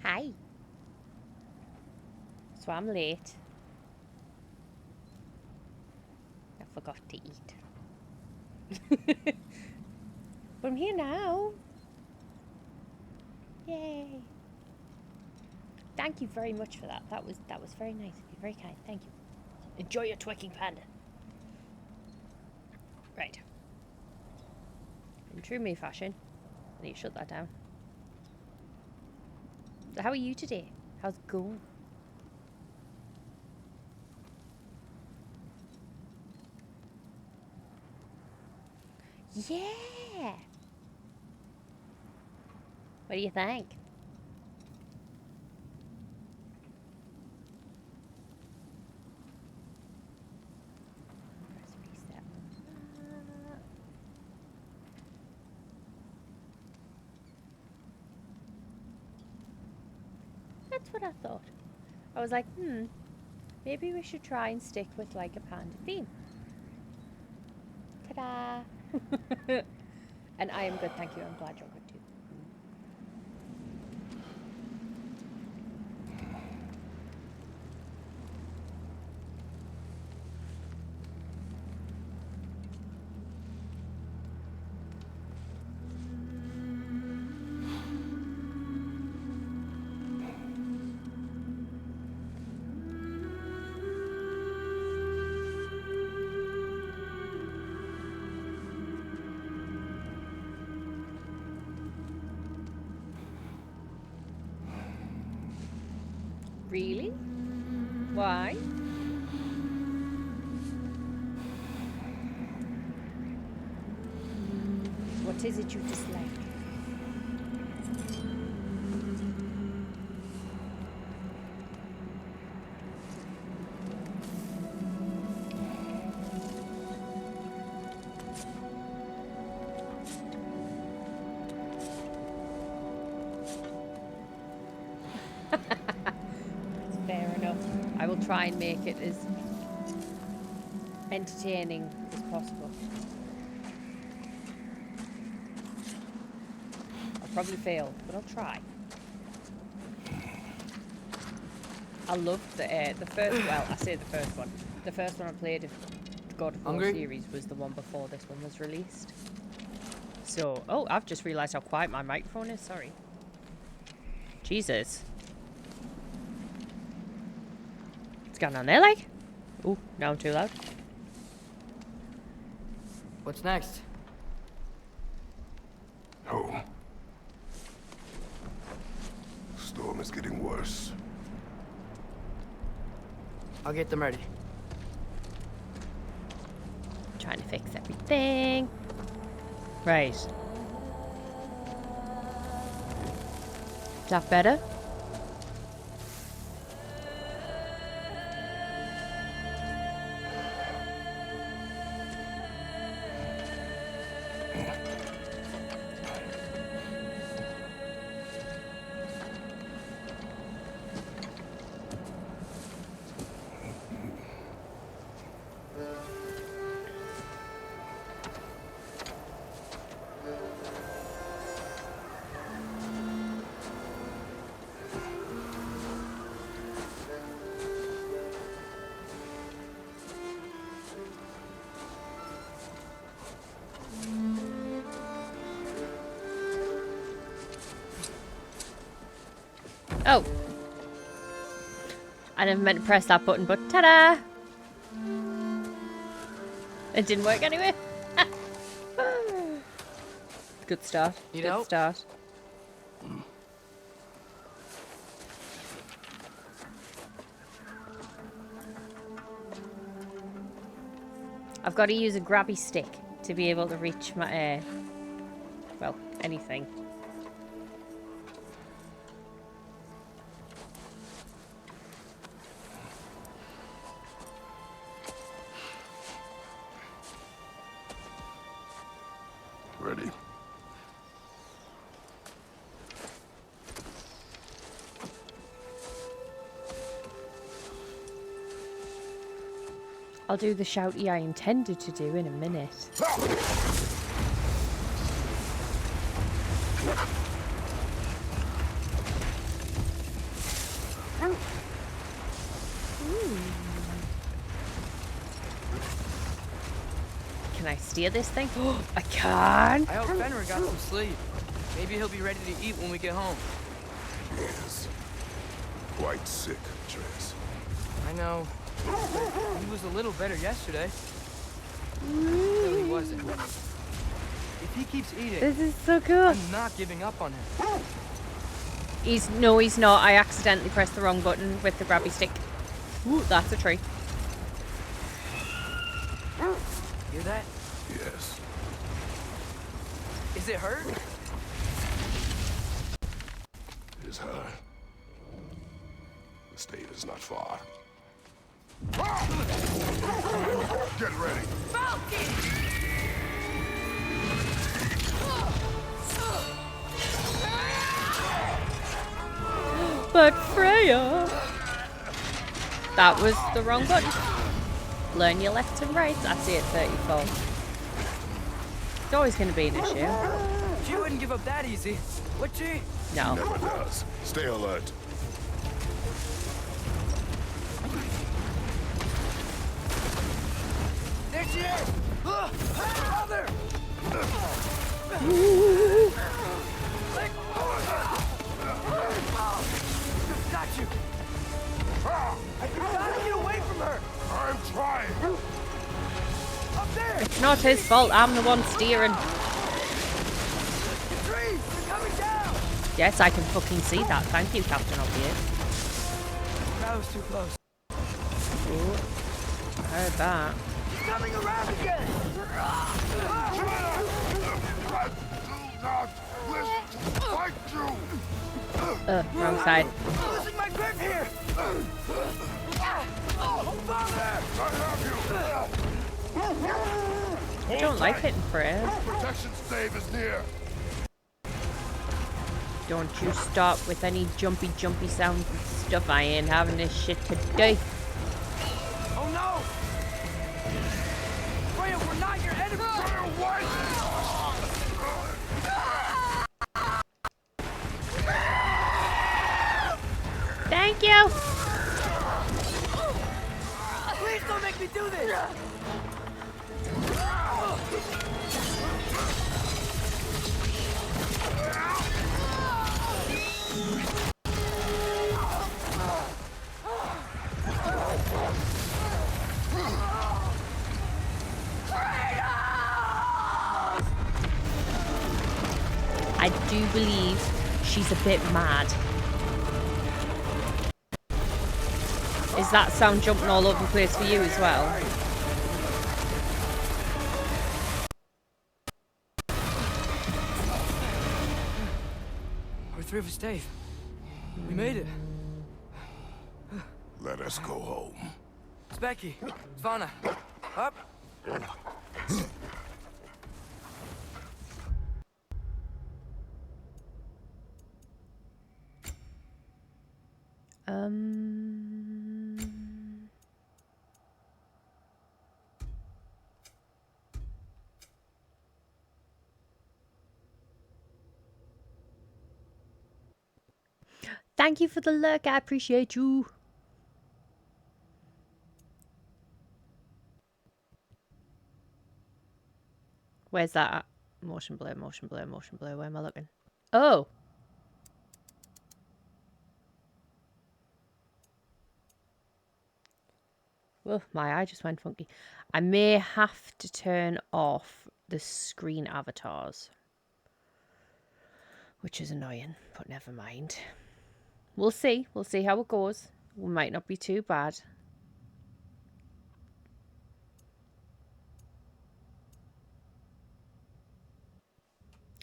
Hi. So I'm late. I forgot to eat. But I'm here now. Yay. Thank you very much for that. That was very nice of you. Very kind. Thank you. Enjoy your twerking panda. Right. In true me fashion, I need to shut that down. So how are you today? How's it going? Yeah. What do you think? Press reset. That's what I thought. I was like, maybe we should try and stick with like a panda theme. Ta-da! And I am good, thank you. I'm glad you're good too. Really? Why? What is it you dislike? Fair enough. I will try and make it as entertaining as possible. I'll probably fail, but I'll try. I loved the first. Well, I say the first one. The first one I played of the God of War series was the one before this one was released. So, oh, I've just realised how quiet my microphone is. Sorry. Jesus. What's going on there, like? Oh, now I'm too loud. What's next? Home. Storm is getting worse. I'll get them ready. Trying to fix everything. Right. Is that better? Oh. I never meant to press that button, but ta-da! It didn't work anyway. Good start. Good start. I've got to use a grabby stick to be able to reach my, well, anything. Ready? I'll do the shouty I intended to do in a minute. steer this thing? Oh, I can! I hope Fenrir got some sleep. Maybe he'll be ready to eat when we get home. Yes. Quite sick, Tres. I know. But he was a little better yesterday. No, he wasn't. If he keeps eating, This is so cool. I'm not giving up on him. No, he's not. I accidentally pressed the wrong button with the grabby stick. Ooh, that's a tree. Hear that? Yes. Is it hurt? It is her. The state is not far. Get ready. But Freya! That was the wrong button. Learn your left and right. I see it 34. It's always going to be an issue. She wouldn't give up that easy, would she? No. Never does. Stay alert. There she is! Mother! Got you! I gotta get away from her! I'm trying. Up there! It's not his fault. I'm the one steering. The trees! They're coming down! Yes, I can fucking see that. Thank you, Captain Obvious. That was too close. Ooh, I heard that. She's coming around again! I do not wish to fight you. Wrong side. I'm losing my grip here! Oh, father! I have you. I don't like hitting Freya. Protection stave is near. Don't you start with any jumpy sounds and stuff. I ain't having this shit today. Oh no! Freya, we're not your enemy! Thank you! Please don't make me do this! I do believe she's a bit mad. Is that sound jumping all over the place for you as well? We're through for Stave. We made it. Let us go home. It's Becky. Svana. Up. Thank you for the lurk. I appreciate you. Where's that at? Motion blur, motion blur, motion blur. Where am I looking? Oh. Oh, my eye just went funky. I may have to turn off the screen avatars, which is annoying, but never mind. We'll see. We'll see how it goes. We might not be too bad.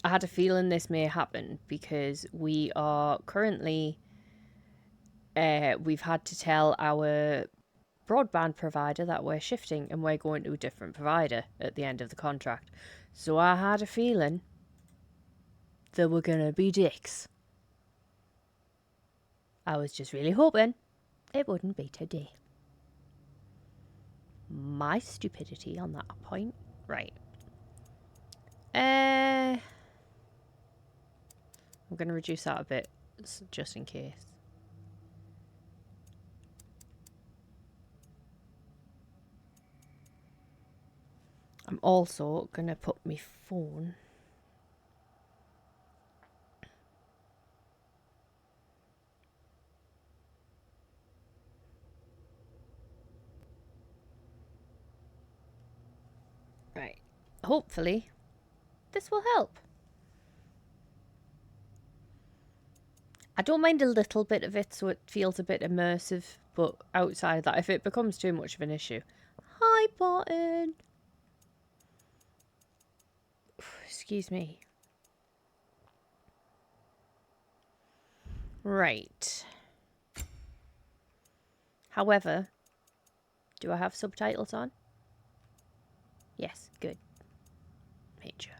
I had a feeling this may happen because we are currently... we've had to tell our broadband provider that we're shifting and we're going to a different provider at the end of the contract. So I had a feeling that we're going to be dicks. I was just really hoping it wouldn't be today. My stupidity on that point. Right. I'm going to reduce that a bit, just in case. I'm also gonna put my phone. Right. Hopefully, this will help. I don't mind a little bit of it so it feels a bit immersive, but outside of that, if it becomes too much of an issue. Hi, Barton. Excuse me. Right. However, do I have subtitles on? Yes, good. Major.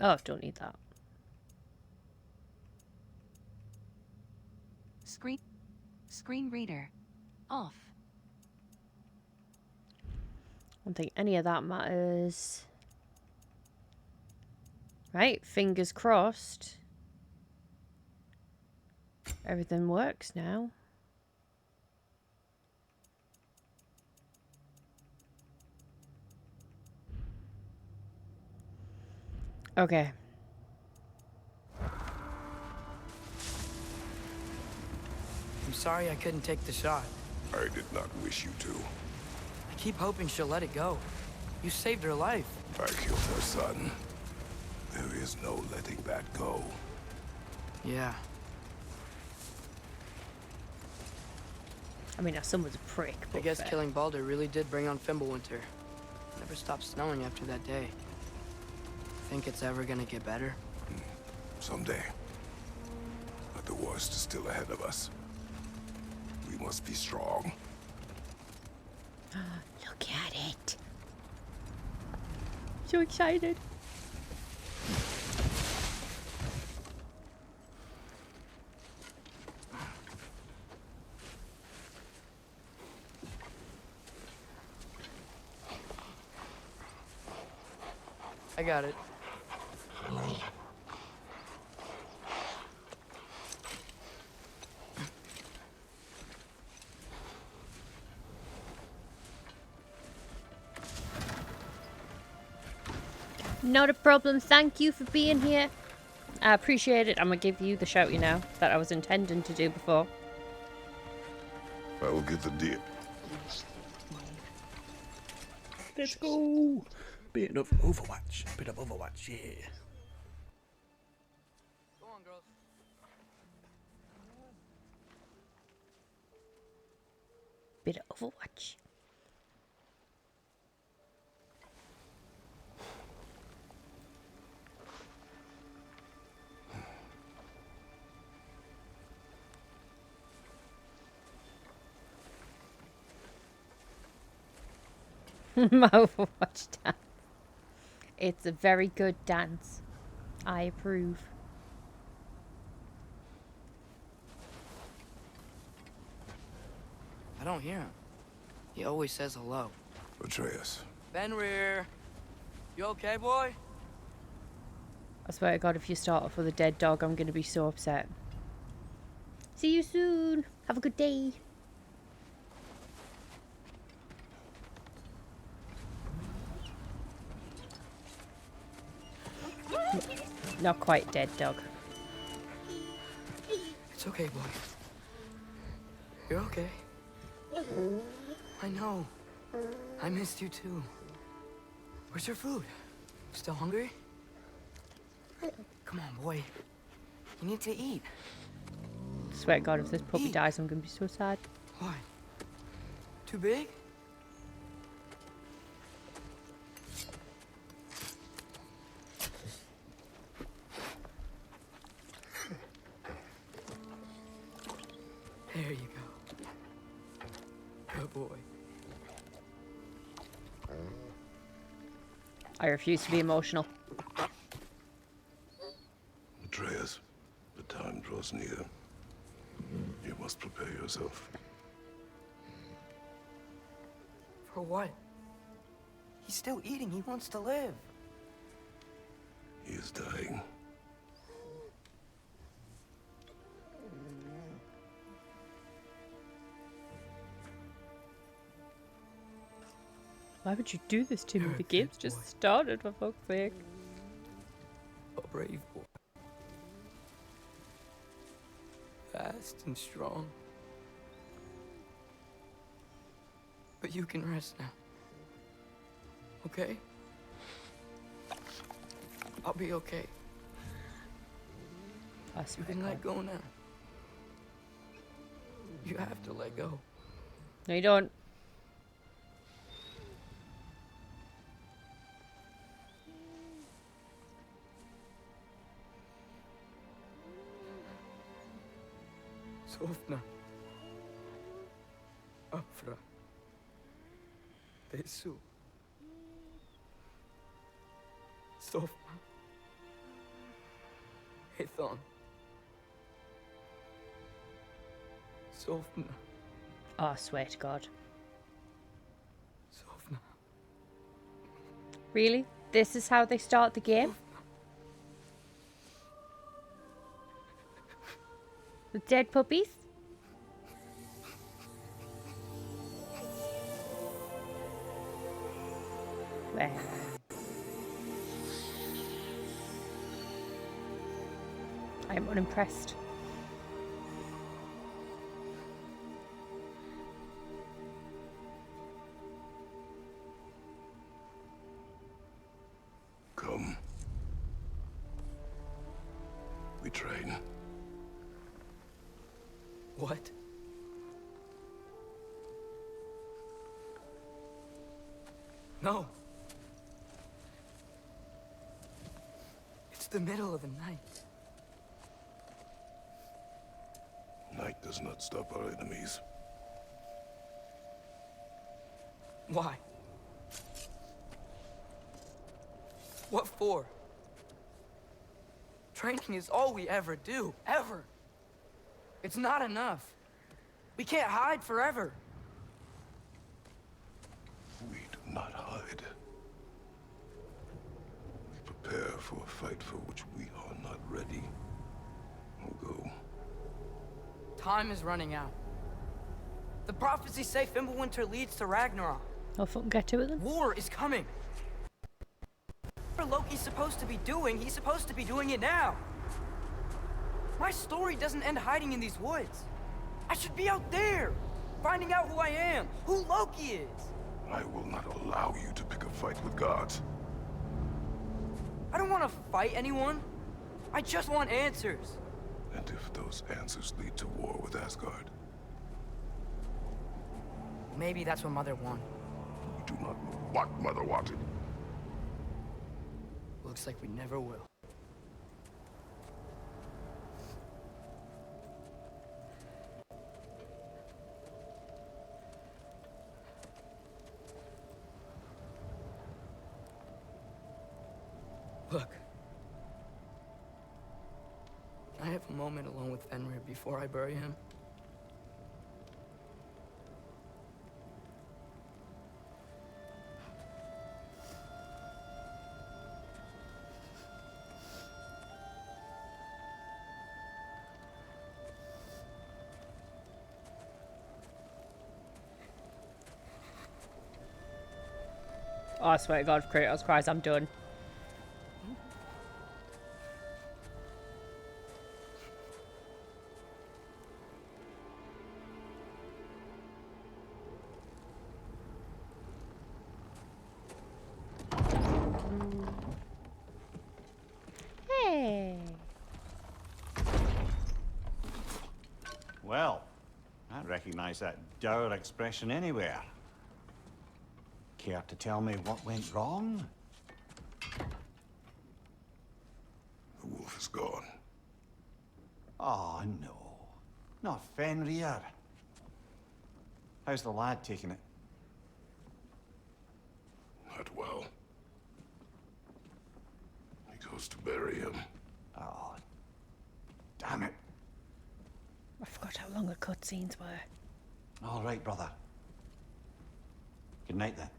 Oh, don't need that. Screen reader off. I don't think any of that matters. Right, fingers crossed. Everything works now. Okay. I'm sorry I couldn't take the shot. I did not wish you to. I keep hoping she'll let it go. You saved her life. I killed her son. There is no letting that go. Yeah. I mean, our son was a prick, but I guess fair. killing Baldur really did bring on Fimbulwinter. It never stopped snowing after that day. Think it's ever gonna get better? Someday. But the worst is still ahead of us. We must be strong. Look at it. So excited. I got it. Not a problem. Thank you for being here. I appreciate it. I'm going to give you the shout you know that I was intending to do before. I will get the deal. Let's go. Bit of Overwatch. Bit of Overwatch, yeah. Go on, girls. Bit of Overwatch. My Overwatch dance. It's a very good dance. I approve. I don't hear him. He always says hello. Atreus. Fenrir! You okay, boy? I swear to God, if you start off with a dead dog, I'm going to be so upset. See you soon. Have a good day. Not quite dead dog. It's okay, boy. You're okay. I know. I missed you too. Where's your food? Still hungry? Come on, boy. You need to eat. Swear to God, if this puppy Eat. dies, I'm going to be so sad. Why? Too big? There you go. Good boy. I refuse to be emotional. Atreus, the time draws near. You must prepare yourself. For what? He's still eating. He wants to live. He is dying. Why would you do this to me? You're a The good game's boy. just started, for fuck's sake. A brave boy. Fast and strong. But you can rest now. Okay? I'll be okay. I You swear can to let God. go now. You have to let go. No, you don't. Sofna. Afra. Tesu. Sofna. Hithon. Sofna. Oh, I swear to God. Sofna. Really? This is how they start the game? With dead puppies? Well. I am unimpressed. Come. We train. What? No. It's the middle of the night. Night does not stop our enemies. Why? What for? Training is all we ever do, ever. It's not enough. We can't hide forever. We do not hide. We prepare for a fight for which we are not ready. We'll go. Time is running out. The prophecies say Fimbulwinter leads to Ragnarok. I'll fucking get to it then. War is coming. Whatever Loki's supposed to be doing, he's supposed to be doing it now. My story doesn't end hiding in these woods. I should be out there, finding out who I am, who Loki is. I will not allow you to pick a fight with gods. I don't want to fight anyone. I just want answers. And if those answers lead to war with Asgard, Maybe that's what Mother wanted. we do not know what Mother wanted. Looks like we never will. Look. Can I have a moment alone with Fenrir before I bury him? Oh, I swear to God, if Kratos cries, I'm done. Hey. Well, I recognize that dour expression anywhere. Care to tell me what went wrong? The wolf is gone. Oh, no. Not Fenrir. How's the lad taking it? Not well. He goes to bury him. Oh, damn it. I forgot how long the cutscenes were. All right, brother. Good night, then.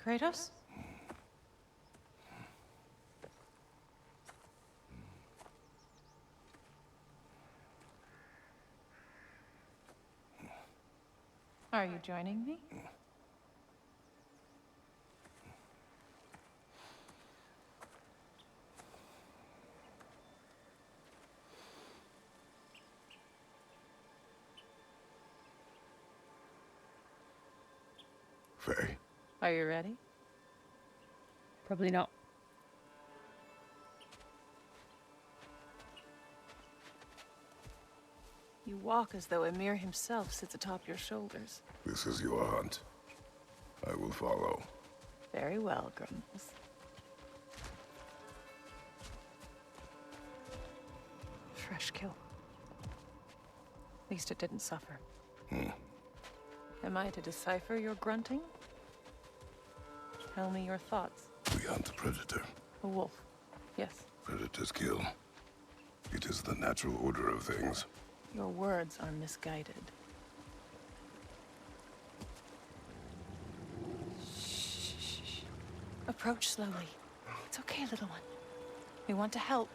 Kratos? Are you joining me? Faye, Are you ready? Probably not. You walk as though Emir himself sits atop your shoulders. this is your hunt. I will follow. Very well, Grumbles. Fresh kill. At least it didn't suffer. Am I to decipher your grunting? Tell me your thoughts. We hunt the predator. A wolf. Yes. Predators kill. It is the natural order of things. Your words are misguided. Shh. Approach slowly. It's okay, little one. We want to help.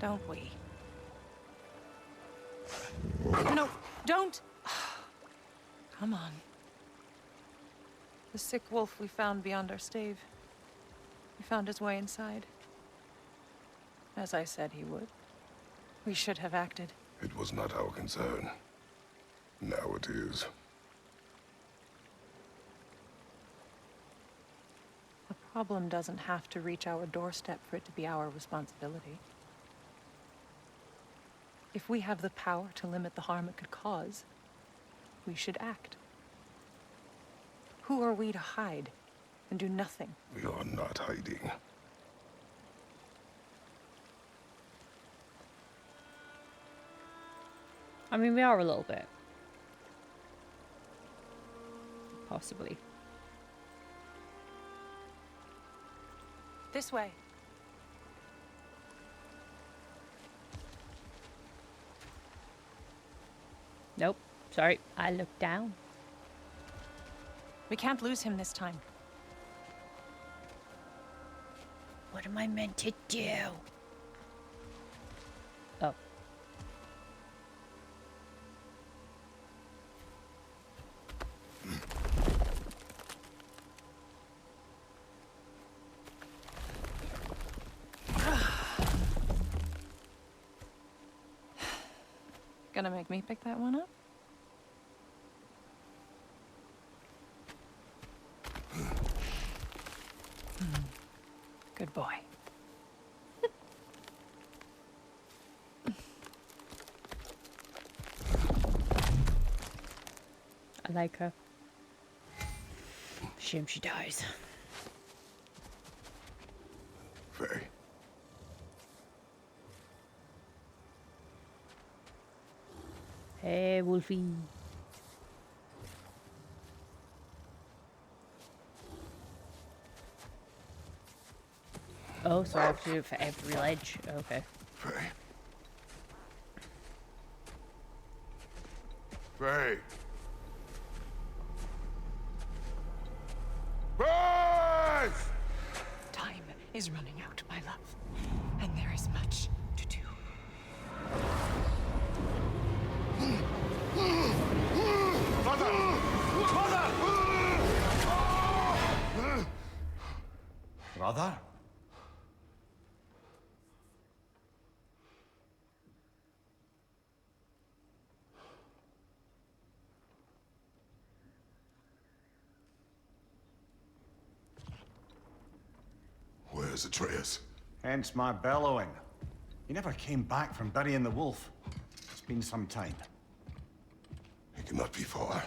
Don't we? No, don't! Come on. The sick wolf we found beyond our stave. He found his way inside. As I said he would. We should have acted. It was not our concern. Now it is. The problem doesn't have to reach our doorstep for it to be our responsibility. If we have the power to limit the harm it could cause, we should act. Who are we to hide and do nothing? We are not hiding. I mean, we are a little bit. Possibly. This way. Nope. Sorry, I looked down. We can't lose him this time. What am I meant to do? Oh. Gonna make me pick that one up? Good boy. I like her. Shame she dies. Faye. Hey, Wolfie. Oh, so I have to do it for every ledge. Okay. Faye. Faye. Faye! Time is running out, my love. And there is much to do. Brother? Where's Atreus? Hence my bellowing. He never came back from burying the wolf. It's been some time. He cannot be far.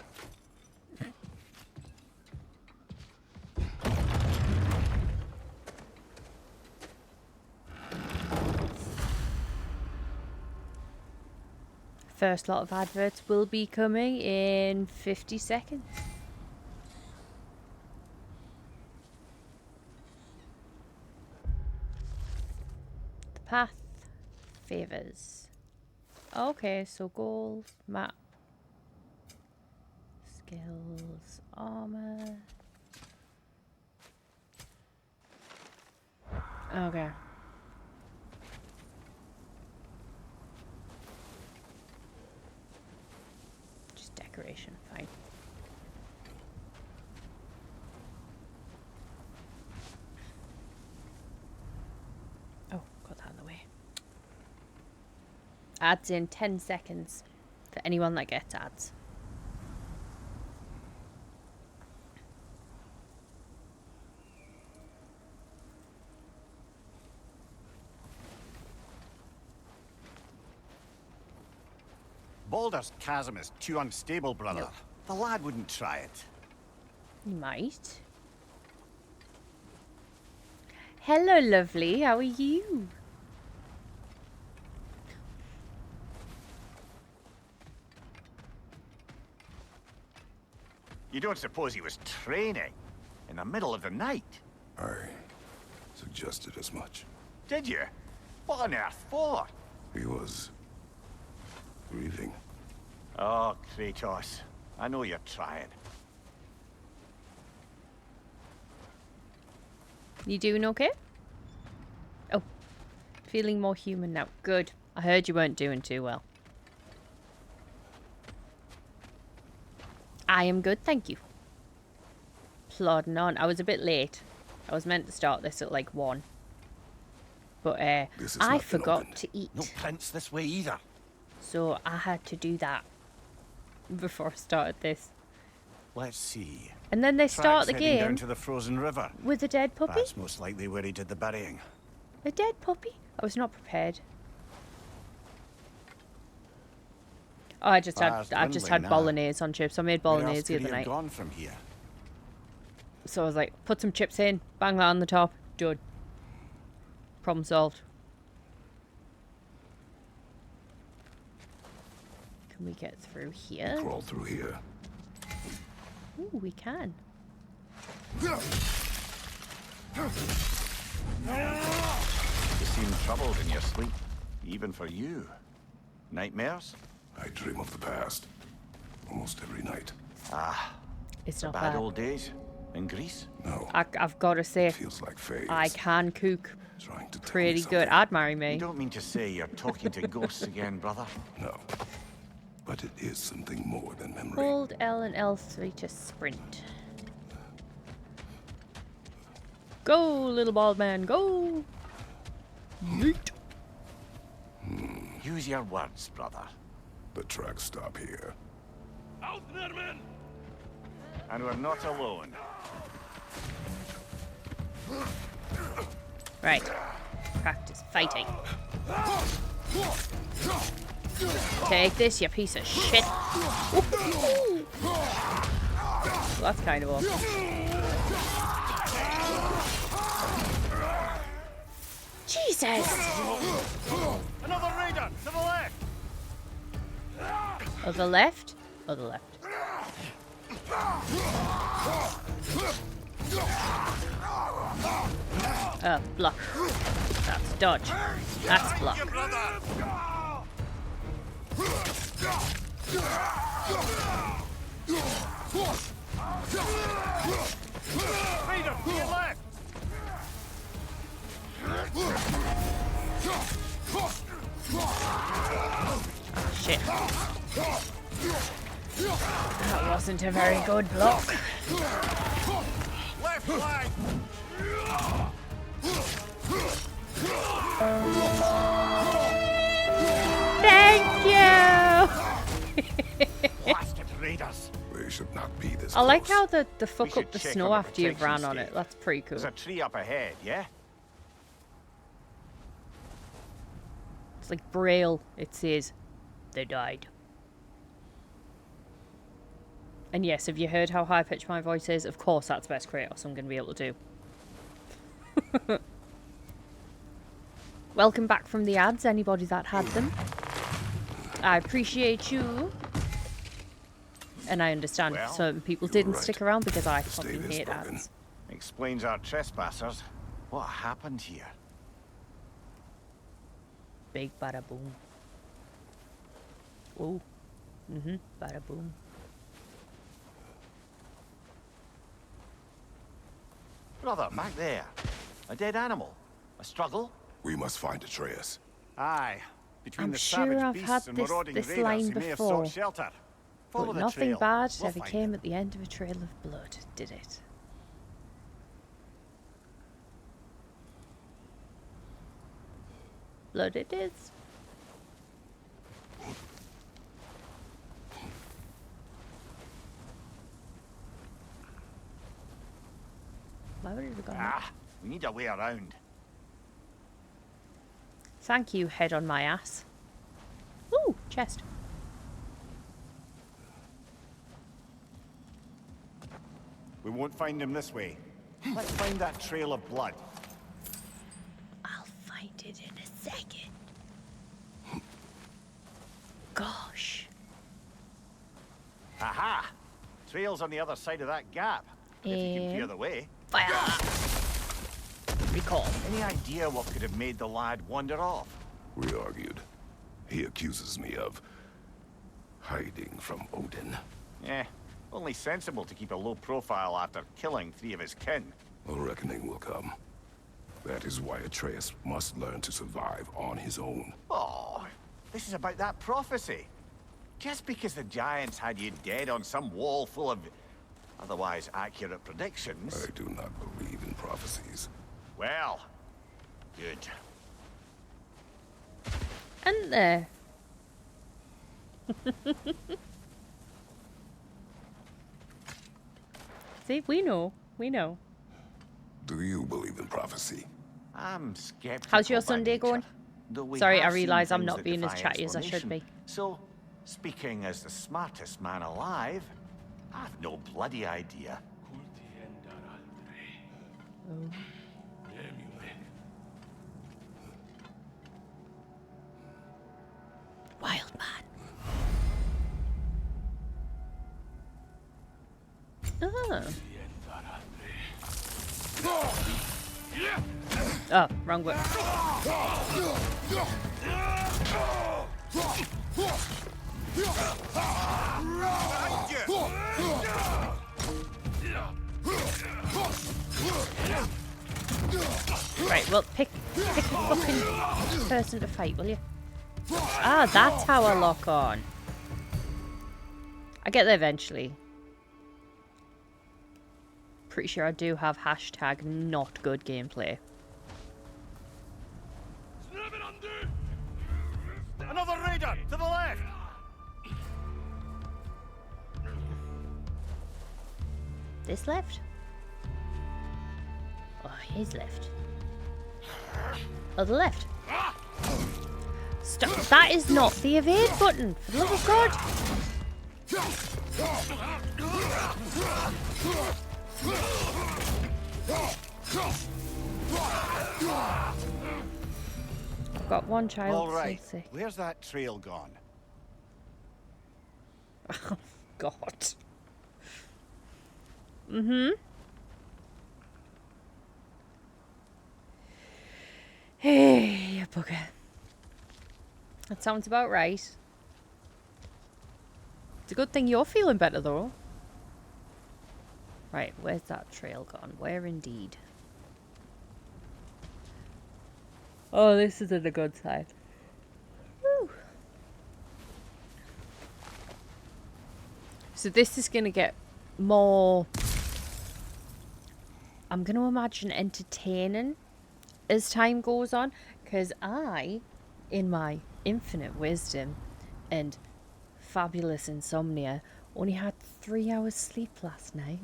First lot of adverts will be coming in 50 seconds. The path favors. Okay, so goals, map, skills, armor. Okay. Just decoration, fine. Oh, got that out of the way. Ads in 10 seconds for anyone that gets ads. Baldur's Chasm is too unstable, brother. Nope. The lad wouldn't try it. You might. Hello, lovely. How are you? You don't suppose he was training in the middle of the night? I suggested as much. Did you? What on earth for? He was grieving. Oh, Kratos. I know you're trying. You doing okay? Oh, feeling more human now. Good. I heard you weren't doing too well. I am good, thank you. Plodding on. I was a bit late. I was meant to start this at like 1. But This has I not been forgot opened. to eat. No prints this way either. So I had to do that before I started this. Let's see. And then they start Tracks the heading down game to the frozen river. with a dead puppy. That's most likely where he did the burying. A dead puppy? I was not prepared. Oh, I just Fire's had dwindling now. bolognese on chips. I made Where else bolognese the could he other have night. gone from here? So I was like, put some chips in, bang that on the top, done. Problem solved. Can we get through here? Crawl through here. Ooh, we can. You seem troubled in your sleep, even for you. Nightmares? I dream of the past. Almost every night. Ah, It's the not bad bad. old days in Greece. No, I've got to say, it feels like phase. I can cook Trying to tell me pretty good. something. I'd marry You me. don't mean to say you're talking to ghosts again, brother? No. But it is something more than memory. Hold L and L3 to sprint. Go, little bald man, go! Yeet. Use your words, brother. The tracks stop here. And we're not alone. Right. Practice fighting. Take this, you piece of shit. Well, that's kind of awesome. Jesus! Another raider! To the left! Other left? Other left. Block. That's dodge. That's block. Raider, to your left! Shit. That wasn't a very good block. Left flank! Thank you! Blasted raiders! They should not be this I like close. how the fuck We should up the check snow on the after you've ran protection on it. stake. That's pretty cool. There's a tree up ahead, yeah? It's like Braille. It says, they died. And yes, have you heard how high pitched my voice is? Of course, that's best Kratos I'm going to be able to do. Welcome back from the ads, anybody that had them. I appreciate you. And I understand Well, certain people you were didn't right. stick around because I The state fucking is hate broken. ads. Explains our trespassers. What happened here? Big bada boom. Oh. Bada boom. Brother, back there. A dead animal. A struggle? We must find Atreus. Aye. Between I'm the sure savage I've beasts had and this- marauding this raiders, line he may have before. sought shelter. Follow But the nothing trail. bad We'll ever find came him. at the end of a trail of blood, did it? Blood it is. Why would it have gone there? Ah, we need a way around. Thank you, head on my ass. Ooh, chest. We won't find him this way. Let's find that trail of blood. I'll find it in a second. Gosh. Aha! Trail's on the other side of that gap. If you can clear And the way. fire. Recall. Any idea what could have made the lad wander off? We argued. He accuses me of hiding from Odin. Eh, only sensible to keep a low profile after killing 3 of his kin. A reckoning will come. That is why Atreus must learn to survive on his own. Oh, this is about that prophecy. Just because the giants had you dead on some wall full of otherwise accurate predictions. I do not believe in prophecies. Well, good. And there. See, we know. We know. Do you believe in prophecy? I'm skeptical. How's your by Sunday nature, going? though we Sorry, have I seen realise I'm things not that being as defy chatty as I should explanation. be. So, speaking as the smartest man alive, I've no bloody idea. Wild man. Oh. Oh, wrong way. Right, well, pick a fucking person to fight, will you? Ah, that's how I lock on. I get there eventually. Pretty sure I do have hashtag not good gameplay. Another raider to the left. This left? Oh, his left. Oh, the left. Stop. That is not the evade button, for the love of God. I've got one child. All right. So sick. Where's that trail gone? Oh, God. Mm-hmm. Hey, you bugger. That sounds about right. It's a good thing you're feeling better, though. Right, where's that trail gone? Where indeed? Oh, this is on the good side. Woo. So this is going to get more, I'm going to imagine, entertaining as time goes on. Because I, in my infinite wisdom and fabulous insomnia, only had 3 hours sleep last night.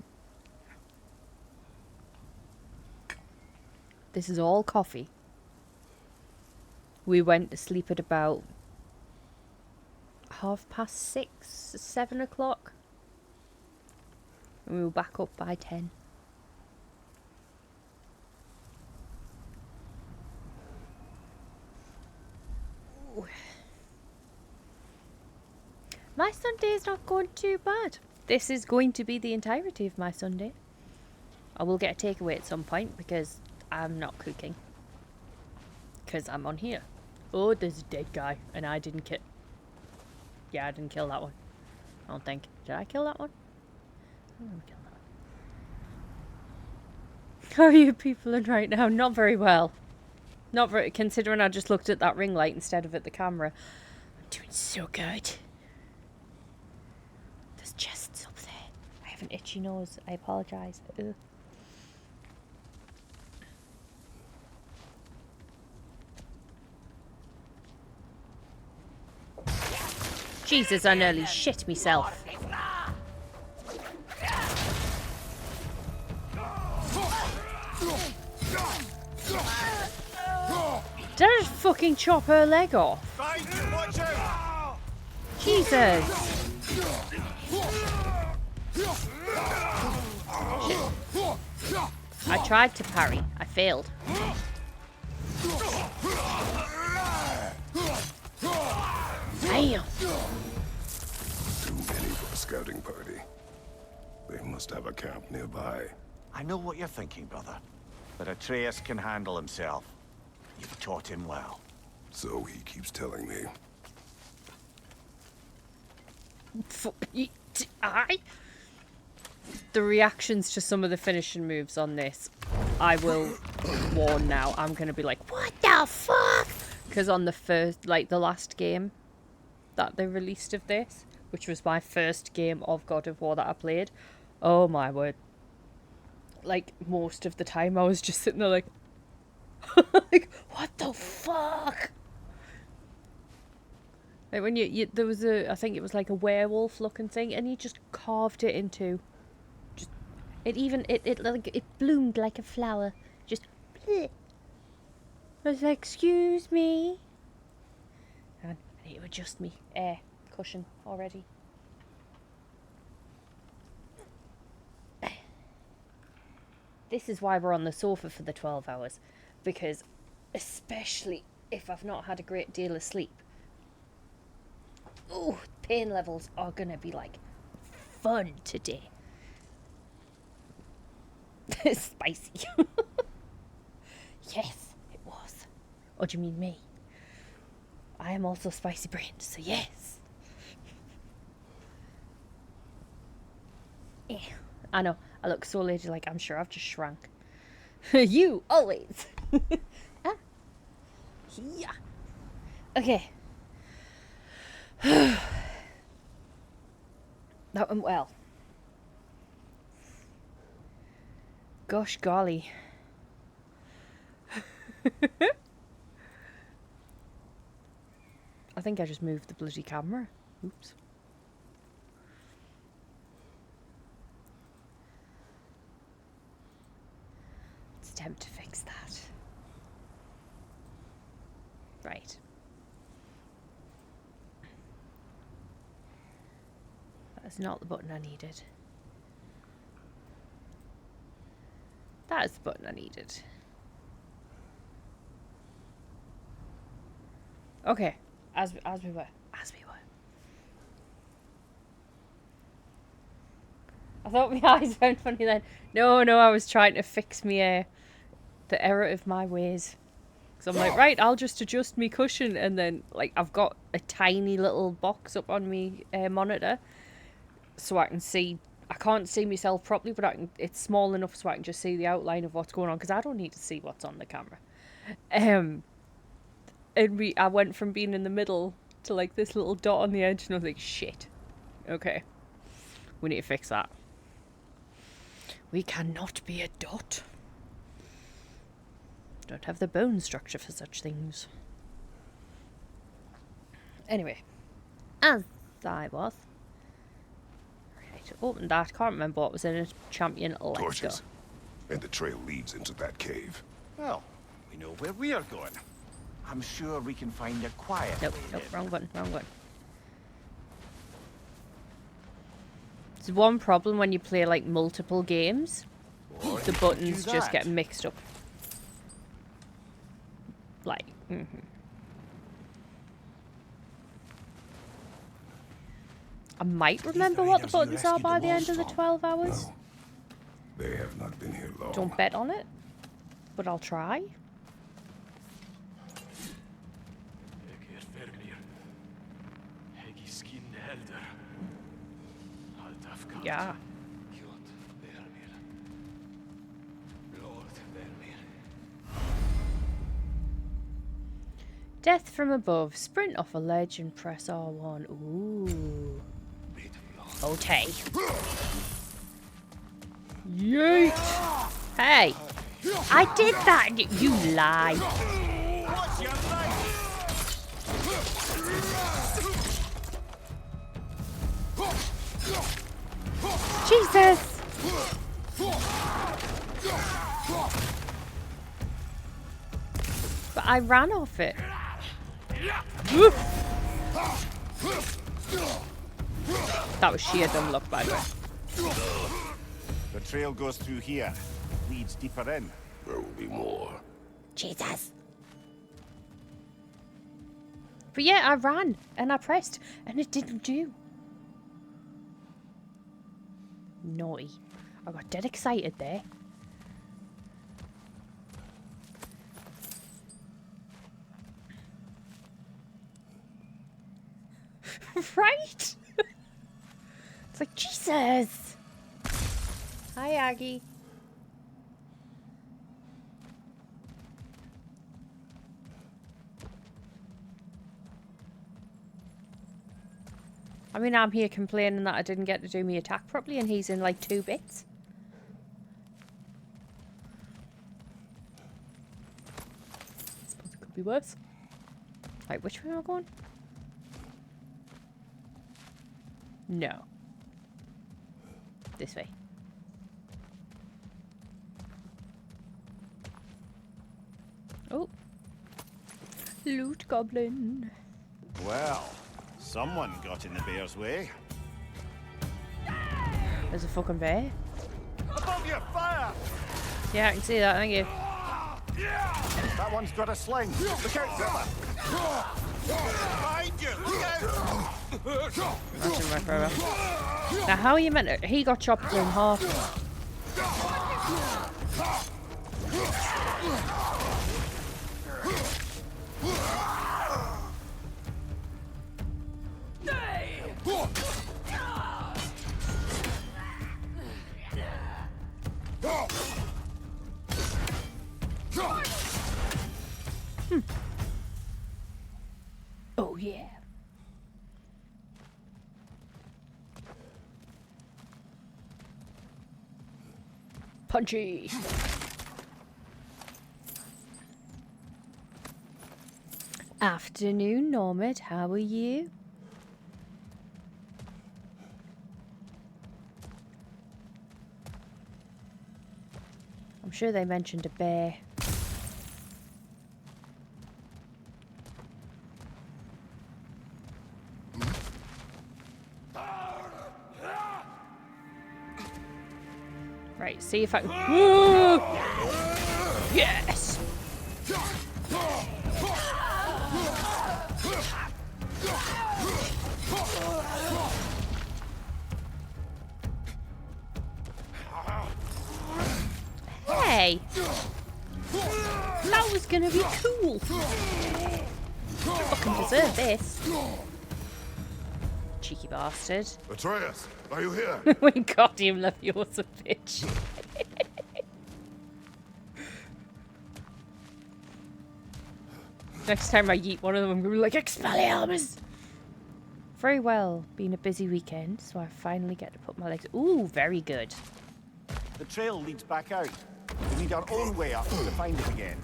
This is all coffee. We went to sleep at about 6:30, 7 o'clock. And we were back up by 10. Ooh. My Sunday is not going too bad. This is going to be the entirety of my Sunday. I will get a takeaway at some point because I'm not cooking. Because I'm on here. Oh, there's a dead guy. And I didn't kill... Yeah, I didn't kill that one. I don't think. Did I kill that one? I didn't kill that one. How are you people in right now? Not very well. Not very, considering I just looked at that ring light instead of at the camera. I'm doing so good. There's chests up there. I have an itchy nose. I apologise. Ugh. Jesus, I nearly shit myself. Did I just fucking chop her leg off? Watch out! Jesus. I tried to parry. I failed. Damn. Too many for a scouting party. They must have a camp nearby. I know what you're thinking, brother. But Atreus can handle himself. You've taught him well. So he keeps telling me. The reactions to some of the finishing moves on this, I will warn now. I'm going to be like, what the fuck? Because on the first, like the last game that they released of this, which was my first game of God of War that I played, oh my word. Like, most of the time I was just sitting there like, like, what the fuck? Like when you there was a, I think it was like a werewolf looking thing, and he just carved it into, just, it bloomed like a flower, just, bleh. I was like, excuse me. And I need to adjust me cushion already. This is why we're on the sofa for the 12 hours. Because, especially if I've not had a great deal of sleep, ooh, pain levels are gonna be like fun today. Spicy. Yes, it was. Or do you mean me? I am also spicy brained, so yes. Yeah, I know. I look so ladylike. I'm sure I've just shrunk. You always. Ah. Yeah. Okay. That went well. Gosh golly. I think I just moved the bloody camera. Oops. Let's attempt to fix that. Right. That's not the button I needed. That is the button I needed. Okay, as we were. I thought my eyes went funny then. No, I was trying to fix me the error of my ways. So I'm like, right, I'll just adjust me cushion, and then like I've got a tiny little box up on me monitor, so I can see. I can't see myself properly, but it's small enough so I can just see the outline of what's going on, because I don't need to see what's on the camera. And I went from being in the middle to like this little dot on the edge, and I was like, shit. Okay. We need to fix that. We cannot be a dot. Don't have the bone structure for such things. Anyway. As I was. Open that. Can't remember what was in it. Champion. Let's Torches. go. And the trail leads into that cave. Well, we know where we are going. I'm sure we can find a quiet way Nope, in. wrong button. There's one problem when you play like multiple games. Or The you buttons do just that. get mixed up. Like, I might remember the what the raiders you buttons are rescued by the the end of the wolves 12 hours. No. They have not been here long. Don't bet on it, but I'll try. Yeah. Death from above. Sprint off a ledge and press R1. Ooh. Okay. Yeet! Hey! I did that! You lie. Jesus! But I ran off it. That was sheer dumb luck, by the way. The trail goes through here. Leads deeper in. There will be more. Jesus. But yeah, I ran and I pressed and it didn't do. Naughty. I got dead excited there. Right? It's like, Jesus. Hi, Aggie. I mean, I'm here complaining that I didn't get to do my attack properly and he's in like 2 bits. I suppose it could be worse. Right, which way am I going? No. This way. Oh. Loot goblin. Well, someone got in the bear's way. There's a fucking bear. Above you, fire! Yeah, I can see that, thank you. That one's got a sling. Look out, fella! Behind you! Look out! That's in my forever. Now, how are you meant to... He got chopped in half. Oh, yeah. Punchy. Afternoon, Normand. How are you? I'm sure they mentioned a bear. Right, see if I can... Woo! Yes! Hey! That was gonna be cool! Fucking deserve this. Cheeky bastard. Atreus, are you here? We got him, Leviosa, bitch. Next time I yeet one of them, I'm gonna be like, Expelliarmus! Very well. Been a busy weekend, so I finally get to put my legs... Ooh, very good. The trail leads back out. We need our own way up to find it again.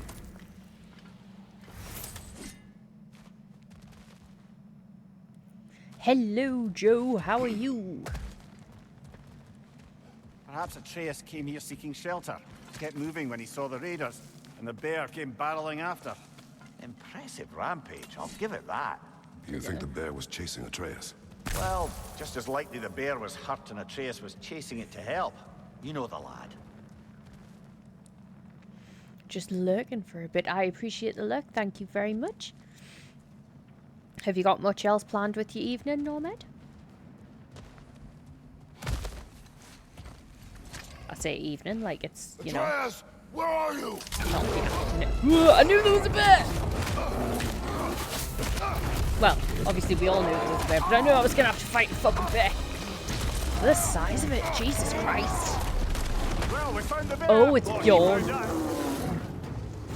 Hello, Joe. How are you? Perhaps Atreus came here seeking shelter. Kept moving when he saw the raiders, and the bear came barreling after. Impressive rampage, I'll give it that. You think the bear was chasing Atreus? Well, just as likely the bear was hurt and Atreus was chasing it to help. You know the lad. Just lurking for a bit. I appreciate the lurk. Thank you very much. Have you got much else planned with your evening, Normand? I say evening, like it's, you know... Atreus, where are you? Not the afternoon. I knew there was a bear! Well, obviously we all knew there was a bear, but I knew I was going to have to fight a fucking bear. The size of it, Jesus Christ. Well, we found the bear. Oh, it's Or he Bjorn. found us.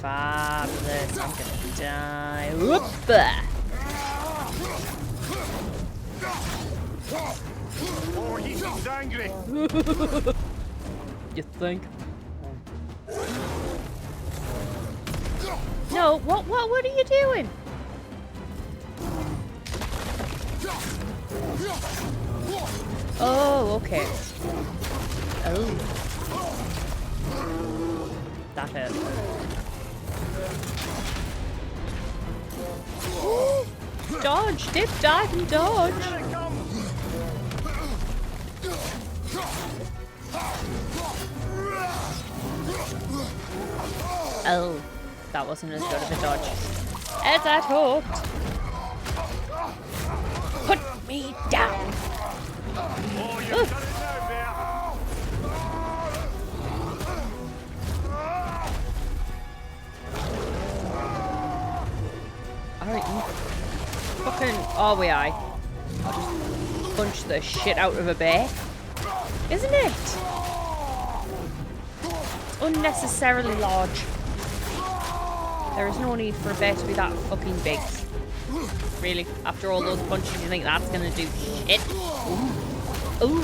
Fabulous. I'm gonna die. Whoop! Oh, he seems angry. You think? No, what are you doing? Oh, okay. Oh. That hurt. Dodge! Dip, dive, and dodge! Oh, that wasn't as good of a dodge as I'd hoped. Put me down! Oh, you've done it now, Bear. Alright, you fucking... Oh, we I. I'll just punch the shit out of a bear. Isn't it? It's unnecessarily large. There is no need for a bear to be that fucking big. Really? After all those punches, you think that's gonna do shit? Ooh. Ooh. Ooh.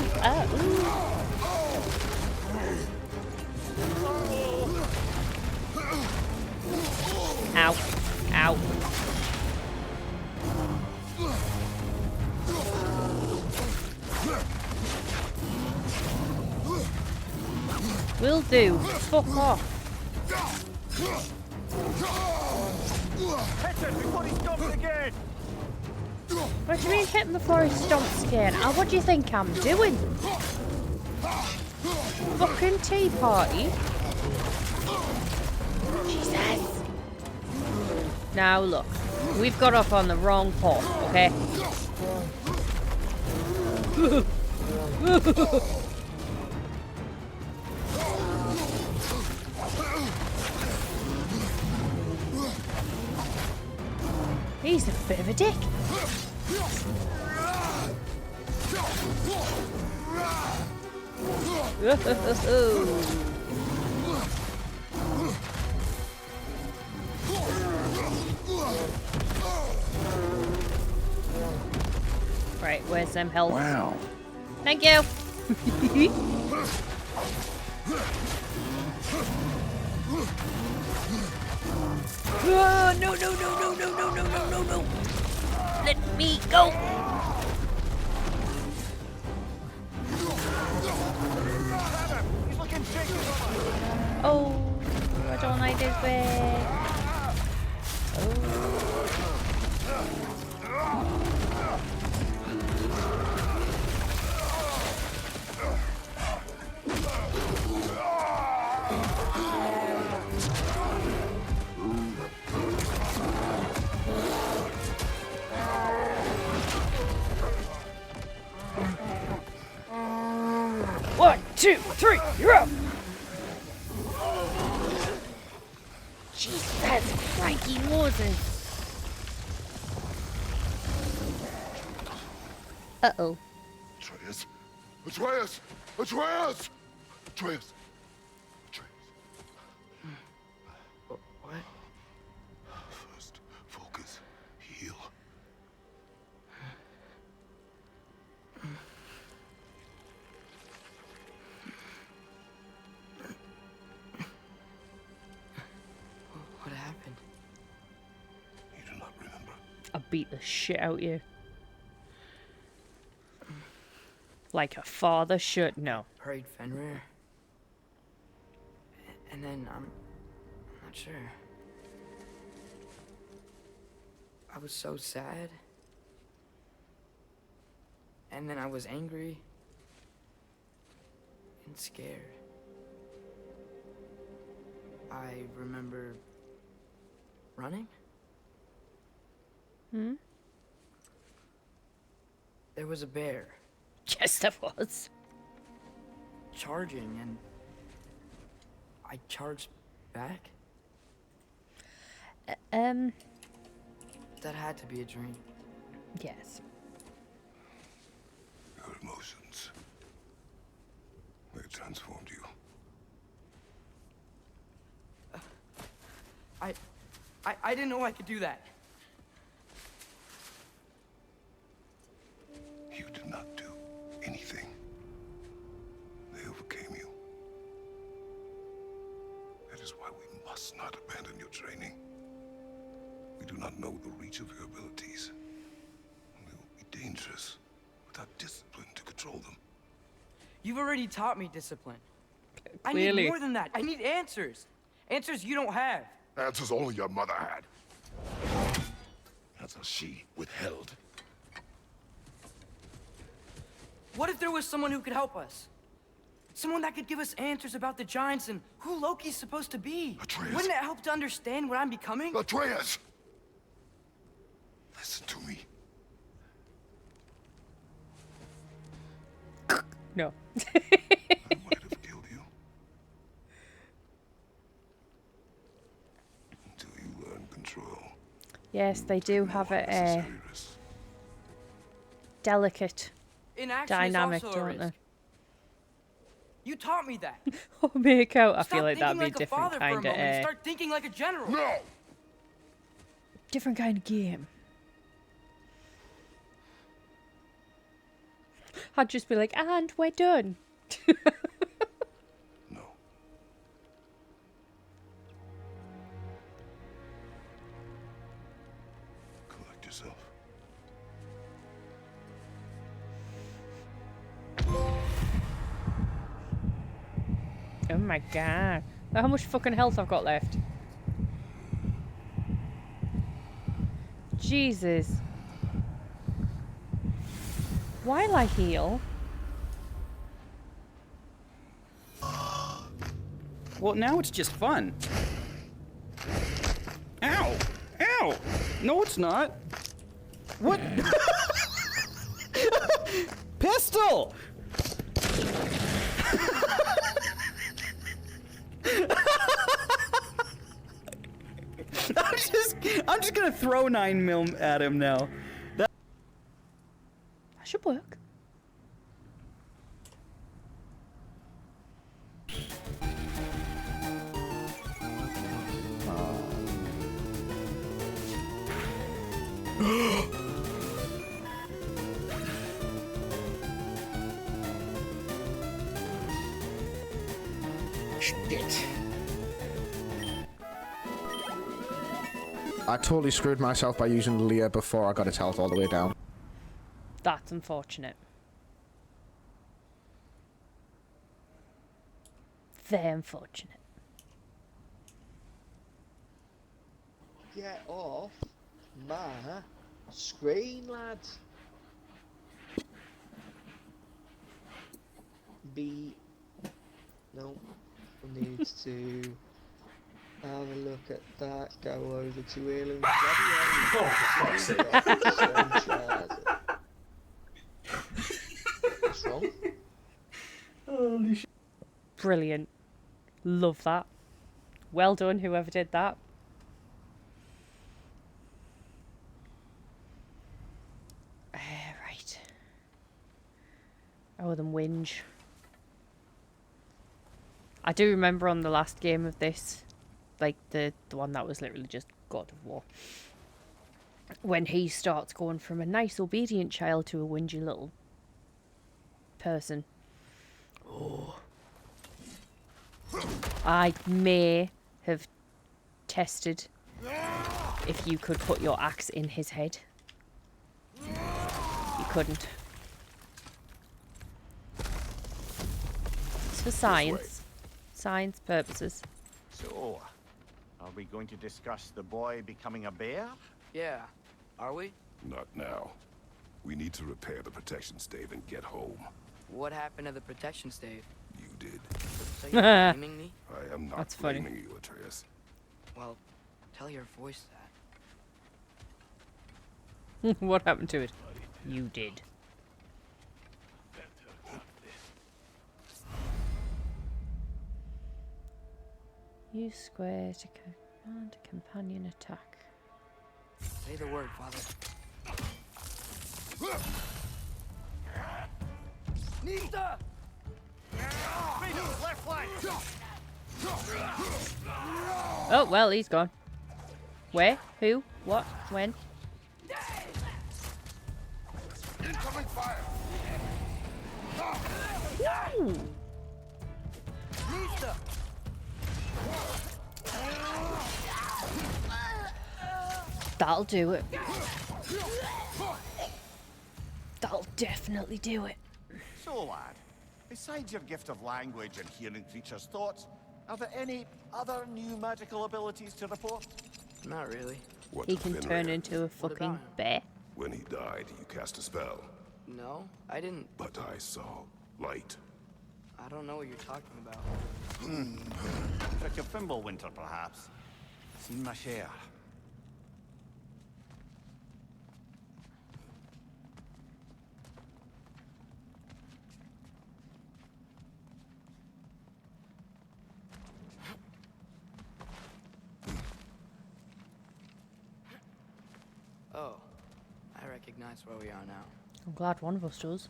Ow. Ow. Will do. Fuck off. Hit him before he stomps again. What do you mean hit him before he stomps again? What do you think I'm doing? Fucking tea party? Jesus. Now look, we've got off on the wrong path, okay? He's a bit of a dick. Right, where's them health? Wow. Thank you. Oh, no, no, no, no, no, no, no, no, no, no. Let me go. He's looking shaky. Oh, I don't like this way. Oh. One, two, three, you're up. Jesus, Frankie Moses. Uh-oh. Atreus! Atreus! Atreus! Atreus! Atreus. What? First, focus. Heal. What happened? You do not remember. I beat the shit out of you. Like a father should. No. Prayed Fenrir. And then I'm not sure. I was so sad. And then I was angry and scared. I remember running. Hmm? There was a bear Yes, there was. charging, and I charged back. That had to be a dream. Yes. Your emotions. They transformed you. I didn't know I could do that. You did not do anything. They overcame you. That is why we must not abandon your training. We do not know the reach of your abilities. They will be dangerous without discipline to control them. You've already taught me discipline. I Clearly. need more than that. I need answers. Answers you don't have. Answers only your mother had. Answers she withheld. What if there was someone who could help us? Someone that could give us answers about the Giants and who Loki's supposed to be. Atreus. Wouldn't it help to understand what I'm becoming? Atreus! Listen to me. No. I might have killed you. Until you learn control. Yes, they do have a Necessary risk. delicate Inaction dynamic, is also a don't they? risk. You taught me that. Oh, make out. I Stop feel like that'd thinking be a like different father for a kind moment and of start thinking like a general. No! different kind of game. I'd just be like, and we're done. No. Collect yourself. Oh my god. Look how much fucking health I've got left. Jesus. While I heal. Well, now it's just fun. Ow! Ow! No, it's not. What? Pistol! I'm just gonna throw 9mm at him now. That should work. Shit. I totally screwed myself by using Leah before I got its health all the way down. That's unfortunate. Very unfortunate. Get off my screen, lads. No, needs to have a look at that. Go over to Elam. Oh, for fuck's sake. What's wrong? Holy shit. Brilliant. Love that. Well done, whoever did that. Right. Oh, them whinge. I do remember on the last game of this, like the one that was literally just God of War, when he starts going from a nice obedient child to a whingy little person. Oh. I may have tested if you could put your axe in his head. You couldn't. It's for science. Science purposes. So, are we going to discuss the boy becoming a bear? Yeah. Are we? Not now. We need to repair the protection stave and get home. What happened to the protection stave? You did. So you're blaming me? I am not That's funny. blaming you, Atreus. Well, tell your voice that. What happened to it? You did. Use square to command a companion attack. Say the word, Father. Nita! Left flank! Oh, well, he's gone. Where? Who? What? When? Incoming fire! Ooh. That'll do it. That'll definitely do it. So, lad, besides your gift of language and hearing creatures' thoughts, are there any other new magical abilities to report? Not really. What He of can Fenrir? turn into a fucking him? bear. When he died, you cast a spell. No, I didn't. But I saw light. I don't know what you're talking about. Trick of Fimbulwinter, perhaps? Seen my share. Oh, I recognize where we are now. I'm glad one of us does.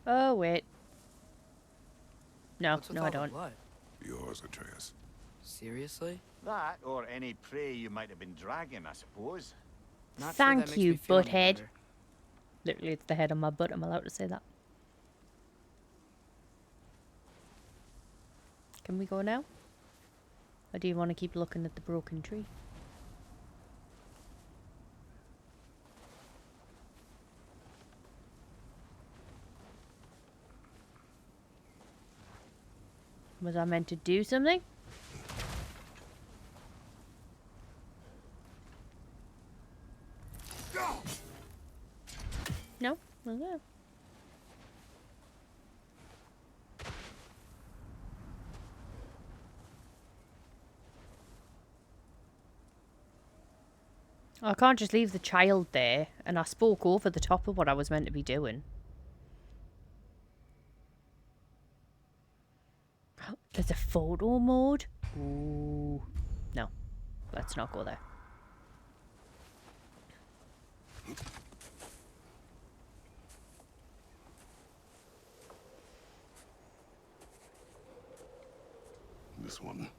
Oh, wait. No, What's with no, all I the don't. blood? Yours, Atreus. Seriously? That, or any prey you might have been dragging, I suppose. Not sure that Thank makes you, me feel any butthead. better. Literally, it's the head on my butt. I'm allowed to say that. Can we go now? Or do you want to keep looking at the broken tree? Was I meant to do something? No? Okay. I can't just leave the child there, and I spoke over the top of what I was meant to be doing. There's a photo mode? Ooh. No. Let's not go there. This one.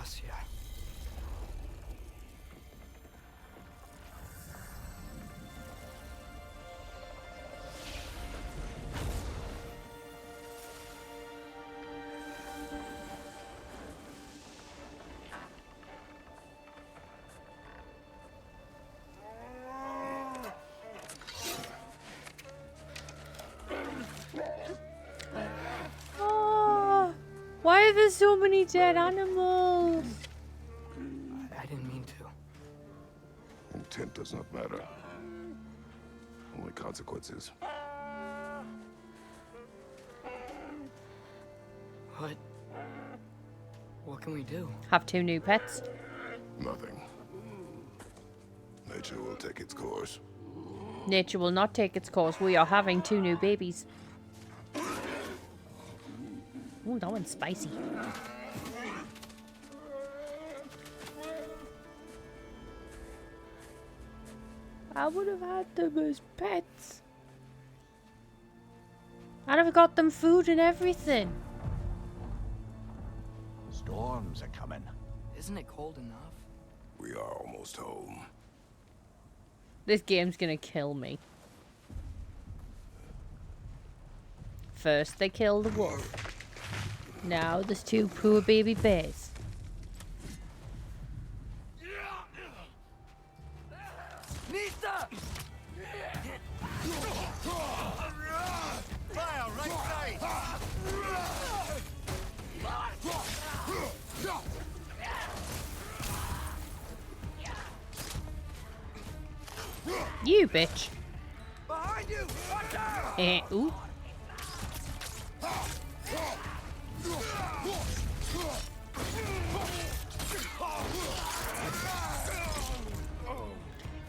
Asya. Oh, why are there so many dead animals? I didn't mean to. Intent does not matter. Only consequences. What can we do? Have 2 new pets. Nothing. Nature will take its course. Nature will not take its course. We are having 2 new babies. Ooh, that one's spicy. I would have had them as pets. I'd have got them food and everything. Storms are coming. Isn't it cold enough? We are almost home. This game's gonna kill me. First they kill the wolf. Now there's 2 poor baby bears. Fire, right side! You bitch. Behind you! Watch out! Ooh.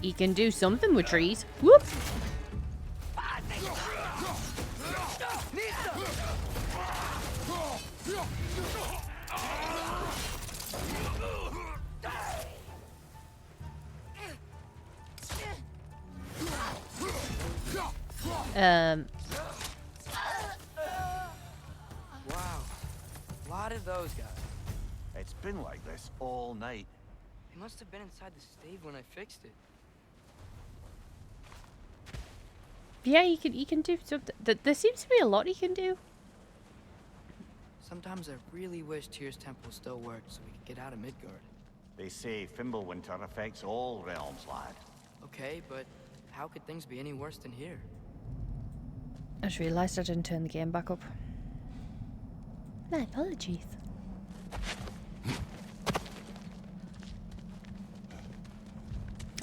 He can do something with trees. Whoop. Wow. A lot of those guys. It's been like this all night. They must have been inside the stave when I fixed it. Yeah, you can do something. There seems to be a lot you can do. Sometimes I really wish Tyr's temple still worked so we could get out of Midgard. They say Fimbulwinter affects all realms, lad. Okay, but how could things be any worse than here? I just realised I didn't turn the game back up. My apologies.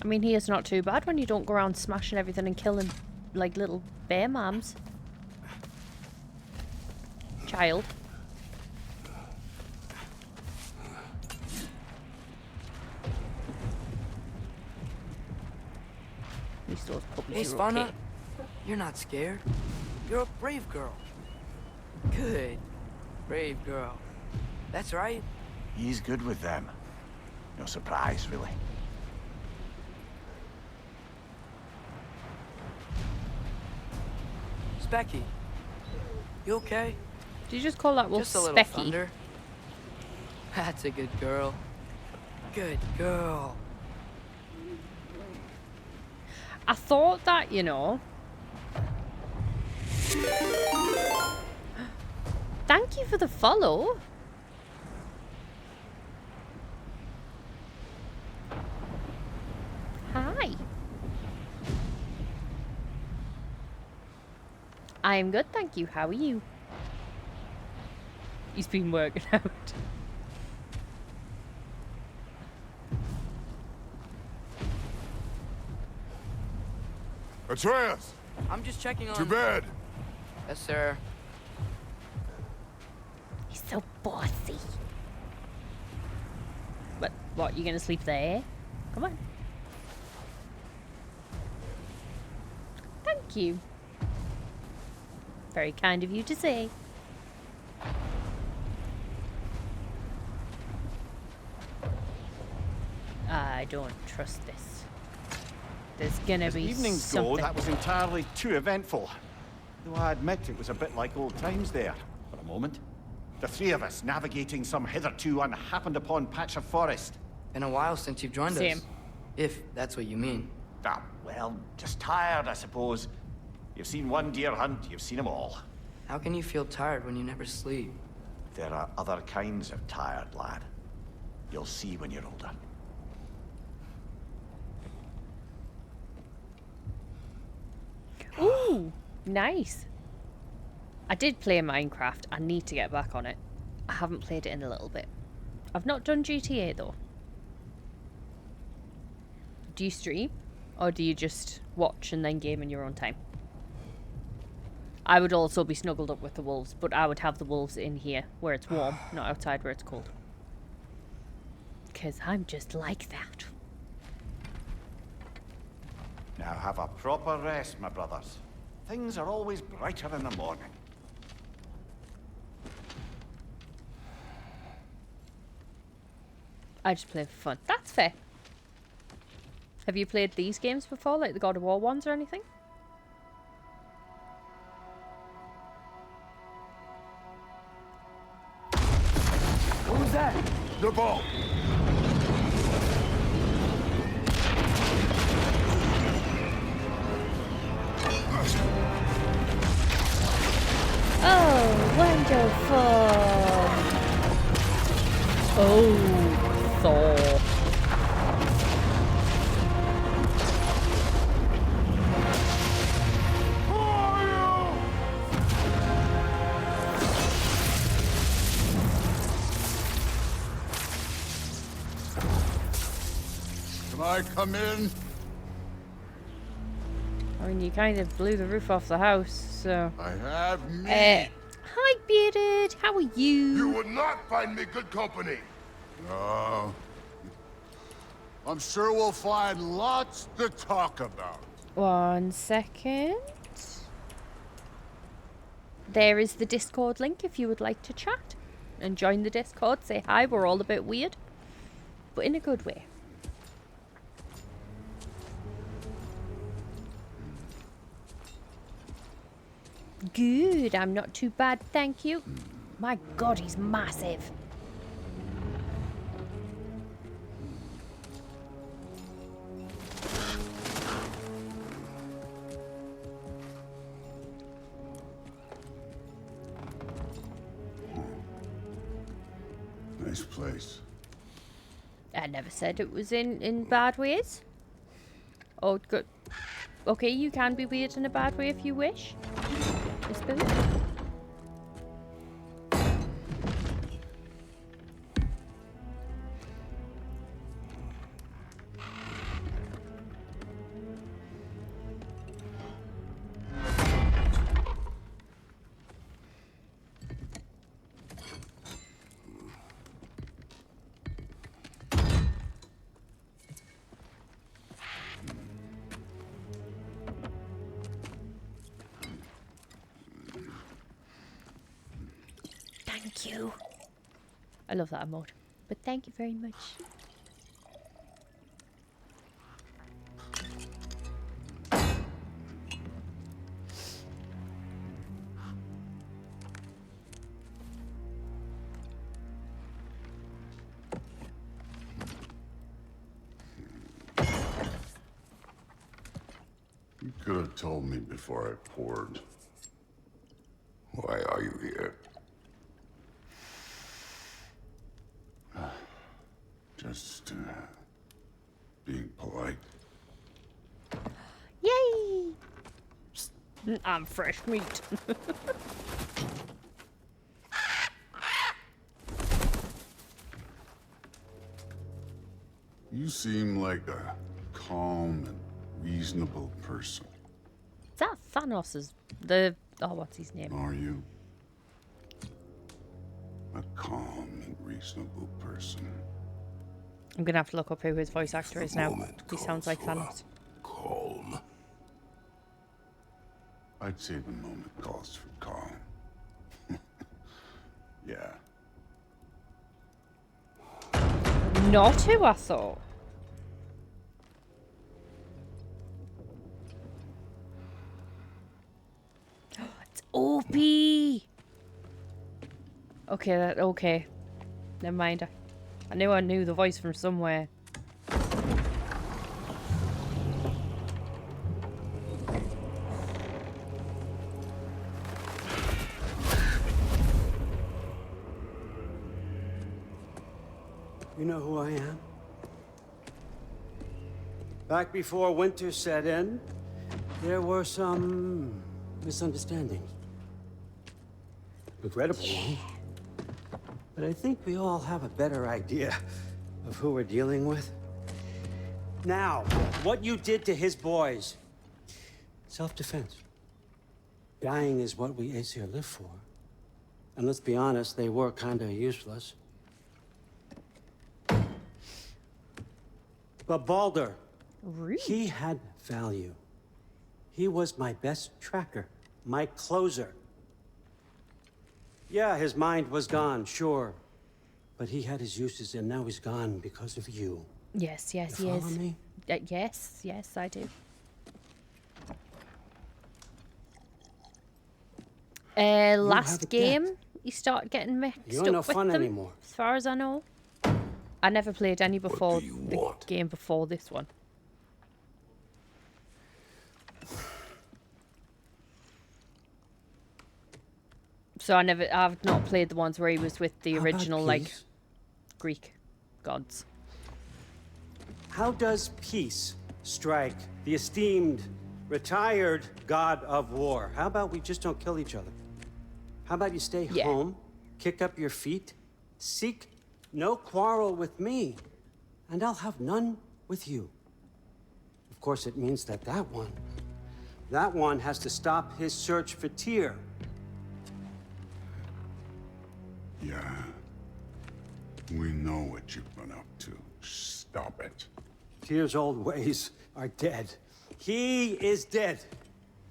I mean, here's not too bad when you don't go around smashing everything and killing, like, little bear mams. Child. At least those puppies Hey, are Svanna, okay. you're not scared. You're a brave girl. Good. Brave girl. That's right. He's good with them. No surprise, really. Specky, you okay? Did you just call that wolf Just a little Specky? thunder. That's a good girl. Good girl. I thought that, you know. Thank you for the follow. Hi. I am good, thank you. How are you? He's been working out. Atreus! I'm just checking on... To bed! Yes, sir. He's so bossy. What, you gonna sleep there? Come on. Thank you. Very kind of you to say. I don't trust this. There's gonna As be evenings something. go, that was entirely too eventful. Though I admit it was a bit like old times there, for a moment. The three of us navigating some hitherto unhappened upon patch of forest. Been a while since you've joined Same. us. If that's what you mean. Ah, well, just tired, I suppose. You've seen one deer hunt, you've seen them all. How can you feel tired when you never sleep? There are other kinds of tired, lad. You'll see when you're older. Ooh, nice. I did play Minecraft. I need to get back on it. I haven't played it in a little bit. I've not done GTA though. Do you stream? Or do you just watch and then game in your own time? I would also be snuggled up with the wolves, but I would have the wolves in here where it's warm, not outside where it's cold. Because I'm just like that. Now have a proper rest, my brothers. Things are always brighter in the morning. I just play for fun. That's fair. Have you played these games before, like the God of War ones or anything? What was that? The ball. Oh, wonderful. Oh, Thor. Can I come in? I mean, you kind of blew the roof off the house, so... I have meat. Hi, Bearded. How are you? You would not find me good company. No. I'm sure we'll find lots to talk about. 1 second. There is the Discord link if you would like to chat. And join the Discord. Say hi. We're all a bit weird. But in a good way. good. I'm not too bad, thank you. My God, he's massive. Nice place. I never said it was in bad ways. Oh, good. Okay, you can be weird in a bad way if you wish. Miss Billy. Thank you. I love that emote. But thank you very much. You could have told me before I poured. Why are you here? Just, being polite. Yay! I'm fresh meat. You seem like a calm and reasonable person. Is that Thanos's oh, what's his name? Are you? A calm and reasonable person. I'm gonna have to look up who his voice actor is now. moment He sounds like calls for Thanos. Calm. I'd say the moment calls for calm. Yeah. Not who I thought. It's Opie. Okay, okay. Never mind. I knew I knew the voice from somewhere. You know who I am? Back before winter set in, there were some misunderstandings. Regrettable ones. But I think we all have a better idea of who we're dealing with. Now, what you did to his boys. Self-defense. Dying is what we Aesir live for. And let's be honest, they were kinda useless. But Baldur, he had value. He was my best tracker, my closer. Yeah, his mind was gone, sure. But he had his uses, and now he's gone because of you. Yes, yes, You yes. follow me? Yes, yes, I do. Last game, you start getting mixed You up ain't no with fun them, anymore. as far as I know. I never played any before do you the want? game before this one. So I've not played the ones where he was with the How about original, like, peace? Greek gods. How does peace strike the esteemed, retired god of war? How about we just don't kill each other? How about you stay home, kick up your feet, seek no quarrel with me, and I'll have none with you. Of course, it means that that one has to stop his search for Tyr. Yeah. We know what you've been up to. Stop it. Tyr's old ways are dead. He is dead.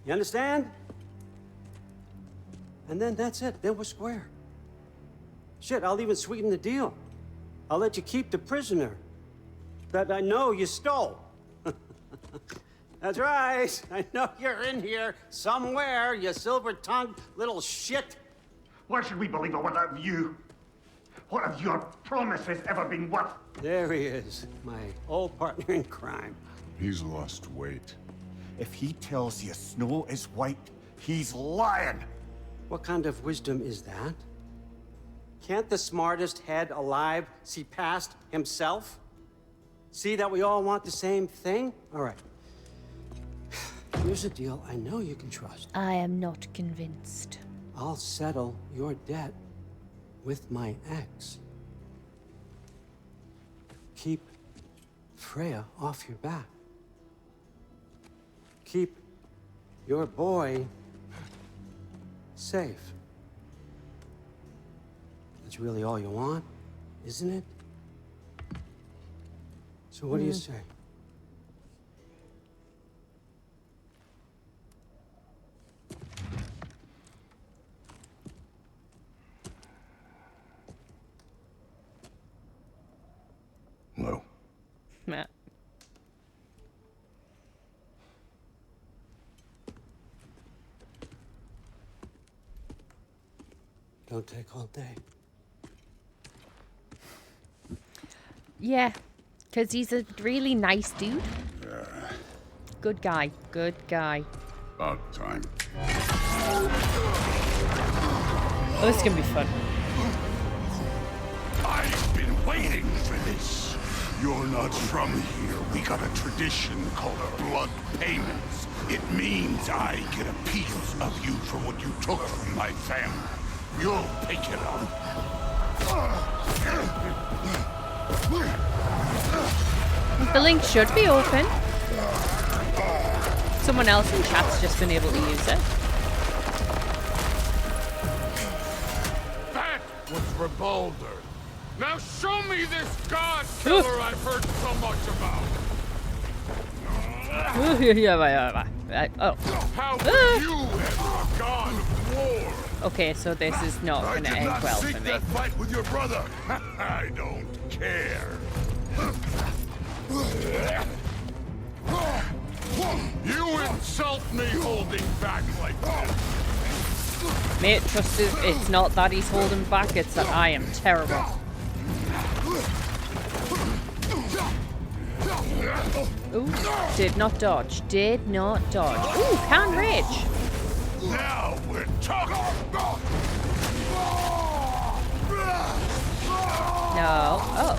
You understand? And then that's it. Then we're square. Shit, I'll even sweeten the deal. I'll let you keep the prisoner that I know you stole. That's right. I know you're in here somewhere, you silver-tongued little shit. Why should we believe a word of you? What have your promises ever been worth? There he is, my old partner in crime. He's lost weight. If he tells you snow is white, he's lying. What kind of wisdom is that? Can't the smartest head alive see past himself? See that we all want the same thing? All right. Here's a deal I know you can trust. I am not convinced. I'll settle your debt with my ex. Keep Freya off your back. Keep your boy safe. That's really all you want, isn't it? So what do you say? No. Matt. Don't take all day. Yeah, because he's a really nice dude. Good guy. Good guy. About time. Oh, this is going to be fun. I've been waiting for this. You're not from here. We got a tradition called blood payments. It means I get a piece of you for what you took from my family. You'll pick it up. The link should be open. Someone else in chat's just been able to use it. That was Rebalder. Now show me this god killer I've heard so much about. Oh. How were you ever a god of war? Okay, so this is not going to end well for me. That fight with your brother. I don't care. You insult me holding back like this. Mate, trust it, it's not that he's holding back, it's that I am terrible. Ooh, did not dodge. Did not dodge. Ooh, can rage. Now we're talking. No. Oh.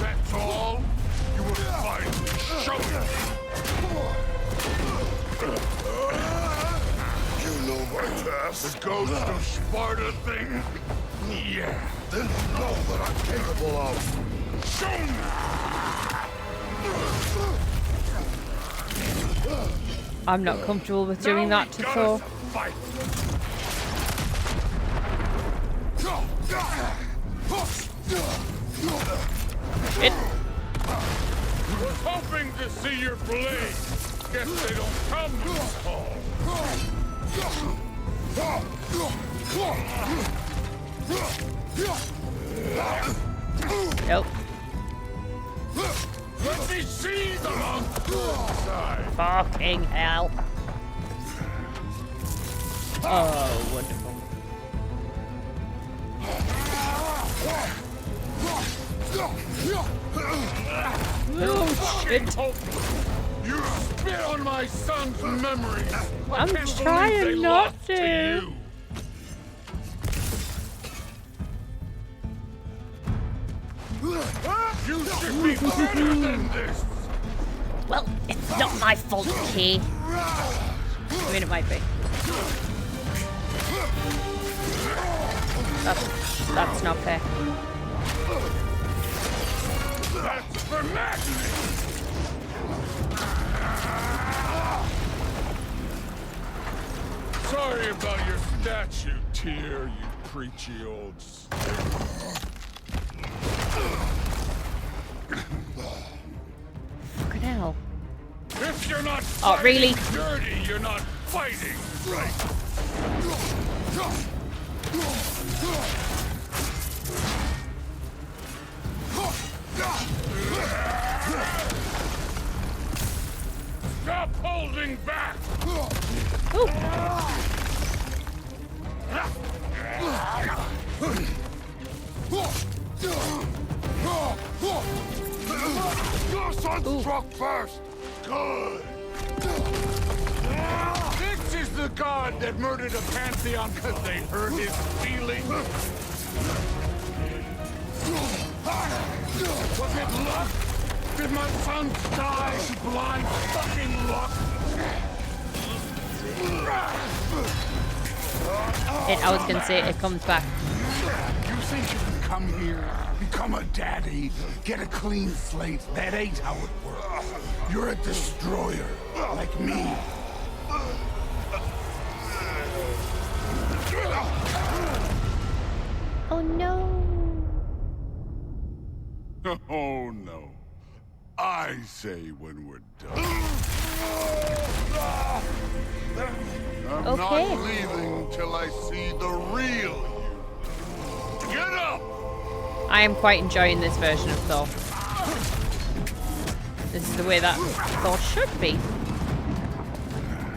That's all? You will finally show me. You know my task. The ghost of Sparta thing? Yeah. Then you know what I'm capable of. Show me! I'm not comfortable with doing that to Thor. Fight. It. Was hoping to see your blade. Guess they don't come this tall. Nope. Let me see the side. Fucking hell. Oh, wonderful. Oh, shit. You spit on my son's memories. I'm trying not to. You. You should be better than this. Well, it's not my fault, okay? I mean, it might be. That's not fair. That's for madness. Sorry about your statue, Tyr, you preachy old Fucking hell. If you're not Oh, really? dirty, you're not fighting, right? holding back! Your son struck first! Good! This is the god that murdered a pantheon because they hurt his feelings? Was it luck? Did my son die to blind fucking luck? I was gonna say it comes back. You think you can come here, become a daddy, get a clean slate? That ain't how it works. You're a destroyer, like me. Oh no. Oh no. I say when we're done. I'm not leaving till I see the real you. Get up! I am quite enjoying this version of Thor. This is the way that Thor should be.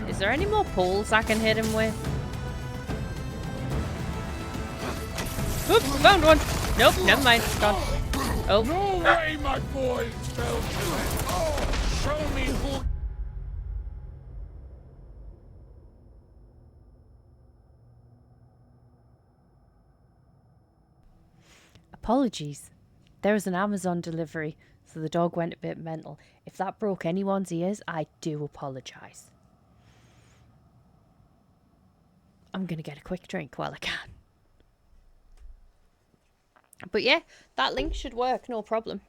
Is there any more poles I can hit him with? Oop, found one. Nope, never mind. It's gone. Oh. No way my boys fell to it. Show me who... Apologies. There was an Amazon delivery, so the dog went a bit mental. If that broke anyone's ears, I do apologise. I'm going to get a quick drink while I can. But yeah, that link should work, no problem.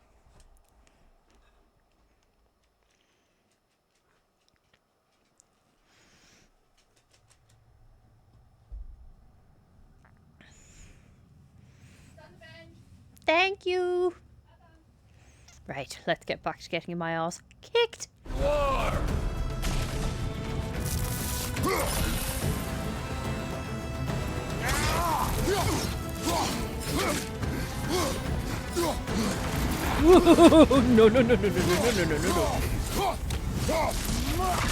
Thank you. Right, let's get back to getting my arse kicked. War! No.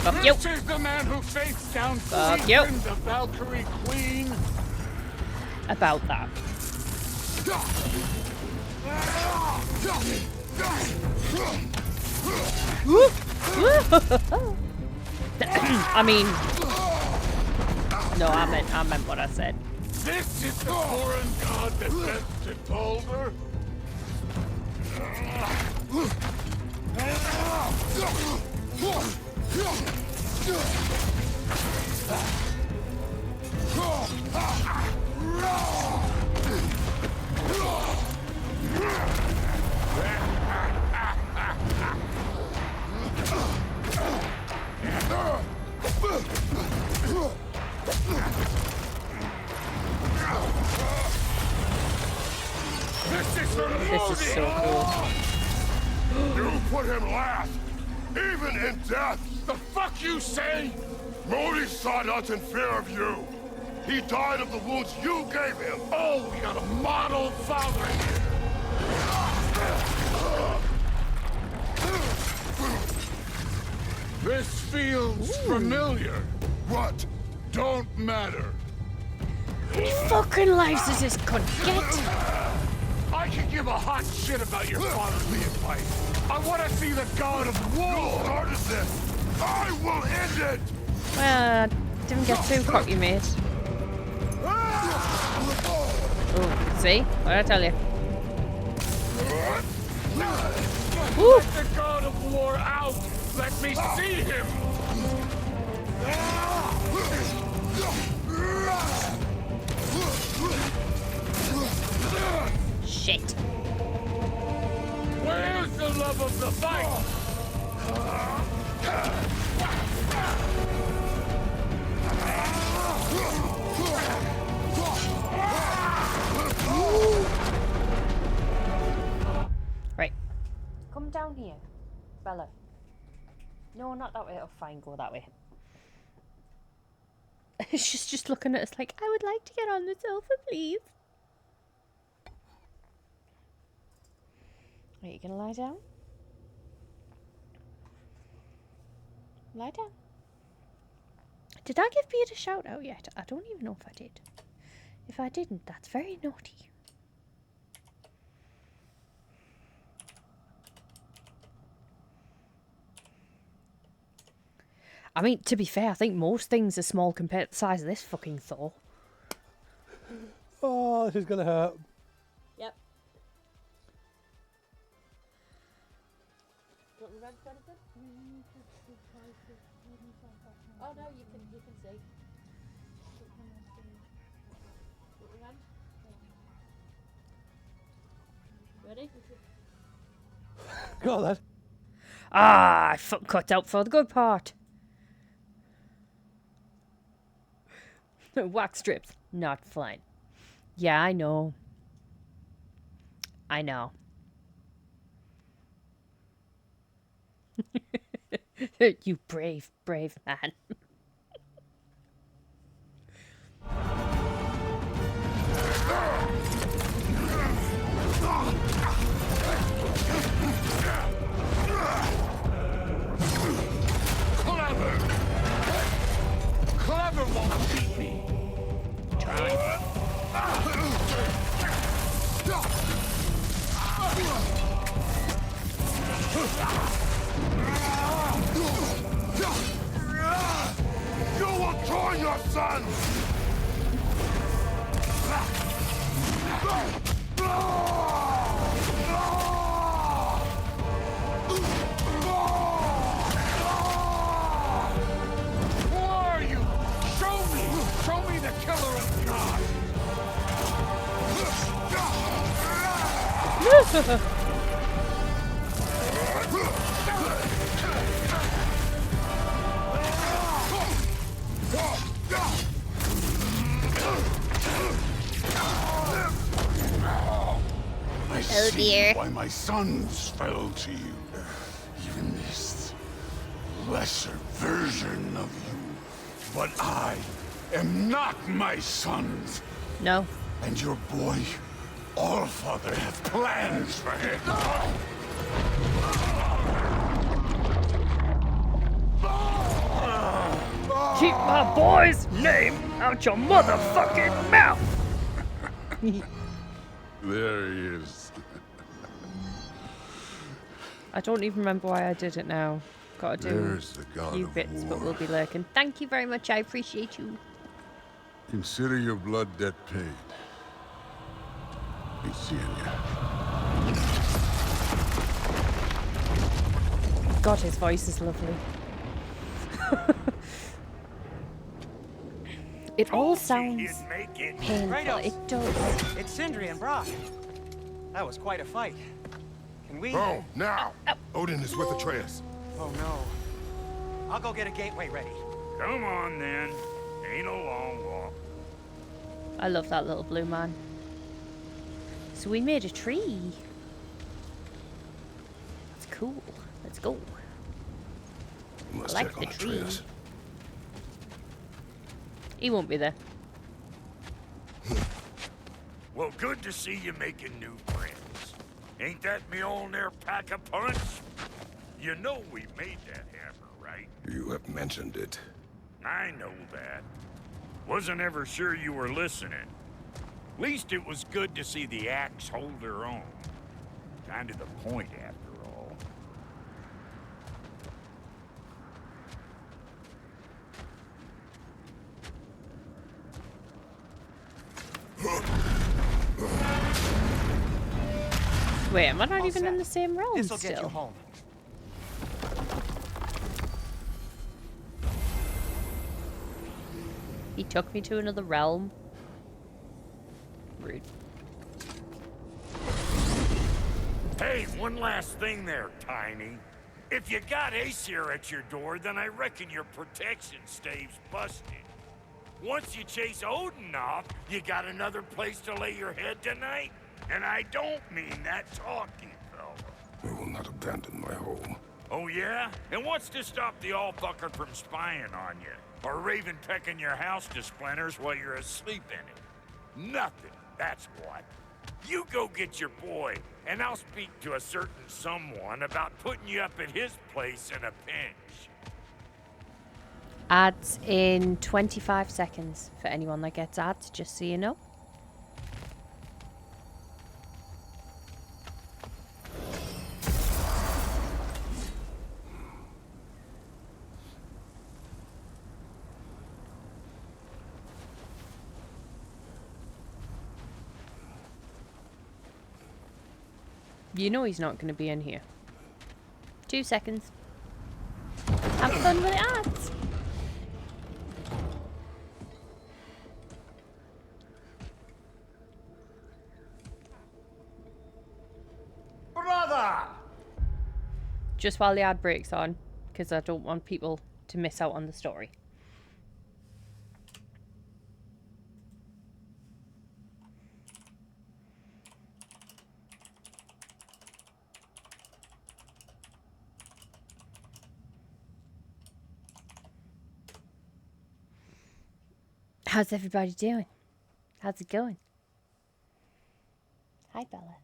Fuck you. This is the man who faced down Fuck you. the Valkyrie Queen. About that. I mean, no, I meant what I said. This is the foreign god that bested Baldur. This is so cool. You put him last, even in death. The fuck you say? Modi sought us in fear of you. He died of the wounds you gave him. Oh, we got a model father here. This feels familiar. What? Don't matter. How many fucking lives does this cunt get? I could give a hot shit about your fatherly advice. I want to see the god of war. You started this. I will end it. Well, didn't get too cocky, mate. Oh, see? What did I tell you? Let the god of war out. Let me see him. Shit. Where's the love of the fight? Right. Come down here, Bella. No, not that way. Oh, fine, go that way. She's just looking at us like, I would like to get on the sofa, please. Are you gonna lie down? Lie down. Did I give Beard a shout out yet? I don't even know if I did. If I didn't, that's very naughty. I mean, to be fair, I think most things are small compared to the size of this fucking Thor. Oh, this is gonna hurt. Yep. Don't we run for anything? Oh no, you can see. Ready? Go on, lad. Ah, I fucking cut out for the good part. Wax strips, not fine. Yeah, I know. I know. You brave, brave man. Clever won't beat me. You will join your sons! Who are you? Show me! Show me the killer of gods! I see why my sons fell to you. Even this lesser version of you. But I am not my sons. No. And your boy, Allfather, have plans for him. Keep my boy's name out your motherfucking mouth! There he is. I don't even remember why I did it now. Gotta do There's the a god few of bits, but war. we'll be lurking. Thank you very much, I appreciate you. Consider your blood debt paid. Be seeing ya. God, his voice is lovely. It all sounds painful. It does. It's Sindri and Brock. That was quite a fight. Can we... Oh, now! Odin is with Atreus. Oh, no. I'll go get a gateway ready. Come on, then. Ain't a long walk. I love that little blue man. So we made a tree. That's cool. Let's go. Must I like check the on tree. Atreus. He won't be there. Well, good to see you making new friends. Ain't that Mjolnir pack a punch? You know we made that hammer, right? You have mentioned it. I know that. Wasn't ever sure you were listening. Least it was good to see the axe hold her own. Kind of the point, after all. Wait, am I not even in the same realm This'll still? get you home. He took me to another realm. Rude. Hey, one last thing there, Tiny. If you got Aesir at your door, then I reckon your protection stave's busted. Once you chase Odin off, you got another place to lay your head tonight? And I don't mean that talking, fella. I will not abandon my home. Oh, yeah? And what's to stop the all-fucker from spying on you? Or Raven pecking your house to splinters while you're asleep in it? Nothing, that's what. You go get your boy, and I'll speak to a certain someone about putting you up at his place in a pinch. Ads in 25 seconds for anyone that gets ads, just so you know. You know he's not going to be in here. 2 seconds. Have fun with the ads. Brother! Just while the ad breaks on, because I don't want people to miss out on the story. How's everybody doing? How's it going? Hi, Bella.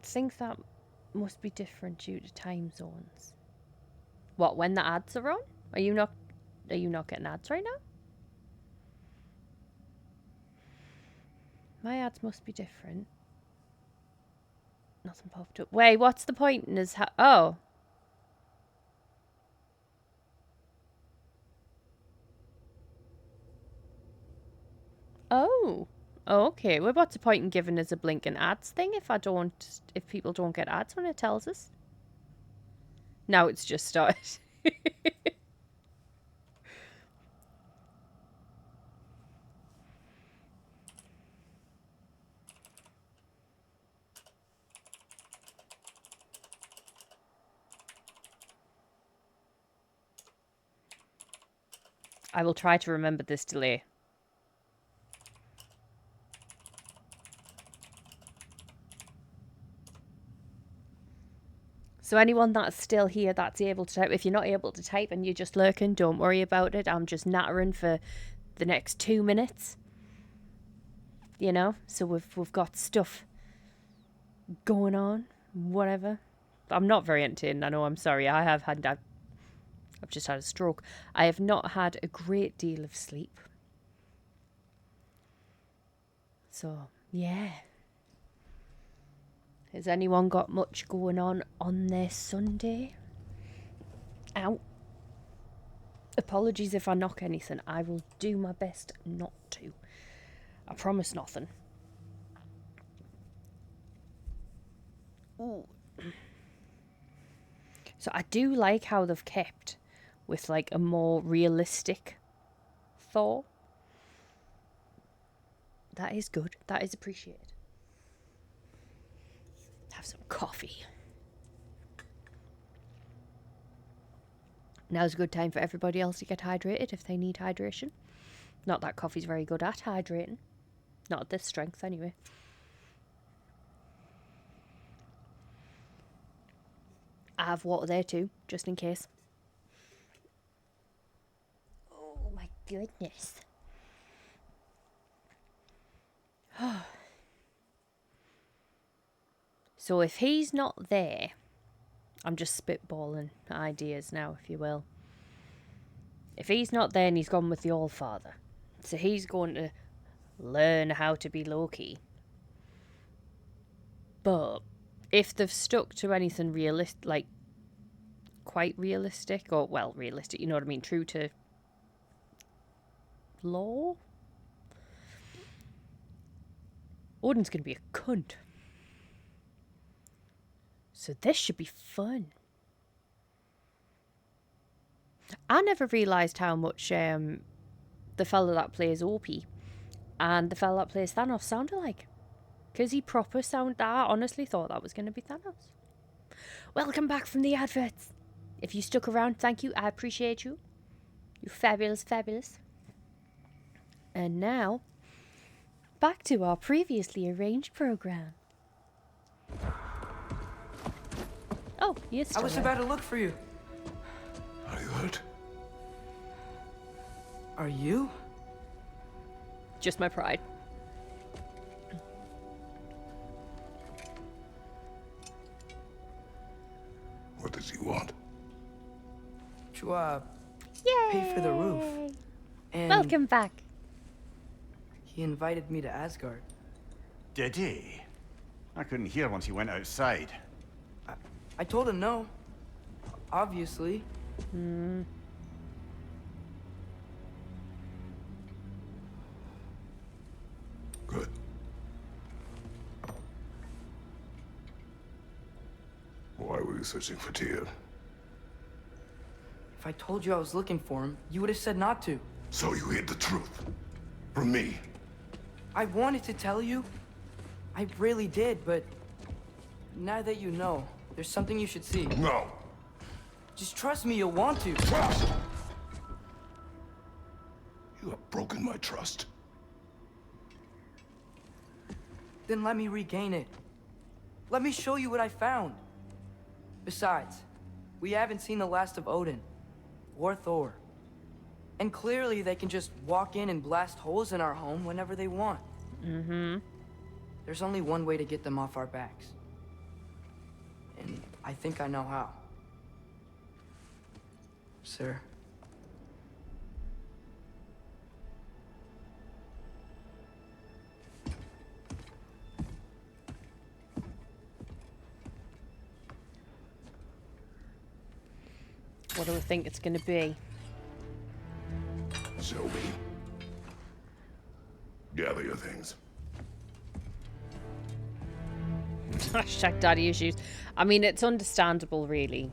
I think that must be different due to time zones. What, when the ads are on? Are you not getting ads right now? My ads must be different. Nothing popped up. Wait, what's the point in his oh. Oh. Oh, okay. Well, what's the point in giving us a blinking ads thing if people don't get ads when it tells us? Now it's just started. I will try to remember this delay. So anyone that's still here that's able to type, if you're not able to type and you're just lurking, don't worry about it. I'm just nattering for the next 2 minutes. You know, so we've got stuff going on, whatever. I'm not very entertained, I know, I'm sorry. I've just had a stroke. I have not had a great deal of sleep. So, yeah. Has anyone got much going on their Sunday? Ow. Apologies if I knock anything. I will do my best not to. I promise nothing. Ooh. So I do like how they've kept with like a more realistic Thor. That is good. That is appreciated. Have some coffee. Now's a good time for everybody else to get hydrated if they need hydration. Not that coffee's very good at hydrating. Not at this strength, anyway. I have water there too, just in case. Oh my goodness. So if he's not there, I'm just spitballing ideas now, if you will. If he's not there and he's gone with the All-Father, so he's going to learn how to be Loki. But if they've stuck to anything realistic, like quite realistic, or well, realistic, you know what I mean, true to law, Odin's going to be a cunt. So this should be fun. I never realised how much the fella that plays Opie and the fella that plays Thanos sound alike. Because he proper sound... I honestly thought that was going to be Thanos. Welcome back from the adverts. If you stuck around, thank you. I appreciate you. You're fabulous, fabulous. And now, back to our previously arranged program. Oh, yes. I was about to look for you. Are you hurt? Are you? Just my pride. to pay for the roof. And welcome back. He invited me to Asgard. Did he? I couldn't hear once he went outside. I told him no. Obviously. Good. Why were you searching for Tyr? If I told you I was looking for him, you would have said not to. So you hid the truth. From me. I wanted to tell you. I really did, but now that you know, there's something you should see. No. Just trust me, you'll want to. Trust? You have broken my trust. Then let me regain it. Let me show you what I found. Besides, we haven't seen the last of Odin. Or Thor. And clearly they can just walk in and blast holes in our home whenever they want. There's only one way to get them off our backs. And I think I know how. Sir. What do we think it's going to be? Show me. Gather your things. Hashtag daddy issues. I mean, it's understandable, really.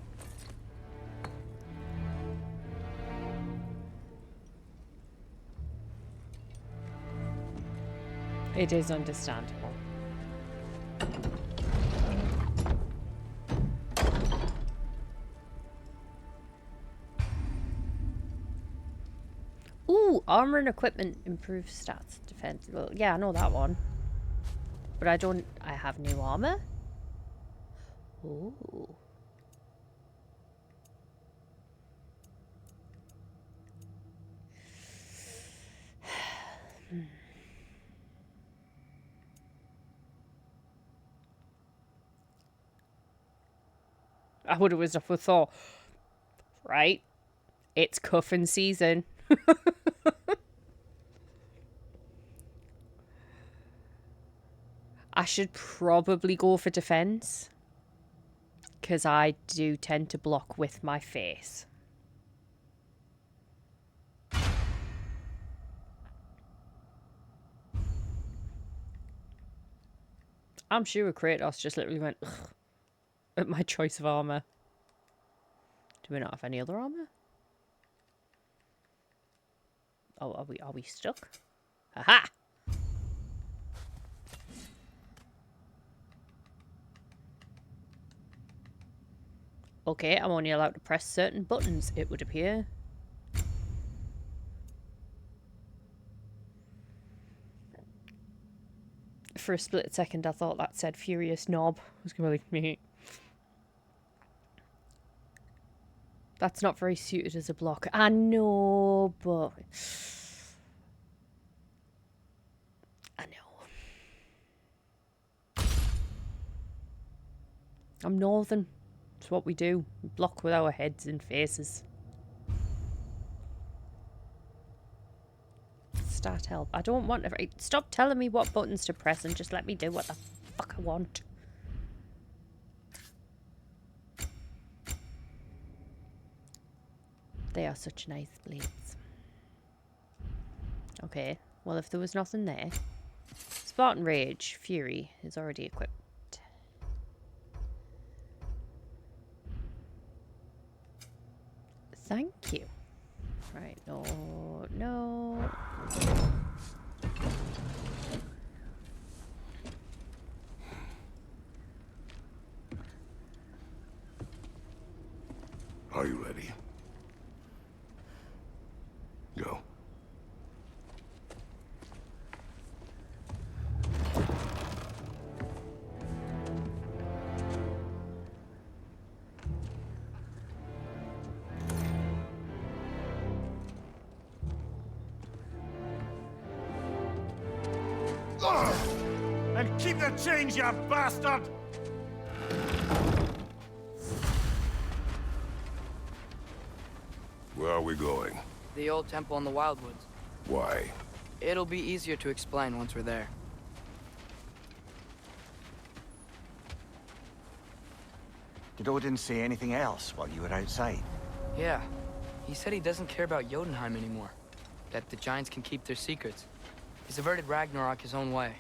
It is understandable. Ooh, armor and equipment improves stats, defense. Well, yeah, I know that one. But I have new armor? Ooh. I would have wished off with Thor. Right? It's cuffing season. I should probably go for defense. Because I do tend to block with my face. I'm sure Kratos just literally went ugh, at my choice of armor. Do we not have any other armor? Oh, are we stuck? Aha! Okay, I'm only allowed to press certain buttons, it would appear. For a split second, I thought that said Furious Knob. I was going to be like, meh. That's not very suited as a block. I know, but... I know. I'm Northern. It's what we do. We block with our heads and faces. Start help. I don't want to... Stop telling me what buttons to press and just let me do what the fuck I want. They are such nice blades. Okay, well if there was nothing there... Spartan Rage, Fury is already equipped. Thank you. Right, no, no. Are you ready? Go. And keep the change, you bastard! Where are we going? The old temple in the Wildwoods. Why? It'll be easier to explain once we're there. Did Odin say anything else while you were outside? Yeah. He said he doesn't care about Jotunheim anymore. That the Giants can keep their secrets. He's averted Ragnarok his own way.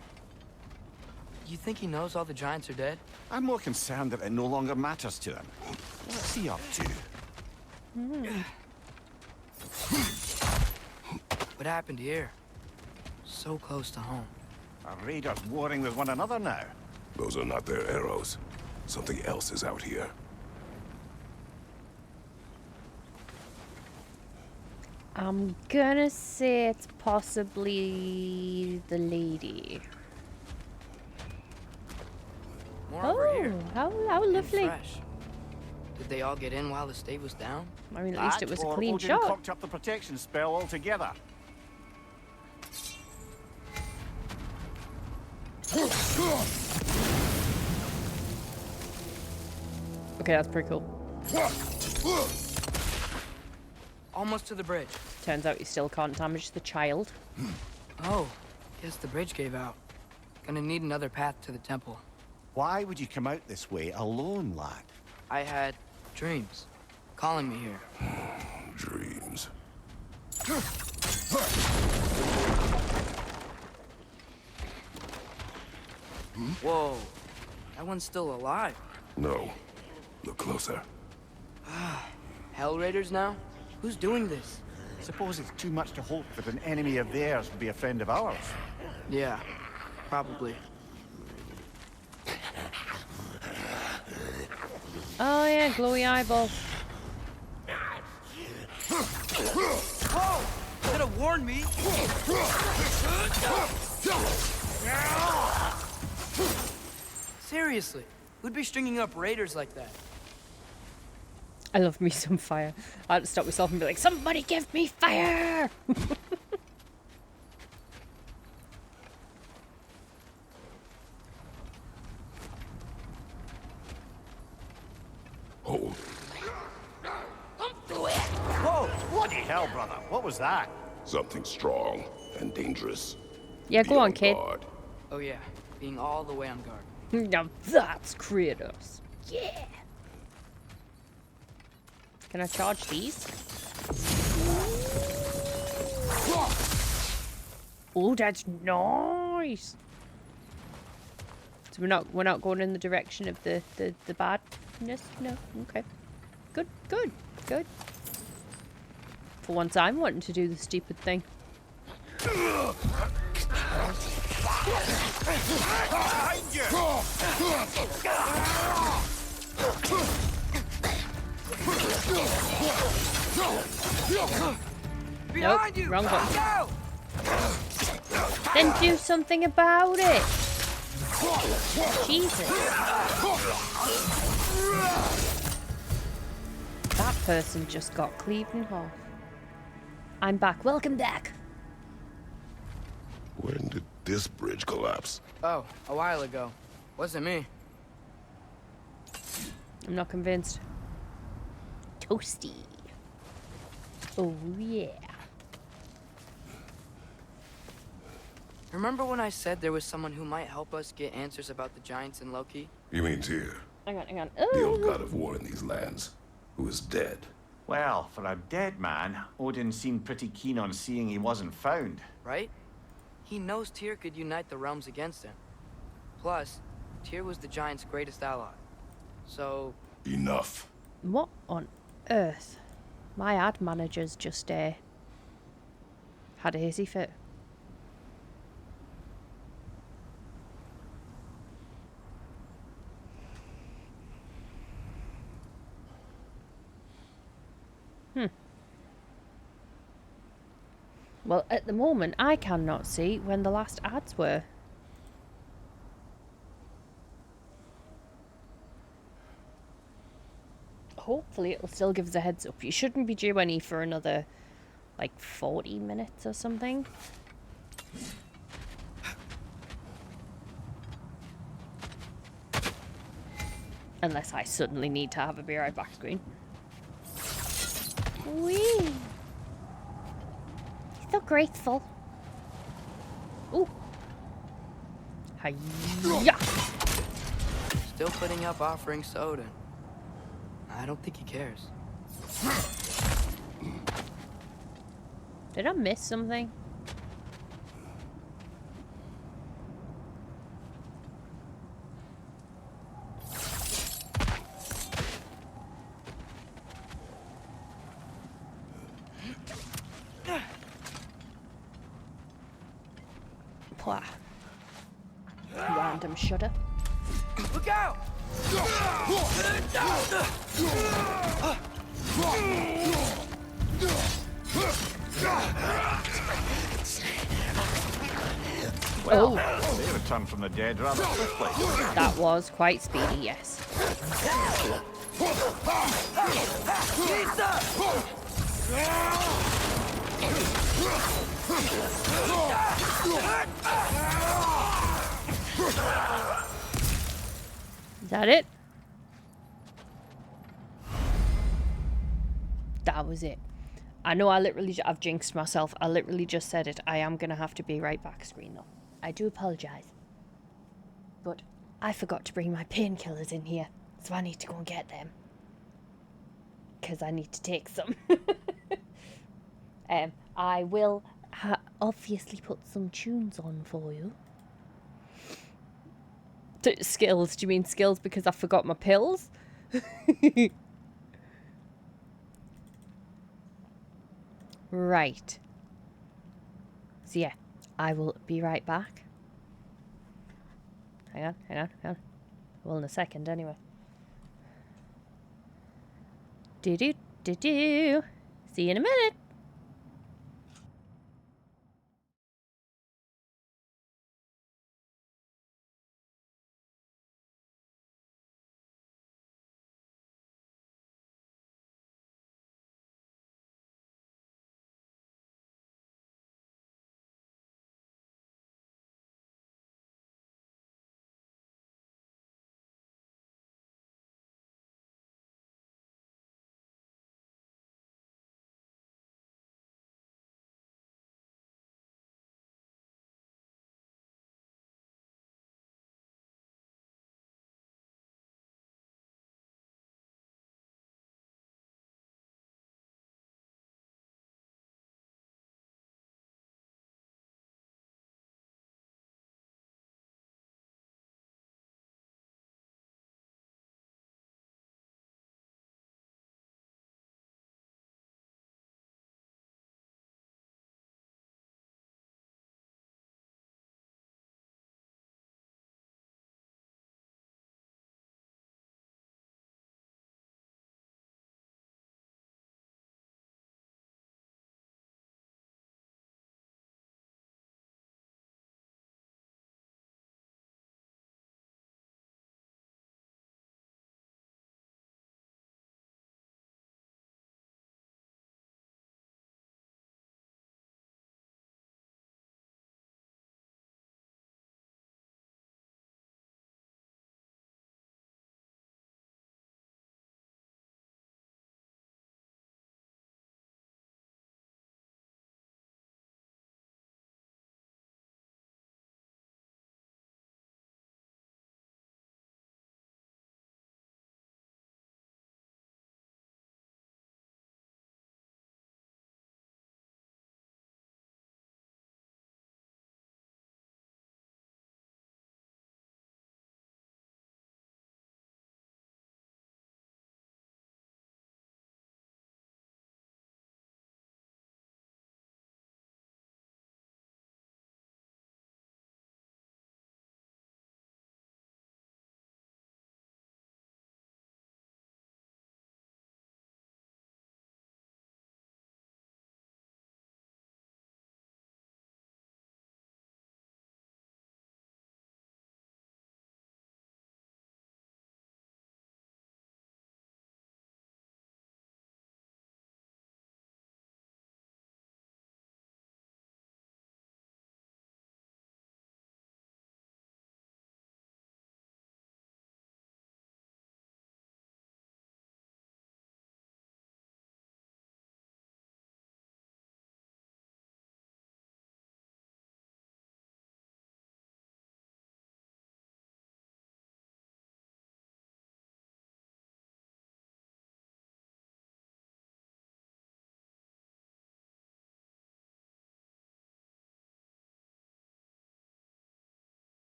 You think he knows all the Giants are dead? I'm more concerned that it no longer matters to him. What's he up to? What happened here? So close to home. Are raiders warring with one another now? Those are not their arrows. Something else is out here. I'm gonna say it's possibly the lady. More over here. How And lovely. fresh. Did they all get in while the stave was down? I mean, at least it was a Or clean Odin shot. cocked up the protection spell altogether. Okay, that's pretty cool. Almost to the bridge. Turns out you still can't damage the child. Oh, guess the bridge gave out. Gonna need another path to the temple. Why would you come out this way alone, lad? I had dreams calling me here. Dreams. Whoa, that one's still alive. No. Look closer. Hell Raiders now? Who's doing this? Suppose it's too much to hope that an enemy of theirs would be a friend of ours. Yeah, probably. Oh yeah, glowy eyeball. Whoa! Could have warned me. Seriously, who'd be stringing up raiders like that? I love me some fire. I had to stop myself and be like, somebody give me fire! Hold. Whoa! Bloody hell, brother. What was that? Something strong and dangerous. Yeah, Be go on, kid. guard. Oh yeah, being all the way on guard. Now that's Kratos. Yeah! Can I charge these? Oh, that's nice. So we're not going in the direction of the badness. No, okay. Good. For once, I'm wanting to do the stupid thing. Behind you! Wrong button. Go! Then do something about it. Jesus. That person just got cleaved in half. I'm back. Welcome back. When did this bridge collapse? Oh, a while ago. Wasn't me. I'm not convinced. Toasty. Oh, yeah. Remember when I said there was someone who might help us get answers about the Giants and Loki? You mean Tyr, Hang on. the old Oh. god of war in these lands, who is dead? Well, for a dead man, Odin seemed pretty keen on seeing he wasn't found. Right? He knows Tyr could unite the realms against him. Plus, Tyr was the Giants' greatest ally. So... Enough. What on earth? My ad manager's just had a hissy fit. Well, at the moment, I cannot see when the last ads were. Hopefully it'll still give us a heads up. You shouldn't be due any for another, like, 40 minutes or something. Unless I suddenly need to have a be right back screen. Wee. So graceful. Ooh. Hi-ya. Still putting up offerings to Odin. I don't think he cares. Did I miss something? Pwah. Random shudder. Look out! Well, they returned from the dead rather quickly. That was quite speedy, yes. Is that it? That was it. I know I've jinxed myself. I literally just said it. I am going to have to be right back screen though. I do apologise. But I forgot to bring my painkillers in here. So I need to go and get them. Because I need to take some. I will obviously put some tunes on for you. Skills? Do you mean skills because I forgot my pills? Right. So yeah, I will be right back. Hang on. Well, in a second anyway. Do. See you in a minute.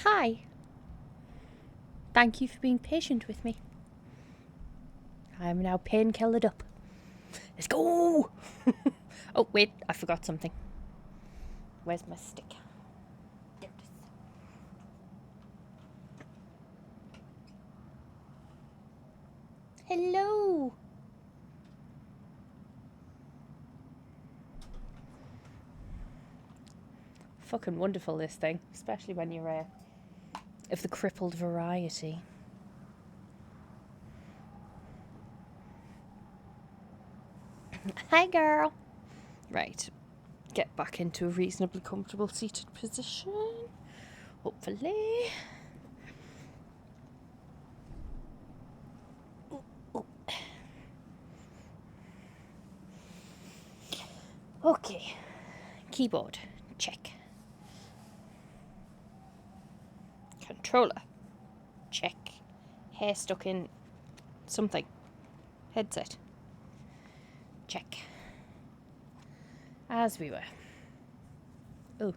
Hi. Thank you for being patient with me. I am now painkillered up. Let's go! Oh, wait, I forgot something. Where's my stick? There it is. Hello! Fucking wonderful, this thing. Especially when you're of the crippled variety. Hi, girl. Right. Get back into a reasonably comfortable seated position. Hopefully. Ooh, ooh. Okay. Keyboard. Check. Controller. Check. Hair stuck in something. Headset. Check. As we were. Oh.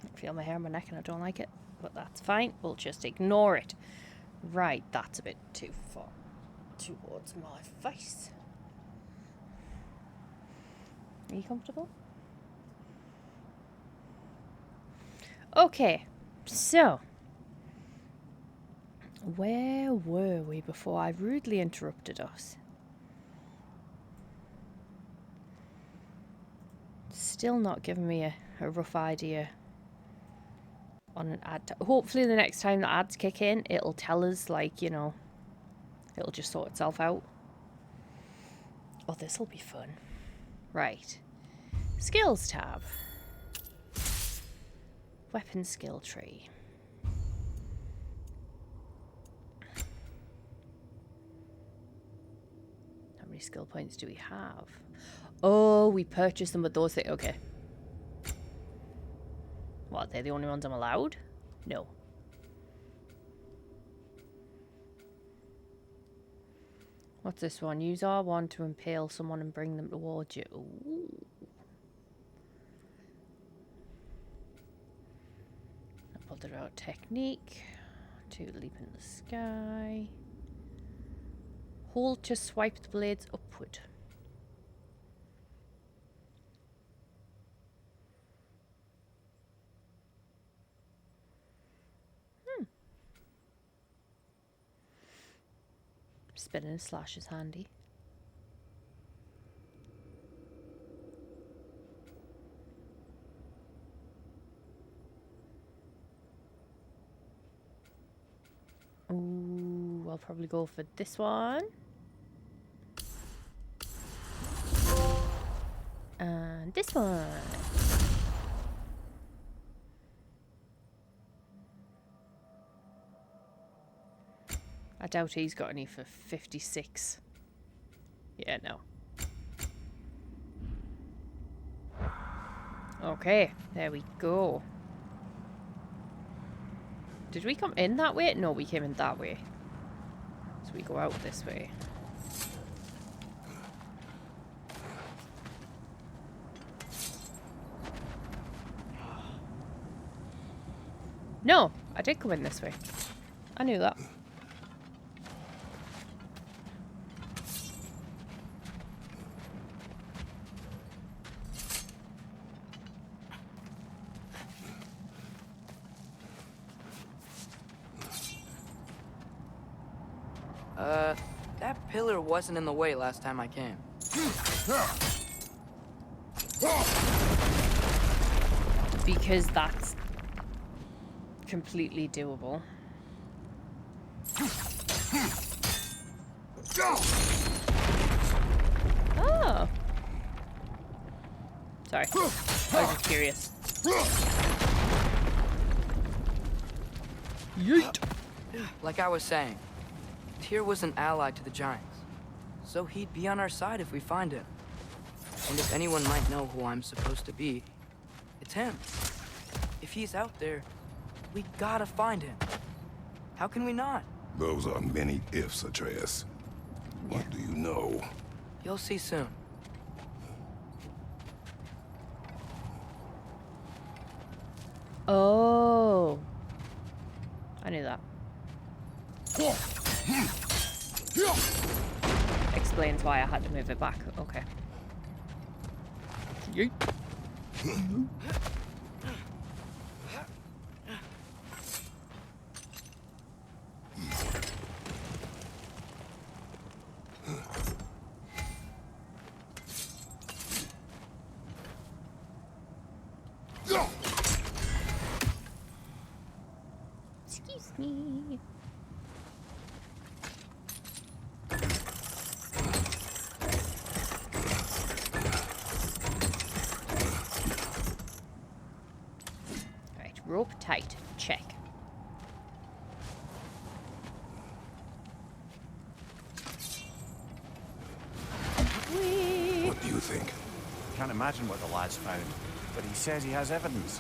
I feel my hair on my neck and I don't like it. But that's fine. We'll just ignore it. Right, that's a bit too far towards my face. Are you comfortable? Okay. So. Where were we before I rudely interrupted us? Still not giving me a rough idea on an ad. Hopefully the next time the ads kick in, it'll tell us, like, you know, it'll just sort itself out. Oh, this'll be fun. Right. Skills tab. Weapon skill tree. How many skill points do we have? Oh, we purchased them with those things. Okay. What, they're the only ones I'm allowed? No. What's this one? Use R1 to impale someone and bring them towards you. Ooh. Pulled it out technique. To leap in the sky. Hold to swipe the blades upward. Spinning a slash is handy. Ooh, I'll probably go for this one. And this one. I doubt he's got any for 56. Yeah, no. Okay, there we go. Did we come in that way? No, we came in that way. So we go out this way. No, I did come in this way. I knew that. That pillar wasn't in the way last time I came. Because that's completely doable. Oh. Sorry. I was just curious. Yeet. Like I was saying, Tyr was an ally to the Giants, so he'd be on our side if we find him. And if anyone might know who I'm supposed to be, it's him. If he's out there, we gotta find him. How can we not? Those are many ifs, Atreus. What do you know? You'll see soon. Oh. I knew that. Explains why I had to move it back. Okay. Yeet. Excuse me. Right, rope tight. Check. What do you think? Can't imagine what the lad's found, but he says he has evidence.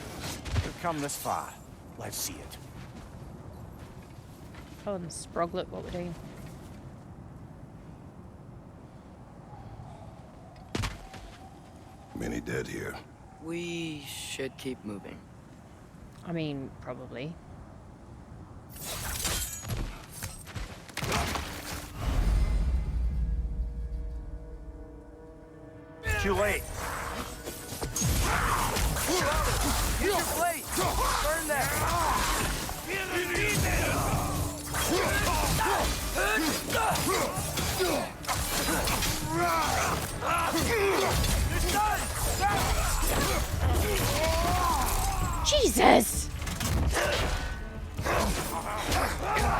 We've come this far. Let's see it. Oh, and Sproglet, what we're doing. Many dead here. We should keep moving. I mean, probably. Too late. Use your blade! Burn that! Jesus!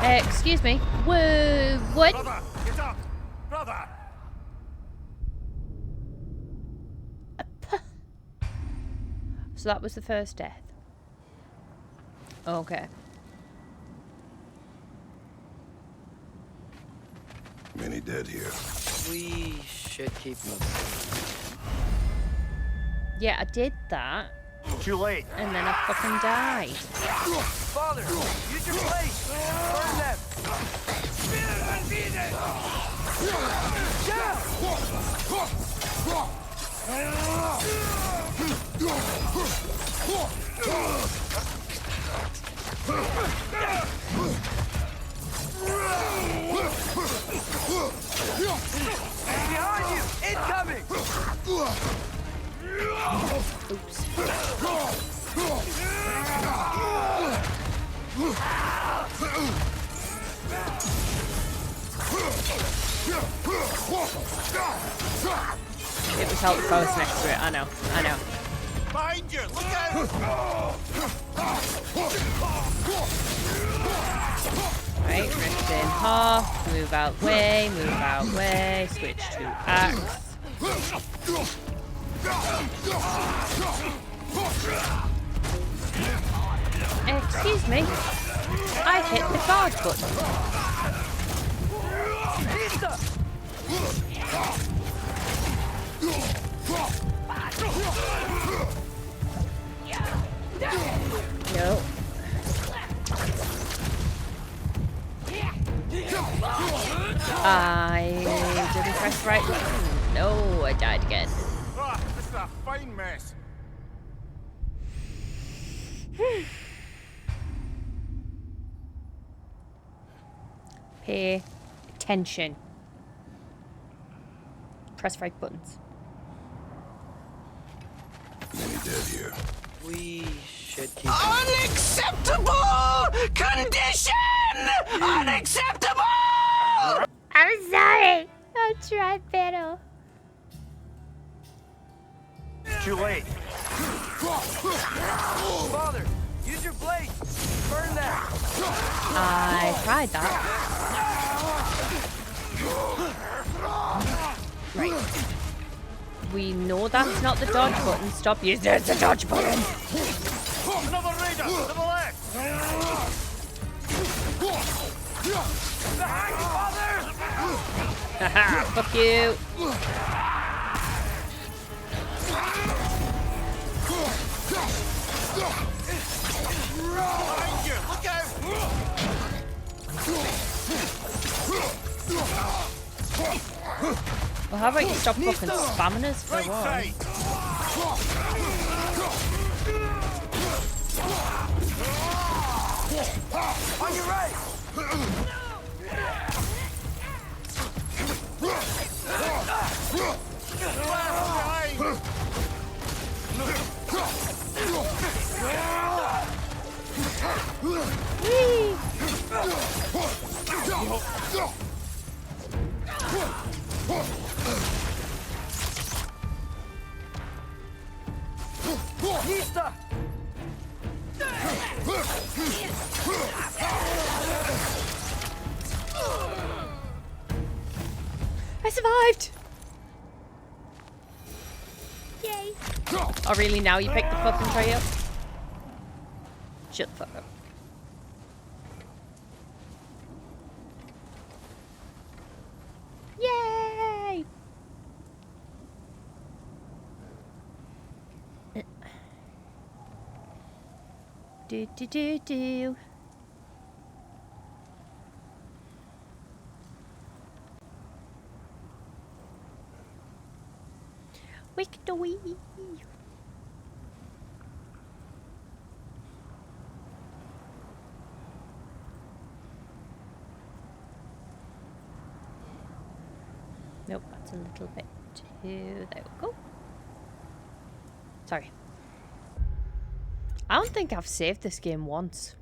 Excuse me. Whoa, what? Brother, get up! Brother! So that was the first death. Okay. Many dead here. We should keep moving. Yeah, I did that. Too late. And then I fucking died. Father, use your blade! Burn them! Behind you! Incoming! Oops. It was helpful if I was next to it. I know. I know. Behind you! Look out! Right, rift in half. Move out way. Move out way. Switch to axe. Excuse me. I hit the guard button. No. I didn't press the right button. No, I died again. Ah, this is a fine mess. Pay attention. Press right buttons. Many dead here. We should keep Unacceptable condition! Unacceptable! I'm sorry. I'll try better. Too late. Father, use your blade! Burn that! I tried that. Right. We know that's not the dodge button. Stop using it as a dodge button. Another raider to the left. Behind you, Father! Haha, fuck you. Behind you! Look out! Well, how about you stop fucking spamming us for a Right while? side! On your right! Nista! I survived! Yay! Oh really, now you pick the fucking tray up? Shut the fuck up. Yay! Do do do do. Victory! Nope, that's a little bit too... There we go. Sorry. I don't think I've saved this game once.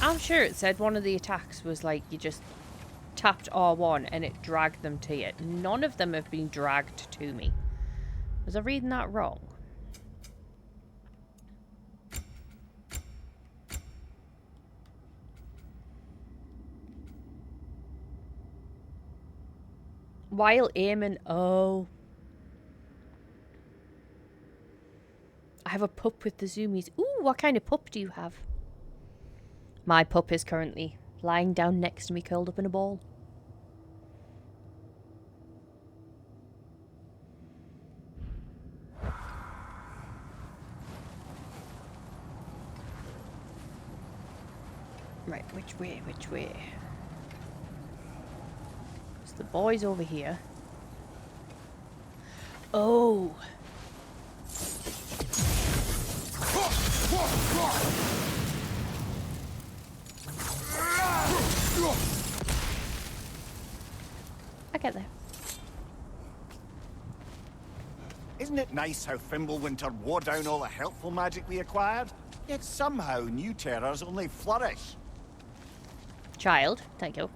I'm sure it said one of the attacks was like you just tapped R1 and it dragged them to you. None of them have been dragged to me. Was I reading that wrong? While aiming, oh. I have a pup with the zoomies. Ooh, what kind of pup do you have? My pup is currently lying down next to me, curled up in a ball. Right, which way, which way? So the boy's over here. Oh! I get there. Isn't it nice how Fimbulwinter wore down all the helpful magic we acquired? Yet somehow new terrors only flourish. Child, thank you.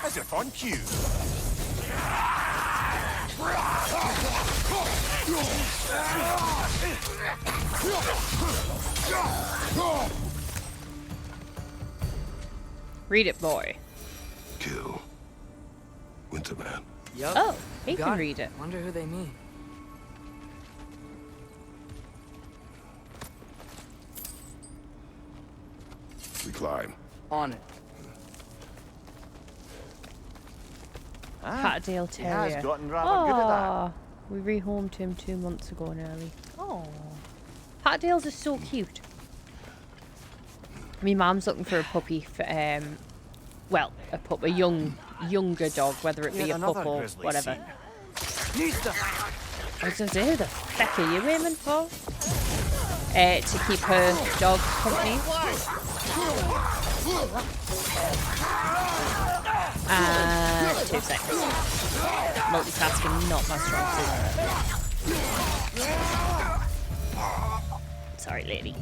As if on cue. Read it, boy. Kill Winterman. Yup. Oh, he Got can read it. Wonder who they mean. We climb. On it. Patterdale He has Terrier. gotten rather good at that. Aw, we rehomed him 2 months ago nearly. Oh, Patterdales are so cute. My mum's looking for a puppy for well, a younger dog, whether it be Yet a pup another or grisly whatever. scene. I was gonna say, who the feck are you aiming for? To keep her dog company. 2 seconds. Multitasking, not my strong suit. Sorry, lady.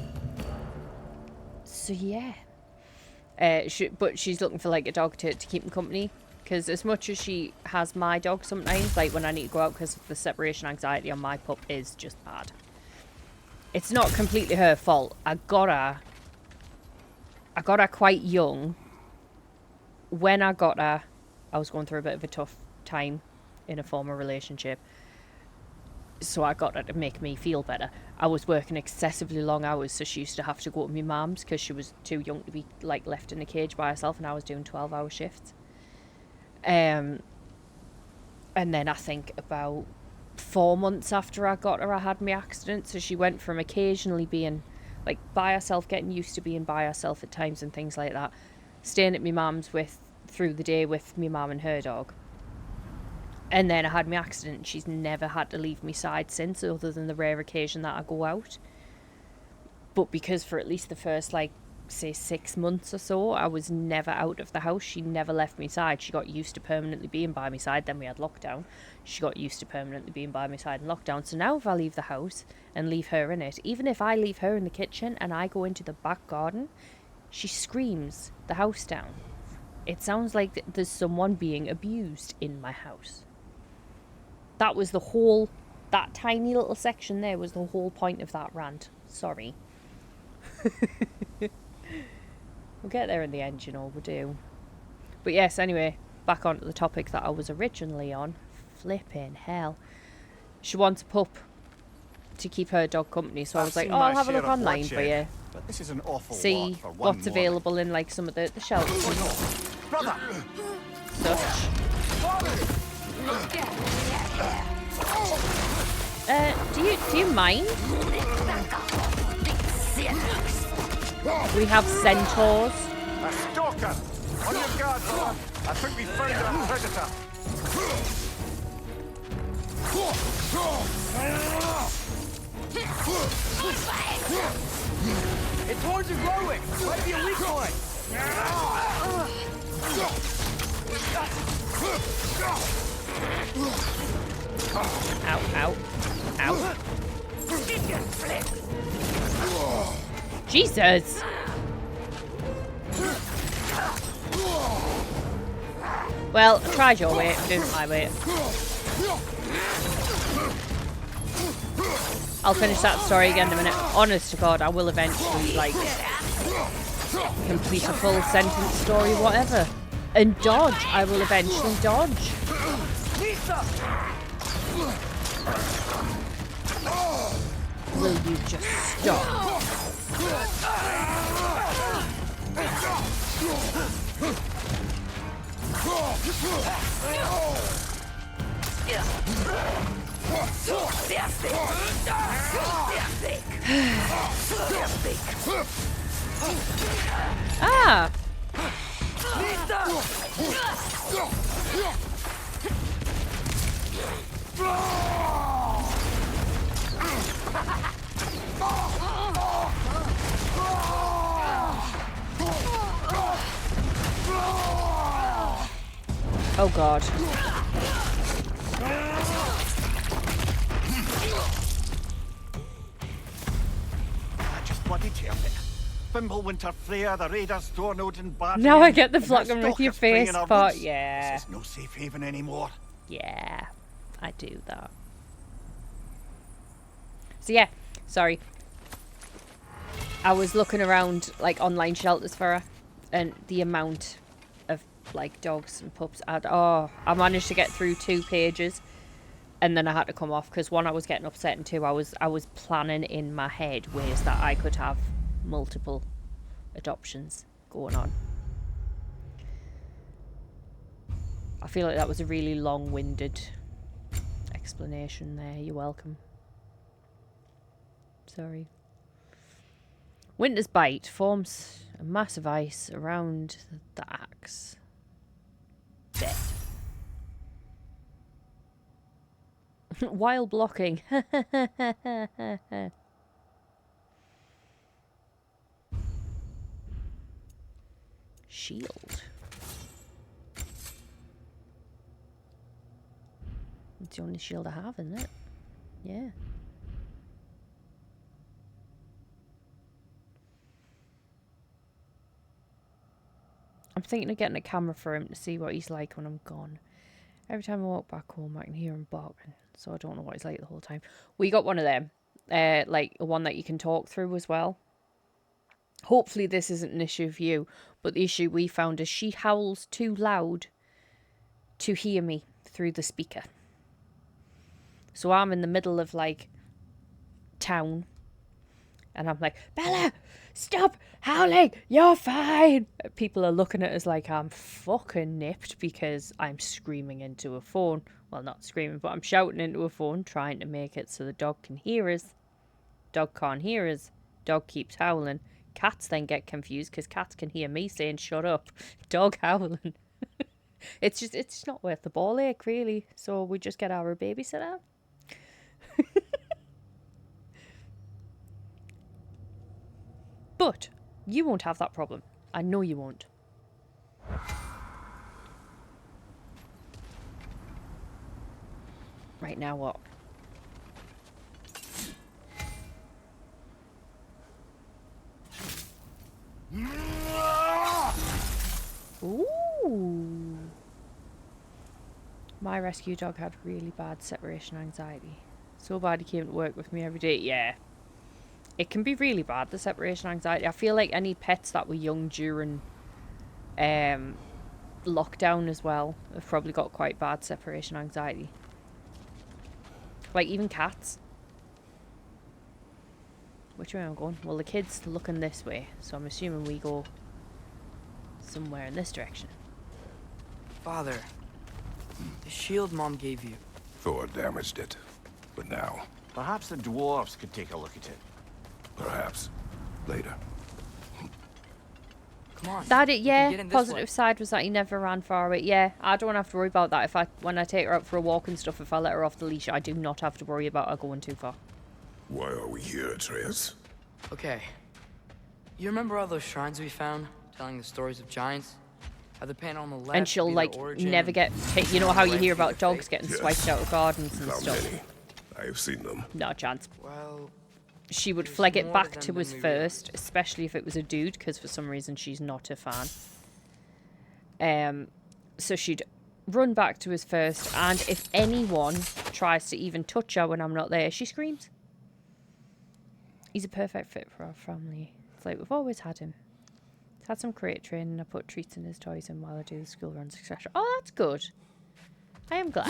So yeah. But she's looking for like a dog to keep him company. Because as much as she has my dog sometimes, like when I need to go out because the separation anxiety on my pup is just bad. It's not completely her fault. I got her quite young. When I got her, I was going through a bit of a tough time in a former relationship. So I got her to make me feel better. I was working excessively long hours, so she used to have to go to my mum's because she was too young to be like left in a cage by herself, and I was doing 12-hour shifts. And then I think about 4 months after I got her, I had my accident. So she went from occasionally being like by herself, getting used to being by herself at times and things like that. Staying at my mum's through the day with my mum and her dog. And then I had my accident and she's never had to leave my side since, other than the rare occasion that I go out. But because for at least the first, like, say 6 months or so, I was never out of the house. She never left my side. She got used to permanently being by my side. Then we had lockdown. She got used to permanently being by my side in lockdown. So now if I leave the house and leave her in it, even if I leave her in the kitchen and I go into the back garden, she screams the house down. It sounds like there's someone being abused in my house. That was the whole, that tiny little section there was the whole point of that rant. Sorry. We'll get there in the end, you know, we do. But yes, anyway, back onto the topic that I was originally on. Flipping hell. She wants a pup to keep her dog company, so I was like, oh, I'll have a look online for you. But this is an awful See lot for one what's morning. available in like some of the shelves. Brother! Such. Do you mind? We have centaurs. A stalker! On your guard, brother! I think we found a predator! Its horns are glowing! Might be a weak point! Ow, ow, ow. Jesus! Well, I tried your way, do my way. I'll finish that story again in a minute. Honest to God, I will eventually, like, complete a full sentence story, whatever. And dodge. I will eventually dodge. Will you just stop? Ah! Oh God. I just bloody teared it. Fimbulwinter Freya, the raiders, Thornode and Bard. Now I get the flogging with your face part, yeah. This is no safe haven anymore. Yeah, I do that. So yeah, sorry. I was looking around like online shelters for her, and the amount of like dogs and pups. I managed to get through 2 pages, and then I had to come off because 1, I was getting upset, and 2, I was planning in my head ways that I could have multiple adoptions going on. I feel like that was a really long-winded explanation there. You're welcome. Sorry. Winter's Bite forms a mass of ice around the axe. Death. While blocking. Shield. It's the only shield I have, isn't it? Yeah. I'm thinking of getting a camera for him to see what he's like when I'm gone. Every time I walk back home, I can hear him barking, so I don't know what he's like the whole time. We got one of them, like one that you can talk through as well. Hopefully this isn't an issue for you, but the issue we found is she howls too loud to hear me through the speaker. So I'm in the middle of, like, town, and I'm like, Bella, stop howling, you're fine. People are looking at us like I'm fucking nipped because I'm screaming into a phone. Well, not screaming, but I'm shouting into a phone, trying to make it so the dog can hear us. Dog can't hear us. Dog keeps howling. Cats then get confused because cats can hear me saying shut up. Dog howling. It's not worth the ball ache, really. So we just get our babysitter. But you won't have that problem. I know you won't. Right, now what? Ooh. My rescue dog had really bad separation anxiety. So bad he came to work with me every day. Yeah. It can be really bad, the separation anxiety. I feel like any pets that were young during lockdown as well have probably got quite bad separation anxiety. Like even cats. Which way am I going? Well, the kid's looking this way, so I'm assuming we go somewhere in this direction. Father, the shield Mom gave you. Thor damaged it. But now... Perhaps the dwarves could take a look at it. Perhaps. Later. Come on. That it, yeah. Get in this Positive way. side was that he never ran far away. Yeah, I don't have to worry about that. When I take her out for a walk and stuff, if I let her off the leash, I do not have to worry about her going too far. Why are we here, Atreus? Okay. You remember all those shrines we found, telling the stories of giants? How the panel on the left And she'll be like their origin, never get hit. You know how you hear about dogs fate? getting Yes. swiped out of gardens and How stuff? many? I have seen them. No chance. Well, She would there's flag it more back them to than us we first, especially if it was a dude, because for some reason she's not a fan. So she'd run back to us first, and if anyone tries to even touch her when I'm not there, she screams. He's a perfect fit for our family. It's like we've always had him. He's had some crate training. I put treats in his toys in while I do the school runs, etc. Oh, that's good. I am glad.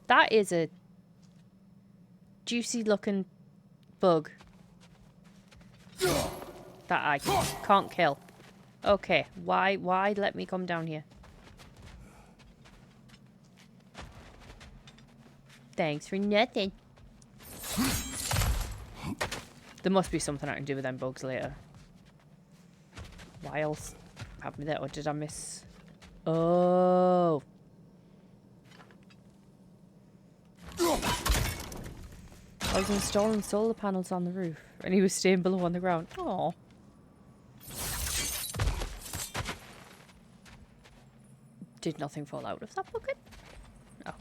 That is a juicy looking bug that I can't kill. Okay, why let me come down here? Thanks for nothing. There must be something I can do with them bugs later. Why else have me there? Or did I miss? Oh. I was installing solar panels on the roof, and he was staying below on the ground. Oh. Did nothing fall out of that bucket? Oh.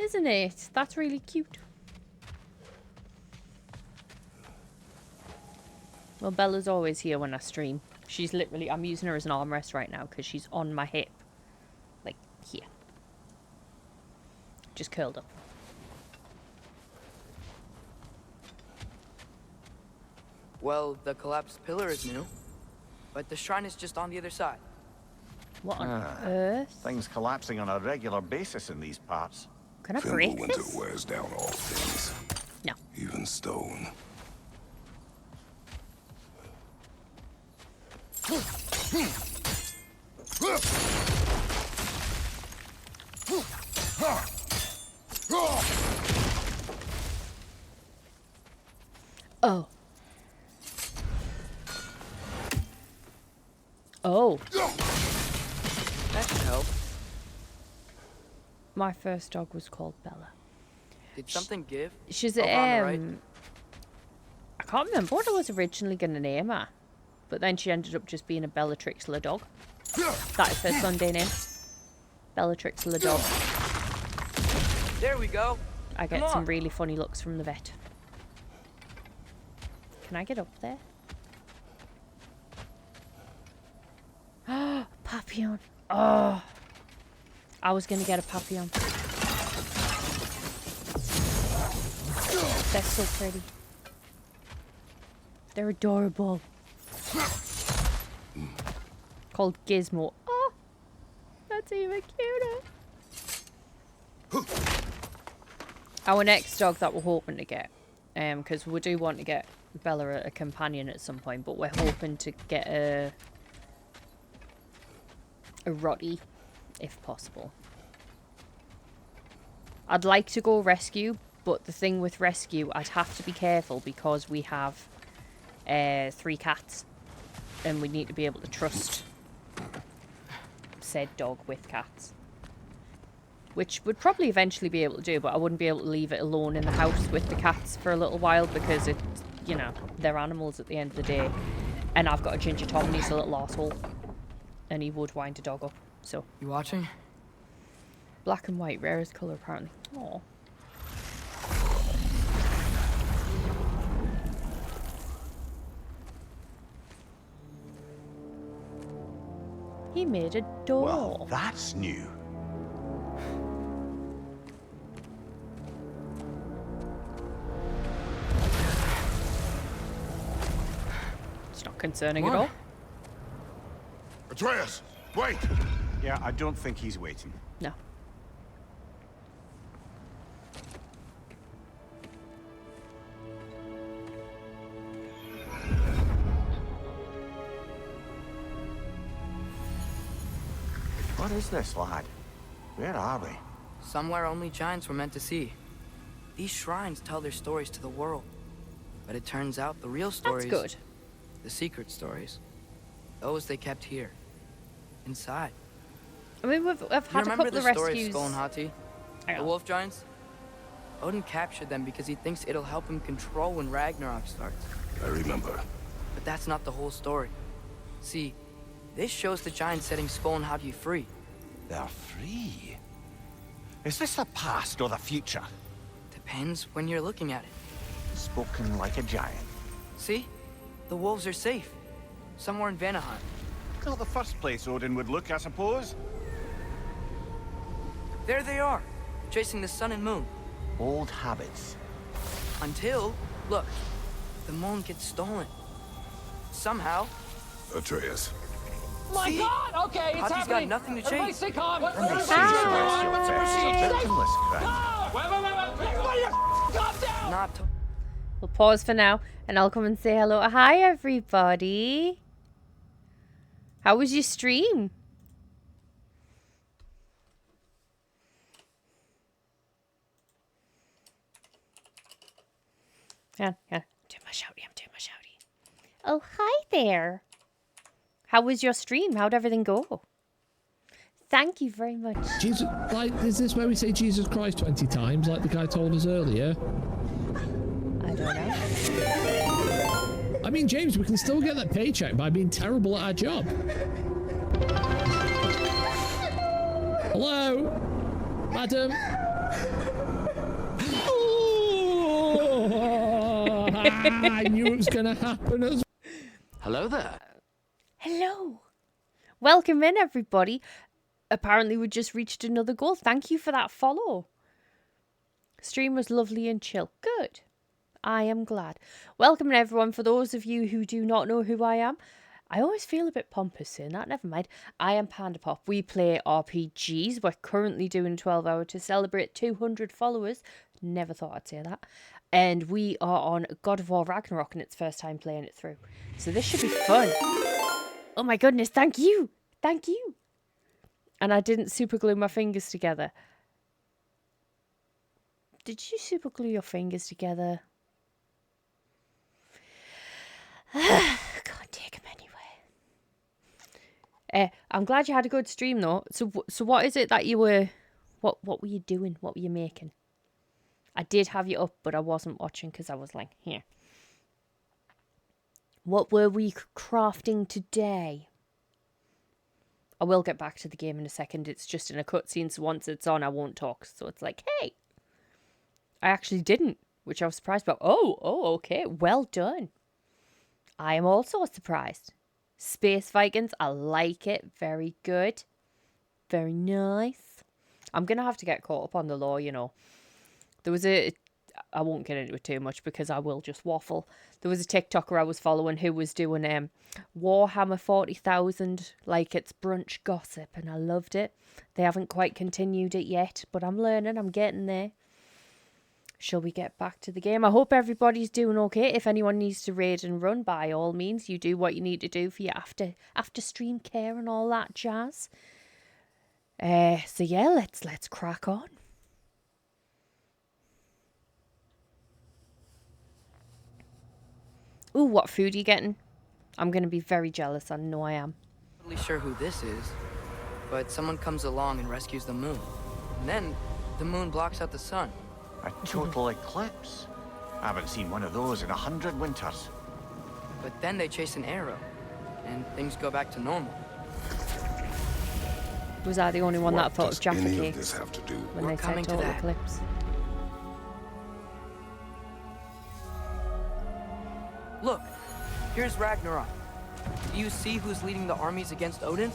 Isn't it? That's really cute. Well, Bella's always here when I stream. She's literally, I'm using her as an armrest right now because she's on my hip. Like, here. Just curled up. Well, the collapsed pillar is new, but the shrine is just on the other side. What on earth? Things collapsing on a regular basis in these parts. Can I break Fimbulwinter this? wears down all things. No. Even stone. Oh. Oh. That should help. My first dog was called Bella. Did something give? She's Over on the right? I can't remember what I was originally gonna name her, but then she ended up just being a Bellatrix Le Dog. That is her Sunday name. Bellatrix Le Dog. There we go. I get Come some on. really funny looks from the vet. Can I get up there? Oh, Papillon. Oh. I was gonna get a Papillon. They're so pretty. They're adorable. Called Gizmo. Oh, that's even cuter. Our next dog that we're hoping to get, because we do want to get Bella a companion at some point, but we're hoping to get a Rottie, if possible. I'd like to go rescue, but the thing with rescue, I'd have to be careful because we have 3 cats. And we need to be able to trust said dog with cats. Which would probably eventually be able to do, but I wouldn't be able to leave it alone in the house with the cats for a little while because it, you know, they're animals at the end of the day. And I've got a Ginger Tom and he's a little arsehole. And he would wind a dog up, so. You watching? Black and white, rarest colour apparently. Aww. He made a door. Well, that's new. It's not concerning at all. Atreus, wait! Yeah, I don't think he's waiting. No. What is this, lad? Where are we? Somewhere only giants were meant to see. These shrines tell their stories to the world. But it turns out the real stories... That's good. The secret stories. Those they kept here. Inside. I mean, we've had a couple of rescues. Remember the story of Skull and Hati? The wolf giants? Odin captured them because he thinks it'll help him control when Ragnarok starts. I remember. But that's not the whole story. See, this shows the giants setting Skull and Hati free. They're free? Is this the past or the future? Depends when you're looking at it. Spoken like a giant. See? The wolves are safe. Somewhere in Vanaheim. Not the first place Odin would look, I suppose. There they are, chasing the sun and moon. Old habits. Until, look, the moon gets stolen. Somehow. Atreus. My See? God! Okay, it's Hati's happening. got nothing to Everybody chase. stay calm. And they Everybody say stay so calm. it's a victimless crime. Wait. Everybody calm down. Not to We'll pause for now, and I'll come and say hello. Hi, everybody. How was your stream? Yeah. I'm doing my shouty. Oh, hi there. How was your stream? How'd everything go? Thank you very much. Jesus, like, is this where we say Jesus Christ 20 times, like the guy told us earlier? I don't know. I mean, James, we can still get that paycheck by being terrible at our job. Hello? Madam? Oh, I knew it was going to happen as Hello there. Hello. Welcome in, everybody. Apparently, we just reached another goal. Thank you for that follow. Stream was lovely and chill. Good. I am glad. Welcome, everyone. For those of you who do not know who I am, I always feel a bit pompous saying that. Never mind. I am Panda Pop. We play RPGs. We're currently doing a 12-hour to celebrate 200 followers. Never thought I'd say that. And we are on God of War Ragnarok, and it's first time playing it through. So this should be fun. Oh my goodness, thank you. Thank you. And I didn't super glue my fingers together. Did you super glue your fingers together? Can't take them anyway. I'm glad you had a good stream though. So what is it that you were... What were you doing? What were you making? I did have you up, but I wasn't watching because I was like, here. What were we crafting today? I will get back to the game in a second. It's just in a cutscene, so once it's on, I won't talk. So it's like, hey. I actually didn't, which I was surprised about. Oh, okay. Well done. I am also surprised. Space Vikings, I like it. Very good. Very nice. I'm going to have to get caught up on the lore, you know. There was I won't get into it too much because I will just waffle. There was a TikToker I was following who was doing Warhammer 40,000 like it's brunch gossip, and I loved it. They haven't quite continued it yet, but I'm learning. I'm getting there. Shall we get back to the game? I hope everybody's doing okay. If anyone needs to raid and run, by all means, you do what you need to do for your after stream care and all that jazz. So yeah, let's crack on. Ooh, what food are you getting? I'm going to be very jealous. I know I am. I'm not really sure who this is, but someone comes along and rescues the moon. And then the moon blocks out the sun. A total eclipse. I haven't seen one of those in 100 winters. But then they chase an arrow, and things go back to normal. Was I the only one that thought of Jaffa any of cakes this have to do? when We're they said coming to total that. eclipse? Look, here's Ragnarok. Do you see who's leading the armies against Odin?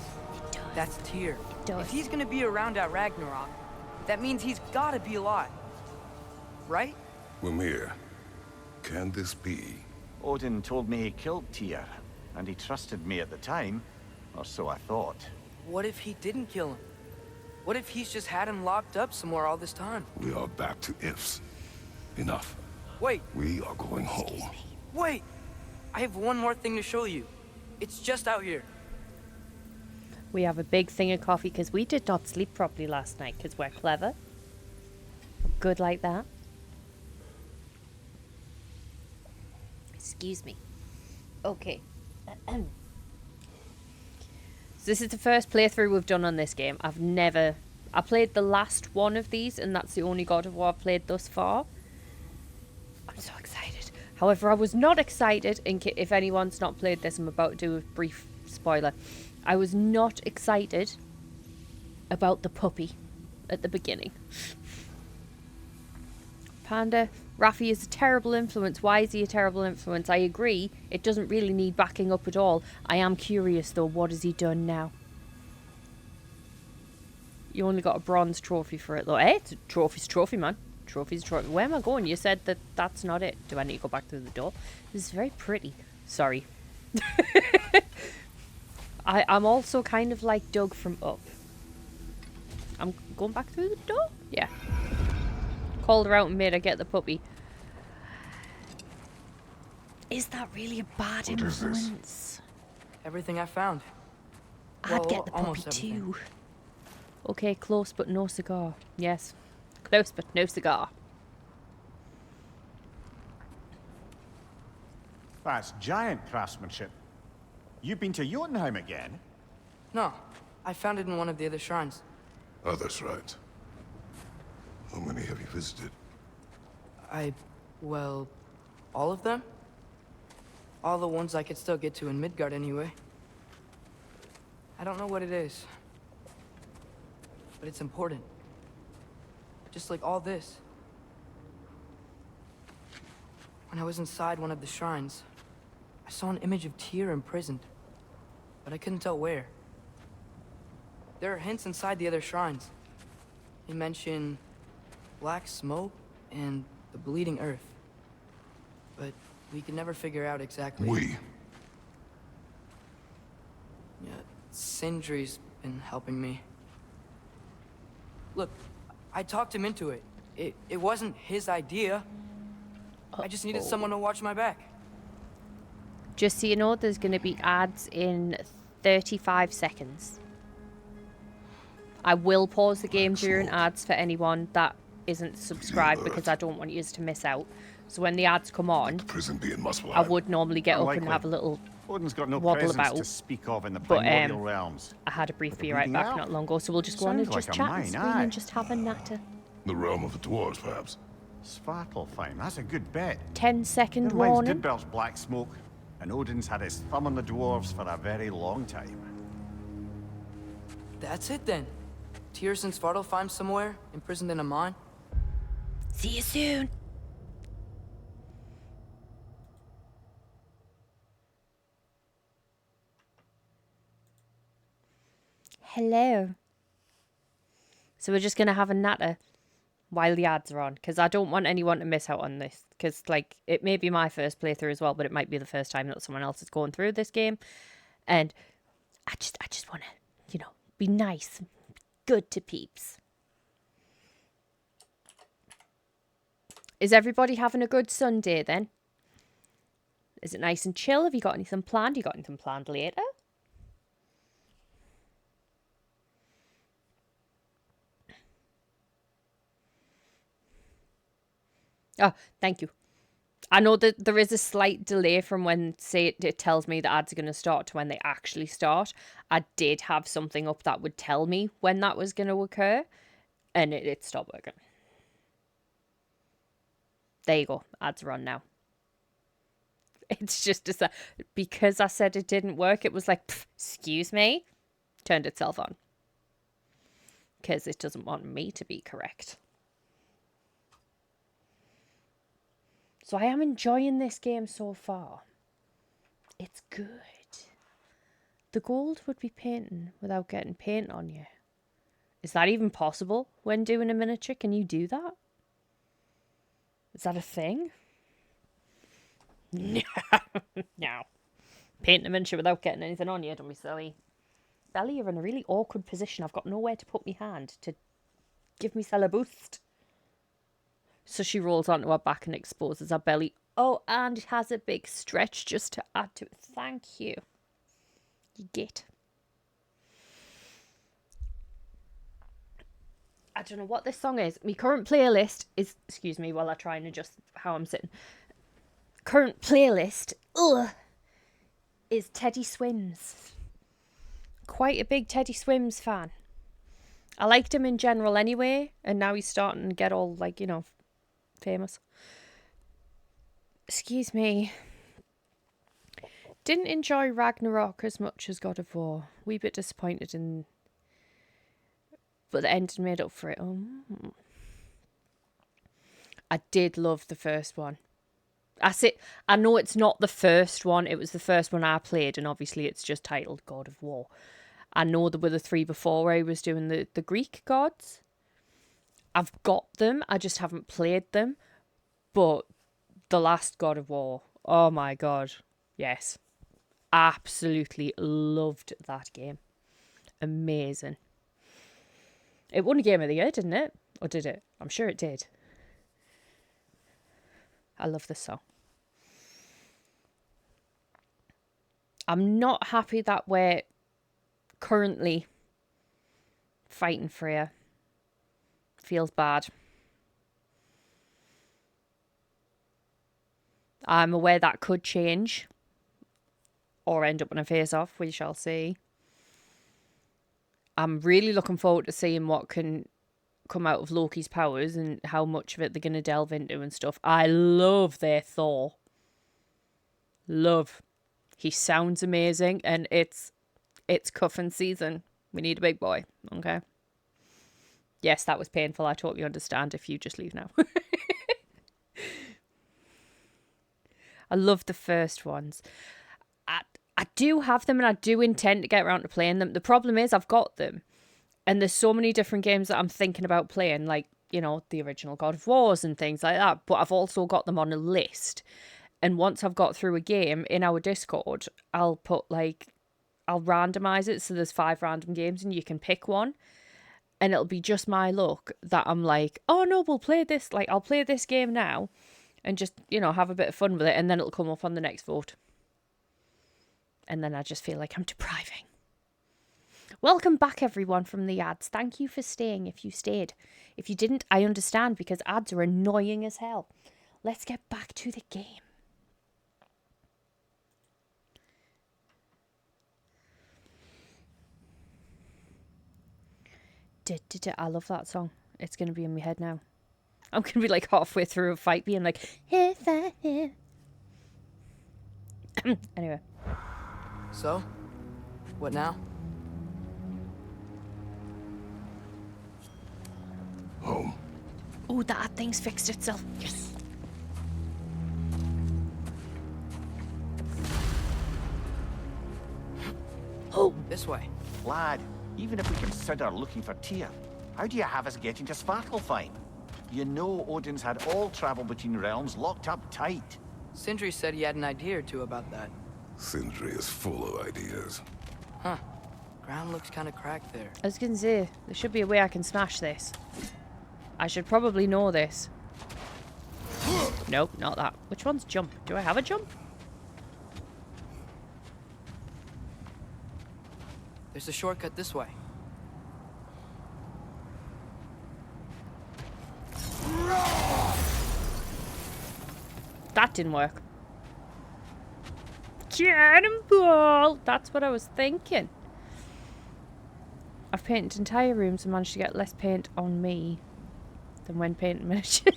That's Tyr. If he's gonna be around at Ragnarok, that means he's gotta be alive. Right? Mimir, can this be? Odin told me he killed Tyr, and he trusted me at the time, or so I thought. What if he didn't kill him? What if he's just had him locked up somewhere all this time? We are back to ifs. Enough. Wait, We are going home. wait! I have one more thing to show you. It's just out here. We have a big thing of coffee because we did not sleep properly last night because we're clever. Good like that. Excuse me. Okay. So this is the first playthrough we've done on this game. I played the last one of these and that's the only God of War I've played thus far. I'm so excited. However, I was not excited, if anyone's not played this, I'm about to do a brief spoiler. I was not excited about the puppy at the beginning. Panda, Raffi is a terrible influence. Why is he a terrible influence? I agree, it doesn't really need backing up at all. I am curious though, what has he done now? You only got a bronze trophy for it though. Eh, it's a trophy's a trophy, man. Trophy's a trophy. Where am I going? You said that that's not it. Do I need to go back through the door? This is very pretty. Sorry. I'm also kind of like Doug from Up. I'm going back through the door? Yeah. Called her out and made her get the puppy. Is that really a bad What is this? influence? Everything I found. I'd get the puppy almost everything. too. Okay, close but no cigar. Yes. Close but no cigar. That's giant craftsmanship. You've been to Jotunheim again? No, I found it in one of the other shrines. Others, right? How many have you visited? Well, all of them? All the ones I could still get to in Midgard anyway. I don't know what it is. But it's important. Just like all this. When I was inside one of the shrines, I saw an image of Tyr imprisoned. But I couldn't tell where. There are hints inside the other shrines. They mention black smoke and the bleeding earth. But we could never figure out exactly. Yeah, Sindri's been helping me. Look, I talked him into it. It wasn't his idea. I just needed someone to watch my back. Just so you know, there's going to be ads in 35 seconds. I will pause the game during ads for anyone that isn't subscribed because I don't want you to miss out. So when the ads come on, I would normally get up and have a little Odin's got no wobble presence about. to speak of in the But primordial realms. I had a brief But be the right bleeding back elf? not long ago, so we'll just go on and Sounds just like a chat and mine, scream aye. and just have a natter. The realm of the dwarves, perhaps. Svartalfheim, that's a good bet. 10-second Never mind warning. Didbel's black smoke, and Odin's had his thumb on the dwarves for a very long time. That's it then. Tyr's in Svartalfheim somewhere, imprisoned in a mine. See you soon. Hello. So we're just going to have a natter while the ads are on, because I don't want anyone to miss out on this, because like it may be my first playthrough as well, but it might be the first time that someone else is going through this game, and I just want to, you know, be nice, be good to peeps. Is everybody having a good Sunday then? Is it nice and chill? Have you got anything planned? You got anything planned later? Oh, thank you. I know that there is a slight delay from when, say, it tells me the ads are going to start to when they actually start. I did have something up that would tell me when that was going to occur, and it stopped working. There you go. Ads are on now. It's just because I said it didn't work, it was like, excuse me, turned itself on. Because it doesn't want me to be correct. So I am enjoying this game so far. It's good. The gold would be painting without getting paint on you. Is that even possible when doing a miniature? Can you do that? Is that a thing? No. No. Painting a miniature without getting anything on you, don't be silly. Belly, you're in a really awkward position. I've got nowhere to put my hand to give me a boost. So she rolls onto her back and exposes her belly. Oh, and it has a big stretch just to add to it. Thank you. You get. I don't know what this song is. My current playlist is... Excuse me while I try and adjust how I'm sitting. Current playlist is Teddy Swims. Quite a big Teddy Swims fan. I liked him in general anyway, and now he's starting to get all, like, you know, famous. Excuse me. Didn't enjoy Ragnarok as much as God of War. Wee bit disappointed in... But the ending made up for it. Oh. I did love the first one. I know it's not the first one. It was the first one I played, and obviously it's just titled God of War. I know there were the 3 before where he was doing the Greek gods. I've got them. I just haven't played them. But the last God of War, oh my god. Yes. Absolutely loved that game. Amazing. It won a Game of the Year, didn't it? Or did it? I'm sure it did. I love this song. I'm not happy that we're currently fighting Freya. Feels bad. I'm aware that could change. Or end up in a face-off, we shall see. I'm really looking forward to seeing what can come out of Loki's powers and how much of it they're going to delve into and stuff. I love their Thor. Love. He sounds amazing, and it's cuffing season. We need a big boy, okay? Yes, that was painful. I totally understand if you just leave now. I love the first ones. I do have them, and I do intend to get around to playing them. The problem is I've got them, and there's so many different games that I'm thinking about playing, like, you know, the original God of Wars and things like that. But I've also got them on a list. And once I've got through a game in our Discord, I'll randomize it. So there's 5 random games and you can pick one. And it'll be just my luck that I'm like, oh no, we'll play this. Like, I'll play this game now and just, you know, have a bit of fun with it. And then it'll come up on the next vote. And then I just feel like I'm depriving. Welcome back, everyone, from the ads. Thank you for staying if you stayed. If you didn't, I understand, because ads are annoying as hell. Let's get back to the game. I love that song. It's going to be in my head now. I'm going to be like halfway through a fight being like, if I hear. Anyway. So, what now? Home. Oh, that thing's fixed itself. Yes. Oh, this way. Lad, even if we consider looking for Tyr, how do you have us getting to Svartalfheim? You know Odin's had all travel between realms locked up tight. Sindri said he had an idea or two about that. Sindri is full of ideas. Huh. Ground looks kind of cracked there. I was going to say, there should be a way I can smash this. I should probably know this. Nope, not that. Which one's jump? Do I have a jump? There's a shortcut this way. That that didn't work. Cannonball! That's what I was thinking. I've painted entire rooms and managed to get less paint on me than when painting miniatures.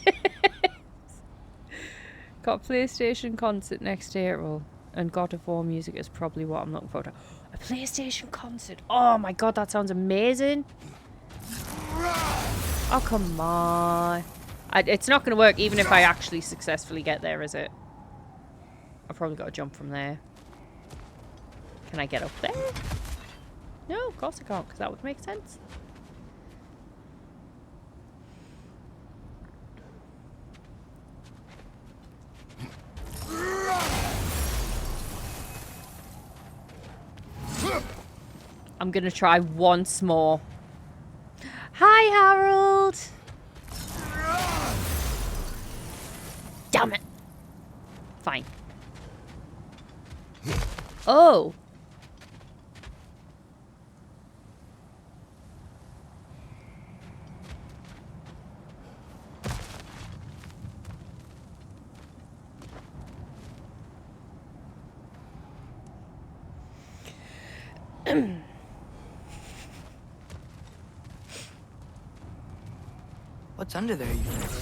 Got a PlayStation concert next April, and God of War music is probably what I'm looking forward to. A PlayStation concert? Oh my god, that sounds amazing. Oh, come on. It's not going to work even if I actually successfully get there, is it? I've probably got to jump from there. Can I get up there? No, of course I can't, because that would make sense. I'm going to try once more. Hi, Harold! Damn it! Fine. Oh! What's under there, you think?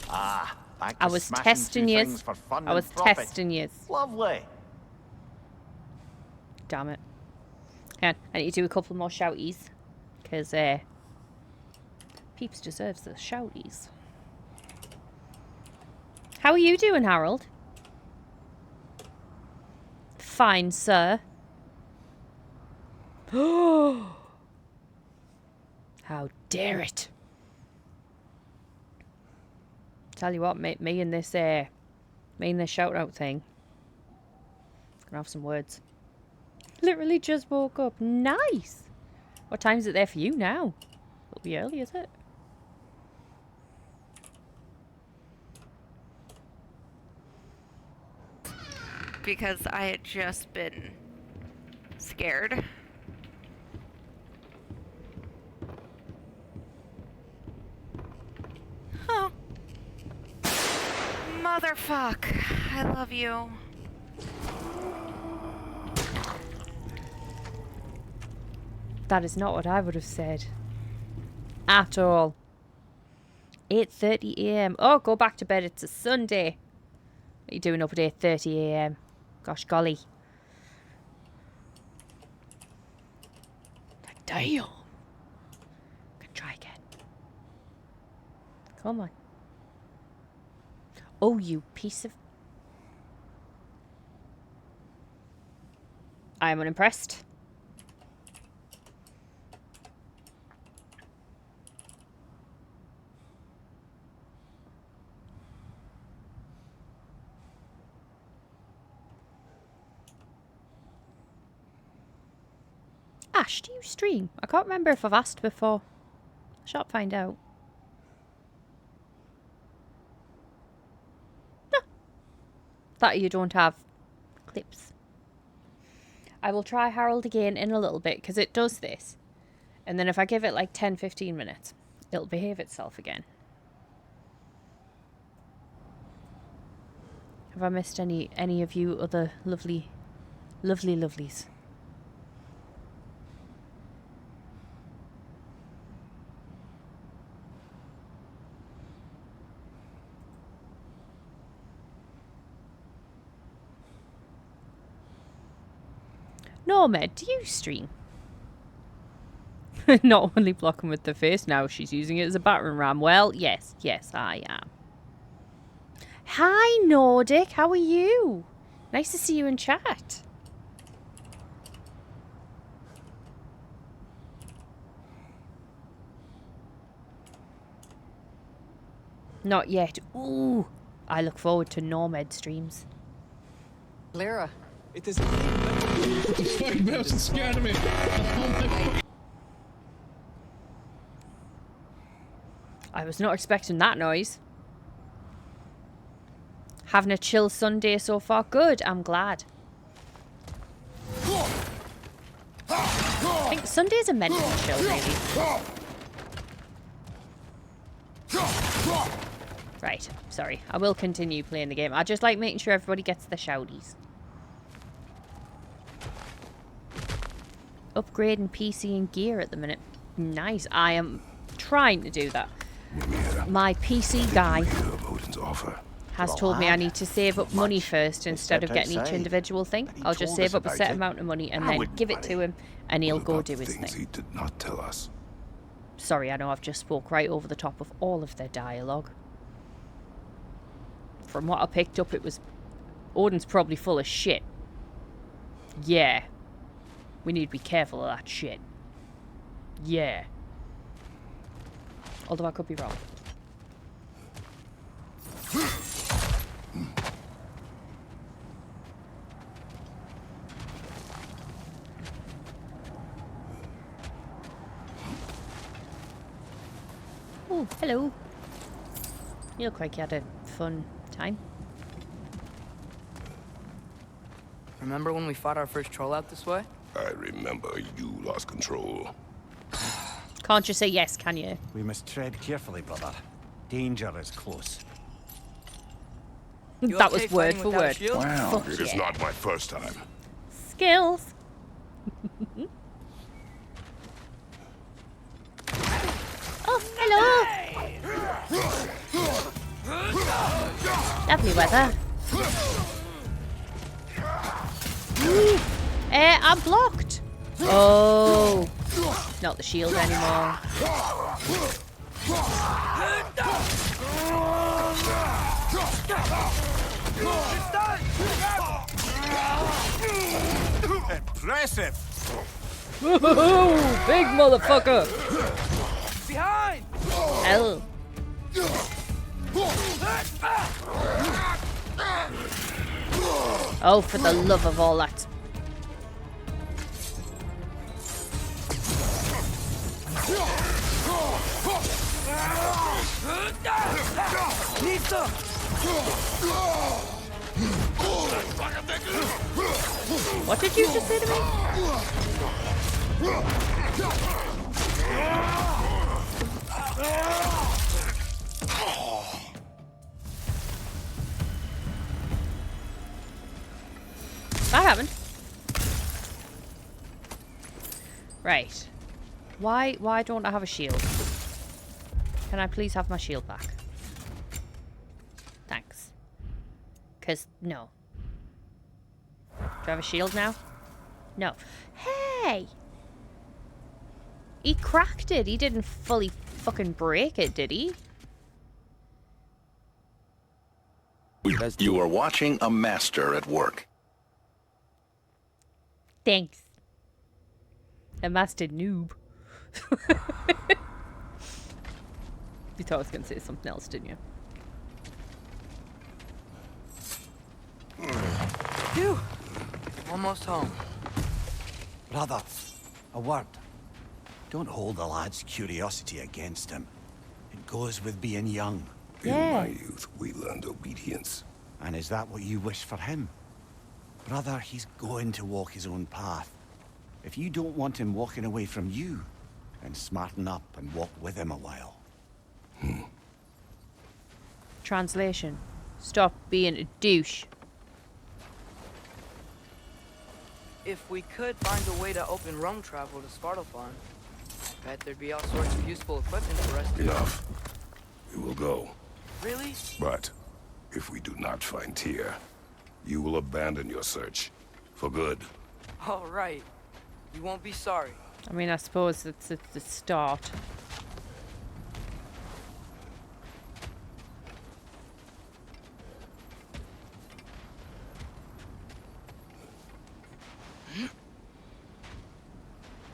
Ah, back to I was smashing testing through you. things for fun I was and profit. testing you. Lovely. Damn it. Hang on, I need to do a couple more shouties. Because, Peeps deserves the shouties. How are you doing, Harold? Fine, sir. How dare it? Tell you what, me and this shout out thing. Gonna have some words. Literally just woke up. Nice. What time is it there for you now? It'll be early, is it? Because I had just been scared. Oh. Motherfuck. I love you. That is not what I would have said. At all. 8:30 AM. Oh, go back to bed. It's a Sunday. What are you doing up at 8:30 AM? Gosh golly. Damn. Can try again. Come on. Oh, you piece of... I am unimpressed. Ash, do you stream? I can't remember if I've asked before. I shan't find out. No. That you don't have clips. I will try Harold again in a little bit because it does this. And then if I give it like 10-15 minutes, it'll behave itself again. Have I missed any of you other lovely lovelies? Nomad, do you stream? Not only blocking with the face, now she's using it as a battering ram. Well, yes, I am. Hi, Nordic, how are you? Nice to see you in chat. Not yet. Ooh, I look forward to Nomad streams. Lara, it is... What the fuck? That scared me. I was not expecting that noise. Having a chill Sunday so far. Good, I'm glad. I think Sundays are meant to be chill, really. Right, sorry. I will continue playing the game. I just like making sure everybody gets the shouties. Upgrading PC and gear at the minute. Nice. I am trying to do that. My PC guy has told me I need to save up money first instead of getting each individual thing. I'll just save up a set amount of money and then give it to him and he'll go do his thing. He did not tell us. Sorry, I know I've just spoke right over the top of all of their dialogue. From what I picked up, it was... Odin's probably full of shit. Yeah. We need to be careful of that shit. Yeah. Although I could be wrong. Oh, hello. You look like you had a fun time. Remember when we fought our first troll out this way? I remember you lost control. Can't you say yes, can you? We must tread carefully, brother. Danger is close. That was word for word. Wow, Fuck it is yeah. not my first time. Skills. Oh, hello. Lovely weather. I'm blocked. Oh, not the shield anymore. Impressive. Woohoo! Big motherfucker. Behind. Hell. Oh, for the love of all that. What did you just say to me? That happened. Right. Why don't I have a shield? Can I please have my shield back? Thanks. 'Cause no. Do I have a shield now? No. Hey! He cracked it. He didn't fully fucking break it, did he? You are watching a master at work. Thanks. A master noob. You thought I was going to say something else, didn't you? Phew. Almost home. Brother, a word. Don't hold the lad's curiosity against him. It goes with being young. In my youth, we learned obedience. And is that what you wish for him? Brother, he's going to walk his own path. If you don't want him walking away from you, then smarten up and walk with him a while. Translation. Stop being a douche. If we could find a way to open rum travel to Svartalfheim, I bet there'd be all sorts of useful equipment for us to... Enough. We will go. Really? But if we do not find Tyr, you will abandon your search. For good. All right. You won't be sorry. I mean, I suppose it's the start.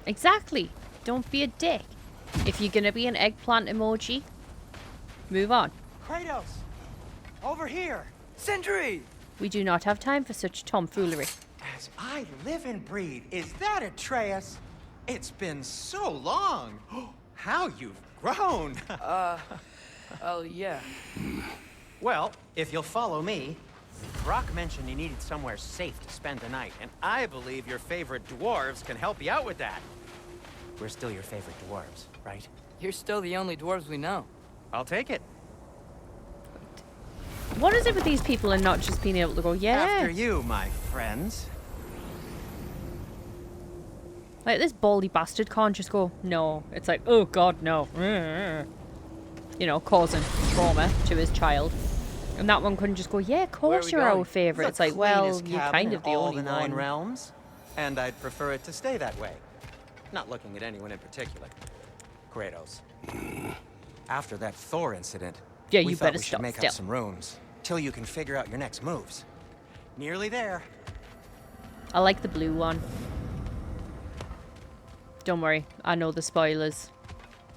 Exactly. Don't be a dick. If you're gonna be an eggplant emoji, move on. Kratos! Over here! Sindri! We do not have time for such tomfoolery. As I live and breathe, is that Atreus? It's been so long. How you've grown. Oh, yeah. Well, if you'll follow me, Brock mentioned you needed somewhere safe to spend the night, and I believe your favorite dwarves can help you out with that. We're still your favorite dwarves, right? You're still the only dwarves we know. I'll take it. What is it with these people and not just being able to go, yeah? After you, my friends. Like, this baldy bastard can't just go, no. It's like, oh god, no. You know, causing trauma to his child. And that one couldn't just go, yeah, of course you're our favourite. It's like, well, you're kind of the all only the 9 one. realms, and I'd prefer it to stay that way. Not looking at anyone in particular. Kratos. After that Thor incident, yeah, we you thought better we should stop make still. up some rooms till you can figure out your next moves. Nearly there. I like the blue one. Don't worry, I know the spoilers.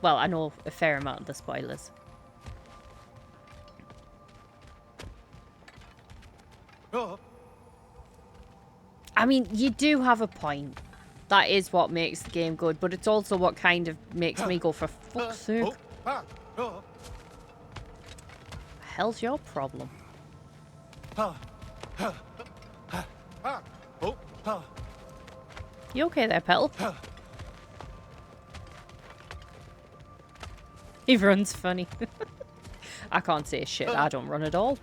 Well, I know a fair amount of the spoilers. I mean, you do have a point. That is what makes the game good, but it's also what kind of makes me go, for fuck's sake. Hell's your problem? You okay there, Petal? He runs funny. I can't say shit. I don't run at all.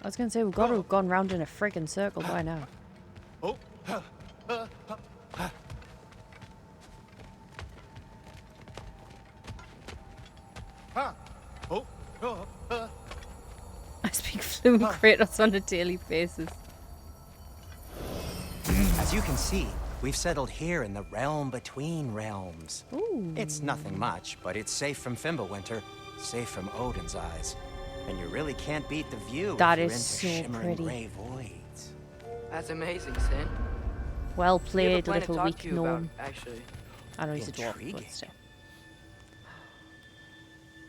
I was going to say, we've got to have gone round in a friggin' circle by now. I speak fluent Kratos on a daily basis. As you can see, we've settled here in the realm between realms. Ooh. It's nothing much, but it's safe from Fimbulwinter, safe from Odin's eyes. And you really can't beat the view That if you're is into so shimmering pretty. gray voids. That's amazing, Sin. Well We have a played, plan to little talk weak to you about, gnome. actually. I know he's a dwarf, Intriguing. but still.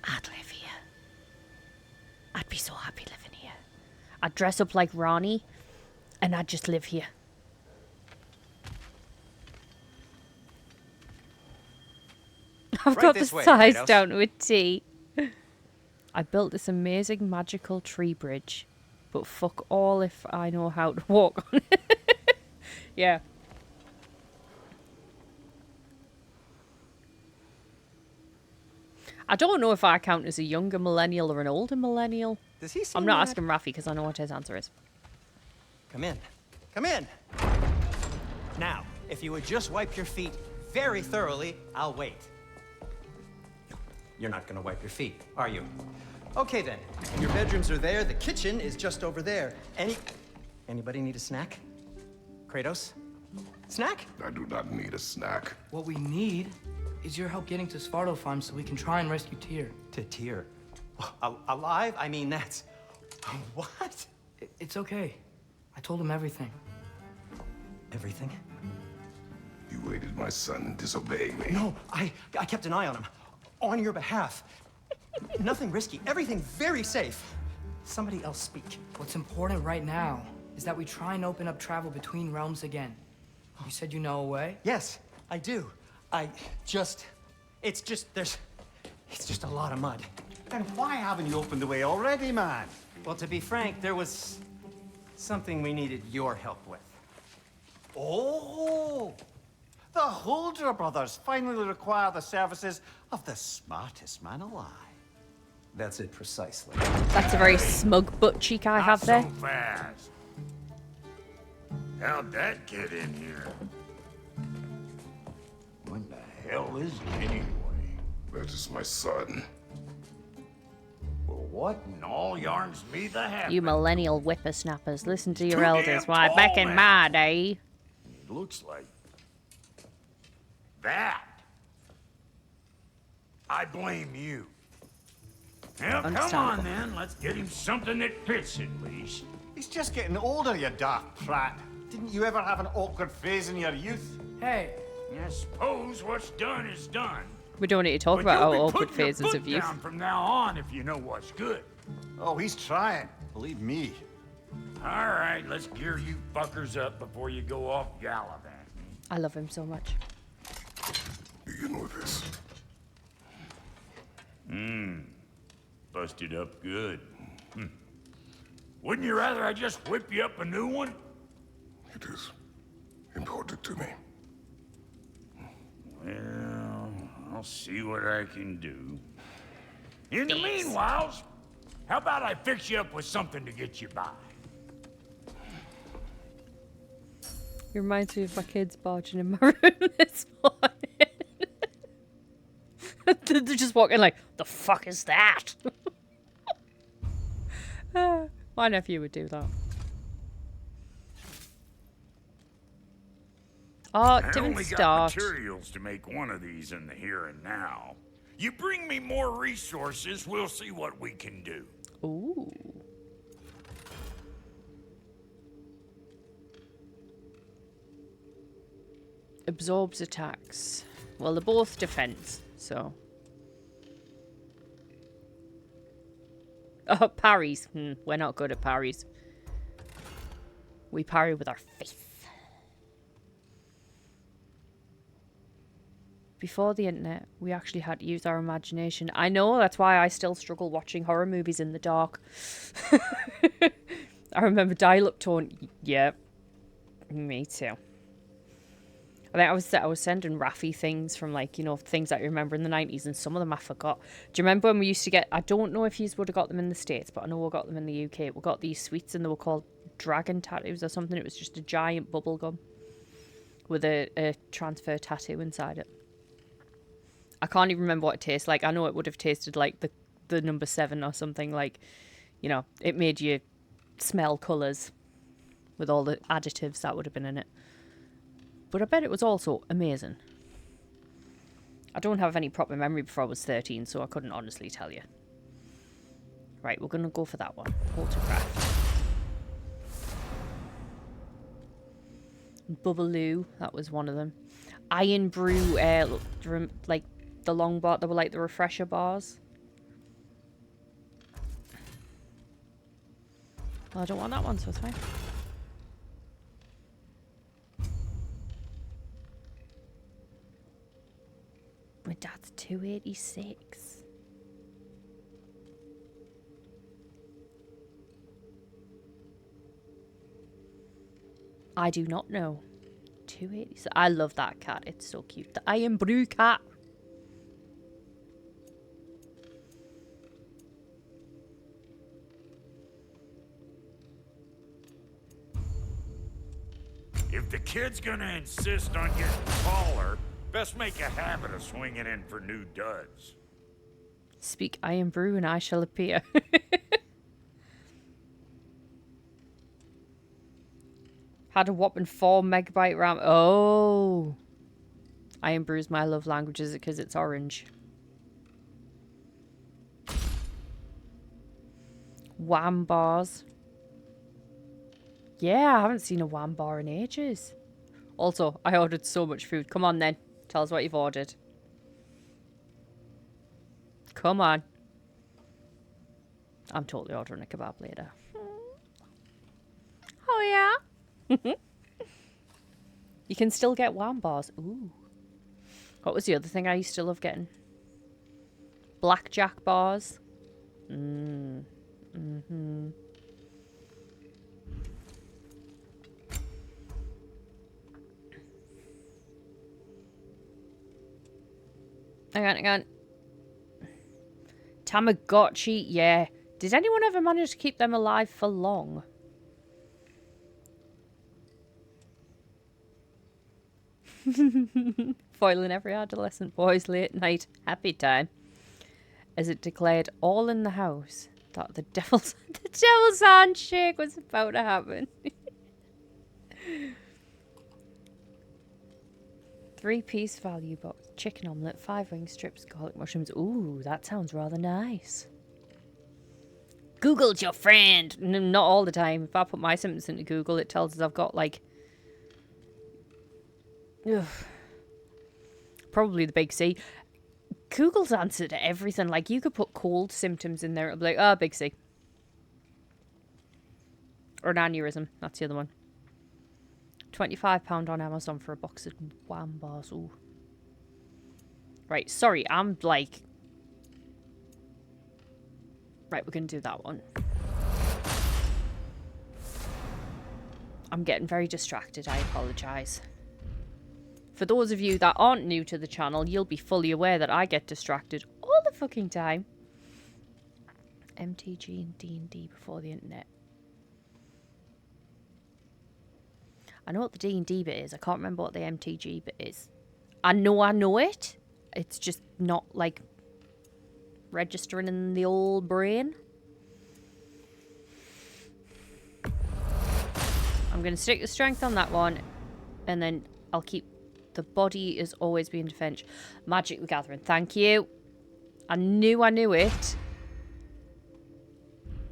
I'd live here. I'd be so happy living here. I'd dress up like Ronnie, and I'd just live here. I've Right got the this way, size Kratos. down to a T. I built this amazing magical tree bridge, but fuck all if I know how to walk on it. Yeah. I don't know if I count as a younger millennial or an older millennial. Does he seem I'm not mad? asking Rafi because I know what his answer is. Come in. Come in. Now, if you would just wipe your feet very thoroughly, I'll wait. You're not gonna wipe your feet, are you? Okay then. Your bedrooms are there. The kitchen is just over there. Anybody need a snack? Kratos? Snack? I do not need a snack. What we need is your help getting to Svartalfheim so we can try and rescue Tyr. To Tyr? Alive? I mean, that's... What? It's okay. I told him everything. Everything? You aided my son in disobeying me. No, I kept an eye on him. On your behalf. Nothing risky. Everything very safe. Somebody else speak. What's important right now is that we try and open up travel between realms again. You said you know a way? Yes, I do. It's just a lot of mud. And why haven't you opened the way already, man? Well, to be frank, there was something we needed your help with. Oh! The Holder brothers finally require the services of the smartest man alive. That's it precisely. That's a very smug butt cheek I have there. So fast. How'd that get in here? When the hell is it anyway? That is my son. Well, what in all yarns me the happy? You millennial whippersnappers, listen to your Too elders. damn Why, tall back in my now. day. It looks like that. I blame you. Now, come on Understandable. then. Let's get him something that fits at least. He's just getting older, you daft prat. Didn't you ever have an awkward phase in your youth? Hey, I suppose what's done is done. We don't need to talk But about you'll our be awkward putting your phases foot of youth. down from now on if you know what's good. Oh, he's trying. Believe me. All right, let's gear you fuckers up before you go off gallivanting. I love him so much. Begin with this. Busted up good. Wouldn't you rather I just whip you up a new one? It is important to me. Well, I'll see what I can do. In the meanwhile, How about I fix you up with something to get you by? It reminds me of my kids barging in my room this morning. They're just walking like, the fuck is that? My nephew would do that. Oh, I didn't only got start. materials to make one of these in the here and now. You bring me more resources, we'll see what we can do. Ooh. Absorbs attacks. Well, they're both defense, so. Oh, parries. We're not good at parries. We parry with our face. Before the internet, we actually had to use our imagination. I know, that's why I still struggle watching horror movies in the dark. I remember dial-up tone. Yeah, me too. I think I was sending Raffy things from, like, you know, things that I remember in the 90s, and some of them I forgot. Do you remember when we used to get, I don't know if you would have got them in the States, but I know we got them in the UK. We got these sweets and they were called dragon tattoos or something. It was just a giant bubble gum with a transfer tattoo inside it. I can't even remember what it tastes like. I know it would have tasted like the number 7 or something, like, you know, it made you smell colours with all the additives that would have been in it. But I bet it was also amazing. I don't have any proper memory before I was 13, so I couldn't honestly tell you. Right, we're going to go for that one. Autocraft. Bubbaloo, that was one of them. Iron Brew, like the long bar, they were like the refresher bars. Well, I don't want that one, so it's fine. My dad's 286. I do not know. 280. I love that cat. It's so cute. The Iron Brew cat. If the kid's gonna insist on getting taller, best make a habit of swinging in for new duds. Speak Iron Brew and I shall appear. Had a whopping 4 megabyte RAM. Oh. Iron Brew's my love language. Is it because it's orange? Wham bars. Yeah, I haven't seen a wham bar in ages. Also, I ordered so much food. Come on then. Tell us what you've ordered. Come on. I'm totally ordering a kebab later. Oh yeah? You can still get wham bars. Ooh. What was the other thing I used to love getting? Blackjack bars. Hang on. Tamagotchi, yeah. Did anyone ever manage to keep them alive for long? Foiling every adolescent boy's late night happy time. As it declared all in the house that the devil's handshake was about to happen. 3-piece value box, chicken omelette, 5 wing strips, garlic mushrooms. Ooh, that sounds rather nice. Google's your friend. Not all the time. If I put my symptoms into Google, it tells us I've got like... Ugh. Probably the big C. Google's answer to everything. Like, you could put cold symptoms in there. It'll be like, oh, big C. Or an aneurysm. That's the other one. £25 on Amazon for a box of wham bars. Ooh. Right, sorry. I'm like... Right, we're going to do that one. I'm getting very distracted. I apologise. For those of you that aren't new to the channel, you'll be fully aware that I get distracted all the fucking time. MTG and D&D before the internet. I know what the D&D bit is. I can't remember what the MTG bit is. I know it. It's just not, like, registering in the old brain. I'm going to stick the strength on that one. And then I'll keep the body is always being defense. Magic the Gathering. Thank you. I knew it.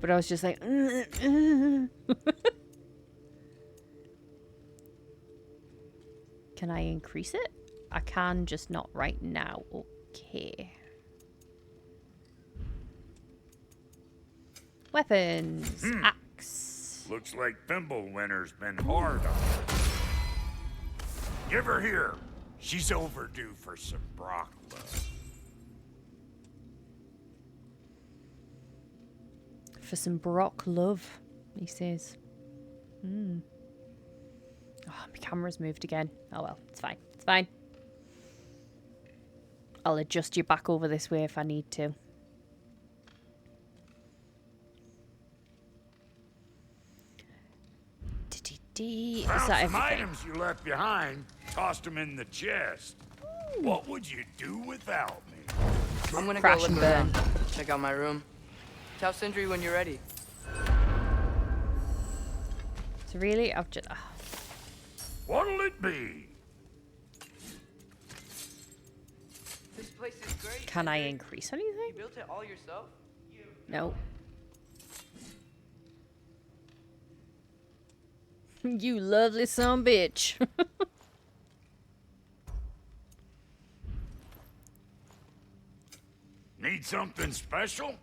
But I was just like... Can I increase it? I can, just not right now. Okay. Weapons. Axe. Looks like Thimblewinter's been hard on her. Give her here. She's overdue for some Brock love. For some Brock love, he says. Oh, my camera's moved again. Oh well, it's fine. It's fine. I'll adjust you back over this way if I need to. Is Found that some everything? items you left behind. Tossed them in the chest. What would you do without me? I'm gonna Crash go and look burn. around. Check out my room. Tell Sindri when you're ready. So really, I've just... What'll it be? This place is great. Can I increase anything? You built it all yourself? No. You lovely son bitch. Need something special?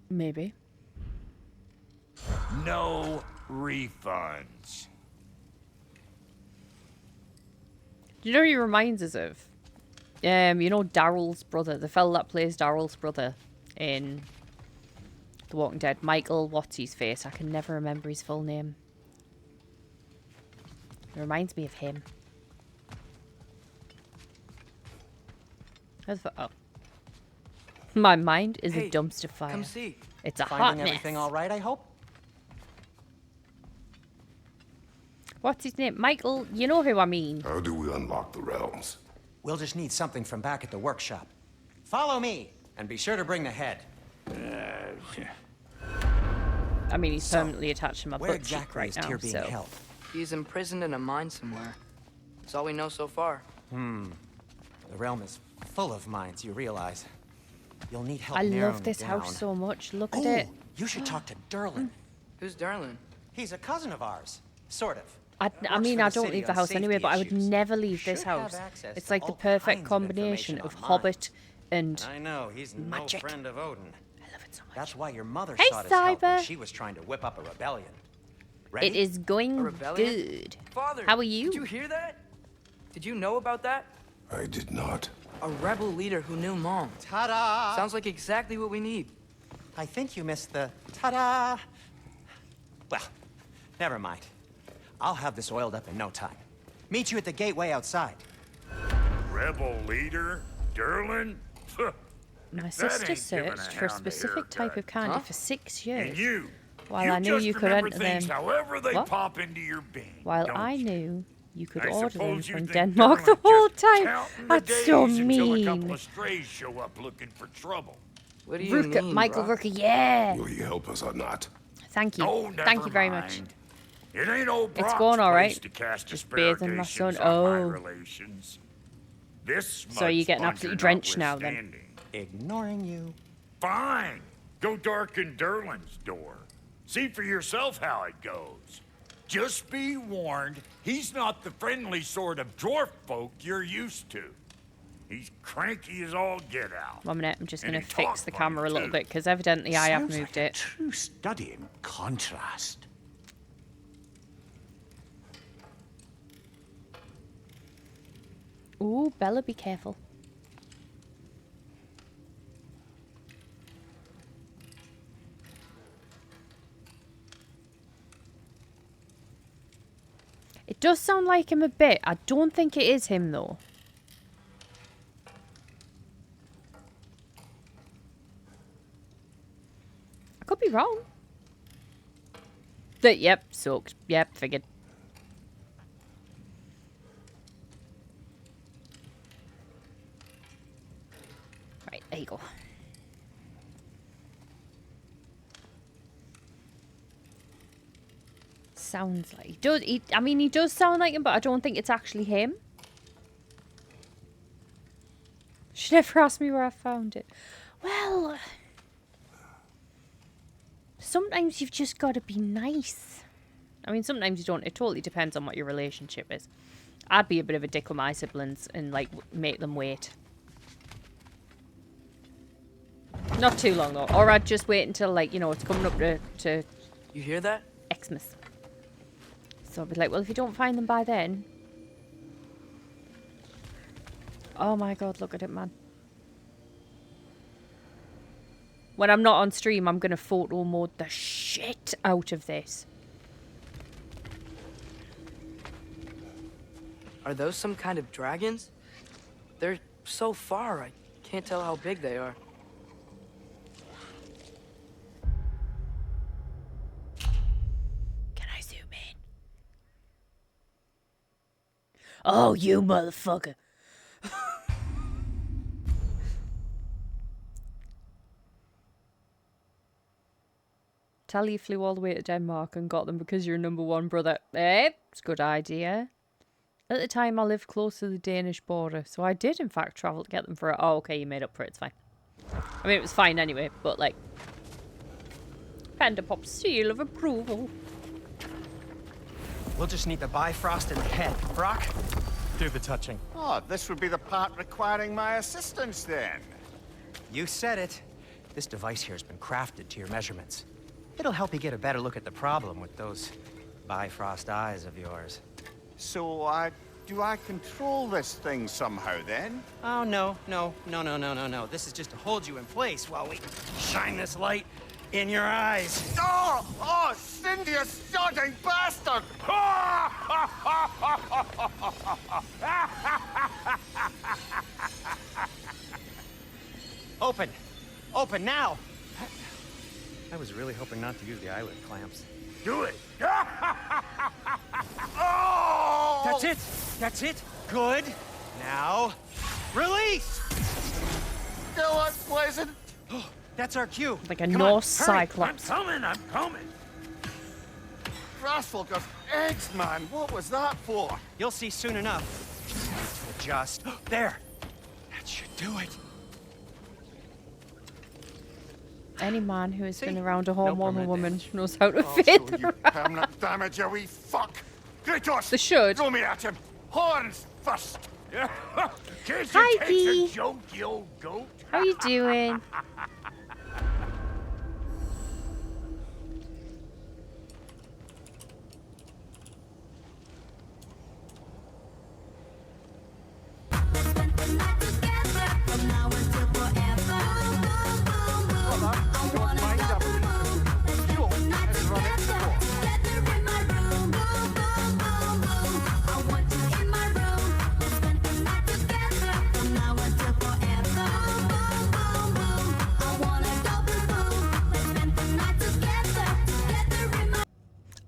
Maybe. No refunds. You know who he reminds us of? You know Daryl's brother, the fella that plays Daryl's brother in The Walking Dead. Michael, what's his face? I can never remember his full name. It reminds me of him. Oh. My mind is a dumpster fire. Come see. It's a hot Finding mess. everything all right, I hope? What's his name? Michael, you know who I mean. How do we unlock the realms? We'll just need something from back at the workshop. Follow me, and be sure to bring the head. I mean, he's permanently attached to my where butt cheek exactly right is now, Tyr being so... held? He's imprisoned in a mine somewhere. That's all we know so far. The realm is full of mines, you realize. You'll need help I narrowing love this it house down. so much. Look at Oh, it. you should talk to Derlin. Who's Derlin? He's a cousin of ours. Sort of. I Works mean, for I the don't city leave the on house anyway, safety but I would issues. never leave this Should have house. access It's to like the all perfect kinds of combination information of on mines. Hobbit and... I know, he's magic. no friend of Odin. I love it so much. That's why your mother Hey, sought his help when Cyber. she was trying to whip up a rebellion. Ready? It is going rebellion? good. Father, How are you? Did you hear that? Did you know about that? I did not. A rebel leader who knew Mom. Ta-da! Sounds like exactly what we need. I think you missed the ta-da. Well, never mind. I'll have this oiled up in no time. Meet you at the gateway outside. Rebel leader? Derlin? My That sister ain't giving a searched for a hound a specific type of candy for 6 years. And you? While you I knew just you could remember enter things them. however they What? pop into your being. While don't I you? knew you could I order them suppose you from think Denmark the Derlin's whole just time. counting the That's so days until a couple mean. of strays show up looking for trouble. What do you Rooker, mean, Michael Brock? Rooker, yeah. Will you help us or not? Thank you. Oh, never Thank you very much. mind. It ain't old It's Brock's going all place right. to cast Just bathing my son. asparagus on my Oh. relations. This So you're getting mud absolutely sponger drenched now, then. notwithstanding. Ignoring you. Fine. Go darken Derlin's door. See for yourself how it goes. Just be warned, he's not the friendly sort of dwarf folk you're used to. He's cranky as all get out. 1 minute, I'm just And going to he fix talks the funny, camera a little too. bit, because evidently I have Sounds moved like a it. true study in contrast. Ooh, Bella, be careful. It does sound like him a bit. I don't think it is him, though. Could be wrong. Yep, soaked. Yep, figured. Right, there you go. Sounds like he does. I mean, he does sound like him, but I don't think it's actually him. She never asked me where I found it. Well, sometimes you've just got to be nice. I mean, sometimes you don't. It totally depends on what your relationship is. I'd be a bit of a dick with my siblings and, like, make them wait. Not too long, though. Or I'd just wait until, like, you know, it's coming up to You hear that? Xmas. So I'd be like, well, if you don't find them by then... Oh my god, look at it, man. When I'm not on stream, I'm going to photo mode the shit out of this. Are those some kind of dragons? They're so far, I can't tell how big they are. Can I zoom in? Oh, you motherfucker. Tally flew all the way to Denmark and got them because you're #1 brother. It's a good idea. At the time, I lived close to the Danish border, so I did, in fact, travel to get them for it. Oh, okay, you made up for it. It's fine. I mean, it was fine anyway, but, like... Panda Pop seal of approval. We'll just need the Bifrost in the head. Brock, do the touching. Oh, this would be the part requiring my assistance, then. You said it. This device here has been crafted to your measurements. It'll help you get a better look at the problem with those Bifrost eyes of yours. So, do I control this thing somehow, then? Oh, no. This is just to hold you in place while we shine this light in your eyes. Oh, Cindy, you sodding bastard! Open now! I was really hoping not to use the eyelid clamps. Do it! Oh! That's it! Good! Now, release! Go on, Pleasant! That's our cue. Like a Norse cyclops. I'm coming! Rasfalker's eggs, man! What was that for? You'll see soon enough. Just... There! That should do it. Any man who has been around a whole permanent woman knows how to Oh, fit so you permanent damage, you wee fuck! Kratos! They should. Throw me at him! Horns first! Can't Hi, you take Dee. a joke, you old goat? How you doing?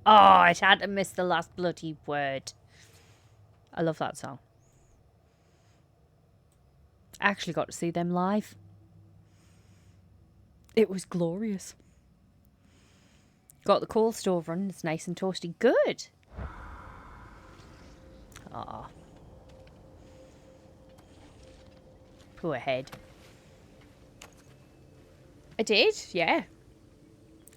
Oh, I had to miss the last bloody word. I love that song. I actually got to see them live. It was glorious. Got the coal stove running. It's nice and toasty. Good. Aw. Poor head. I did, yeah.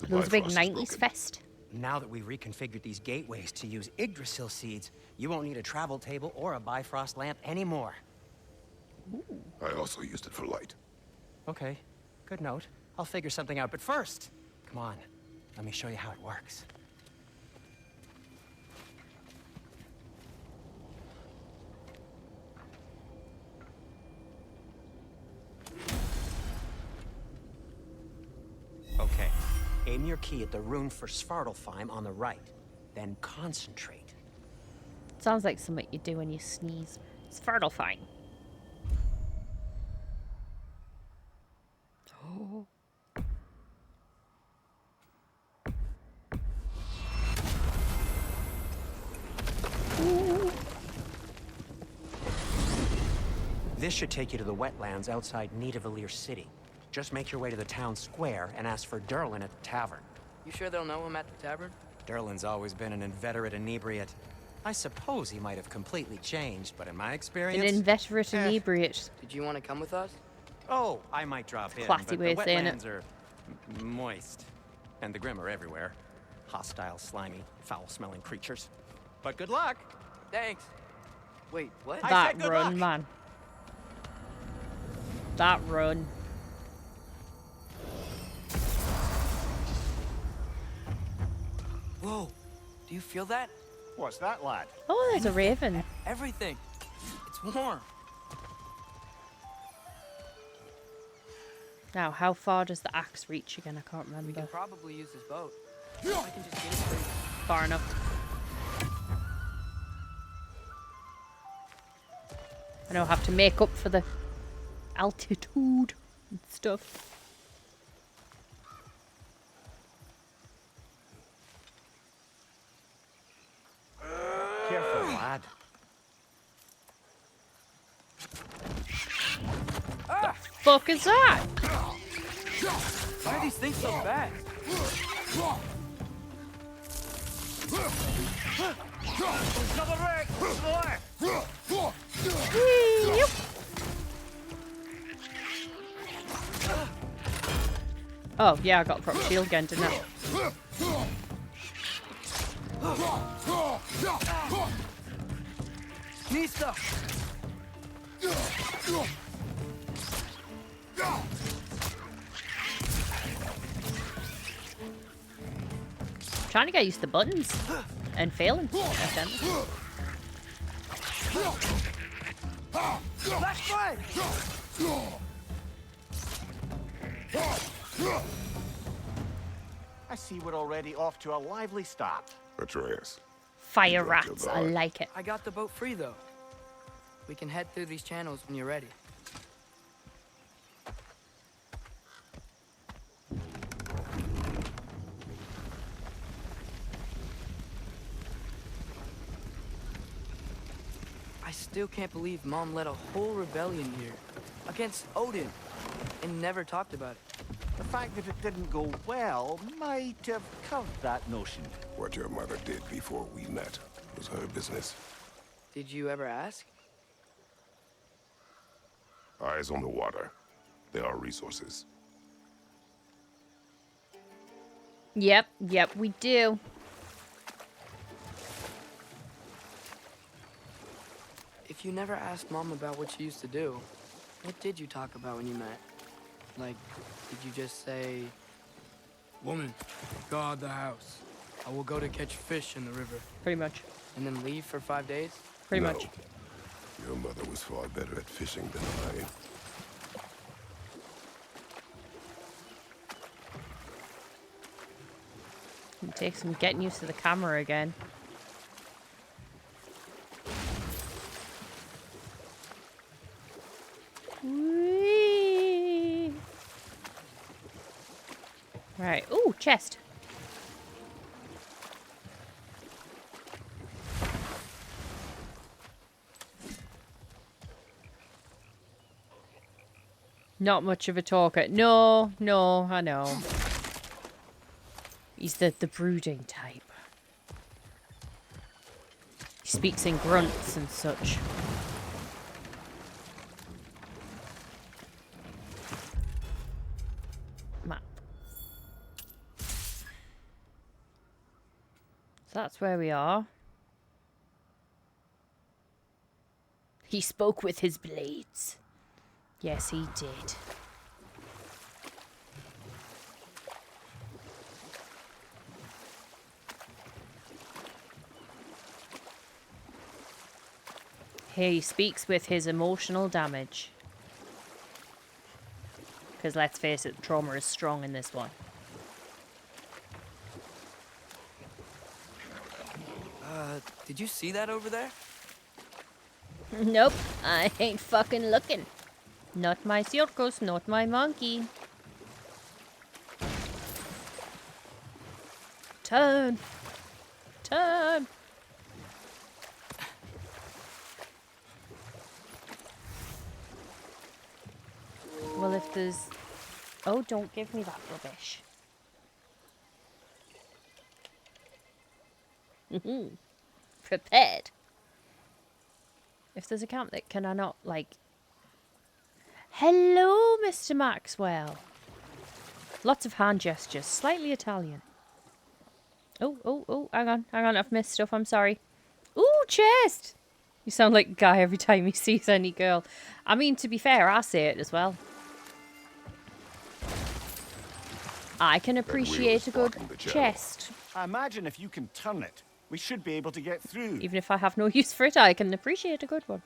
It was a big 90s fest. Now that we've reconfigured these gateways to use Yggdrasil seeds, you won't need a travel table or a Bifrost lamp anymore. I also used it for light. Okay, good note. I'll figure something out, but first, come on, let me show you how it works. Okay, aim your key at the rune for Svartalfheim on the right, then concentrate. Sounds like something you do when you sneeze. Svartalfheim. Oh. This should take you to the wetlands outside Nidavellir City. Just make your way to the town square and ask for Durlin at the tavern. You sure they'll know him at the tavern? Durlin's always been an inveterate inebriate. I suppose he might have completely changed, but in my experience... An inveterate inebriate. Did you want to come with us? Oh, I might drop in, Classy but way the of saying it. wetlands are moist. And the Grim are everywhere. Hostile, slimy, foul-smelling creatures. But good luck! Thanks. Wait, what? That run, man. That run. Whoa, do you feel that? What's that, lad? Oh, there's a raven. Everything. It's warm. Now, how far does the axe reach again? I can't We remember. can probably use this boat. I can just get it for you. Far enough. I know I have to make up for the altitude and stuff. Careful, lad. The fuck is that? Why are these things so fast? Oh, yeah, I got proper shield again, didn't I? Nista! Trying to get used to the buttons and failing. Evidently. Flash flood! I see we're already off to a lively start. Atreus. Fire rats, I like it. I got the boat free, though. We can head through these channels when you're ready. I still can't believe Mom led a whole rebellion here against Odin and never talked about it. The fact that it didn't go well might have covered that notion. What your mother did before we met was her business. Did you ever ask? Eyes on the water. There are resources. Yep, we do. If you never asked Mom about what she used to do, what did you talk about when you met? Like, did you just say, "Woman, guard the house. I will go to catch fish in the river." Pretty much. And then leave for 5 days? Pretty No. much. Your mother was far better at fishing than I. It takes some getting used to the camera again. Whee! Right. Ooh, chest. Not much of a talker. No, I know. He's the brooding type. He speaks in grunts and such. Map. So that's where we are. He spoke with his blades. Yes, he did. He speaks with his emotional damage. Because let's face it, trauma is strong in this one. Did you see that over there? Nope, I ain't fucking looking. Not my circus, not my monkey. Turn. Turn. there's... Oh, don't give me that rubbish. Prepared. If there's a camp that can I not, like... Hello, Mr. Maxwell. Lots of hand gestures. Slightly Italian. Oh, hang on. I've missed stuff. I'm sorry. Ooh, chest! You sound like a guy every time he sees any girl. I mean, to be fair, I say it as well. I can appreciate a good chest. I imagine if you can turn it, we should be able to get through. Even if I have no use for it, I can appreciate a good one.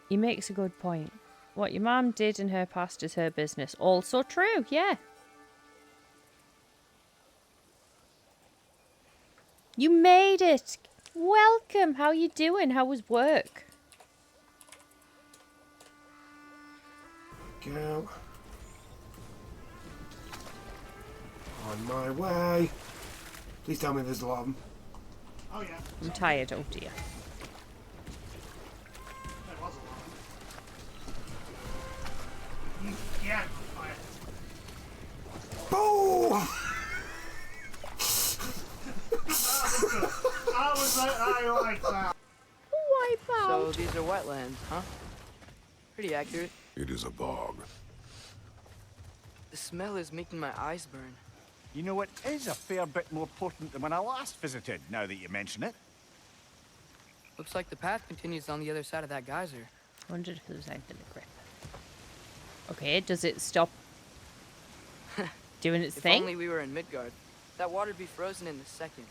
He makes a good point. What your mum did in her past is her business. Also true, yeah. You made it! Welcome! How you doing? How was work? Go. On my way. Please tell me there's a lot of them. Oh yeah. I'm tired, oh dear. There was a lot. Yeah. Boom! I like that. Wipe out. So these are wetlands, huh? Pretty accurate. It is a bog. The smell is making my eyes burn. You know, it is a fair bit more potent than when I last visited, now that you mention it. Looks like the path continues on the other side of that geyser. Wondered if there was anything to grip. Okay, does it stop doing its If thing? only we were in Midgard. That water'd be frozen in a second.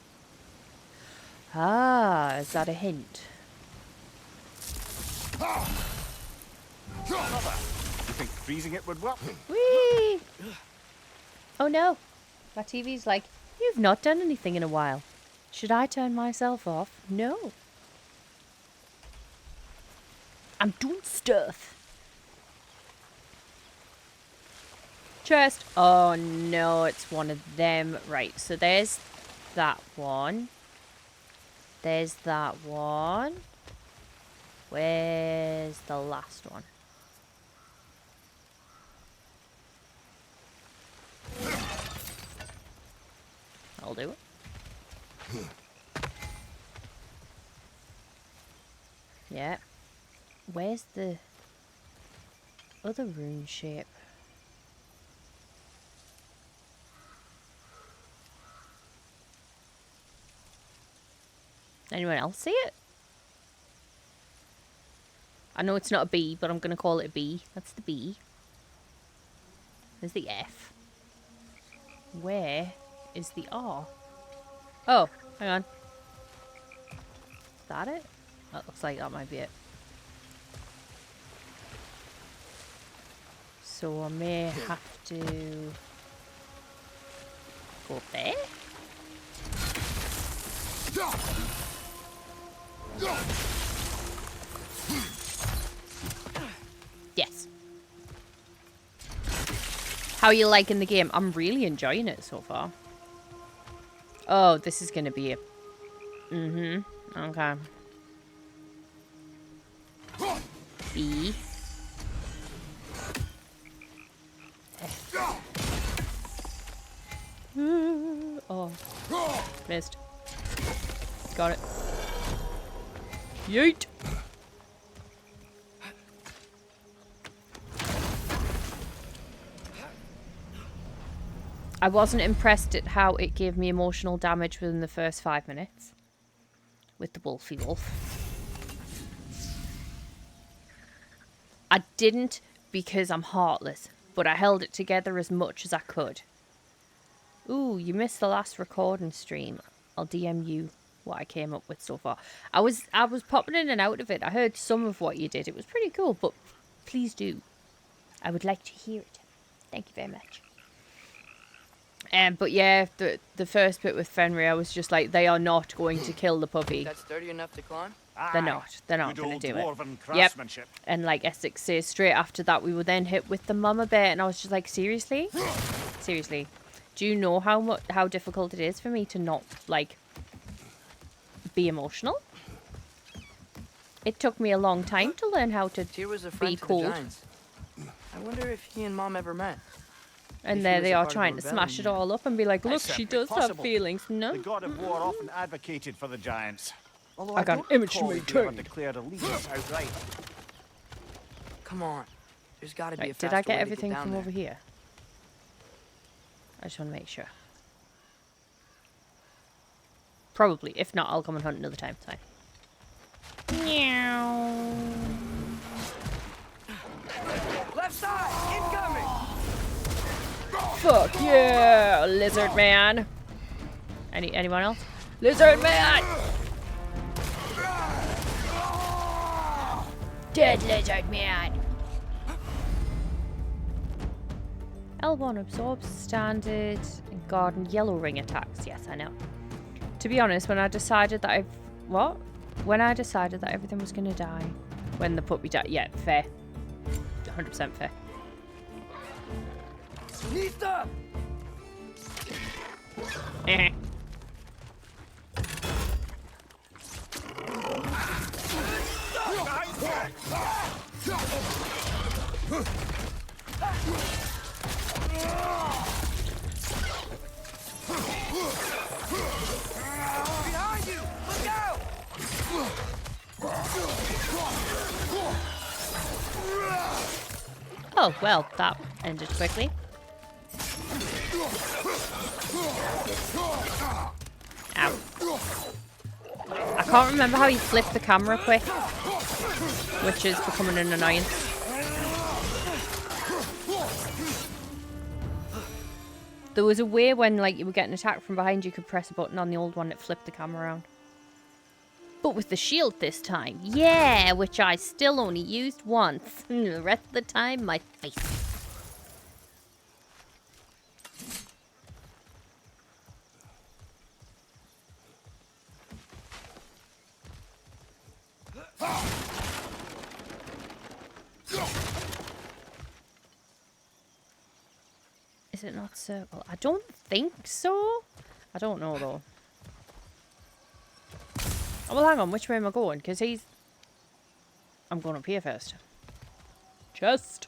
Ah, is that a hint? You think freezing it would work? Whee! Oh no. My TV's like, you've not done anything in a while. Should I turn myself off? No. I'm doing stuff. Chest. Oh no, it's one of them. Right, so there's that one. There's that one. Where's the last one? I'll do it. Yeah. Where's the other rune shape? Anyone else see it? I know it's not a B, but I'm going to call it a B. That's the B. There's the F. Where is the R? Oh, hang on. Is that it? That looks like that might be it. So I may have to go there? Yes. How are you liking the game? I'm really enjoying it so far. Oh, this is gonna be a... Okay. B. Oh. Missed. Got it. Yeet! I wasn't impressed at how it gave me emotional damage within the first 5 minutes. With the Wolfy Wolf. I didn't because I'm heartless, but I held it together as much as I could. Ooh, you missed the last recording stream. I'll DM you what I came up with so far. I was popping in and out of it. I heard some of what you did. It was pretty cool, but please do. I would like to hear it. Thank you very much. But yeah, the first bit with Fenrir, I was just like, they are not going to kill the puppy. That's sturdy enough to climb? They're not. They're not going to do it. Yep. And like Essex says, straight after that, we were then hit with the mama bear, and I was just like, seriously? Seriously? Do you know how difficult it is for me to not, like, be emotional? It took me a long time to learn how to Tyr was a be friend to the cold. Giants. I wonder if he and Mom ever met. And If he there was they a are part of the trying to smash it rebellion. all up and be like, look, That's she certainly does have possible. feelings. No. The god of war often advocated for the giants. Although I got an don't image to recall me if he ever too. declared allegiance outright. Come on. There's got to be a Right, faster did I way get to everything down from there. over here? I just want to make sure. Probably. If not, I'll come and hunt another time. It's fine. Meow. Left side! Incoming! Fuck yeah, lizard man. Anyone else? Lizard man! Dead lizard man. L1 absorbs standard and garden yellow ring attacks. Yes, I know. To be honest, when I decided that when I decided that everything was gonna die, when the puppy died, yeah, fair, 100% fair. Nista! Behind you! Look out! Oh, well, that ended quickly. Ow. I can't remember how you flip the camera quick, which is becoming an annoyance. There was a way when, like, you were getting attacked from behind, you could press a button on the old one that flipped the camera around. But with the shield this time. Yeah, which I still only used once. The rest of the time, my face. Is it not circle? I don't think so. I don't know though. Oh, well, hang on. Which way am I going? Because I'm going up here first. Chest.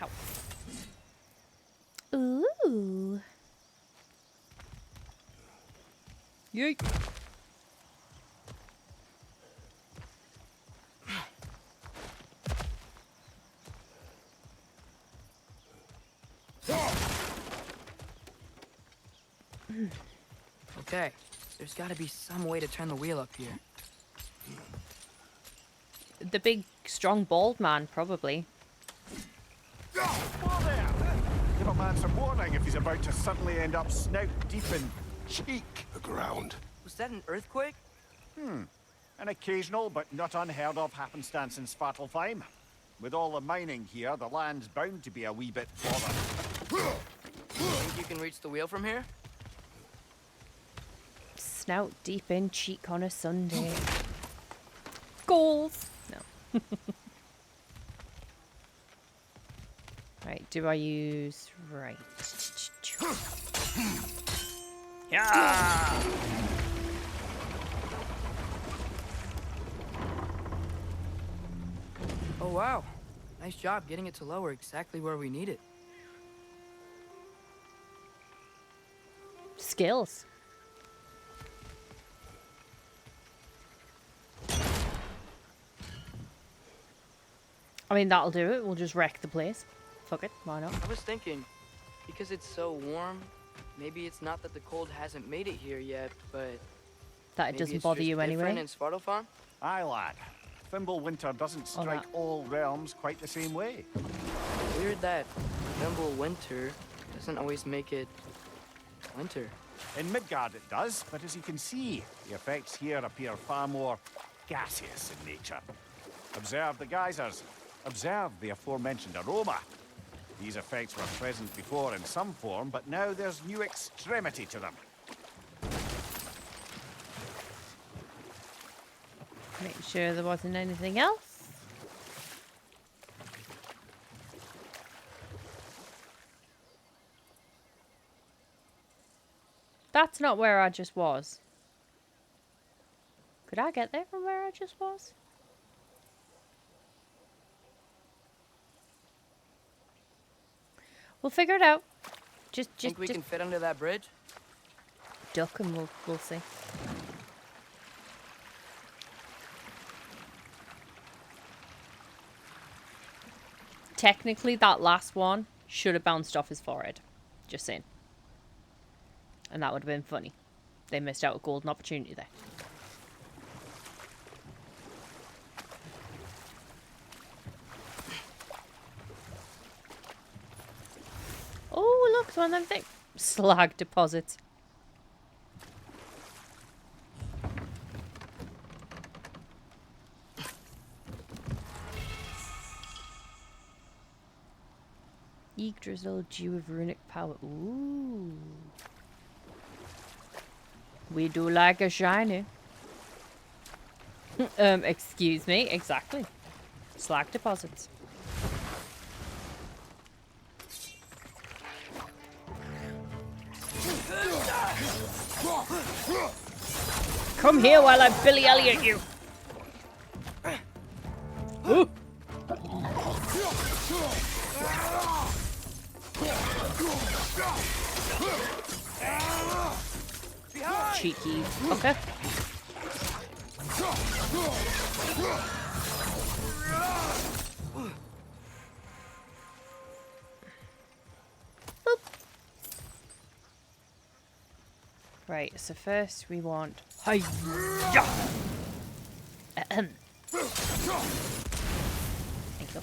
Ow. Ooh. Yeet. Okay, there's got to be some way to turn the wheel up here. The big, strong, bald man, probably. Whoa there! Give a man some warning if he's about to suddenly end up snout deep in cheek. The ground. Was that an earthquake? An occasional but not unheard of happenstance in Svartalfheim. With all the mining here, the land's bound to be a wee bit bothered. Think you can reach the wheel from here? Snout deep in cheek on a Sunday. Goals! No. Right, do I use... Right. Yeah! Oh wow, nice job getting it to lower exactly where we need it. Skills. I mean, that'll do it. We'll just wreck the place. Fuck it, why not? I was thinking, because it's so warm, maybe it's not that the cold hasn't made it here yet, but... That it maybe doesn't it's bother just you different anyway? in Svartalfheim? Aye, lad. Fimbulwinter doesn't strike all realms quite the same way. Weird that Fimbulwinter doesn't always make it winter. In Midgard it does, but as you can see, the effects here appear far more gaseous in nature. Observe the geysers. Observe the aforementioned aroma. These effects were present before in some form, but now there's new extremity to them. Make sure there wasn't anything else. That's not where I just was. Could I get there from where I just was? We'll figure it out. Think we can fit under that bridge? Duck and we'll see. Technically, that last one should have bounced off his forehead. Just saying. And that would have been funny. They missed out a golden opportunity there. Oh, look, it's one of them things. Slag deposits. Yggdrasil, Dew of Runic Power. Ooh. We do like a shiny. Excuse me. Exactly. Slag deposits. Come here while I Billy Elliot you. Ooh. Cheeky. Okay. Boop. Right, so first we want... Hi-ya! Thank you.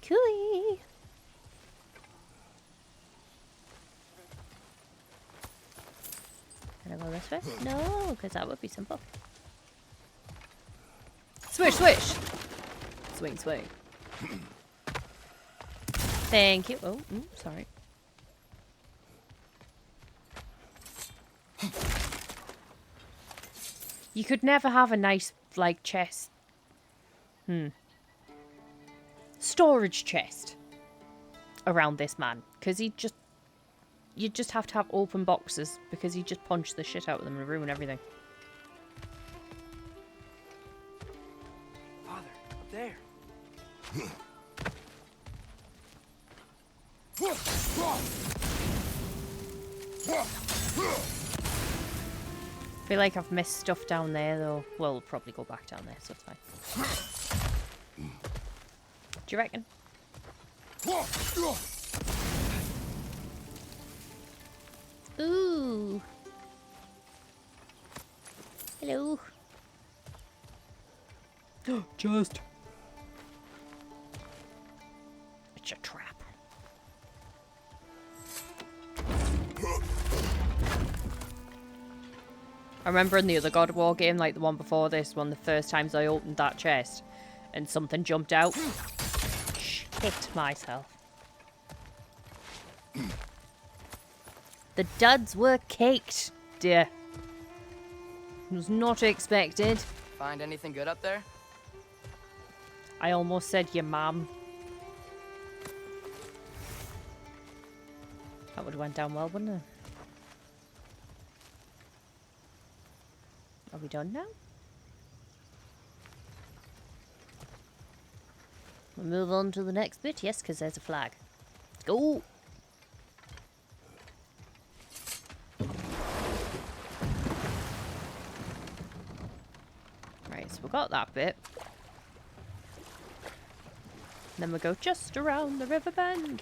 Cooey. Can I go this way? No, because that would be simple. Swish, swish! Swing, swing. Thank you. Oh, sorry. You could never have a nice, like, chest. Storage chest around this man, because you just have to have open boxes, because he just punch the shit out of them and ruin everything. Father, up there. I feel like I've missed stuff down there though. Well, we'll probably go back down there, so it's fine. Do you reckon? Ooh. Hello. Just. It's a trap. I remember in the other God of War game, like the one before this one, the first times I opened that chest and something jumped out. Shit myself. The duds were caked, dear. It was not expected. Find anything good up there? I almost said your mum. That would have went down well, wouldn't it? Are we done now? We'll move on to the next bit, yes, because there's a flag. Let's go! Right, so we got that bit. Then we go just around the river bend.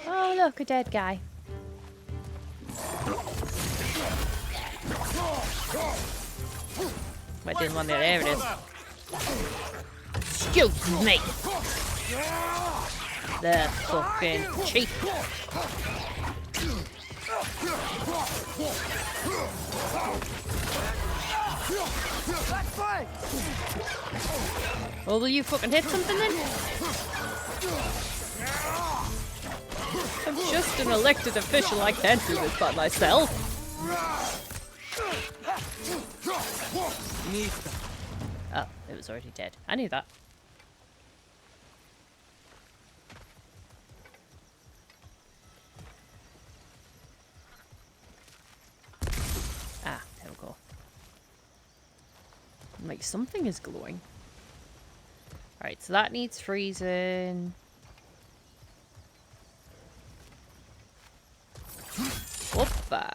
Oh, look, a dead guy. I didn't want that. There it is. Excuse me. The fucking cheek. Well, will you fucking hit something then? I'm just an elected official. I can't do this by myself. Oh, it was already dead. I knew that. Ah, there we go. Like something is glowing. Alright, so that needs freezing. Whoopa.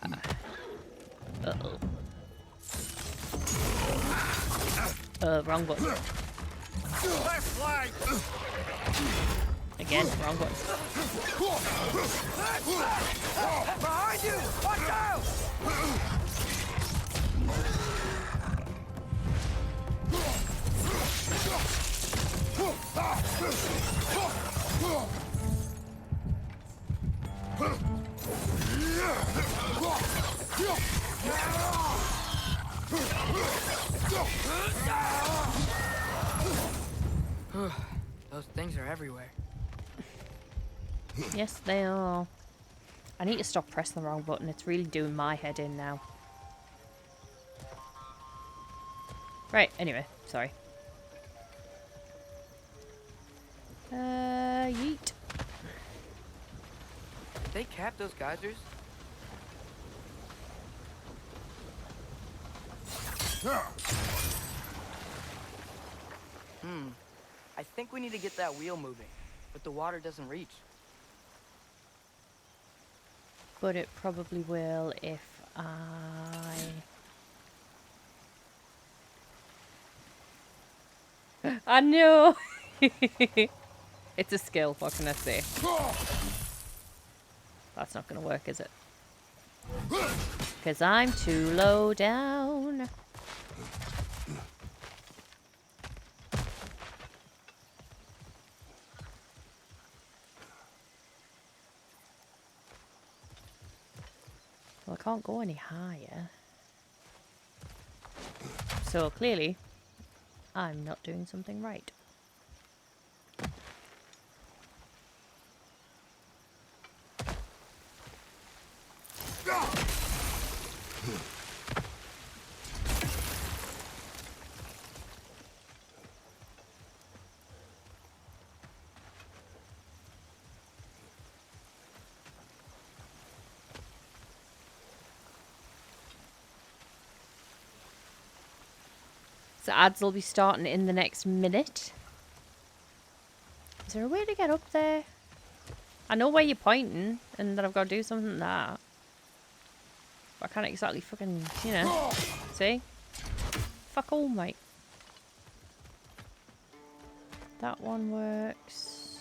Uh-oh. Wrong button. Again, wrong button. Behind you! Watch out! Those things are everywhere. Yes, they are. I need to stop pressing the wrong button. It's really doing my head in now. Right, anyway, sorry. Yeet. Did they cap those geysers? I think we need to get that wheel moving, but the water doesn't reach. But it probably will if I know. It's a skill, what can I say? That's not gonna work, is it? Because I'm too low down. Well, I can't go any higher. So clearly, I'm not doing something right. So ads will be starting in the next minute. Is there a way to get up there? I know where you're pointing and that I've got to do something like that. But I can't exactly fucking, you know. See? Fuck all, mate. That one works.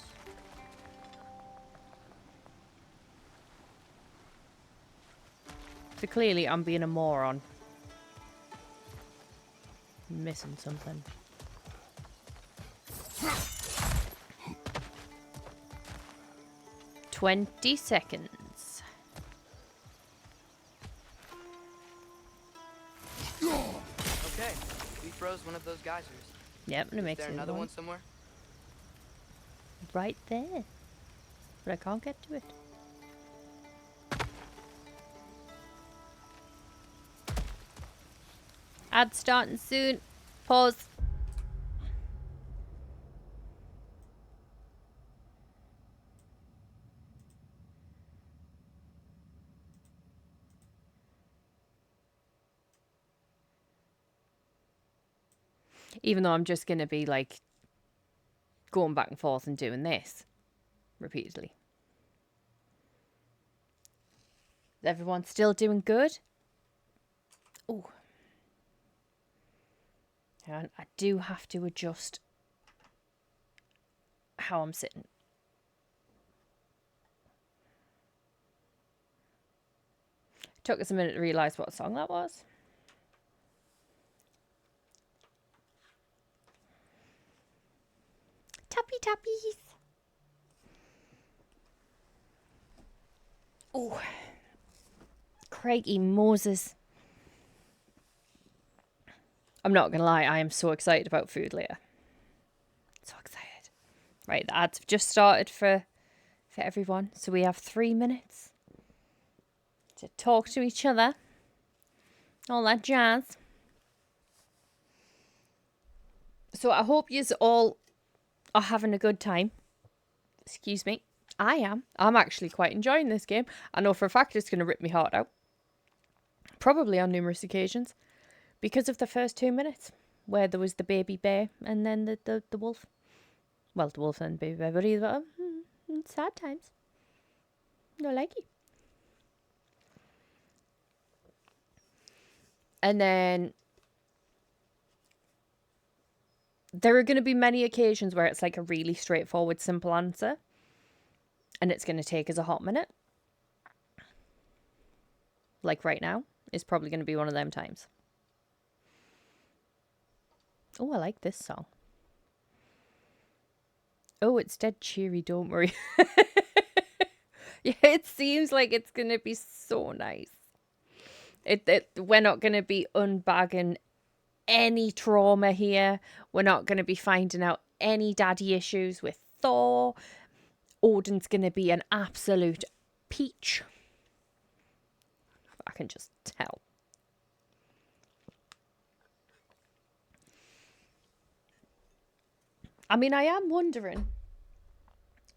So clearly I'm being a moron. Missing something. "20 seconds. Okay, we froze one of those geysers. Yep, and it makes Is there it another one somewhere? right there. But I can't get to it. Ad starting soon. Pause. Even though I'm just going to be like going back and forth and doing this repeatedly. Is everyone still doing good? Oh. And I do have to adjust how I'm sitting. It took us a minute to realise what song that was. Tappy tappies. Oh, Craigie Moses. I'm not gonna lie, I am so excited about food later. Right, the ads have just started for everyone, so we have 3 minutes to talk to each other. All that jazz. So I hope yous all are having a good time. Excuse me. I am. I'm actually quite enjoying this game. I know for a fact it's going to rip me heart out. Probably on numerous occasions. Because of the first 2 minutes. Where there was the baby bear and then the wolf. Well, the wolf and the baby bear. But either sad times. No likey. And then there are going to be many occasions where it's like a really straightforward, simple answer. And it's going to take us a hot minute. Like right now is probably going to be one of them times. Oh, I like this song. Oh, it's dead cheery, don't worry. Yeah, it seems like it's going to be so nice. We're not going to be unbagging any trauma here. We're not going to be finding out any daddy issues with Thor. Odin's going to be an absolute peach. I can just tell. I mean, I am wondering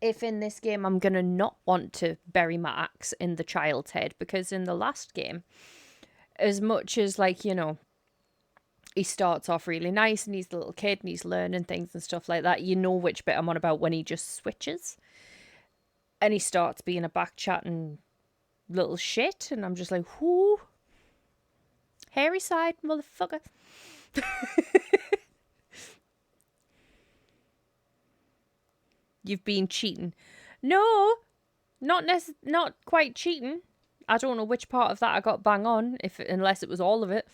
if in this game I'm going to not want to bury my axe in the child's head, because in the last game, as much as, like, you know, he starts off really nice and he's the little kid and he's learning things and stuff like that, you know which bit I'm on about when he just switches and he starts being a back-chatting little shit, and I'm just like, whoo, hairy side, motherfucker. You've been cheating. No, not quite cheating. I don't know which part of that I got bang on, unless it was all of it.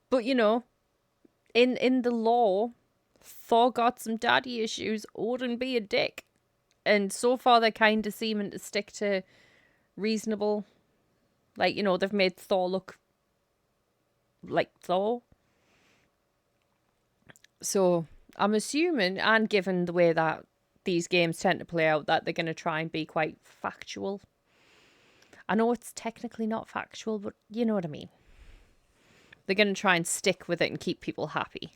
But, you know, in the lore, Thor got some daddy issues. Odin be a dick. And so far they're kind of seeming to stick to reasonable. Like, you know, they've made Thor look like Thor. So I'm assuming, and given the way that these games tend to play out, that they're going to try and be quite factual. I know it's technically not factual, but you know what I mean. They're going to try and stick with it and keep people happy.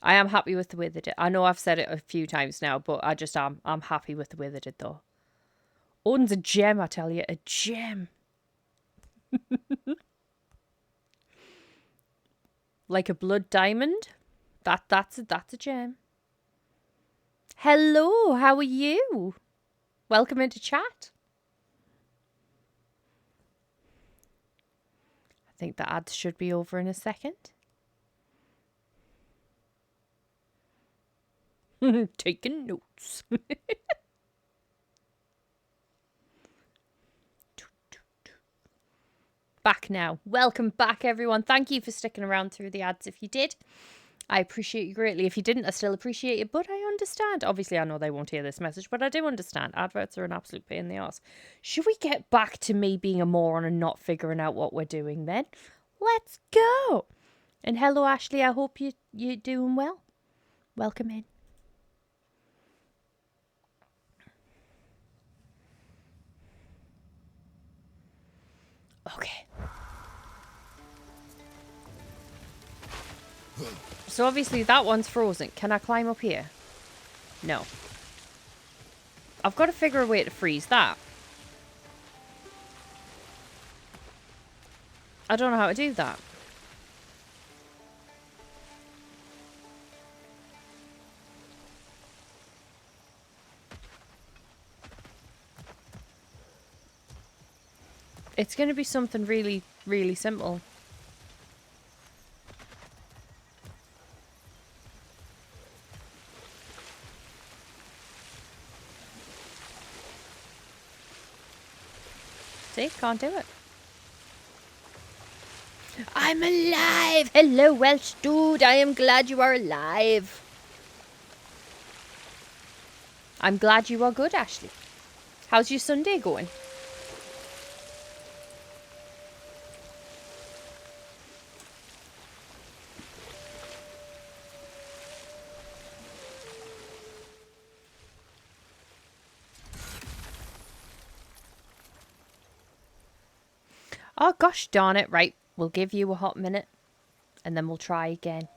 I am happy with the way they did. I know I've said it a few times now, but I'm happy with the way they did, though. Odin's a gem, I tell you. A gem. Like a blood diamond. That's a gem. Hello, how are you? Welcome into chat. I think the ads should be over in a second. Taking notes. Back now. Welcome back, everyone. Thank you for sticking around through the ads if you did. I appreciate you greatly. If you didn't, I still appreciate you, but I understand. Obviously, I know they won't hear this message, but I do understand. Adverts are an absolute pain in the arse. Should we get back to me being a moron and not figuring out what we're doing then? Let's go. And hello, Ashley. I hope you're doing well. Welcome in. Okay. So obviously that one's frozen. Can I climb up here? No. I've got to figure a way to freeze that. I don't know how to do that. It's going to be something really, really simple. See? Can't do it. I'm alive! Hello, Welsh dude. I am glad you are alive. I'm glad you are good, Ashley. How's your Sunday going? Oh, gosh darn it. Right, we'll give you a hot minute. And then we'll try again.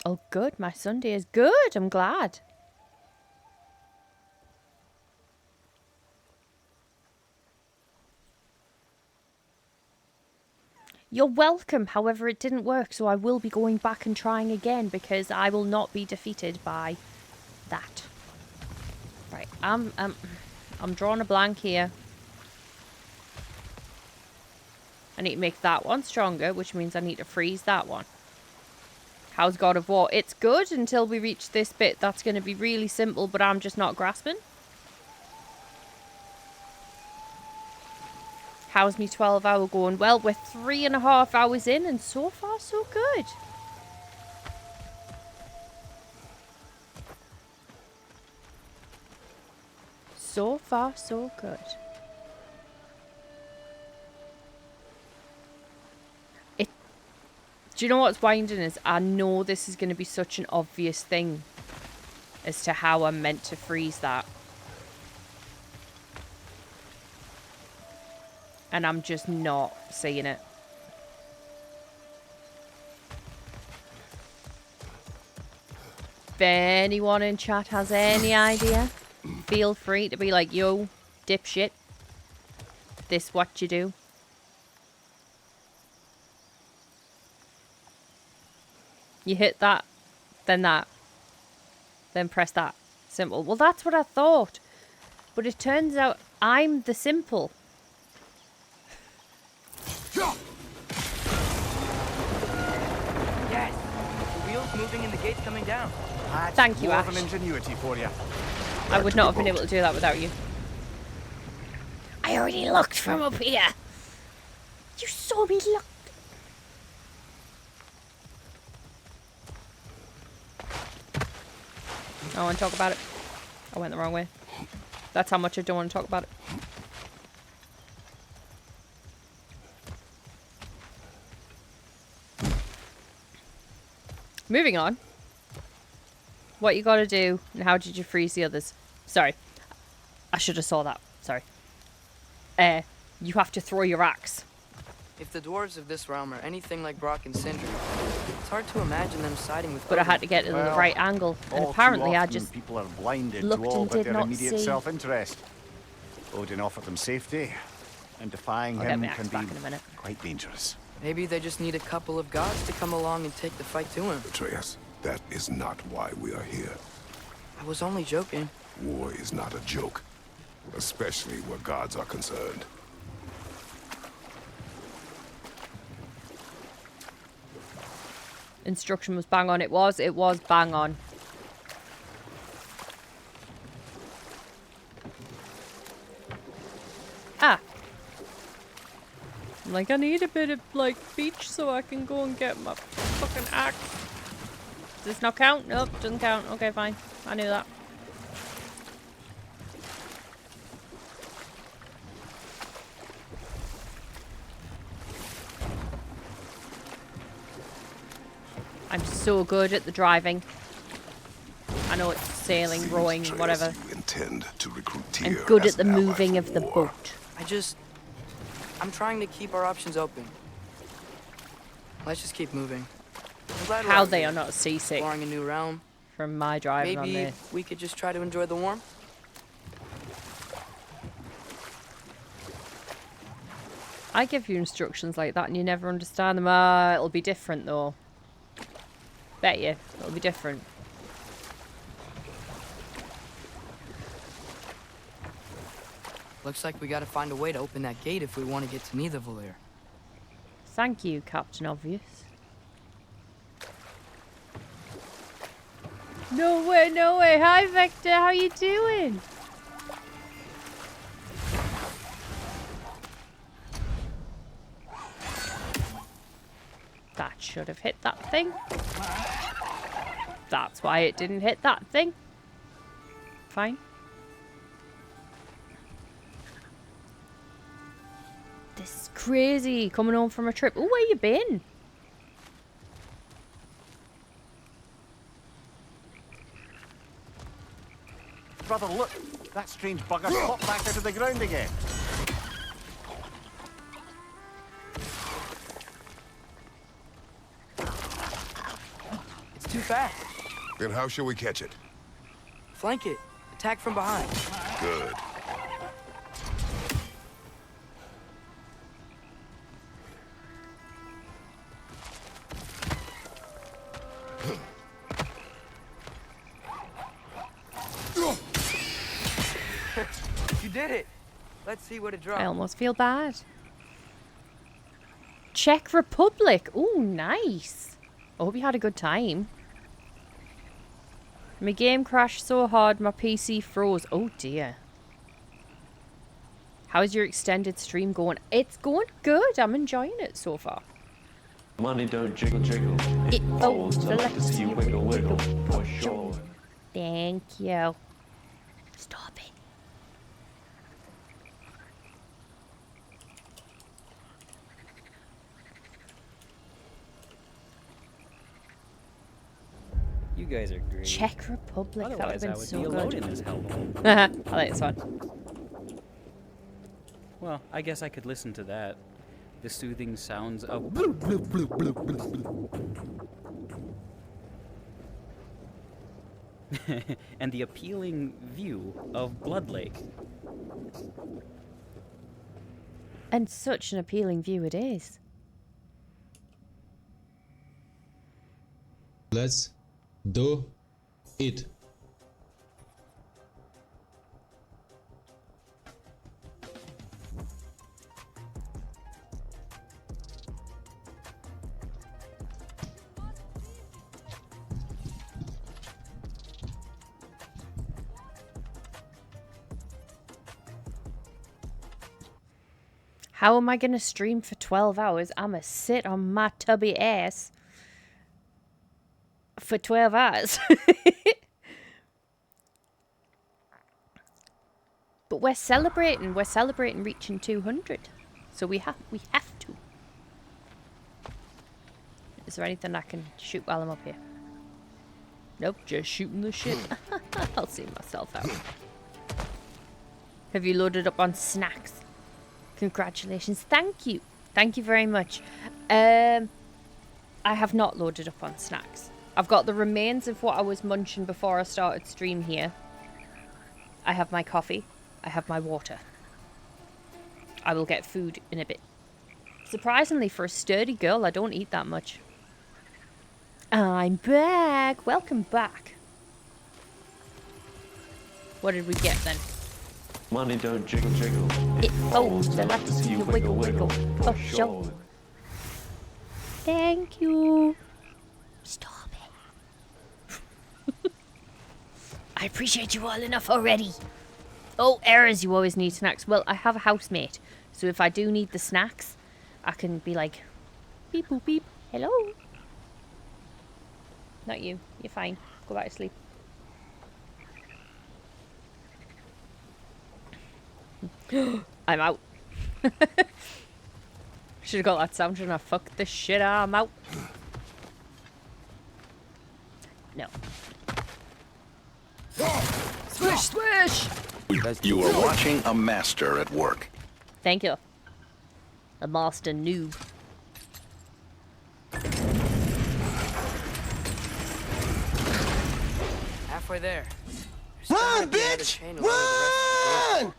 Oh, good. My Sunday is good. I'm glad. You're welcome. However, it didn't work, so I will be going back and trying again because I will not be defeated by that. Right, I'm drawing a blank here. I need to make that one stronger, which means I need to freeze that one. How's God of War? It's good until we reach this bit. That's going to be really simple, but I'm just not grasping. How's me 12-hour going? Well, we're 3.5 hours in, and so far, so good. So far, so good. Do you know what's winding is? I know this is going to be such an obvious thing as to how I'm meant to freeze that. And I'm just not seeing it. If anyone in chat has any idea, feel free to be like, yo, dipshit. This what you do. You hit that, then press that. Simple. Well, that's what I thought. But it turns out I'm the simple. Yes! The wheel's moving and the gate's coming down. Thank you, more Ash. of an ingenuity for you. I would not have been able to do that without you. I already looked from up here. You saw me look. I don't want to talk about it. I went the wrong way. That's how much I don't want to talk about it. Moving on. What you gotta do, and how did you freeze the others? Sorry. I should have saw that. Sorry. You have to throw your axe. If the dwarves of this realm are anything like Brock and Sindri, it's hard to imagine them siding with But I Odin. had to get it in the Well, right angle. And all apparently too I often just people are blinded looked to all and but did their not immediate see. self-interest. Odin offered them safety, and defying I'll get him my axe can back be in a minute. quite dangerous. Maybe they just need a couple of gods to come along and take the fight to him. Atreus, that is not why we are here. I was only joking. War is not a joke, especially where gods are concerned. instruction was bang on. It was bang on. Ah. I'm like, I need a bit of, like, beach so I can go and get my fucking axe. Does this not count? Nope, doesn't count. Okay, fine. I knew that. I'm so good at the driving. I know it's sailing, rowing, whatever. Intend to recruit I'm Tyr good as at the an ally moving for of the war. boat. I'm trying to keep our options open. Let's just keep moving. I'm glad we're How out they here, are not seasick exploring a new realm. from my driving on Maybe this. we could just try to enjoy the warmth. I give you instructions like that and you never understand them. Ah, it'll be different though. Bet you, it'll be different. Looks like we gotta find a way to open that gate if we want to get to Nidavellir. Thank you, Captain Obvious. No way, no way. Hi, Vector. How you doing? That should have hit that thing. That's why it didn't hit that thing. Fine. This is crazy. Coming home from a trip. Oh, where you been? Brother, look. That strange bugger popped back out of the ground again. It's too fast. Then how shall we catch it? Flank it. Attack from behind. Good. You did it. Let's see what it drops. I almost feel bad. Czech Republic. Ooh, nice. I hope you had a good time. My game crashed so hard my PC froze. Oh dear. How's your extended stream going? It's going good. I'm enjoying it so far. Money don't jiggle jiggle. It falls. I like to see you wiggle wiggle for sure. Thank you. Stop it. You guys are great. Czech Republic. Otherwise, that would have been I would so be alone good. in this hellhole. I like this one. Well, I guess I could listen to that. The soothing sounds of and the appealing view of Blood Lake. And such an appealing view it is. Let's do it. How am I going to stream for 12 hours? I'm going to sit on my tubby ass for 12 hours. But we're celebrating. We're celebrating reaching 200. So we have to. Is there anything I can shoot while I'm up here? Nope, just shooting the shit. I'll see myself out. Have you loaded up on snacks? Congratulations. Thank you. Thank you very much. I have not loaded up on snacks. I've got the remains of what I was munching before I started stream here. I have my coffee. I have my water. I will get food in a bit. Surprisingly, for a sturdy girl, I don't eat that much. I'm back. Welcome back. What did we get then? Money don't jiggle jiggle. It folds. I like to see you wiggle wiggle. For sure. Thank you. Stop it. I appreciate you all enough already. Oh, errors. You always need snacks. Well, I have a housemate. So if I do need the snacks, I can be like, beep boop beep. Hello. Not you. You're fine. Go back to sleep. I'm out. Should have got that sound and I fucked this shit. I'm out. No. Swish, swish! You are watching a master at work. Thank you. A master noob. Halfway there. Run, bitch! Run!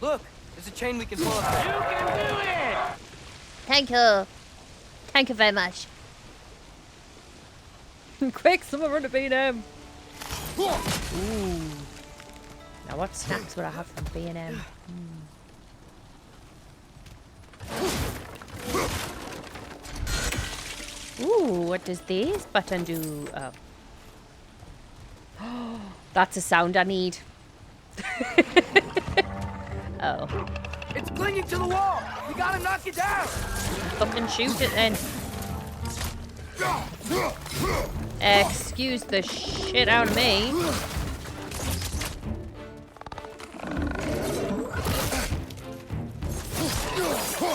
Look, there's a chain we can pull up there. You can do it! Thank you. Thank you very much. Quick, someone run a B&M. Ooh. Now what snacks would I have from B&M? Ooh, what does this button do? Oh. That's a sound I need. Oh. It's clinging to the wall. We gotta knock it down. Fucking shoot it then. Excuse the shit out of me.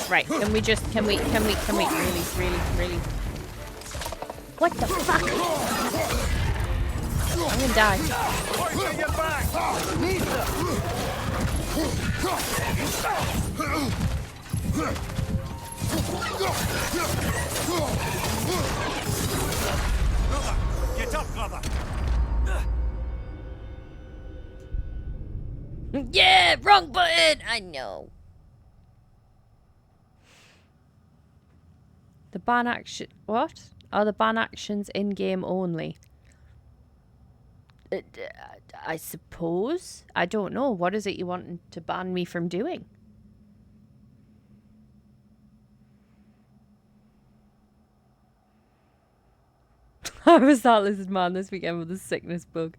Right, can we really? What the fuck? I'm gonna die. Get up, brother. Yeah, wrong button. I know. The ban action. What? Are the ban actions in game only? I suppose. I don't know. What is it you want to ban me from doing? I was that lizard man this weekend with a sickness bug.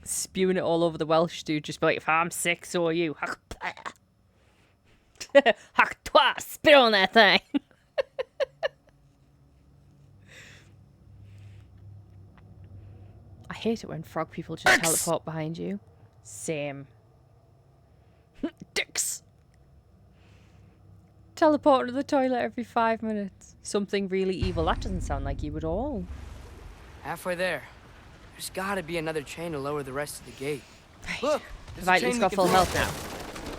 Spewing it all over the Welsh dude. Just be like, if I'm sick, so are you. Spit on that thing. I hate it when frog people just teleport behind you. Same. Dicks. Teleport to the toilet every 5 minutes. Something really evil. That doesn't sound like you at all. Halfway there. There's gotta be another chain to lower the rest of the gate. Look! Have I at least got full health now?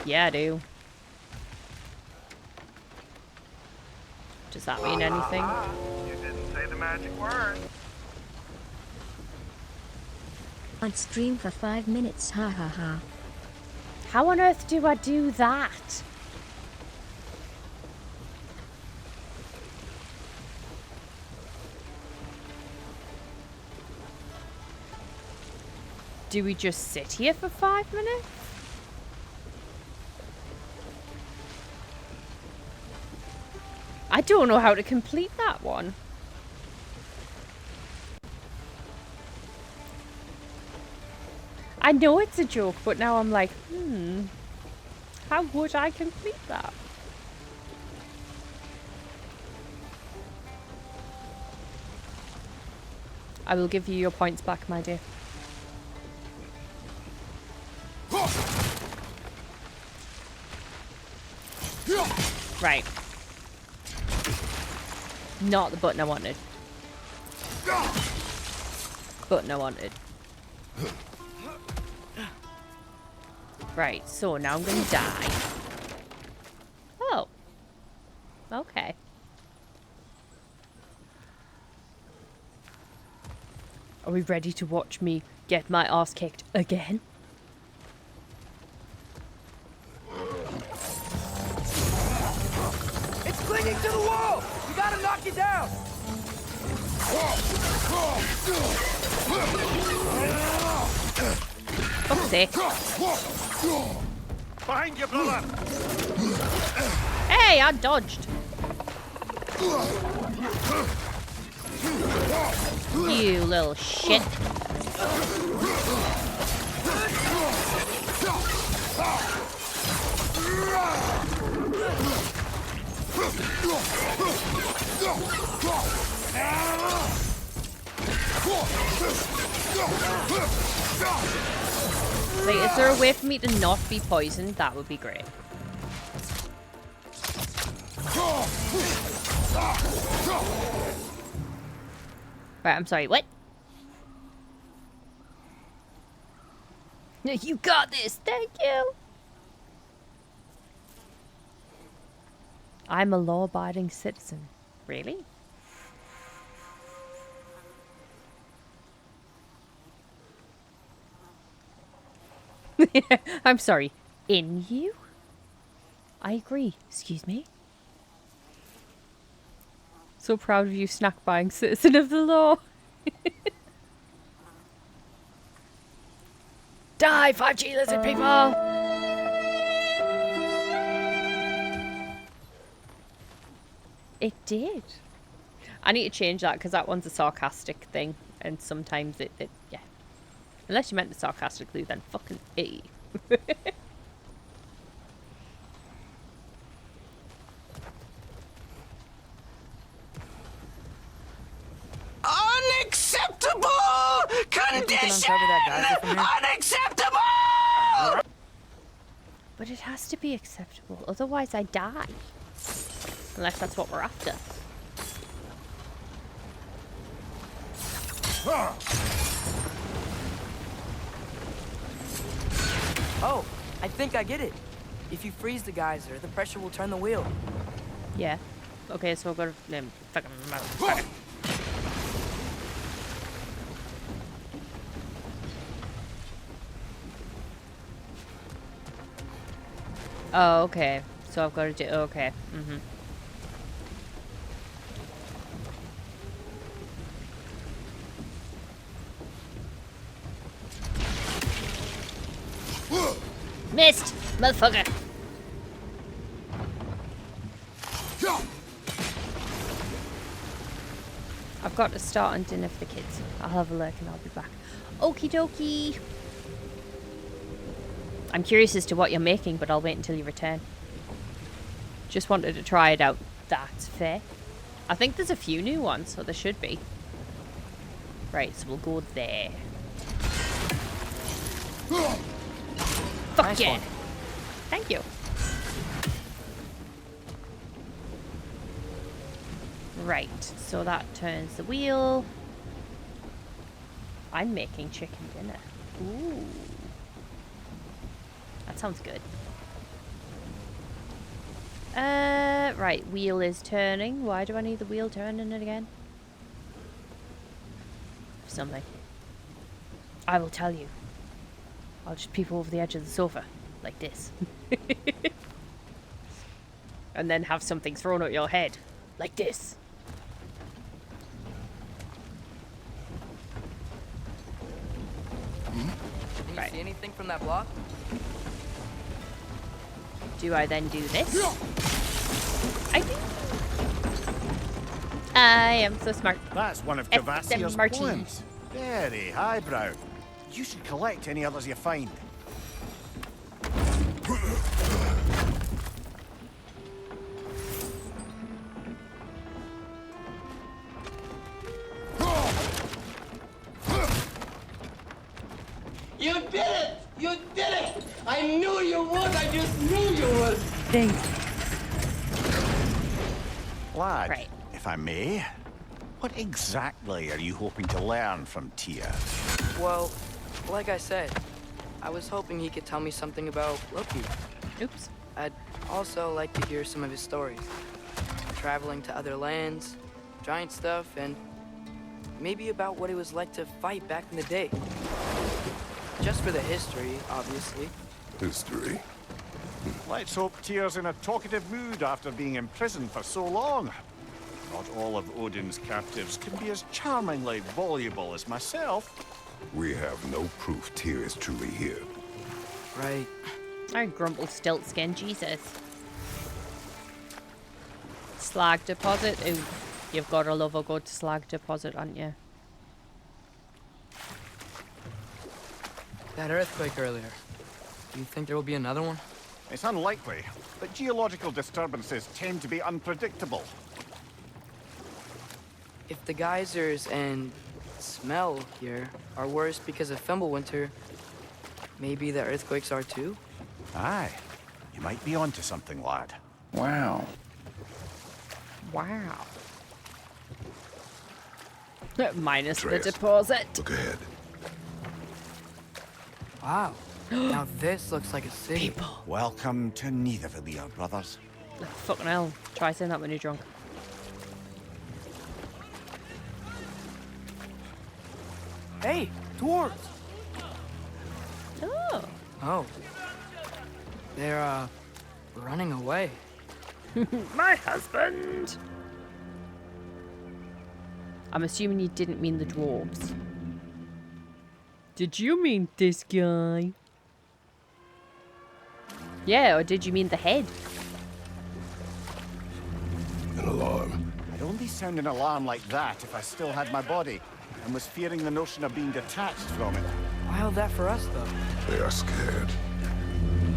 Yeah, I do. Does that mean anything? You didn't say the magic word. On stream for 5 minutes, ha ha ha. How on earth do I do that? Do we just sit here for 5 minutes? I don't know how to complete that one. I know it's a joke, but now I'm like, how would I complete that? I will give you your points back, my dear. Right. Not the button I wanted. Button I wanted. Right, so now I'm gonna die. Oh. Okay. Are we ready to watch me get my ass kicked again? It's clinging to the wall! You gotta knock it down! Fuck's sake. Behind you, brother! Hey, I dodged. You little shit. Wait, is there a way for me to not be poisoned? That would be great. Right, I'm sorry, what? You got this, thank you! I'm a law-abiding citizen. Really? I'm sorry. In you? I agree. Excuse me. So proud of you, snack buying citizen of the law. Die, 5G lizard people! It did. I need to change that because that one's a sarcastic thing, and sometimes it yeah. Unless you meant it sarcastically, then fucking A. Unacceptable condition! Unacceptable! But it has to be acceptable, otherwise I die. Unless that's what we're after. Oh, I think I get it. If you freeze the geyser, the pressure will turn the wheel. Yeah. Okay, so we've got to fucking. Oh, okay. So I've got to do. Okay. Mhm. Missed, motherfucker. I've got to start on dinner for the kids. I'll have a look and I'll be back. Okie dokie. I'm curious as to what you're making, but I'll wait until you return. Just wanted to try it out. That's fair. I think there's a few new ones, so there should be. Right, so we'll go there. Fuck Nice yeah. one. Thank you. Right, so that turns the wheel. I'm making chicken dinner. Ooh. That sounds good. Right, wheel is turning. Why do I need the wheel turning it again? Something. I will tell you. I'll just peep over the edge of the sofa. Like this. And then have something thrown at your head. Like this. Can you see anything from that block? Do I then do this? I think. I am so smart. That's one of Kvasir's poems. Very highbrow. You should collect any others you find. You did it! You did it! I knew you would! I just knew you would! Thanks. Lad, Right. if I may, what exactly are you hoping to learn from Tyr? Well, like I said, I was hoping he could tell me something about Loki. Oops. I'd also like to hear some of his stories. Traveling to other lands, giant stuff, and maybe about what it was like to fight back in the day. Just for the history, obviously. History? Let's hope Tyr's in a talkative mood after being imprisoned for so long. Not all of Odin's captives can be as charmingly voluble as myself. We have no proof Tyr is truly here. Right. I grumble stiltskin, Jesus. Slag deposit. Ooh, you've got to love a good slag deposit, aren't you? That earthquake earlier. Do you think there will be another one? It's unlikely, but geological disturbances tend to be unpredictable. If the geysers and smell here are worse because of Fimbulwinter, maybe the earthquakes are too? Aye. You might be onto something, lad. Wow. Wow. Minus the Atreus, deposit. Look ahead. Wow. Now this looks like a city. Welcome to Nidavellir, brothers. Oh, fucking hell. Try saying that when you're drunk. Hey, dwarves! Oh. Oh. They're, running away. My husband! I'm assuming you didn't mean the dwarves. Did you mean this guy? Yeah, or did you mean the head? An alarm. I'd only sound an alarm like that if I still had my body and was fearing the notion of being detached from it. Why all that for us, though? They are scared.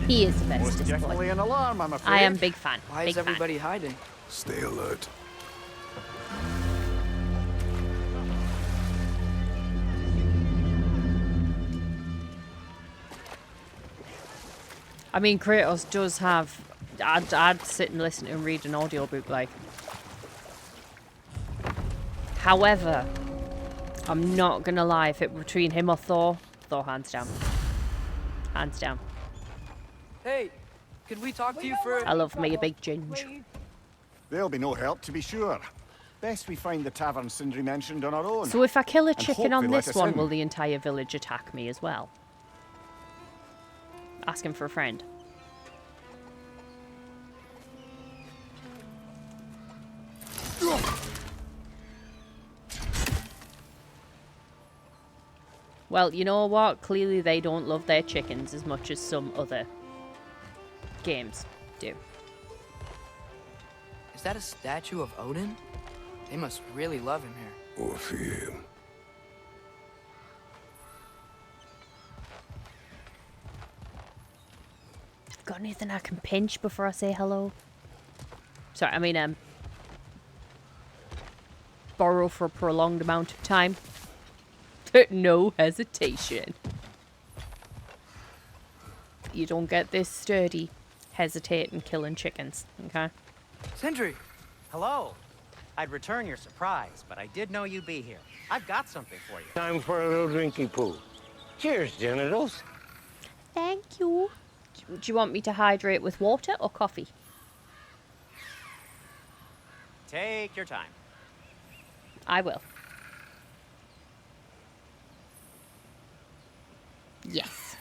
He is the best. Most definitely an alarm, I'm afraid. I am big fan. Why big is everybody hiding? Stay alert. I mean, Kratos does have I'd sit and listen and read an audiobook, like. However, I'm not gonna lie, if it were between him or Thor, hands down. Hands down. Hey, could we talk to you for... I love me a big ginge. There'll be no help, to be sure. Best we find the tavern Sindri mentioned on our own. So if I kill a And chicken hope on they let this us one, in. will the entire village attack me as well? Asking for a friend. Well, you know what? Clearly they don't love their chickens as much as some other games do. Is that a statue of Odin? They must really love him here. Or fear him. Got anything I can pinch before I say hello? Sorry, I mean, borrow for a prolonged amount of time. No hesitation. You don't get this sturdy, hesitating, killing chickens, okay? Sindri! Hello. I'd return your surprise, but I did know you'd be here. I've got something for you. Time for a little drinky poo. Cheers, genitals. Thank you. Do you want me to hydrate with water or coffee? Take your time. I will. Yes.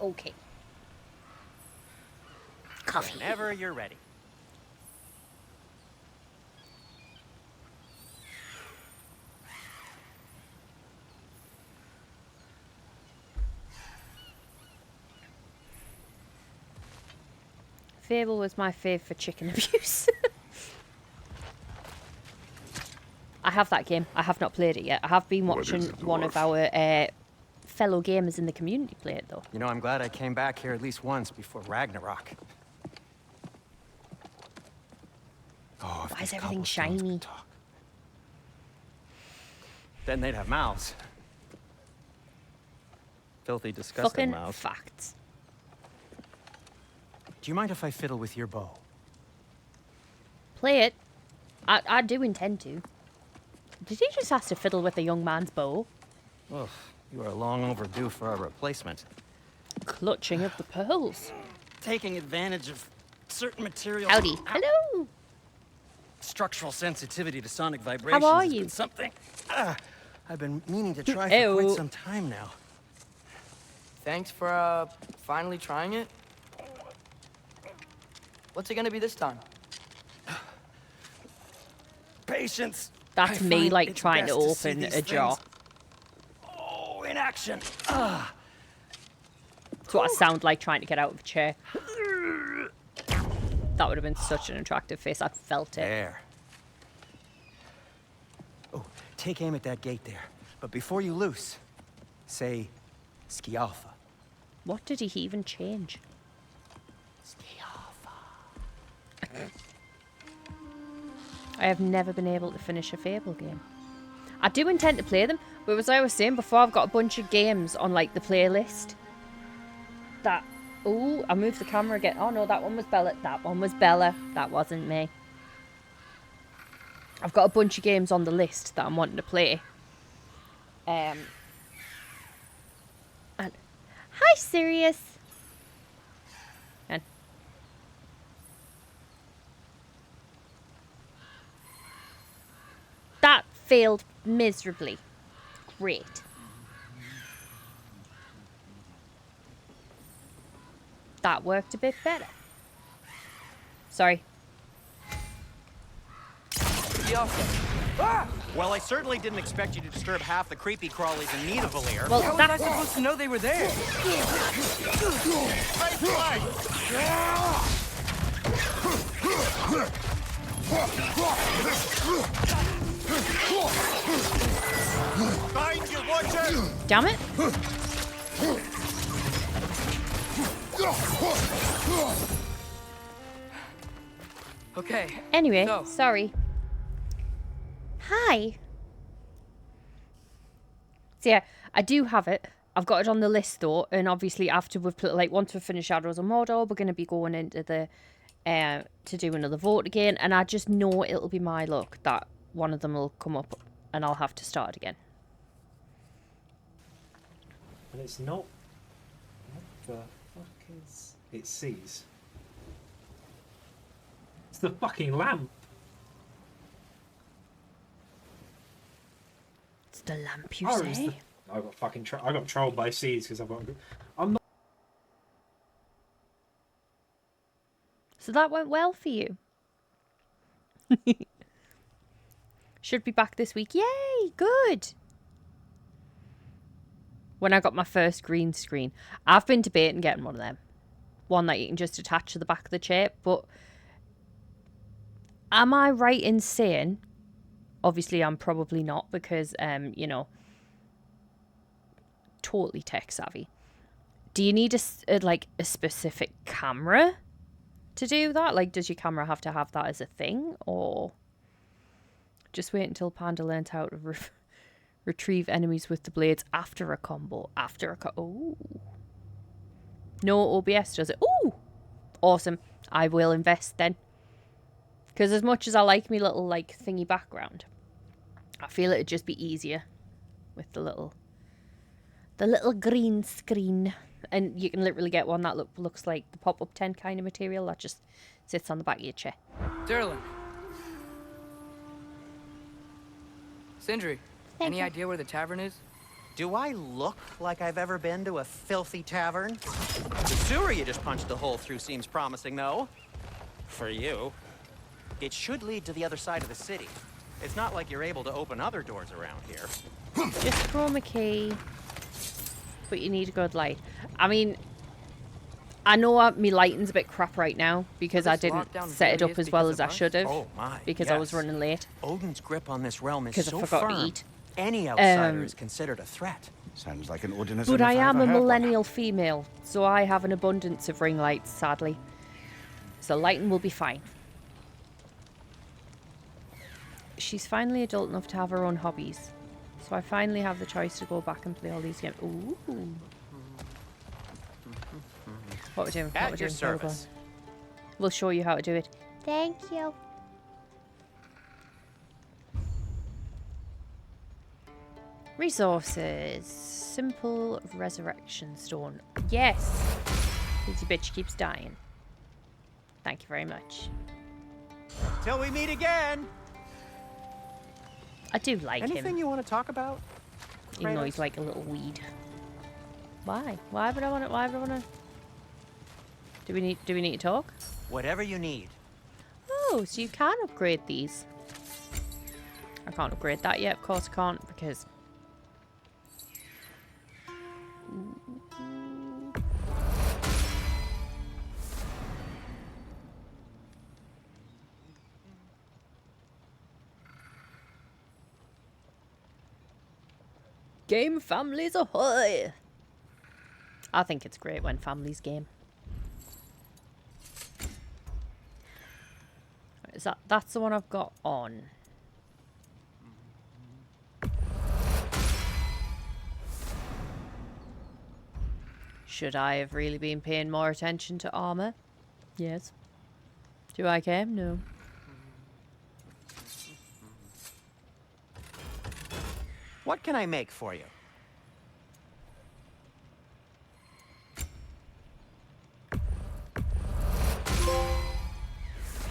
Okay. Coffee. Whenever you're ready. Fable was my fave for chicken abuse. I have that game. I have not played it yet. I have been watching one of our fellow gamers in the community play it, though. You know, I'm glad I came back here at least once before Ragnarok. Oh, why is everything shiny? Then they'd have mouths. Filthy, disgusting Fucking mouths. facts. Do you mind if I fiddle with your bow? Play it. I do intend to. Did you just ask to fiddle with a young man's bow? Ugh, you are long overdue for a replacement. Clutching of the pearls. Taking advantage of certain materials. Howdy. Hello. Structural sensitivity to sonic vibrations. How are has you? been something I've been meaning to try Ew. for quite some time now. Thanks for, finally trying it. What's it gonna be this time? Patience. That's I me, find like, it's trying to best see open these a jar. things. Oh, in action. That's what I sound like trying to get out of a chair. That would have been such an attractive face. I felt it. There. Oh, take aim at that gate there. But before you loose, say Skialfa. What did he even change? I have never been able to finish a Fable game. I do intend to play them, but as I was saying before, I've got a bunch of games on like the playlist. That, oh, I moved the camera again. Oh no, that one was Bella. That one was Bella. That wasn't me. I've got a bunch of games on the list that I'm wanting to play. And hi, Sirius. And that failed miserably. Great. That worked a bit better. Sorry. Well, I certainly didn't expect you to disturb half the creepy crawlies in need of Valir. Well, how was I supposed to know they were there? Behind you, watch out! Damn it. Okay. Anyway, so- sorry. Hi. So yeah, I do have it. I've got it on the list though, and obviously after we've put, like, once we've finished Shadows of Mordor, we're going to be going into the to do another vote again, and I just know it'll be my luck that one of them will come up and I'll have to start again. And it's not. What the fuck is it? Sees. It's the fucking lamp. It's the lamp, you Oh, say? I got fucking. I got trolled by seeds because I've got. I'm not. So that went well for you. Should be back this week. Yay! Good. When I got my first green screen, I've been debating getting one of them. One that you can just attach to the back of the chair. But am I right in saying, obviously I'm probably not because, you know, totally tech savvy. Do you need a specific camera to do that? Like, does your camera have to have that as a thing, or just wait until Panda learns how to retrieve enemies with the blades after a combo? Oh, no OBS does it. Oh, awesome. I will invest then, because as much as I like me little like thingy background, I feel it'd just be easier with the little green screen. And you can literally get one that looks like the pop-up tent kind of material that just sits on the back of your chair. Durlin. Sindri, any you. idea where the tavern is? Do I look like I've ever been to a filthy tavern? The sewer you just punched the hole through seems promising, though. For you. It should lead to the other side of the city. It's not like you're able to open other doors around here. Just chroma key. But you need a good light. I mean, I know my lighting's a bit crap right now because I didn't set it up as well as I should have. Oh my, because I was running late. Odin's grip on this realm is so I forgot firm. to eat. Any outsider is considered a threat. Sounds like an Odinism. But I if am ever a heard one. millennial female, so I have an abundance of ring lights, sadly. So lighting will be fine. She's finally adult enough to have her own hobbies. So I finally have the choice to go back and play all these games. Ooh. What we're doing? At What we're your doing? service. We'll show you how to do it. Thank you. Resources. Simple resurrection stone. Yes. This bitch keeps dying. Thank you very much. Till we meet again. I do like Anything him. you want to talk about? Even though he's like a little weed. Why? Why would I want to? Why would I want to? Do we need to talk? Whatever you need. Oh, so you can upgrade these. I can't upgrade that yet. Of course I can't because. Game families ahoy! I think it's great when families game. Is that's the one I've got on? Should I have really been paying more attention to armor? Yes. Do I care? No. What can I make for you?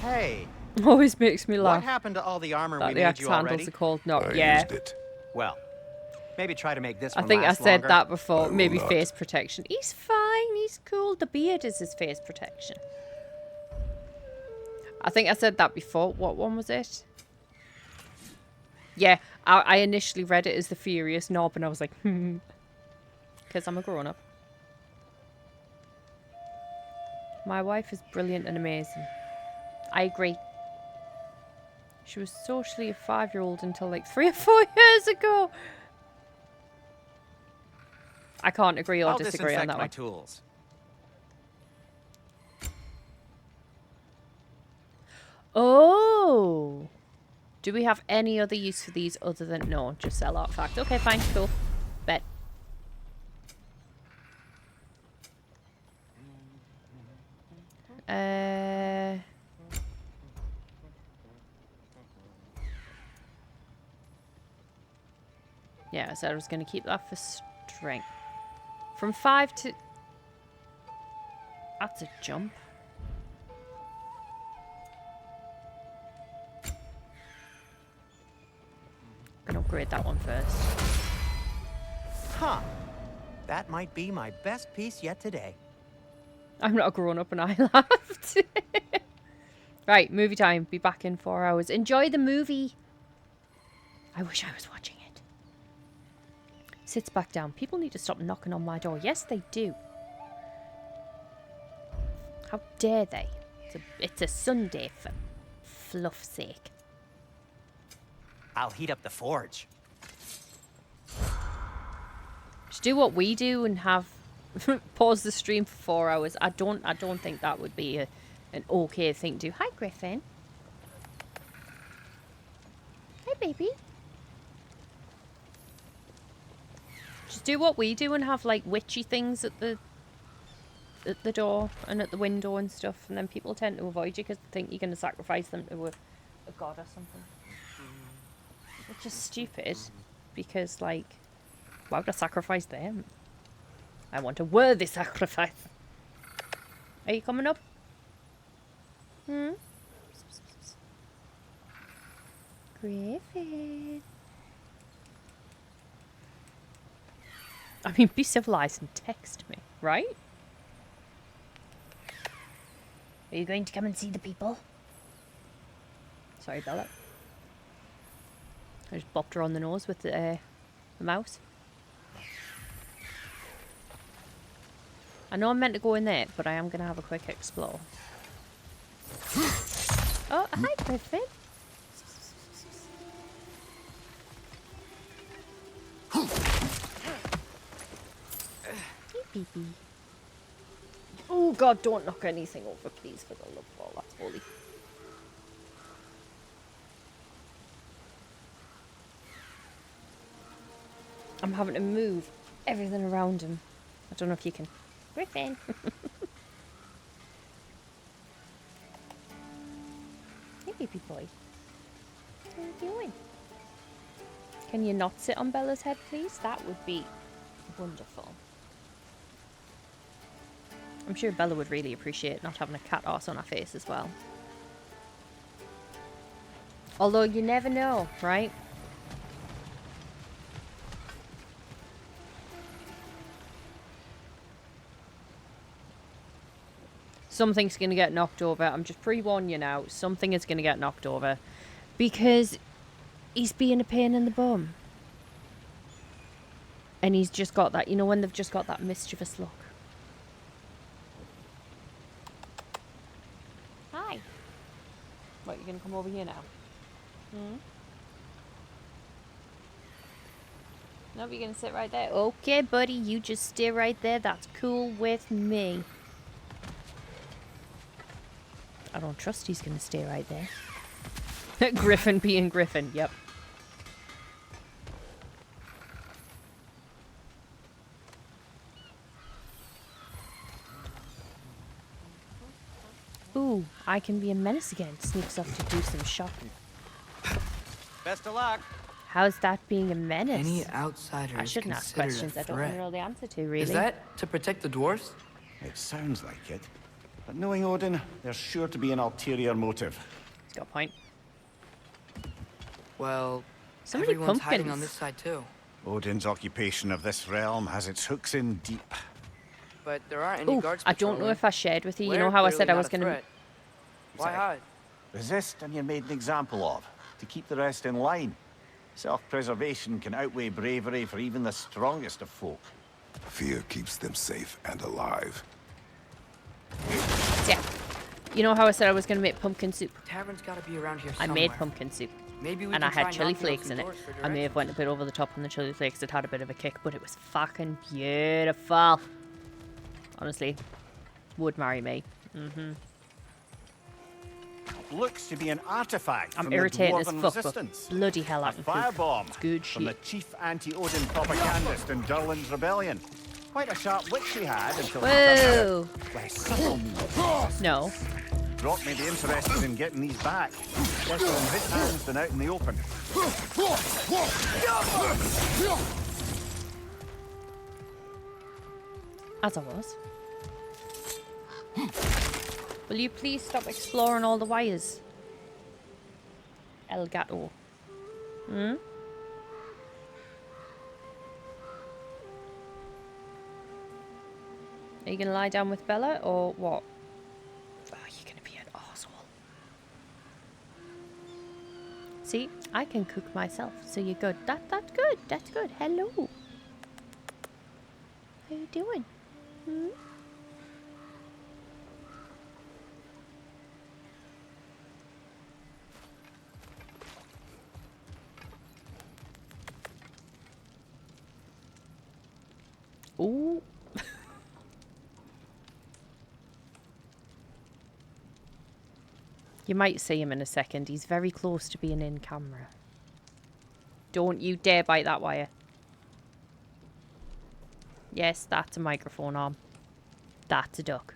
Hey. Always makes me laugh. What happened to all the armor that we the made axe you handles already? are called not yet. Well, maybe try to make this I one think I last said longer. that before. Maybe face protection. He's fine. He's cool. The beard is his face protection. I think I said that before. What one was it? Yeah, I initially read it as the Furious Knob, and I was like, because I'm a grown-up. My wife is brilliant and amazing. I agree. She was socially a 5-year-old until like 3 or 4 years ago. I can't agree or I'll disagree on disinfect that my one. tools. Oh. Do we have any other use for these other than... No, just sell artifact. Okay, fine, cool. Bet. Yeah, I said I was going to keep that for strength. From 5 to... That's a jump. I'm going to upgrade that one first. Huh. That might be my best piece yet today. I'm not a grown-up and I laughed. Right, movie time. Be back in 4 hours. Enjoy the movie. I wish I was watching it. Sits back down. People need to stop knocking on my door. Yes, they do. How dare they? It's a Sunday for fluff's sake. I'll heat up the forge. Just do what we do and have pause the stream for 4 hours. I don't think that would be an okay thing to do. Hi, Griffin. Hi, baby. Just do what we do and have like witchy things at the door and at the window and stuff, and then people tend to avoid you because they think you're going to sacrifice them to a god or something. Which is stupid, because like, why would I sacrifice them? I want a worthy sacrifice. Are you coming up? Griffin. I mean, be civilized and text me, right? Are you going to come and see the people? Sorry, Bella. I just bopped her on the nose with the mouse. I know I'm meant to go in there, but I am going to have a quick explore. Oh, hi, Griffin. Hey, baby. Oh, God, don't knock anything over, please, for the love of all that's holy. I'm having to move everything around him. I don't know if you can... Griffin! Hey, baby boy. What are you doing? Can you not sit on Bella's head, please? That would be wonderful. I'm sure Bella would really appreciate not having a cat arse on her face as well. Although you never know, right? Something's going to get knocked over. I'm just pre-warning you now. Something is going to get knocked over. Because he's being a pain in the bum. And he's just got that, you know, when they've just got that mischievous look. Hi. What, you going to come over here now? No, you're going to sit right there. Okay, buddy, you just stay right there. That's cool with me. I don't trust he's going to stay right there. Griffin being Griffin, yep. Ooh, I can be a menace again. Sneaks off to do some shopping. Best of luck. How's that being a menace? Any outsider I shouldn't ask questions I don't know the answer to, really. Is that to protect the dwarves? It sounds like it. But knowing Odin, there's sure to be an ulterior motive. He's got a point. Well, so many everyone's pumpkins hiding on this side too. Odin's occupation of this realm has its hooks in deep. But there aren't any guards I don't know patrolling. if I shared with you. You We're know how I clearly said I not was a going to... threat. Why hide? Resist and you're made an example of, to keep the rest in line. Self-preservation can outweigh bravery for even the strongest of folk. Fear keeps them safe and alive. Yeah. You know how I said I was going to make pumpkin soup? Tavern's got to be around here I somewhere. made pumpkin soup. Maybe we and can I had try chili knocking on flakes some in it. doors for I may have directions. went a bit over the top on the chili flakes. It had a bit of a kick, but it was fucking beautiful. Honestly, would marry me. Looks to be an artifact I'm from irritating the as Dwarven fuck, but resistance. bloody hell I A can cook. firebomb It's good from the shit. chief anti-Odin propagandist in Durlin's rebellion. Quite a sharp wit she had until Whoa. by subtle means. No. Brock may be interested in getting these back. Better in his hands than out in the open. As I was. Will you please stop exploring all the wires? El Gato. Hmm? Are you gonna lie down with Bella or what? Oh, you're gonna be an arsehole. See, I can cook myself, so you're good. That's good. That's good. Hello. How you doing? Hmm? Ooh. You might see him in a second. He's very close to being in camera. Don't you dare bite that wire. Yes, that's a microphone arm. That's a duck.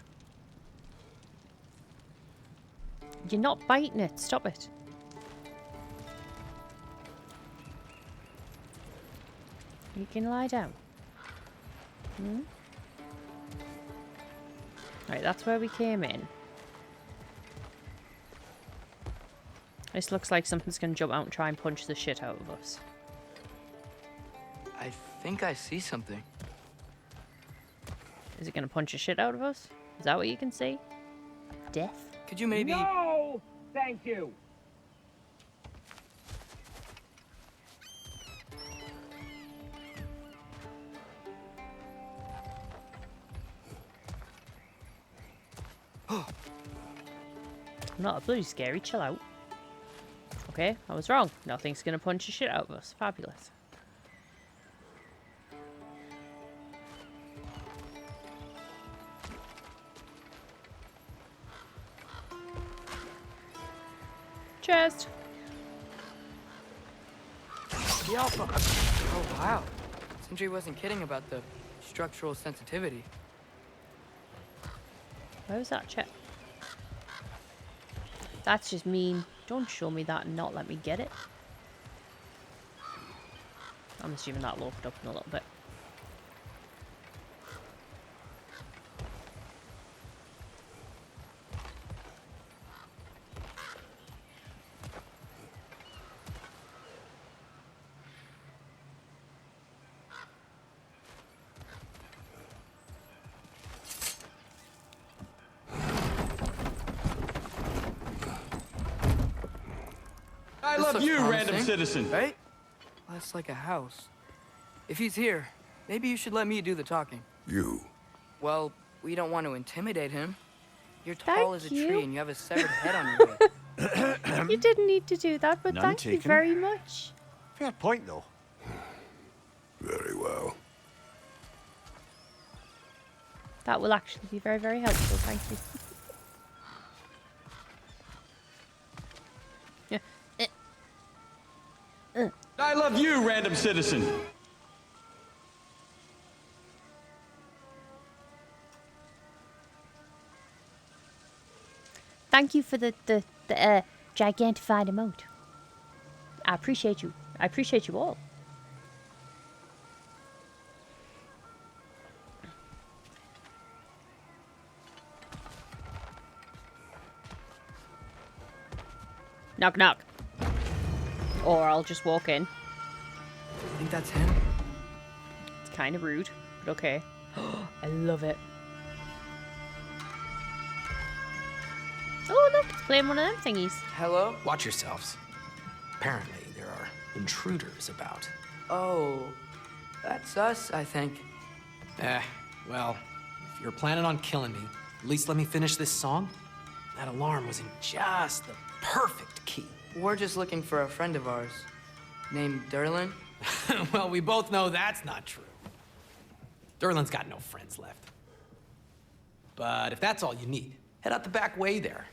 You're not biting it. Stop it. You can lie down. Hmm? Right, that's where we came in. This looks like something's gonna jump out and try and punch the shit out of us. I think I see something. Is it gonna punch the shit out of us? Is that what you can see? Death? Could you maybe... No! Thank you! I'm not a bloody scary, chill out. Okay, I was wrong. Nothing's gonna punch the shit out of us. Fabulous. Chest. The Alpha. Oh, wow. Sindri wasn't kidding about the structural sensitivity. Where was that chest? That's just mean. Don't show me that and not let me get it. I'm assuming that loafed up in a little bit. I love you, random citizen. Right? That's like a house. If he's here, maybe you should let me do the talking. You? Well, we don't want to intimidate him. You're tall as a Thank tree you. and you have a severed head on your head. You didn't need to do that, but None thank you taken. very much. Fair point, though. Very well. That will actually be very, very helpful. Thank you. I love you, random citizen. Thank you for the gigantified emote. I appreciate you. I appreciate you all. Knock, knock. Or I'll just walk in. I think that's him. It's kind of rude, but okay. I love it. Oh, look, it's playing one of them thingies. Hello? Watch yourselves. Apparently, there are intruders about. Oh, that's us, I think. Well, if you're planning on killing me, at least let me finish this song. That alarm was in just the perfect key. We're just looking for a friend of ours named Durlin. Well, we both know that's not true. Durlin's got no friends left. But if that's all you need, head out the back way there,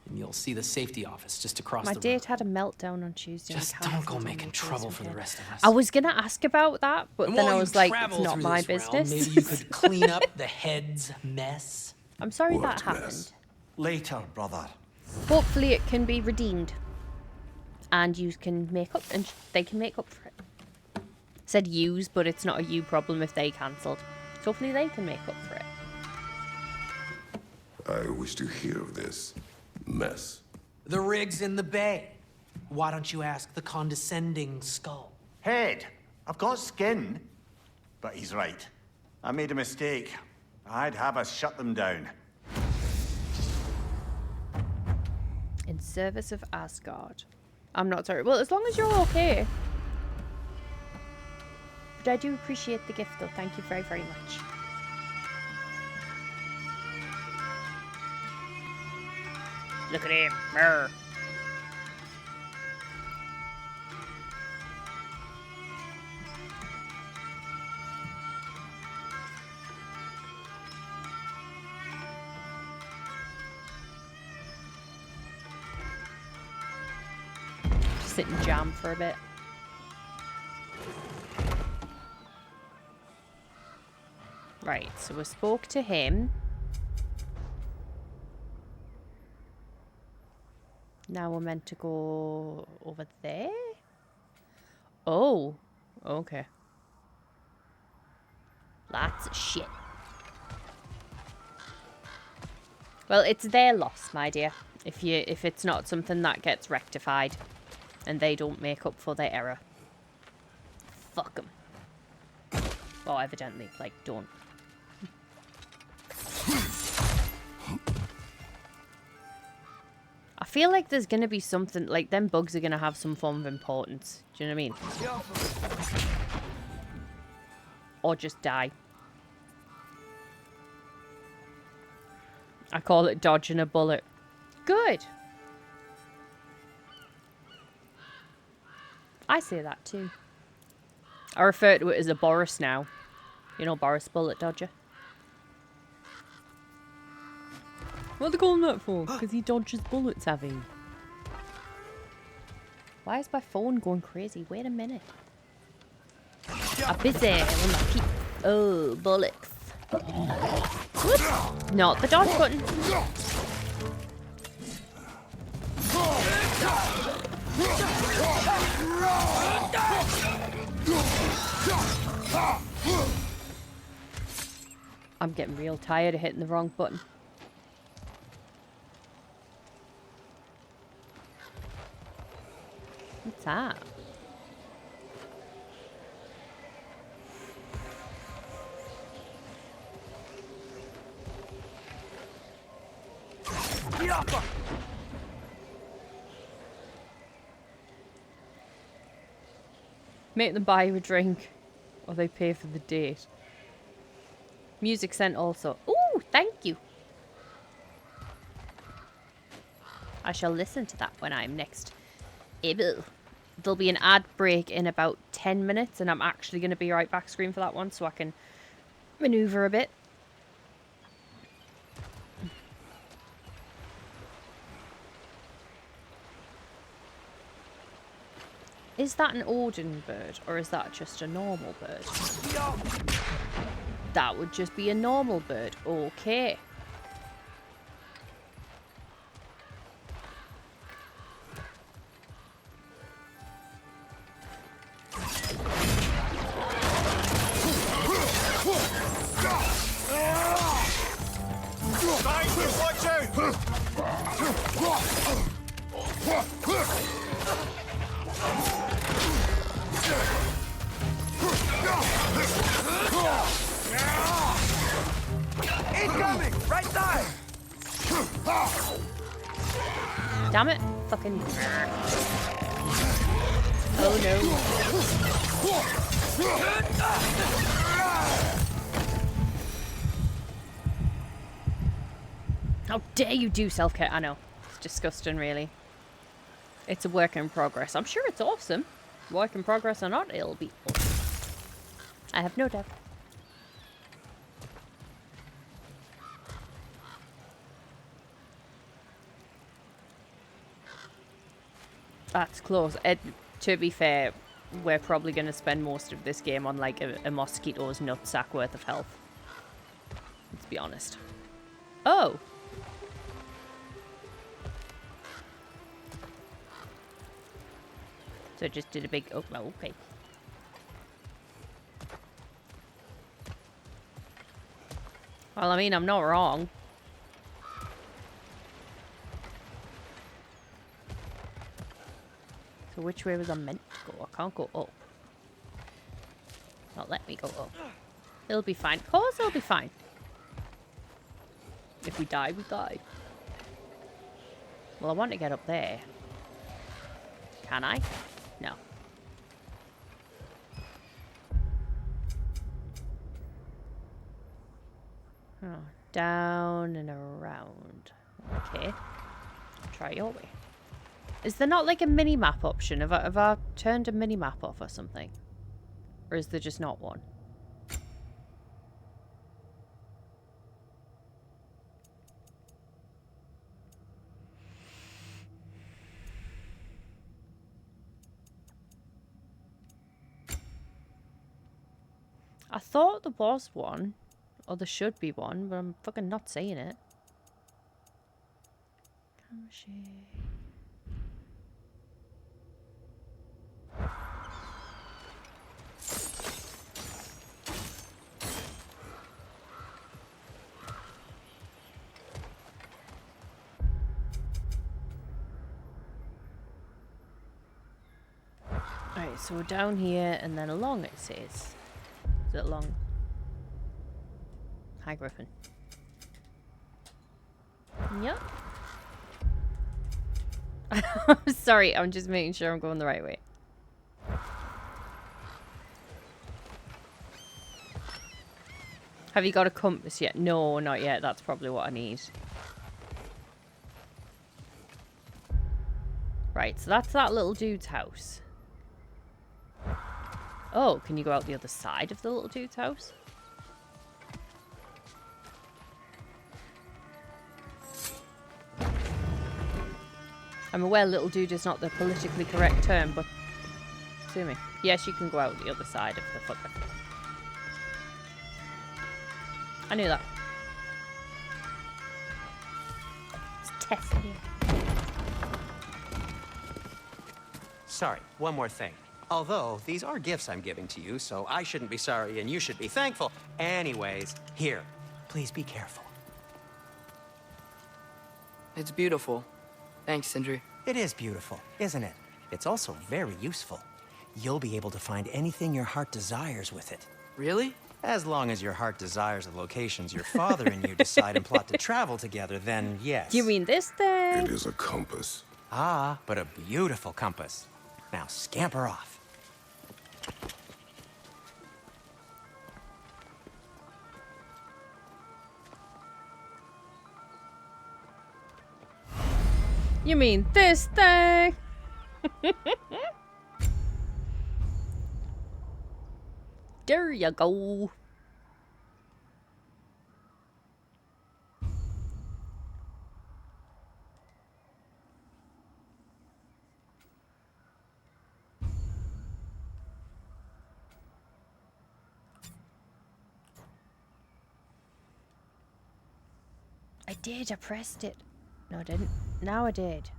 and you'll see the safety office just across My the road. date had a meltdown on Tuesday. Just don't go making trouble for the rest of us. I was gonna ask about that, but And then while I you was like, it's travel not through my this realm, business. maybe you could clean up the head's mess. I'm sorry What that happened. mess? Later, brother. Hopefully it can be redeemed. And you can make up, and they can make up for it. Said use, but it's not a you problem if they cancelled. So hopefully they can make up for it. I wish to hear of this mess. The rig's in the bay. Why don't you ask the condescending skull? Head, I've got skin. But he's right. I made a mistake. I'd have us shut them down. In service of Asgard. I'm not sorry. Well, as long as you're okay. But I do appreciate the gift, though. Thank you very, very much. Look at him. Brr. Just sit and jam for a bit. Right, so we spoke to him. Now we're meant to go over there? Oh, okay. Lots of shit. Well, it's their loss, my dear. If it's not something that gets rectified and they don't make up for their error. Fuck them. Well, evidently, like, don't. I feel like there's gonna be something, like, them bugs are gonna have some form of importance. Do you know what I mean? Or just die. I call it dodging a bullet. Good. I say that too. I refer to it as a Boris now. You know Boris Bullet Dodger? What are they calling that for? Because he dodges bullets, have he? Why is my phone going crazy? Wait a minute. I'm busy with my peep. Oh, bullets. Whoops. Not the dodge button. I'm getting real tired of hitting the wrong button. What's that? Make them buy you a drink, or they pay for the date. Music sent also. Ooh, thank you. I shall listen to that when I'm next able. There'll be an ad break in about 10 minutes, and I'm actually going to be right back screen for that one, so I can maneuver a bit. Is that an Odin bird, or is that just a normal bird? That would just be a normal bird. Okay. Watch out! Incoming! Right side! Damn it. Fucking. Oh no. How dare you do self-care? I know. It's disgusting, really. It's a work in progress. I'm sure it's awesome. Work in progress or not, it'll be awesome. I have no doubt. That's close. To be fair, we're probably going to spend most of this game on like a mosquito's nutsack worth of health. Let's be honest. Oh! So it just did a big... Oh, well, okay. Well, I mean, I'm not wrong. So which way was I meant to go? I can't go up. Not let me go up. It'll be fine. Of course it'll be fine. If we die, we die. Well, I want to get up there. Can I? No. Oh, down and around. Okay. Try your way. Is there not like a mini-map option? Have I turned a mini-map off or something? Or is there just not one? I thought there was one. Or there should be one, but I'm fucking not saying it. Alright, so we're down here and then along, it says. Is it along? Hi, Griffin. Yep. I'm sorry, I'm just making sure I'm going the right way. Have you got a compass yet? No, not yet. That's probably what I need. Right, so that's that little dude's house. Oh, can you go out the other side of the little dude's house? I'm aware little dude is not the politically correct term, but... Sue me. Yes, you can go out the other side of the fucker. I knew that. It's testing you. Sorry, one more thing. Although, these are gifts I'm giving to you, so I shouldn't be sorry and you should be thankful. Anyways, here, please be careful. It's beautiful. Thanks, Sindri. It is beautiful, isn't it? It's also very useful. You'll be able to find anything your heart desires with it. Really? As long as your heart desires the locations your father and you decide and plot to travel together, then yes. Do you mean this thing? It is a compass. Ah, but a beautiful compass. Now scamper off. You mean this thing? There you go. I did, I pressed it. No, I didn't. Now I did.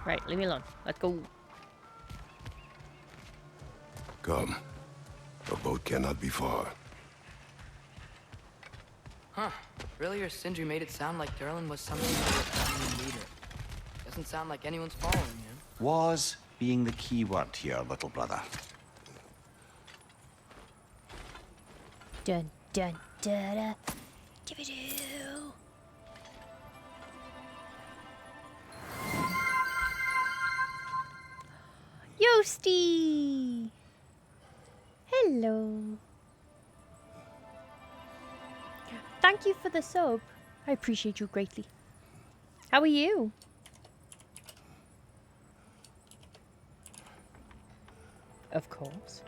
Right, leave me alone. Let's go. Come. The boat cannot be far. Huh. Earlier, Sindri made it sound like Durlin was something of a leader. Doesn't sound like anyone's following him. Was being the key word here, little brother. Dun dun da da. Doo. Yosti! Hello. Thank you for the sub. I appreciate you greatly. How are you? Of course.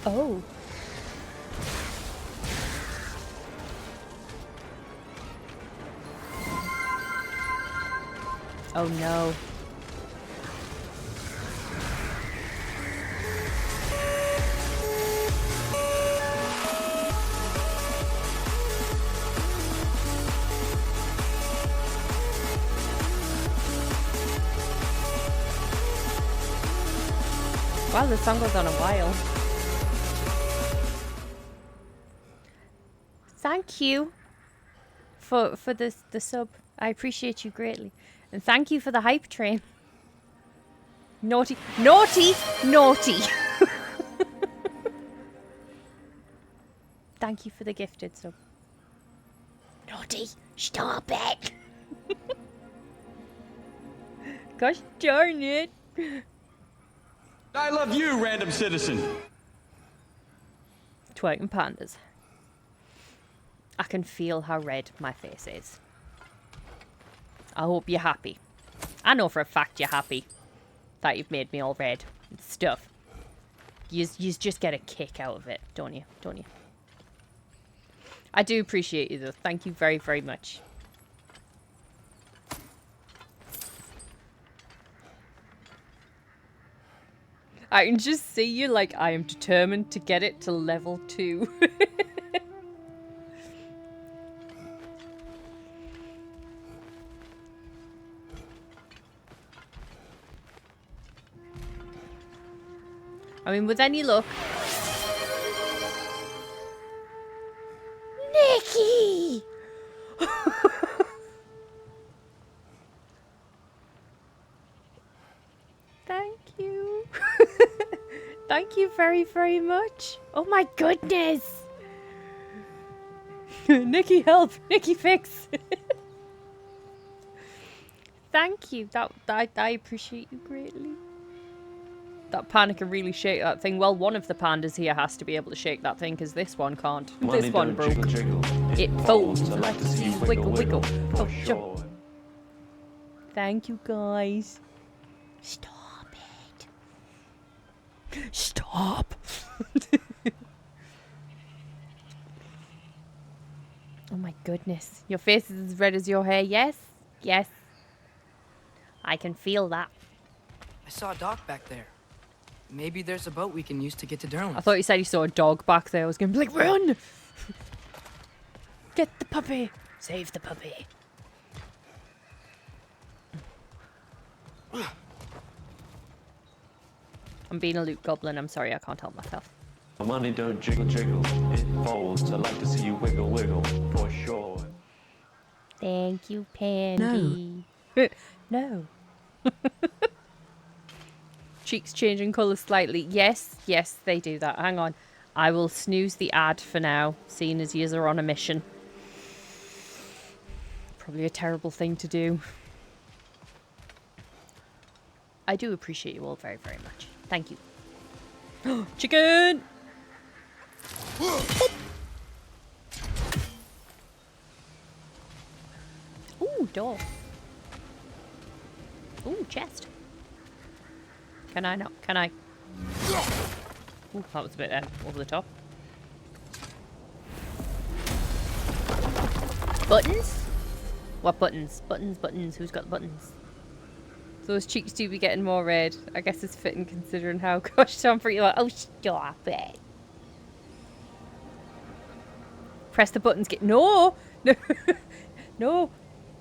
Oh. Oh no. Wow, the song goes on a while. Thank you for the sub. I appreciate you greatly. And thank you for the hype train. Naughty, naughty, naughty. Thank you for the gifted sub. Naughty, stop it. Gosh darn it. I love you, random citizen. Twerking pandas. I can feel how red my face is. I hope you're happy. I know for a fact you're happy that you've made me all red and stuff. You just get a kick out of it, don't you? Don't you? I do appreciate you though. Thank you very, very much. I can just see you like, I am determined to get it to level 2. I mean, with any luck... Nikki! Thank you. Thank you very, very much. Oh my goodness! Nikki, help! Nikki, fix! Thank you. I appreciate you greatly. That panda can really shake that thing. Well, one of the pandas here has to be able to shake that thing, because this one can't. This one broke. Jiggle, jiggle. It folds. I like to see you wiggle, wiggle, wiggle. for Oh, sure. jump. Thank you, guys. Stop it. Stop. Oh my goodness. Your face is as red as your hair. Yes. Yes. I can feel that. I saw a dock back there. Maybe there's a boat we can use to get to Durham. I thought you said you saw a dog back there. I was going to be like, run! Get the puppy. Save the puppy. I'm being a loot goblin. I'm sorry, I can't help myself. Money don't jiggle, jiggle. It folds. I like to see you wiggle, wiggle, for sure. Thank you, Pandy. No. No. Cheeks changing colour slightly. Yes, yes, they do that. Hang on. I will snooze the ad for now, seeing as yous are on a mission. Probably a terrible thing to do. I do appreciate you all very, very much. Thank you. Chicken! Ooh, door. Ooh, chest. Can I not? Can I? Ooh, that was a bit over the top. Buttons? What buttons? Buttons, buttons. Who's got the buttons? Those cheeks do be getting more red. I guess it's fitting considering how gosh darn pretty like. Oh, stop it. Press the buttons. Get no, no, no.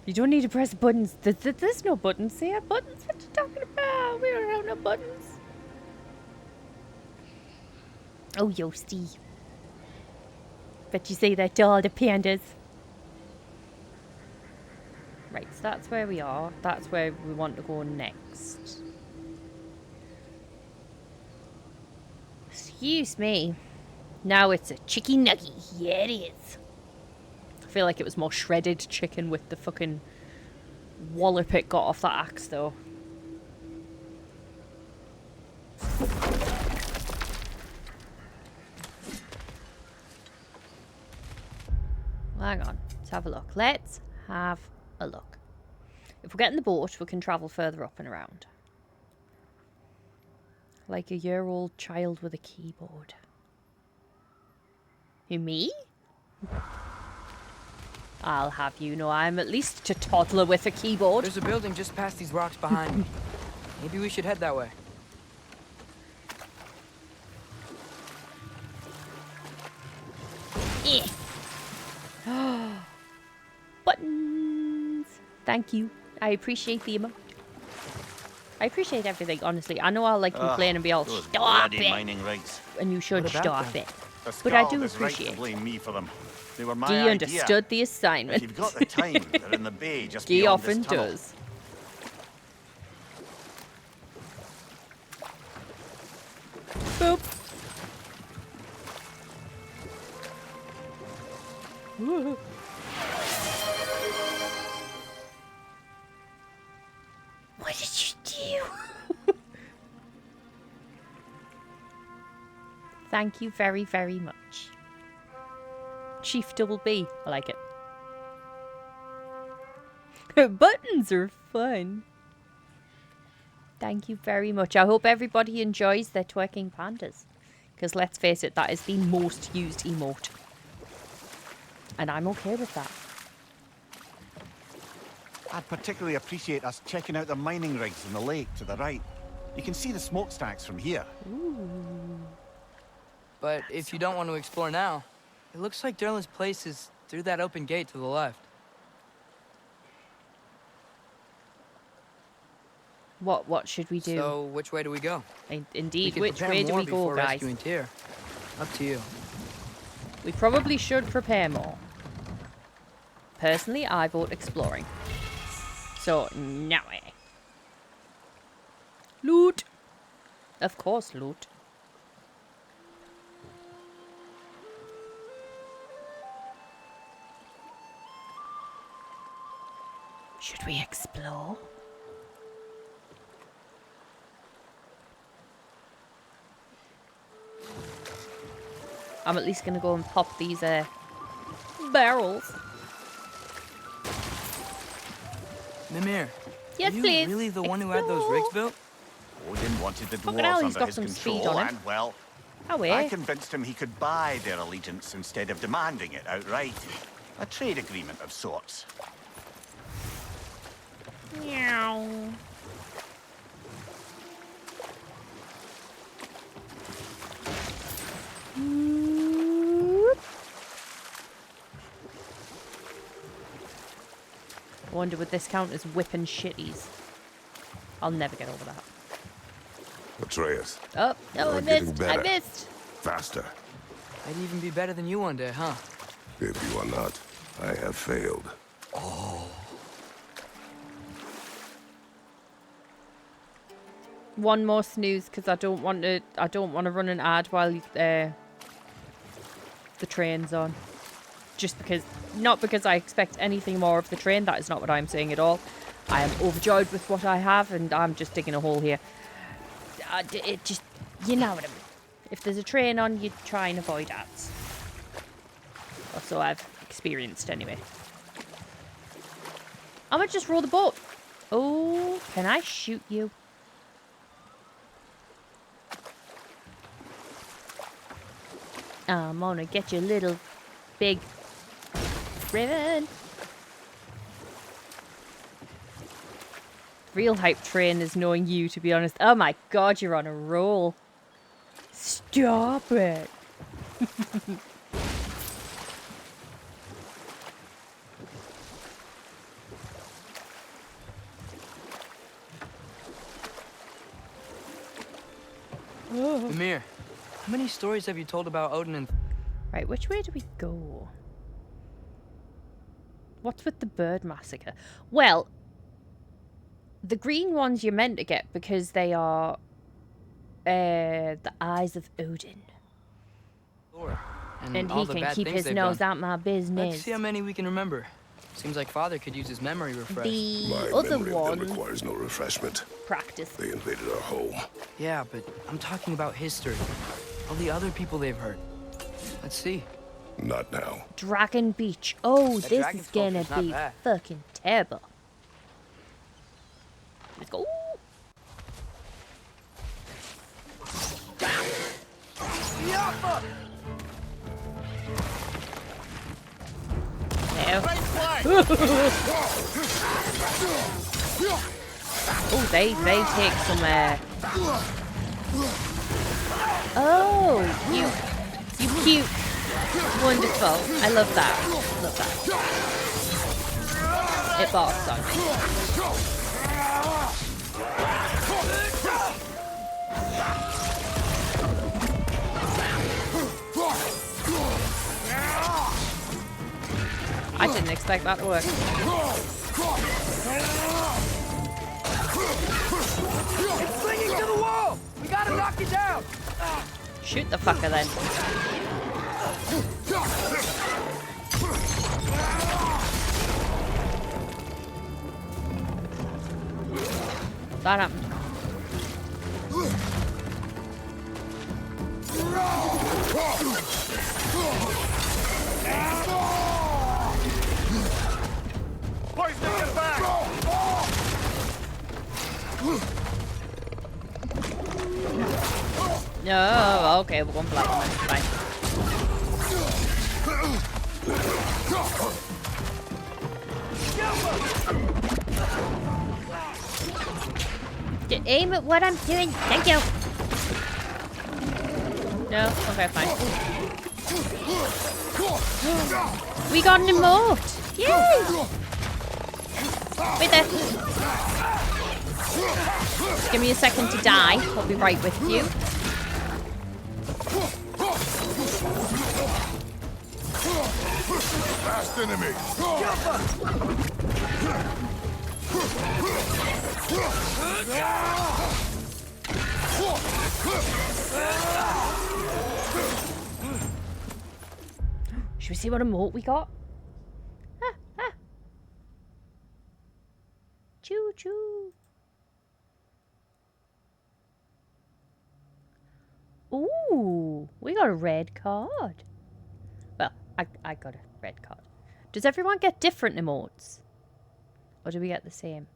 You don't need to press the buttons. There's no buttons here. Buttons? What are you talking about? We don't have no buttons. Oh, Yosti. Bet you say that to all the pandas. Right, so that's where we are. That's where we want to go next. Excuse me. Now it's a chicken nugget. Yeah, it is. I feel like it was more shredded chicken with the fucking wallop it got off that axe, though. Hang on. Let's have a look. Let's have a look. If we get in the boat, we can travel further up and around. Like a year-old child with a keyboard. Who, me? I'll have you know I'm at least a toddler with a keyboard. There's a building just past these rocks behind me. Maybe we should head that way. Yeah. Buttons. Thank you. I appreciate the emote. I appreciate everything, honestly. I know I'll like complain and be all, those stop bloody it! mining rigs. And you should What about stop them? it. The But I do Skald is right appreciate to it. blame me for them. They were my Guy idea. understood the assignment. If you've got the time, they're in the bay just Guy beyond often this tunnel. does. Boop. Woo. What did you do? Thank you very, very much. Chief Double B. I like it. Buttons are fun. Thank you very much. I hope everybody enjoys their twerking pandas. Because let's face it, that is the most used emote. And I'm okay with that. I'd particularly appreciate us checking out the mining rigs in the lake to the right. You can see the smokestacks from here. But if you don't want to explore now, it looks like Durlin's place is through that open gate to the left. What should we do? So, which way do we go? Indeed, We which could way do prepare we more go, before guys? rescuing Tyr. Up to you. We probably should prepare more. Personally, I vote exploring. So, now loot! Of course, loot. Should we explore? I'm at least gonna go and pop these barrels. Mimir. Yes, are you please. really the one who had those rigs built? Odin wanted the Fucking hell, dwarves he's under got his some speed control, on him. and well, Oh, I eh? convinced him he could buy their allegiance instead of demanding it outright. A trade agreement of sorts. Meow. I wonder would this count as whipping shitties? I'll never get over that. Atreus. Oh, no, I You're getting missed. I better. missed. Faster. I'd even be better than you one day, huh? If you are not, I have failed. One more snooze because I don't want to. I don't want to run an ad while the train's on. Just because, not because I expect anything more of the train. That is not what I'm saying at all. I am overjoyed with what I have, and I'm just digging a hole here. It just, you know what I mean. If there's a train on, you try and avoid ads. Or so I've experienced anyway. I'm gonna just roll the boat. Oh, can I shoot you? I'm gonna get you, little big ribbon. Real hype train is knowing you, to be honest. Oh my god, you're on a roll. Stop it. Mimir, how many stories have you told about Odin and... Right, which way do we go? What's with the bird massacre? Well, the green ones you're meant to get because they are the eyes of Odin. And all he the can bad keep things his they've nose done. out my Let's business. see how many we can remember. Seems like Father could use his memory refreshed. The My other memory of one, them requires no refreshment. practice. They invaded our home. Yeah, but I'm talking about history. All the other people they've hurt. Let's see. Not now. Dragon Beach. Oh, That this dragon is gonna sculpture's not be bad. fucking terrible. Let's go. Oh, they take some Oh, you cute. Wonderful. I love that. Love that. It barks on me. I didn't expect that to work. It's clinging to the wall! We gotta knock it down! Shoot the fucker then. That happened. Boys, get back! No, okay, we're going for that one then. Fine. Aim at what I'm doing. Thank you. No? Okay, fine. We got an emote! Yay! Wait there. Give me a second to die. I'll be right with you. Fast enemy. Should we see what emote we got? Choo choo. Ooh, we got a red card. Well, I got a red card. Does everyone get different emotes? Or do we get the same?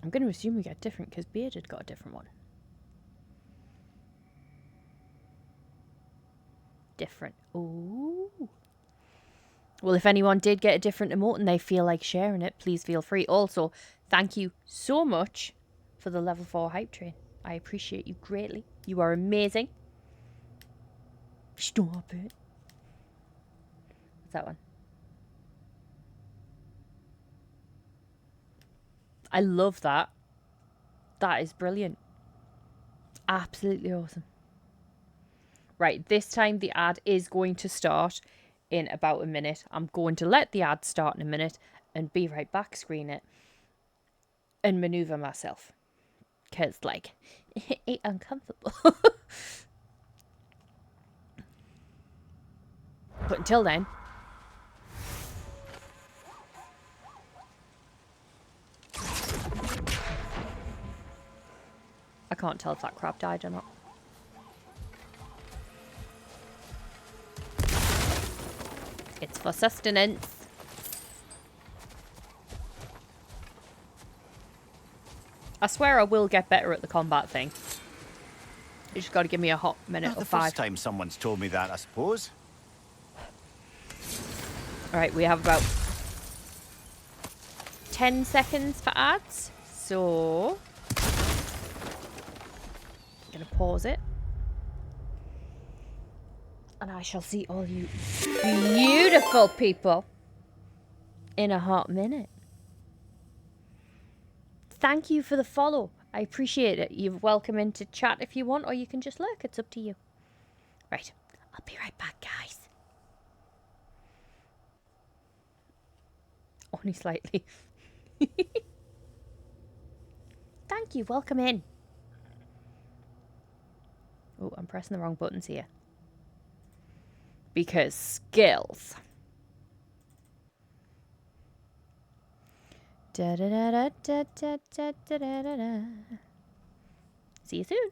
I'm going to assume we get different because Bearded got a different one. Different. Ooh. Well, if anyone did get a different emote and they feel like sharing it, please feel free. Also, thank you so much for the level 4 hype train. I appreciate you greatly. You are amazing. Stop it. What's that one? I love that. That is brilliant. Absolutely awesome. Right, this time the ad is going to start in about a minute. I'm going to let the ad start in a minute and be right back, screen it, and maneuver myself. Because, like, it's uncomfortable. But until then... I can't tell if that crab died or not. It's for sustenance. I swear I will get better at the combat thing. You just got to give me a hot minute Not or the 5. first time someone's told me that, I suppose. Alright, we have about 10 seconds for ads. So... I'm going to pause it. And I shall see all you beautiful people in a hot minute. Thank you for the follow. I appreciate it. You're welcome into chat if you want, or you can just lurk. It's up to you. Right. I'll be right back, guys. Only slightly. Thank you. Welcome in. Oh, I'm pressing the wrong buttons here. Because skills. Da da da da da da da da da da. See you soon.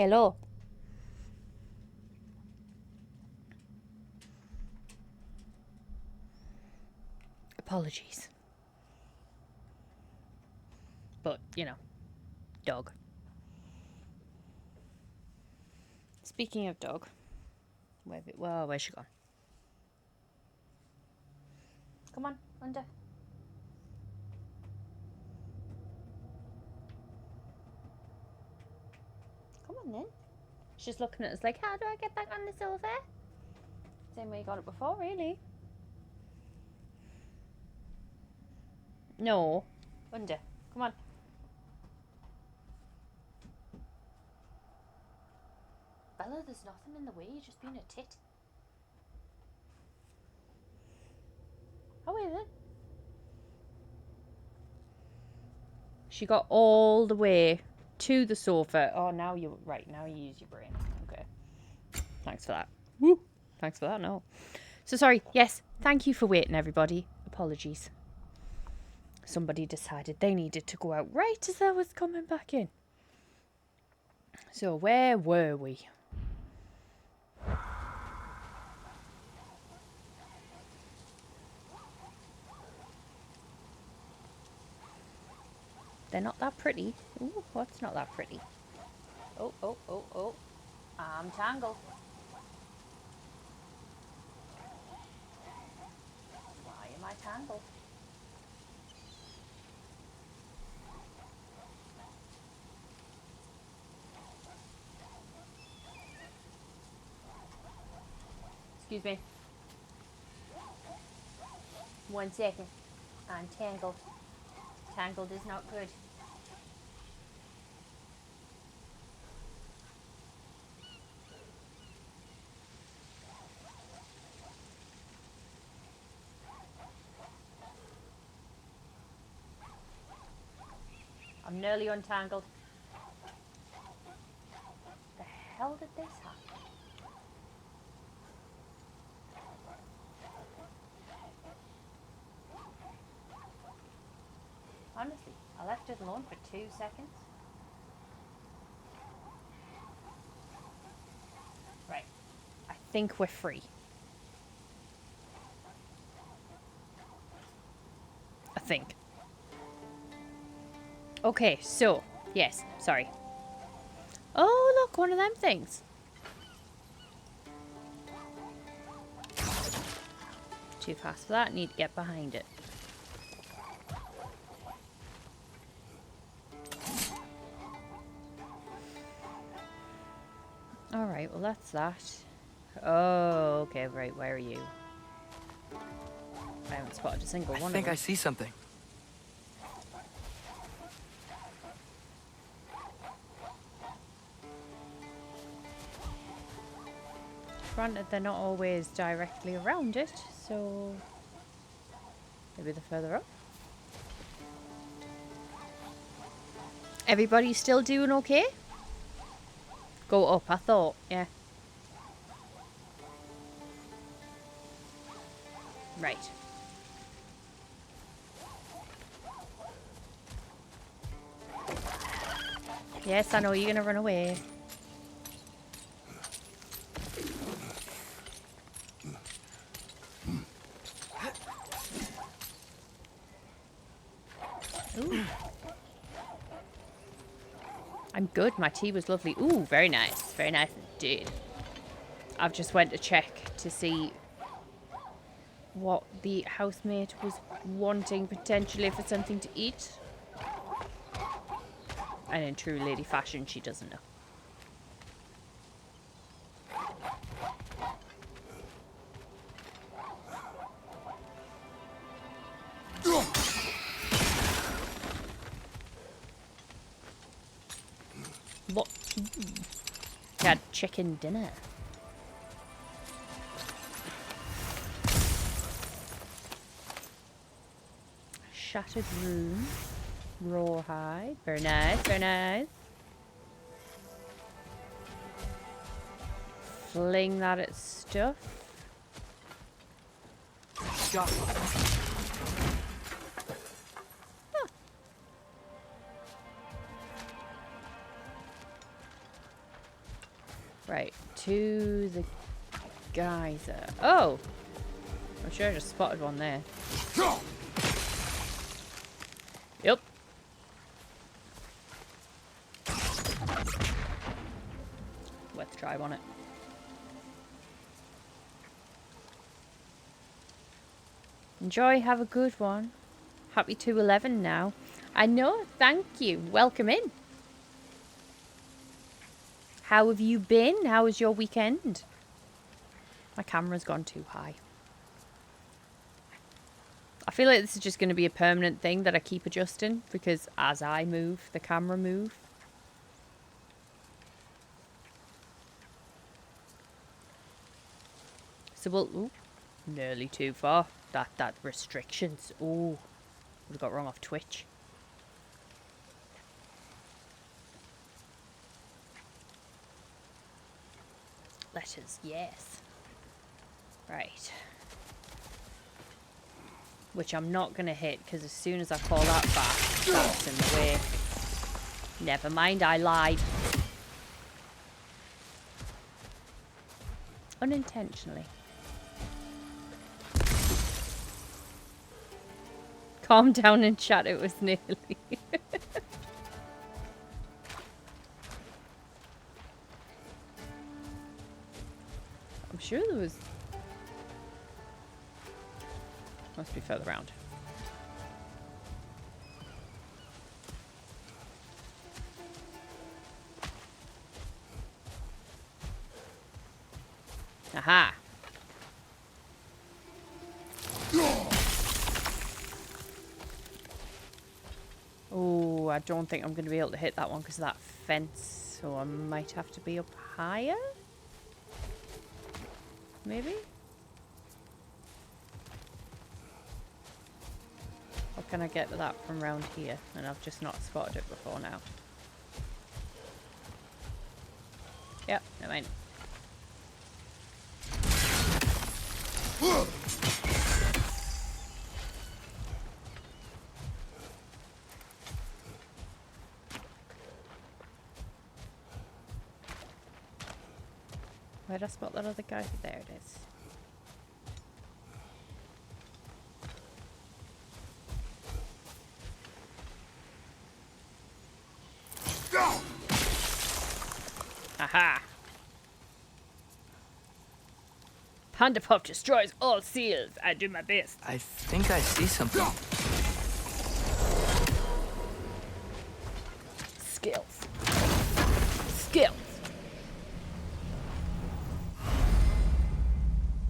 Hello. Apologies. But, you know, dog. Speaking of dog, where's she gone? Come on, under. Come on then. She's looking at us like, how do I get back on the sofa? Same way you got it before, really. No. Under. Come on. Bella, there's nothing in the way. You're just being a tit. How is it? She got all the way to the sofa. Oh, now you're right. Now you use your brain. Okay. Thanks for that. Woo. Thanks for that. No. So sorry. Yes. Thank you for waiting, everybody. Apologies. Somebody decided they needed to go out right as I was coming back in. So where were we? They're not that pretty. Ooh, what's not that pretty? Oh, oh, oh, oh. I'm tangled. Why am I tangled? Excuse me. 1 second. I'm tangled. Tangled is not good. I'm nearly untangled. The hell did this happen? Honestly, I left it alone for 2 seconds. Right. I think we're free. I think. Okay, so, yes, sorry. Oh, look, one of them things. Too fast for that, need to get behind it. Alright, well that's that. Oh, okay, right, where are you? I haven't spotted a single one of them. I think I see something. Granted, they're not always directly around it, so maybe they're further up. Everybody still doing okay? Go up, I thought, yeah. Right. Yes, I know you're gonna run away. Ooh. I'm good. My tea was lovely. Ooh, very nice. Very nice indeed. I've just went to check to see what the housemate was wanting potentially for something to eat. And in true lady fashion, she doesn't know. What? Had chicken dinner. Shattered room. Rawhide. Very nice, very nice. Fling that at stuff. Right, to the geyser. Oh! I'm sure I just spotted one there. Yep. Let's try on it. Enjoy, have a good one. Happy 211 now. I know, thank you. Welcome in. How have you been? How was your weekend? My camera's gone too high. I feel like this is just going to be a permanent thing that I keep adjusting because as I move, the camera moves. So we'll... Ooh, nearly too far. That restrictions. Oh, would have got wrong off Twitch. Letters, yes. Right. Which I'm not going to hit because as soon as I call that back, that's in the way. Never mind, I lied. Unintentionally. Calm down and chat, it was nearly. I'm sure there was... Must be further around. Aha! Oh, I don't think I'm going to be able to hit that one because of that fence, so I might have to be up higher? Maybe? Or can I get to that from around here? And I've just not spotted it before now. Yep, never mind. Where did I spot that other guy? There it is. Aha! Panda Puff destroys all seals. I do my best. I think I see something. Skills. Skills.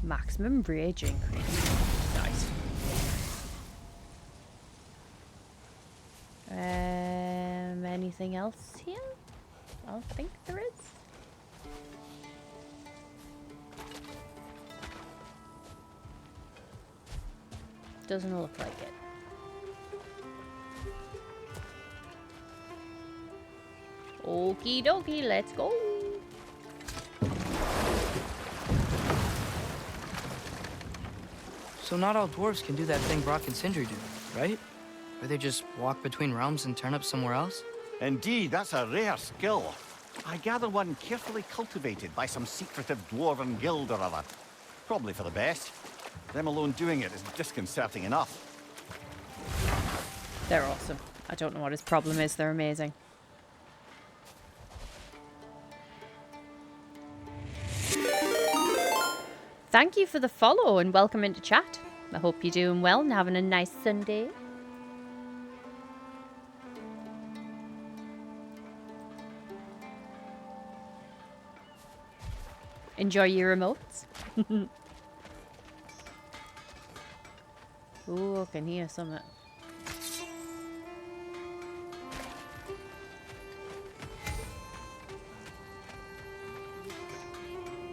Maximum rage increase. Nice. Anything else here? I don't think there is. Doesn't look like it. Okie dokie, let's go. So not all dwarves can do that thing Brock and Sindri do, right? Where they just walk between realms and turn up somewhere else? Indeed, that's a rare skill. I gather one carefully cultivated by some secretive dwarven guild or other. Probably for the best. Them alone doing it is disconcerting enough. They're awesome. I don't know what his problem is. They're amazing. Thank you for the follow and welcome into chat. I hope you're doing well and having a nice Sunday. Enjoy your remotes. Ooh, I can hear something.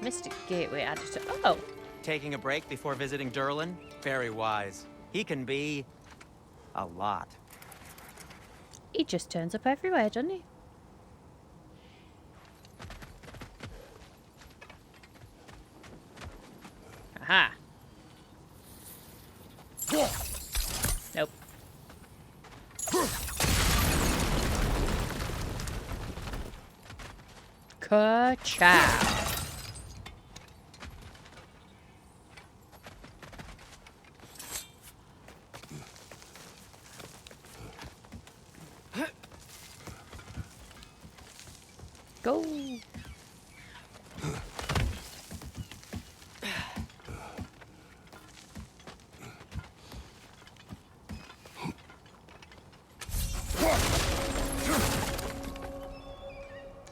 Mystic Gateway added to... Oh! Taking a break before visiting Durlin? Very wise. He can be... a lot. He just turns up everywhere, doesn't he? Aha! Nope. Ka-chow! go.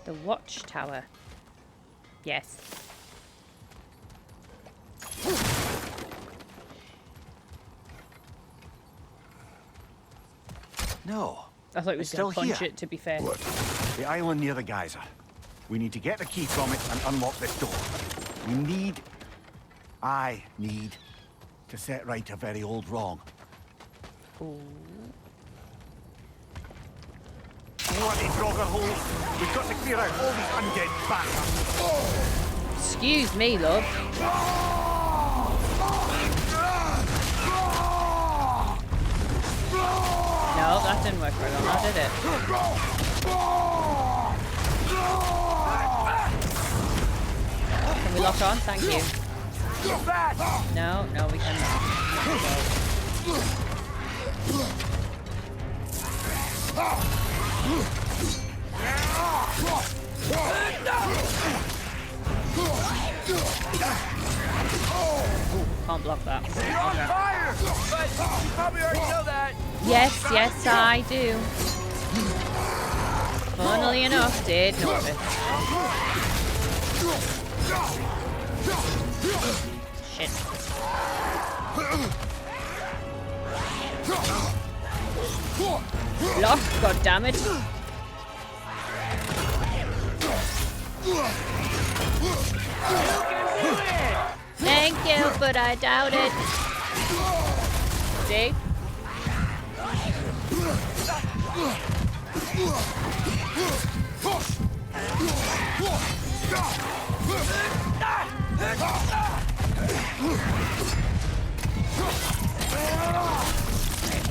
The watchtower. Yes. No. I thought it was still going to punch here. it, to be fair. The island near the geyser. We need to get the key from it and unlock this door. I need to set right a very old wrong. Ooh. Bloody Draugr holes! We've got to clear out all these undead bastards! Excuse me, love. No, that didn't work very well now, did it? Can we lock on? Thank you. No, no, we cannot. Can't block that. You're on fire! But you probably already know that. Yes, yes, I do. Funnily enough, did know of it. Shit. Block, god damn it. Thank you, but I doubt it. See?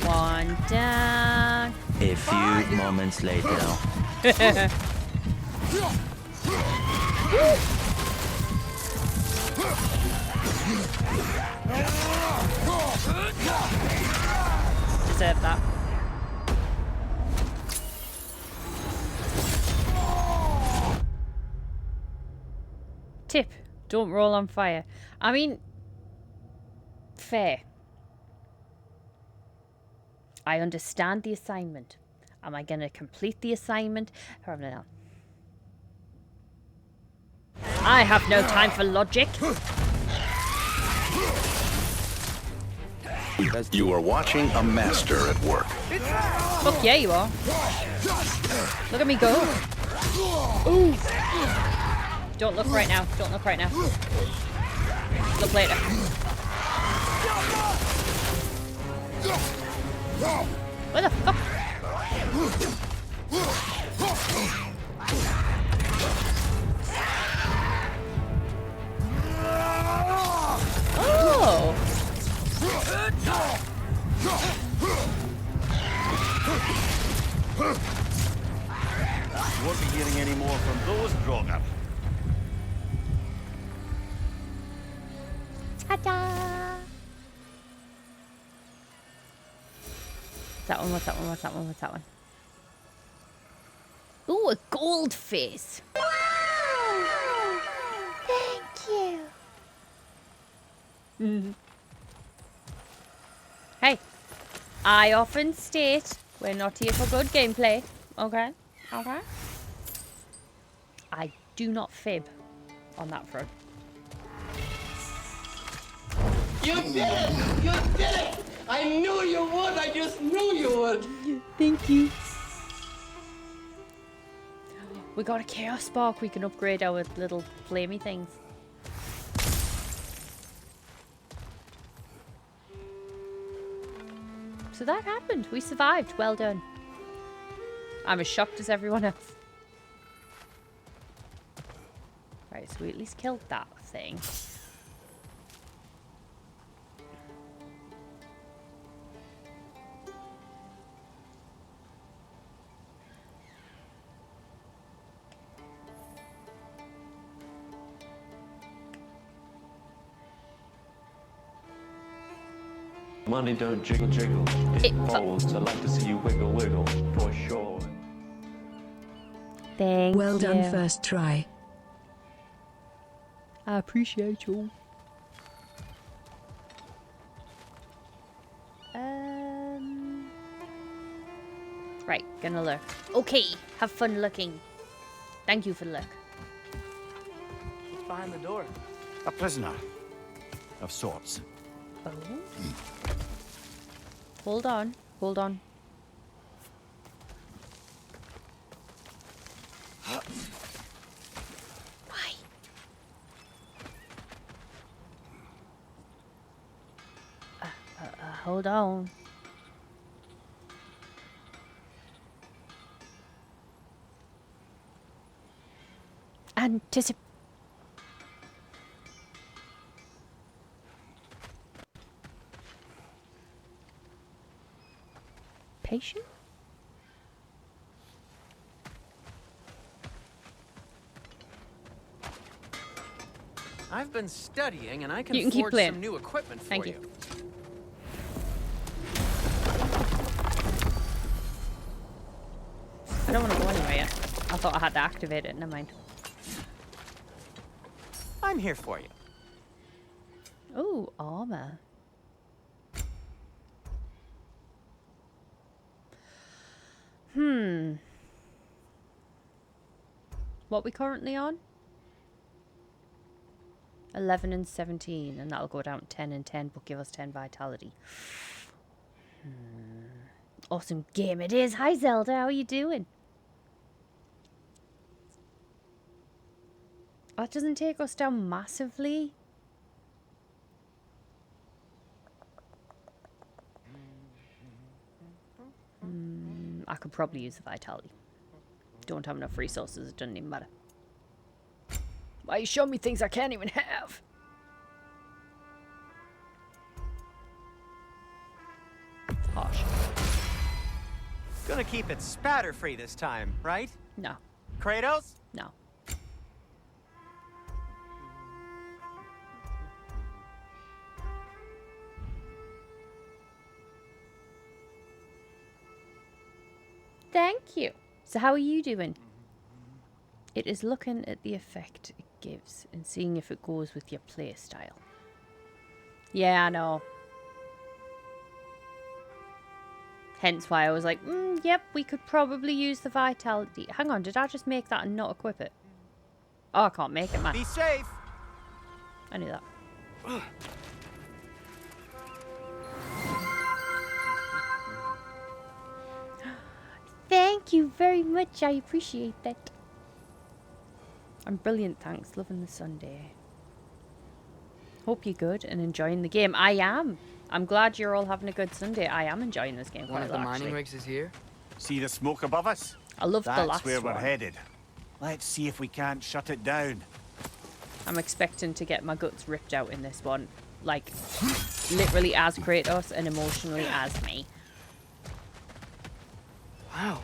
One down. A few moments later. Deserve that. Tip, don't roll on fire. I mean, fair. I understand the assignment. Am I going to complete the assignment? Or no? I have no time for logic. You are watching a master at work. Fuck yeah, you are. Look at me go. Ooh. Don't look right now. Don't look right now. Look later. Where the fuck? Oh! You won't be hearing any more from those Draugr. Ta-da! That one, what's that one, what's that one, what's that one? Ooh, a gold face! Wow! Thank you. Hey, I often state we're not here for good gameplay. Okay? Okay? I do not fib on that front. You did it! You did it! I knew you would! I just knew you would! Thank you. We got a chaos spark. We can upgrade our little flamey things. So that happened. We survived. Well done. I'm as shocked as everyone else. Right, so we at least killed that thing. Money don't jiggle jiggle, it folds. I like to see you wiggle wiggle, for sure. Thank well you. done first try. I appreciate you. Right, gonna look. Okay, have fun looking. Thank you for the look. What's behind the door? A prisoner. Of sorts. Oh. Hold on, hold on. Why? Hold on. Anticipation. I've been studying, and I You can can keep forge playing. some new equipment for Thank you. you. I don't want to go anywhere yet. I thought I had to activate it. Never mind. I'm here for you. Oh, armor. What we currently on? 11 and 17, and that'll go down to 10 and 10, but give us 10 vitality. Awesome game it is. Hi Zelda, how are you doing? That doesn't take us down massively. I could probably use the vitality. Don't have enough resources, it doesn't even matter. Why you show me things I can't even have? Harsh. Gonna keep it spatter-free this time, right? No. Kratos? No. Thank you. So how are you doing? It is looking at the effect it gives and seeing if it goes with your play style. Yeah, I know. Hence why I was like, yep, we could probably use the vitality. Hang on, did I just make that and not equip it? Oh, I can't make it, man. Be safe. I knew that. Thank you very much. I appreciate that. I'm brilliant, thanks. Loving the Sunday. Hope you're good and enjoying the game. I am. I'm glad you're all having a good Sunday. I am enjoying this game. One of the mining actually. rigs is here. See the smoke above us? I love the last That's where we're one. headed. Let's see if we can't shut it down. I'm expecting to get my guts ripped out in this one. Like, literally as Kratos and emotionally as me. Wow,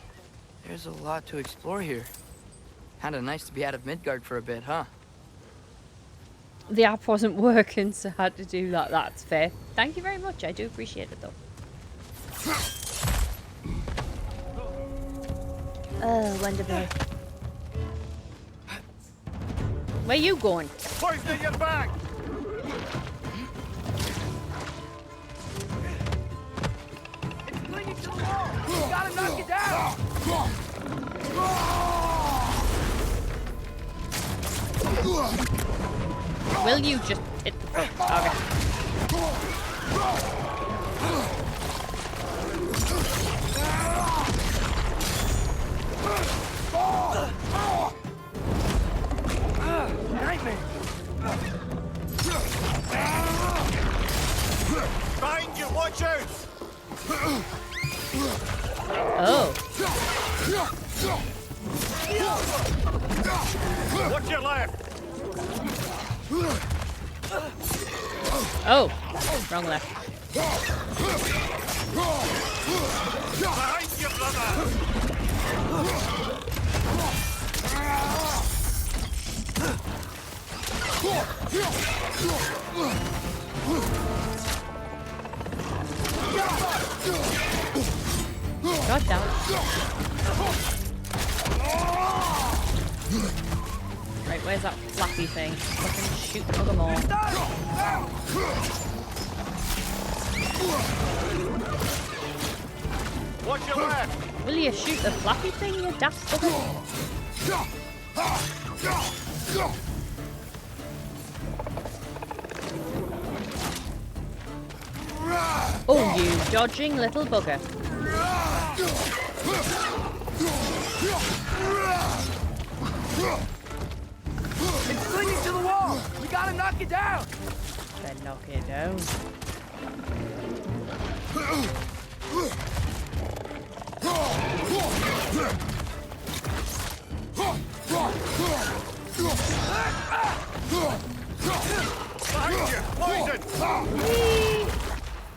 there's a lot to explore here. Kinda nice to be out of Midgard for a bit, huh? The app wasn't working, so I had to do that. That's fair. Thank you very much. I do appreciate it, though. Oh, Wenderberg. Where you going? Poison in your back! It's clinging to the wall! You gotta knock it down! Will you just hit the... Okay. Nightmare! Behind you, watch out! Oh. Watch your left! Oh. Wrong left. Behind you, brother! God damn it. Right, where's that flappy thing? Fucking shoot bugger more. Watch your left! Will you shoot the flappy thing, you daft bugger? Oh, you dodging little bugger. It's clinging to the wall! We gotta knock it down! Then knock it down.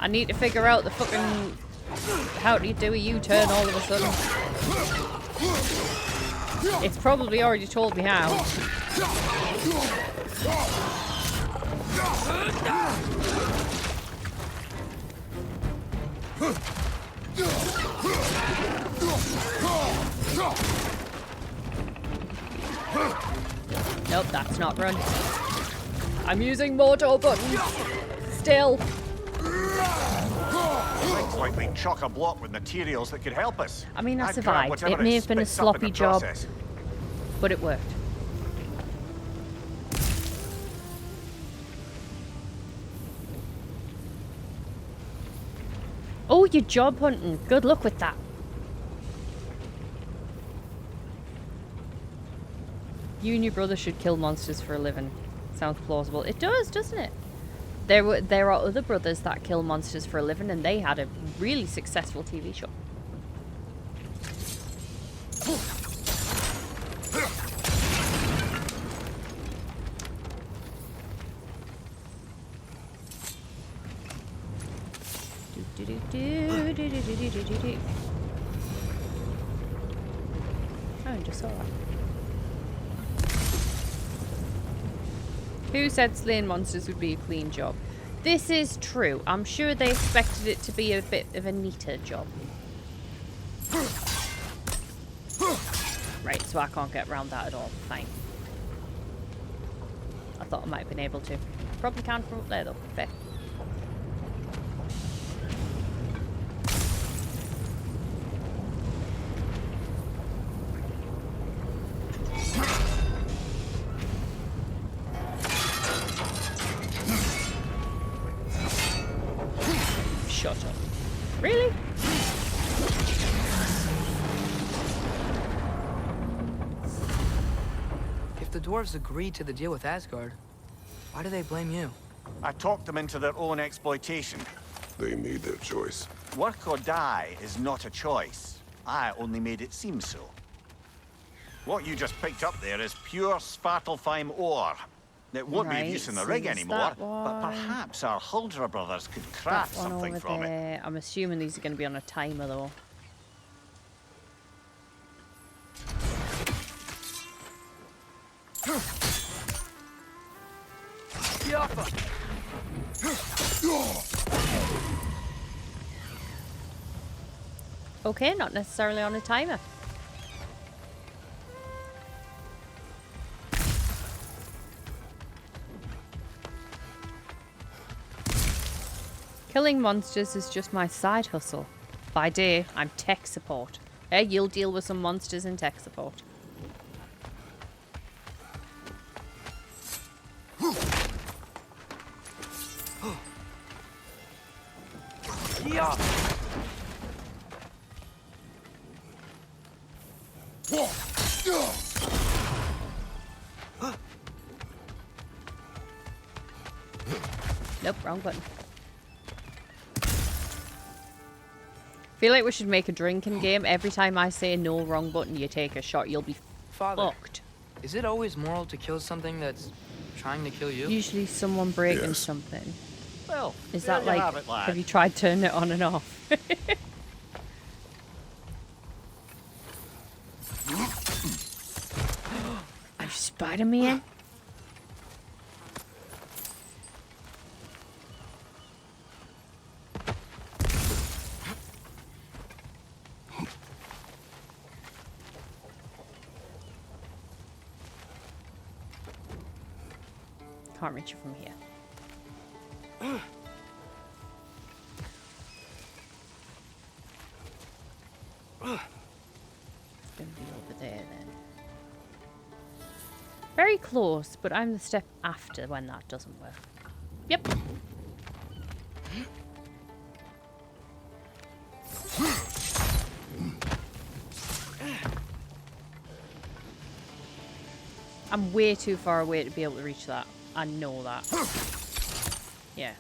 I need to figure out the fucking... How do you do a U-turn all of a sudden? It's probably already told me how. Nope, that's not run. I'm using motor buttons. Still. Looks like we chock a block with materials that could help us. I mean, I I'd grab survived. whatever It may have been a spits up in sloppy the job, process. but it worked. Oh, you're job hunting. Good luck with that. You and your brother should kill monsters for a living. Sounds plausible. It does, doesn't it? There are other brothers that kill monsters for a living, and they had a really successful TV show. Oh, I just saw that. Who said slaying monsters would be a clean job? This is true. I'm sure they expected it to be a bit of a neater job. Right, so I can't get around that at all. Fine. I thought I might have been able to. Probably can from up there though. Fair. Shut up. Really? If the dwarves agreed to the deal with Asgard, why do they blame you? I talked them into their own exploitation. They made their choice. Work or die is not a choice. I only made it seem so. What you just picked up there is pure Svartalfheim ore. It won't be of use in the rig anymore, but perhaps our Huldra brothers could craft something from it. I'm assuming these are going to be on a timer though. Okay, not necessarily on a timer. Killing monsters is just my side hustle. By day, I'm tech support. Hey, you'll deal with some monsters in tech support. Yeah. Nope, wrong button. Feel like we should make a drinking game. Every time I say no, wrong button, you take a shot. You'll be fucked. Is it always moral to kill something that's trying to kill you? Usually someone breaking something. Well, is there that you like, have it, lad. have you tried turning it on and off? Are you Spider-Man? can't reach it from here. It's gonna be over there then. Very close, but I'm the step after when that doesn't work. Yep. I'm way too far away to be able to reach that. I know that. Yeah.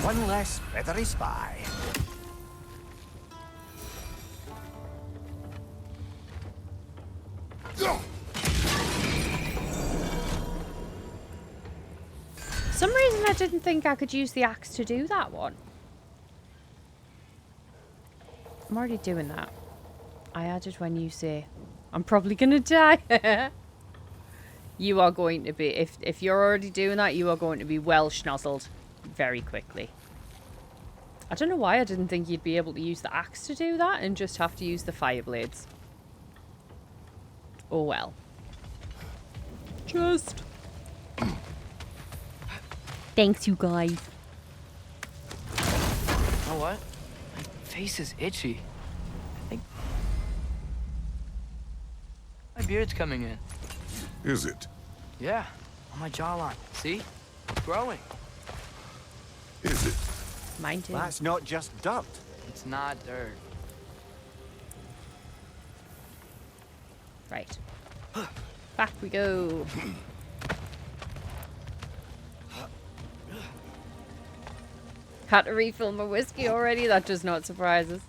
One less feathery spy. For some reason I didn't think I could use the axe to do that one. I'm already doing that. I added when you say I'm probably gonna die. You are going to be, if you're already doing that, you are going to be well schnozzled very quickly. I don't know why I didn't think you'd be able to use the axe to do that and just have to use the fire blades. Oh well. Just. Thanks, you guys. You know what? My face is itchy. I think my beard's coming in. Is it? Yeah, on my jawline. See? It's growing. Is it? Mine too. That's not just dirt. It's not dirt. Right. Back we go. Had to refill my whiskey already? That does not surprise us.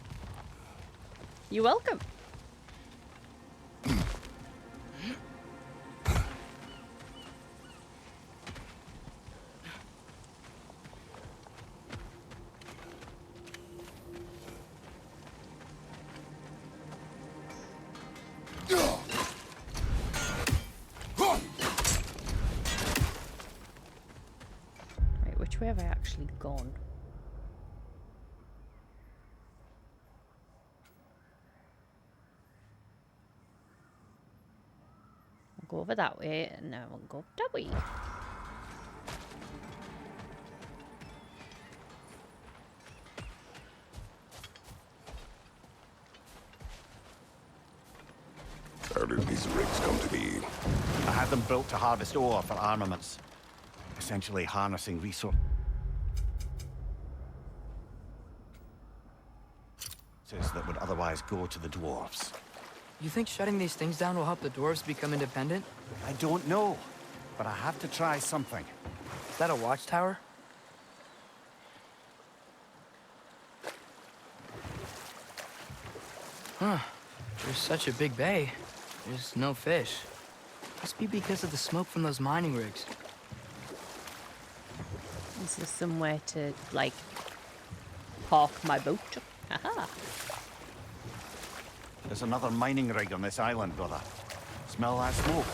You're welcome. Right, which way have I actually gone? I'll go over that way and now I'll go that way. How did these rigs come to be? I had them built to harvest ore for armaments. Essentially harnessing resources that would otherwise go to the dwarves. You think shutting these things down will help the dwarves become independent? I don't know, but I have to try something. Is that a watchtower? Huh. There's such a big bay. There's no fish. Must be because of the smoke from those mining rigs. Is there somewhere to, like, park my boat? Haha. There's another mining rig on this island, brother. Smell that smoke?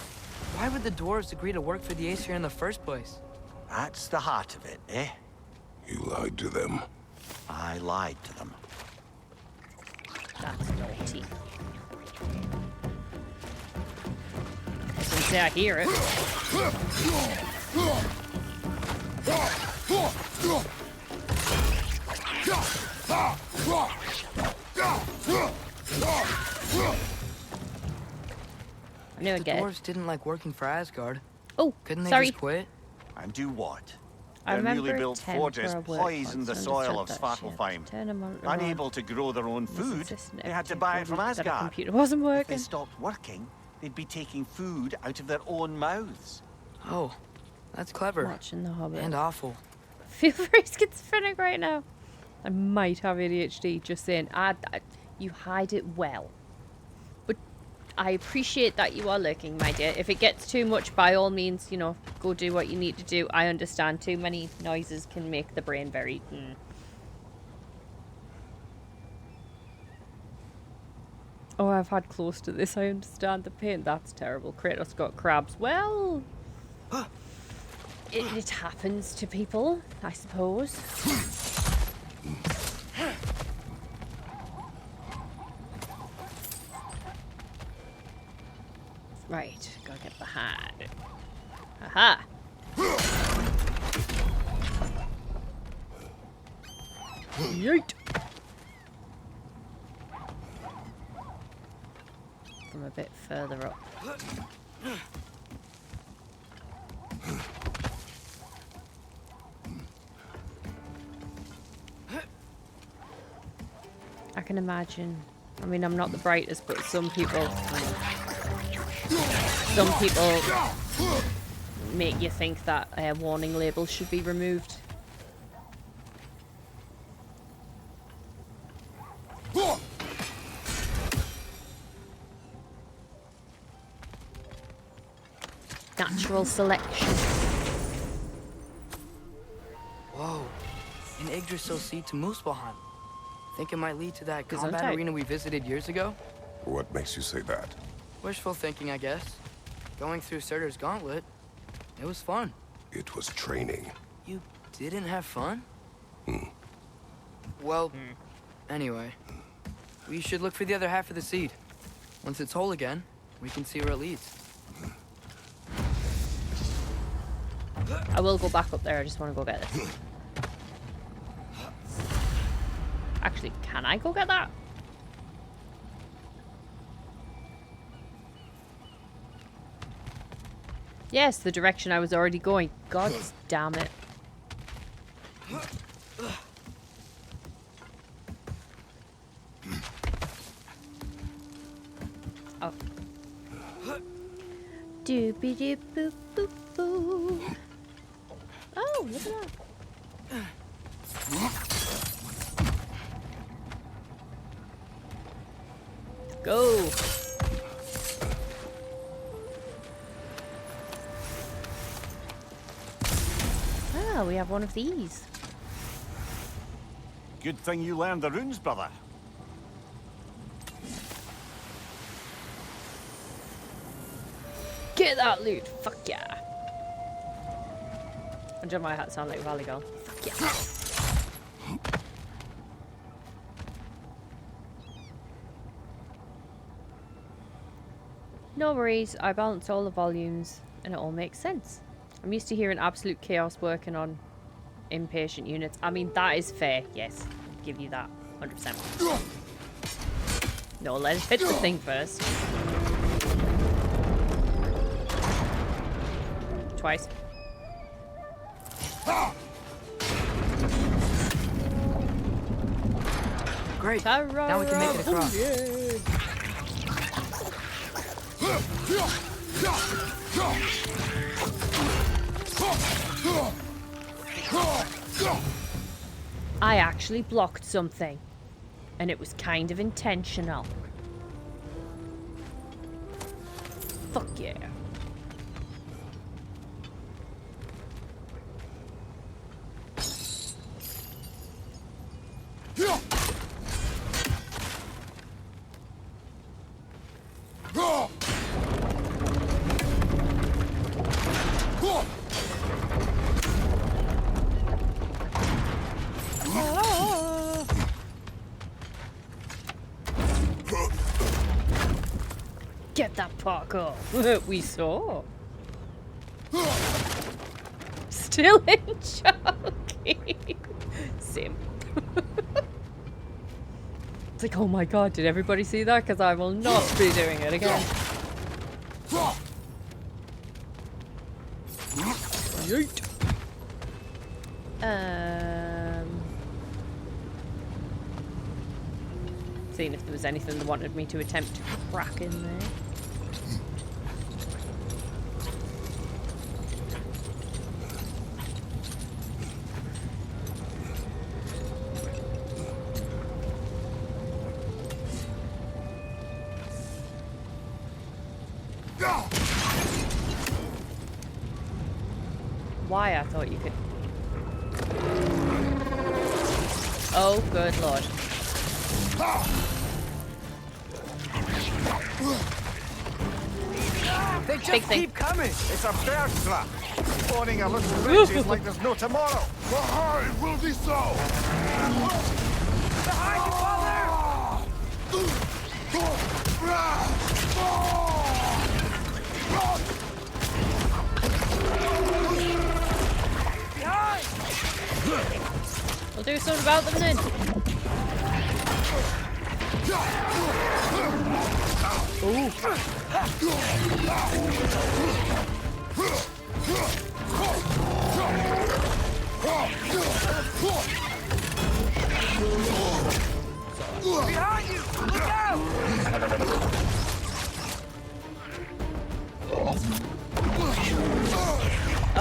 Why would the dwarves agree to work for the Aesir in the first place? That's the heart of it, eh? You lied to them. I lied to them. That's naughty. I was gonna say I hear it. I knew I'd get The it. dwarves didn't like working for Asgard. Oh, Couldn't they sorry. just quit? And do what? I Their remember newly at built 10 forges for a work poisoned the once, soil of understood that shit. Svartalfheim. Turn 'em on- Unable to grow their own This food, assistant they had to everything buy it from that a Asgard. computer wasn't If they working. stopped working, they'd be taking food out of their own mouths. Oh, that's clever. Watching The Hobbit. And awful. Feel very schizophrenic right now. I might have ADHD, just saying. You hide it well. But I appreciate that you are lurking, my dear. If it gets too much, by all means, you know, go do what you need to do. I understand too many noises can make the brain very... Oh, I've had close to this. I understand the pain. That's terrible. Kratos got crabs. Well, it happens to people, I suppose. Right, gotta get behind it. Aha! Yeet! From a bit further up. I can imagine. I mean, I'm not the brightest, but some people make you think that warning labels should be removed. Natural selection. Whoa. An Yggdrasil seed to Muspelheim. Think it might lead to that combat Gesundheit. arena we visited years ago? What makes you say that? Wishful thinking, I guess. Going through Surtur's gauntlet, it was fun. It was training. You didn't have fun? Well, anyway. We should look for the other half of the seed. Once it's whole again, we can see where it leads. I will go back up there. I just want to go get this. Actually, can I go get that? Yes, the direction I was already going. God damn it. Oh. Doopy doop boop boop boo. Oh, look at that. Go. Ah, we have one of these. Good thing you learned the runes, brother. Get that loot. Fuck yeah. I jumped my hat sound like Valley Girl. Fuck yeah. No worries, I balanced all the volumes and it all makes sense. I'm used to hearing absolute chaos working on impatient units. I mean, that is fair, yes. I'll give you that, 100%. No, let's hit the thing first. Twice. Great, now we can make it across. I actually blocked something, and it was kind of intentional. Fuck yeah. Get that parkour. We saw. Still in Chucky. Sim. It's like, oh my god, did everybody see that? Because I will not be doing it again. Yeet. Seeing if there was anything they wanted me to attempt to crack in there. Why? I thought you could... Oh, good lord. They just Big thing. keep coming. It's a bear trap. Spawning a little riches like there's no tomorrow. Behind will be so. Behind you, father! Behind! We'll do something about them then. Ooh. Behind you! Look out!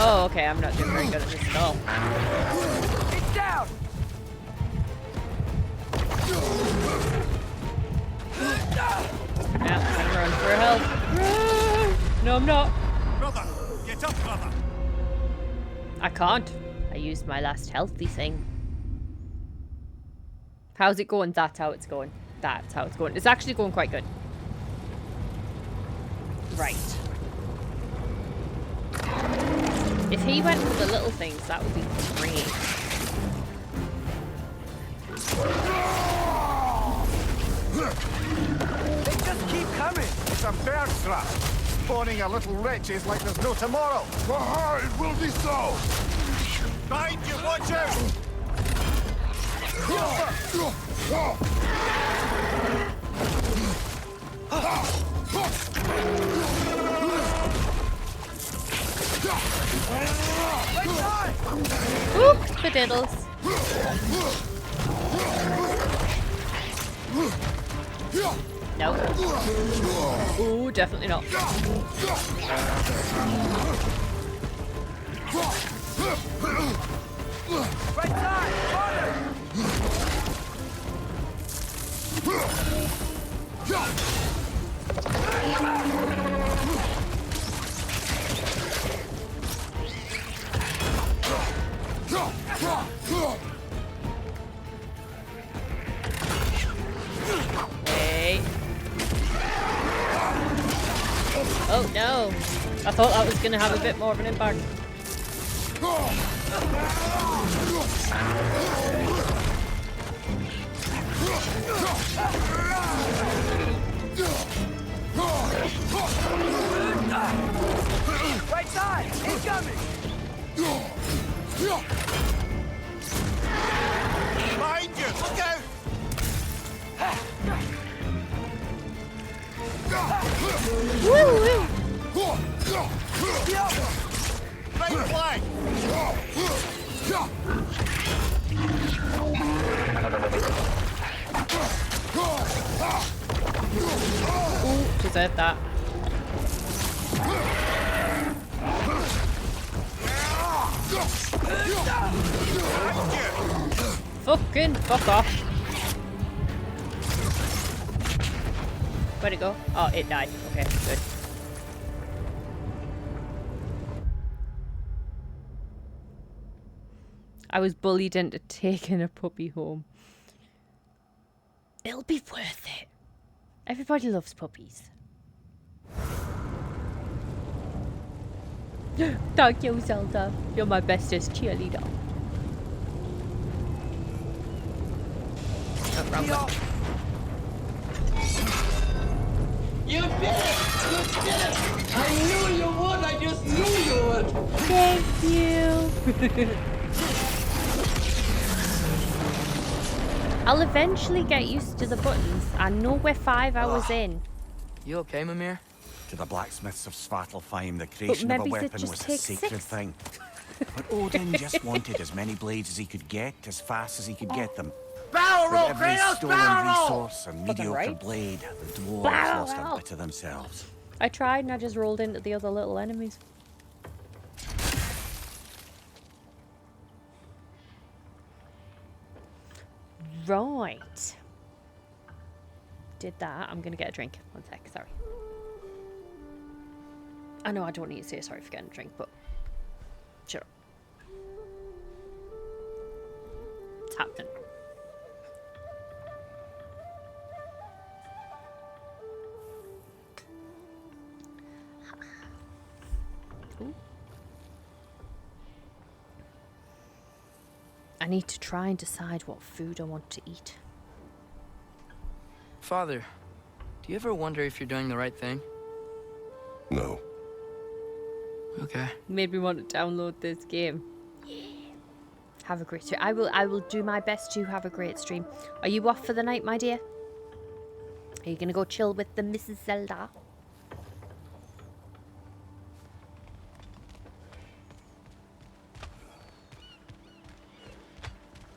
Oh, okay, I'm not doing very good at this at all. It's down! Yeah, I'm gonna run for help. Run! No, I'm not. Brother, get up, brother. I can't. I used my last healthy thing. How's it going? That's how it's going. That's how it's going. It's actually going quite good. Right. If he went for the little things, that would be great. They just keep coming. It's a bear trap. Spawning a little riches like there's no tomorrow. Behind will be so. Behind you, watch out! Oop, the diddles. No. Ooh, definitely not. Right side! Father! Hey. Oh no. I thought that was going to have a bit more of an impact. Right side! Incoming! Behind you, look out! Woo! Right flank! Ooh, deserved that. Fucking fuck off. Where'd it go? Oh, it died. Okay, good. I was bullied into taking a puppy home. It'll be worth it. Everybody loves puppies. Thank you, Zelda. You're my bestest cheerleader. Oh, wrong one. You did it! You did it! I knew you would! I just knew you would! Thank you! I'll eventually get used to the buttons. I know we're 5 hours in. You okay, Mimir? To the blacksmiths of Svartalfheim, the creation of a weapon was a sacred thing. But Odin just wanted as many blades as he could get, as fast as he could get them. Barrel roll, With every Kratos! stolen Barrel roll! resource and mediocre right. blade, the dwarves Barrel lost roll. a bit of themselves. I tried and I just rolled into the other little enemies. Right. Did that. I'm gonna get a drink. One sec, sorry. I know I don't need to say sorry for getting a drink, but shut up. It's happening. I need to try and decide what food I want to eat. Father, do you ever wonder if you're doing the right thing? No. Okay. Made me want to download this game. Yeah. Have a great stream. I will do my best to have a great stream. Are you off for the night, my dear? Are you gonna go chill with the Mrs. Zelda?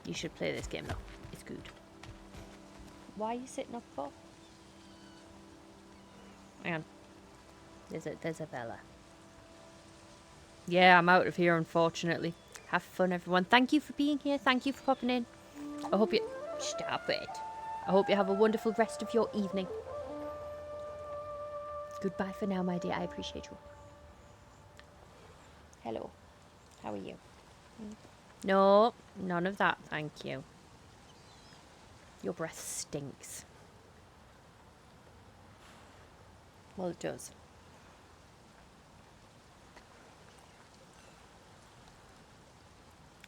You should play this game though. It's good. Why are you sitting up for? Hang on. There's a Bella. Yeah, I'm out of here unfortunately. Have fun everyone. Thank you for being here. Thank you for popping in. I hope you... Stop it. I hope you have a wonderful rest of your evening. Goodbye for now, my dear. I appreciate you. Hello. How are you? No, none of that, thank you. Your breath stinks. Well, it does.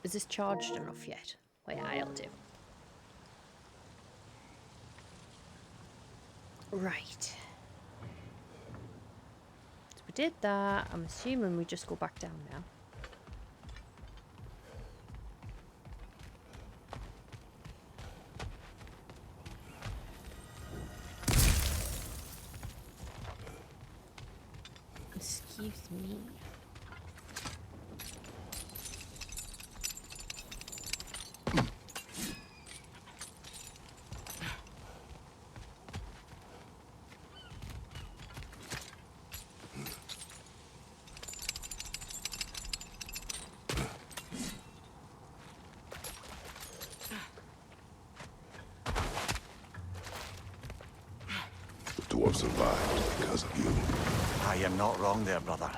Is this charged enough yet? Well, yeah, I'll do. Right. So we did that. I'm assuming we just go back down now. Excuse me. The dwarf survived because of you. I am not wrong there, brother.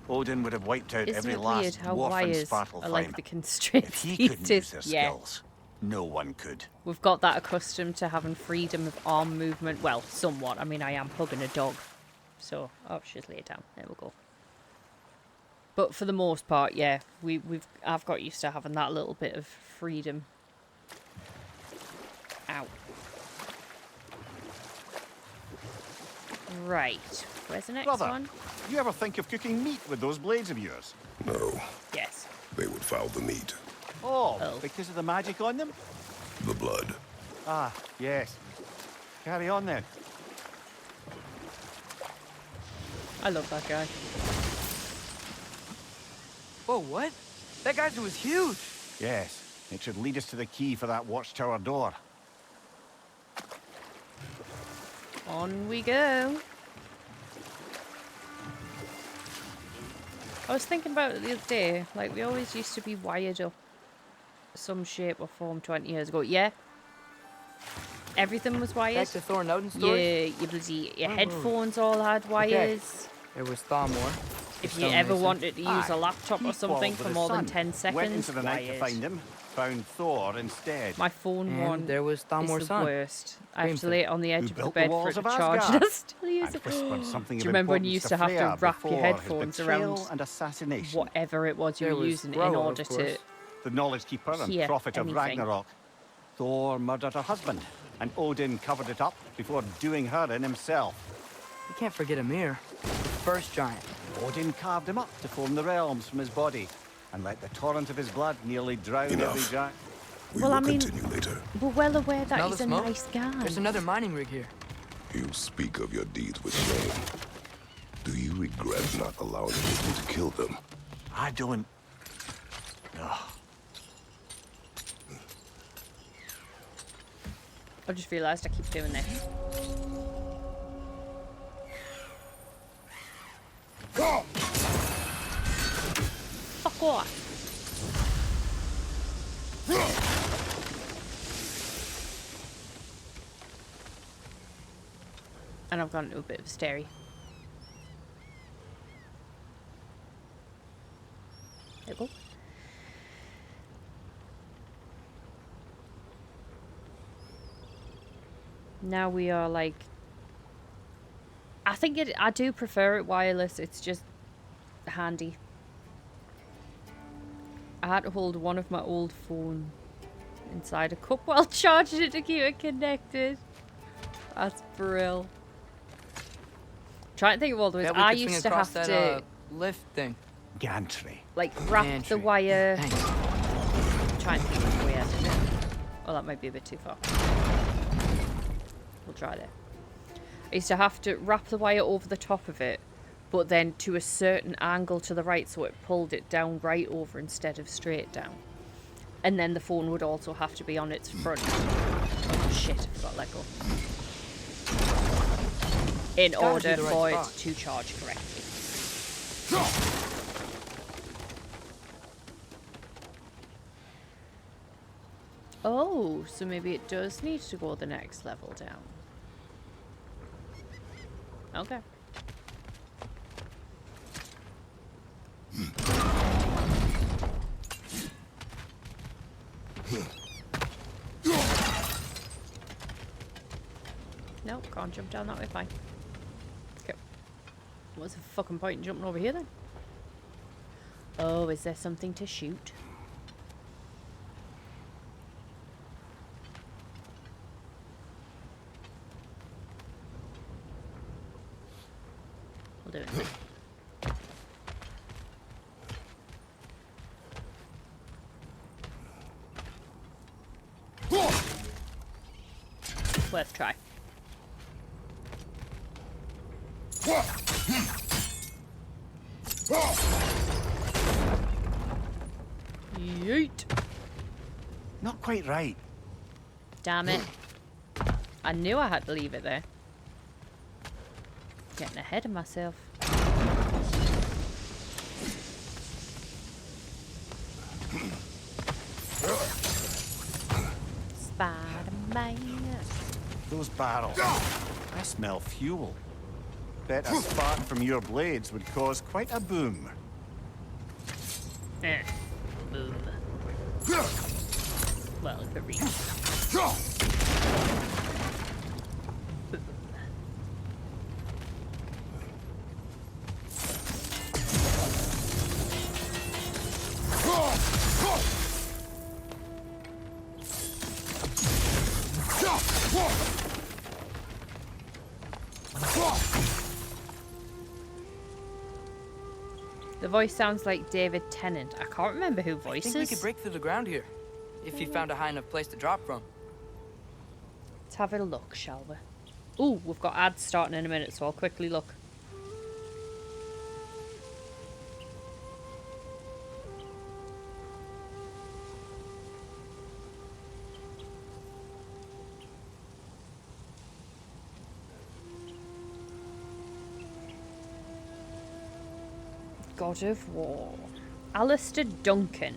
Odin would have wiped out Isn't every it last weird how dwarf in wires Svartalfheim. are like the constraints If he these couldn't days? use their Yeah. skills, no one could. We've got that accustomed to having freedom of arm movement. Well, somewhat. I mean, I am hugging a dog. So, oh, she's laid down. There we go. But for the most part, yeah, I've got used to having that little bit of freedom. Ow. Right. Where's the next Brother, one? you ever think of cooking meat with those blades of yours? No. Yes. They would foul the meat. Oh, because of the magic on them? The blood. Ah, yes. Carry on then. I love that guy. Whoa, what? That geyser was huge. Yes, it should lead us to the key for that watchtower door. On we go. I was thinking about it the other day. Like, we always used to be wired up some shape or form 20 years ago. Yeah. Everything was wired. Back to Thor and Odin story? Yeah, your headphones all had wires. There was Thamor. If you ever wanted to use a laptop or something for more than 10 seconds, Went into the night to wired. find him, found Thor instead. My phone And one there was is Thamor's the son. worst. I have to lay it on the edge of the built bed the for it walls to of charge Asgard? and I still use it. Whispered something Do you of remember when you importance used to have Freya to wrap your before his headphones betrayal around and assassination. whatever it was you There were was using Groa, in of order to... course. The knowledge keeper and hear prophet of anything. Ragnarok. Thor murdered her husband, and Odin covered it up before doing her in himself. You can't forget Ymir, the first giant. Odin carved him up to form the realms from his body, and let the torrent of his blood nearly drown every giant. Well, I mean, later. we're well aware that Smell he's the a smoke? nice guy. There's another mining rig here. You speak of your deeds with shame. Do you regret not allowing Odin to kill them? I don't. No. I just realised I keep doing this. Fuck off! And I've gone into a bit of a stary. There we go. Now we are like... I think I do prefer it wireless. It's just handy. I had to hold one of my old phone inside a cup while charging it to keep it connected. That's brill. Trying to think of all the ways. Bet we I could swing used to across have that, to lift thing. Gantry. like wrap the Gantry. wire. Thanks. Try and think of the way I did it. Oh, that might be a bit too far. We'll try that. I used to have to wrap the wire over the top of it, but then to a certain angle to the right, so it pulled it down right over instead of straight down. And then the phone would also have to be on its front. Oh shit, I forgot to let go. In Gotta order be the right for it spot. to charge correctly. Oh, so maybe it does need to go the next level down. Okay. Nope, can't jump down that way, fine. Okay. What's the fucking point in jumping over here then? Oh, is there something to shoot? We'll do it. Worth a try. Yeet. Not quite right. Damn it. I knew I had to leave it there. Getting ahead of myself. Spider-Man. Those barrels. I smell fuel. Bet a spark from your blades would cause quite a boom. Boom. Well, if it reaches. The voice sounds like David Tennant. I can't remember who I think we voices. could break through the ground here, if you found a high enough place to drop from. Let's have a look, shall we? Ooh, we've got ads starting in a minute, so I'll quickly look. God of War. Alistair Duncan.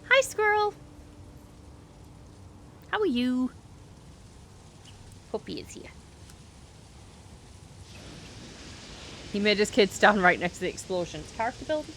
Hi, squirrel. How are you? Puppy is here. He made his kid stand right next to the explosions. Character building?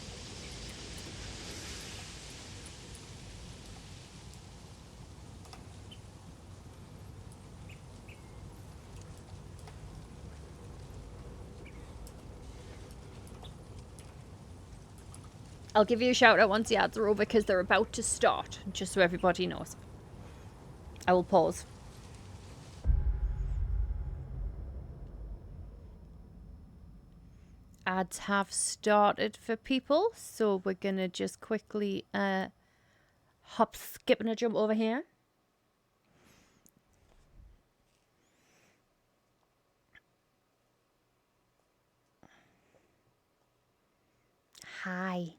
I'll give you a shout out once the ads are over because they're about to start, just so everybody knows. I will pause. Ads have started for people, so we're gonna just quickly hop, skip and a jump over here. Hi.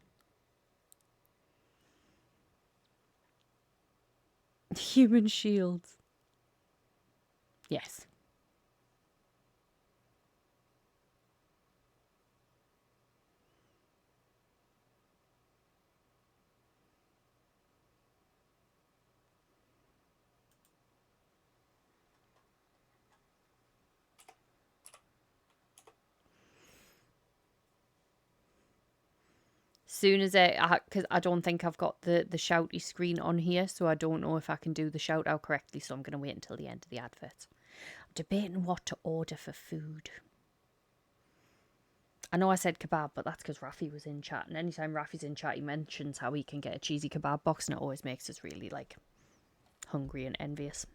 Human shields. Yes. Soon as because I don't think I've got the shouty screen on here, so I don't know if I can do the shout out correctly, so I'm going to wait until the end of the advert. I'm debating what to order for food. I know I said kebab, but that's because Rafi was in chat. And anytime Rafi's in chat, he mentions how he can get a cheesy kebab box, and it always makes us really, like, hungry and envious.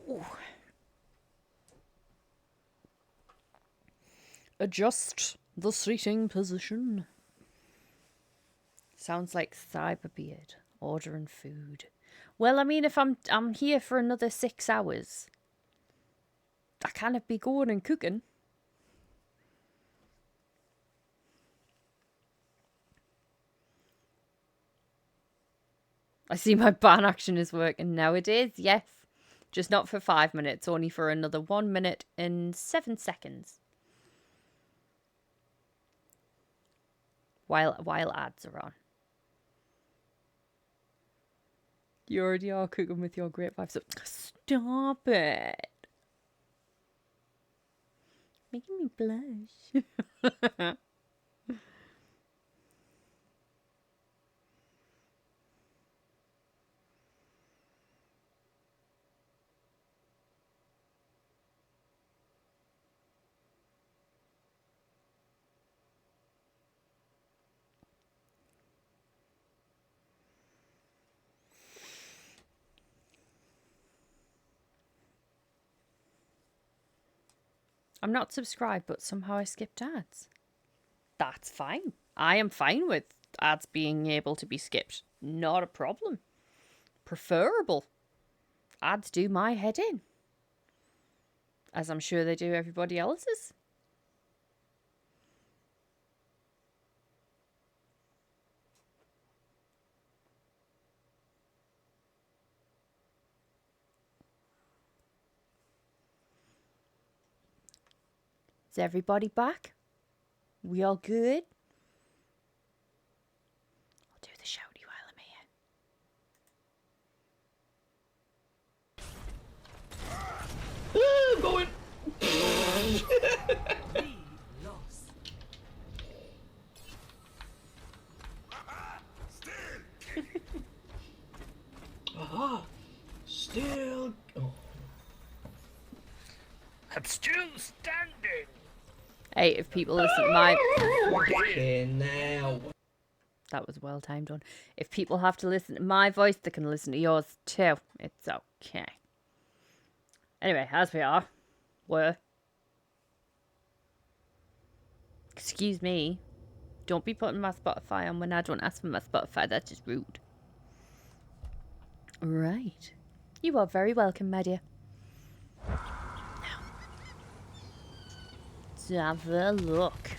Ooh. Adjust the seating position. Sounds like Cyberbeard ordering food. Well, I mean, if I'm here for another 6 hours, I can't be going and cooking. I see my ban action is working nowadays. Yes. Just not for 5 minutes, only for another 1 minute and 7 seconds. While ads are on. You already are cooking with your great vibes. So stop it. Making me blush. I'm not subscribed, but somehow I skipped ads. That's fine. I am fine with ads being able to be skipped. Not a problem. Preferable. Ads do my head in. As I'm sure they do everybody else's. Is everybody back? We all good? I'll do the shouty while I'm here. Going. Aha! Still. Oh. I'm still standing. Hey, if people listen to my... now. That was well timed on. If people have to listen to my voice, they can listen to yours too. It's okay. Anyway, as we were. Excuse me. Don't be putting my Spotify on when I don't ask for my Spotify. That's just rude. Right. You are very welcome, my dear. Let's have a look.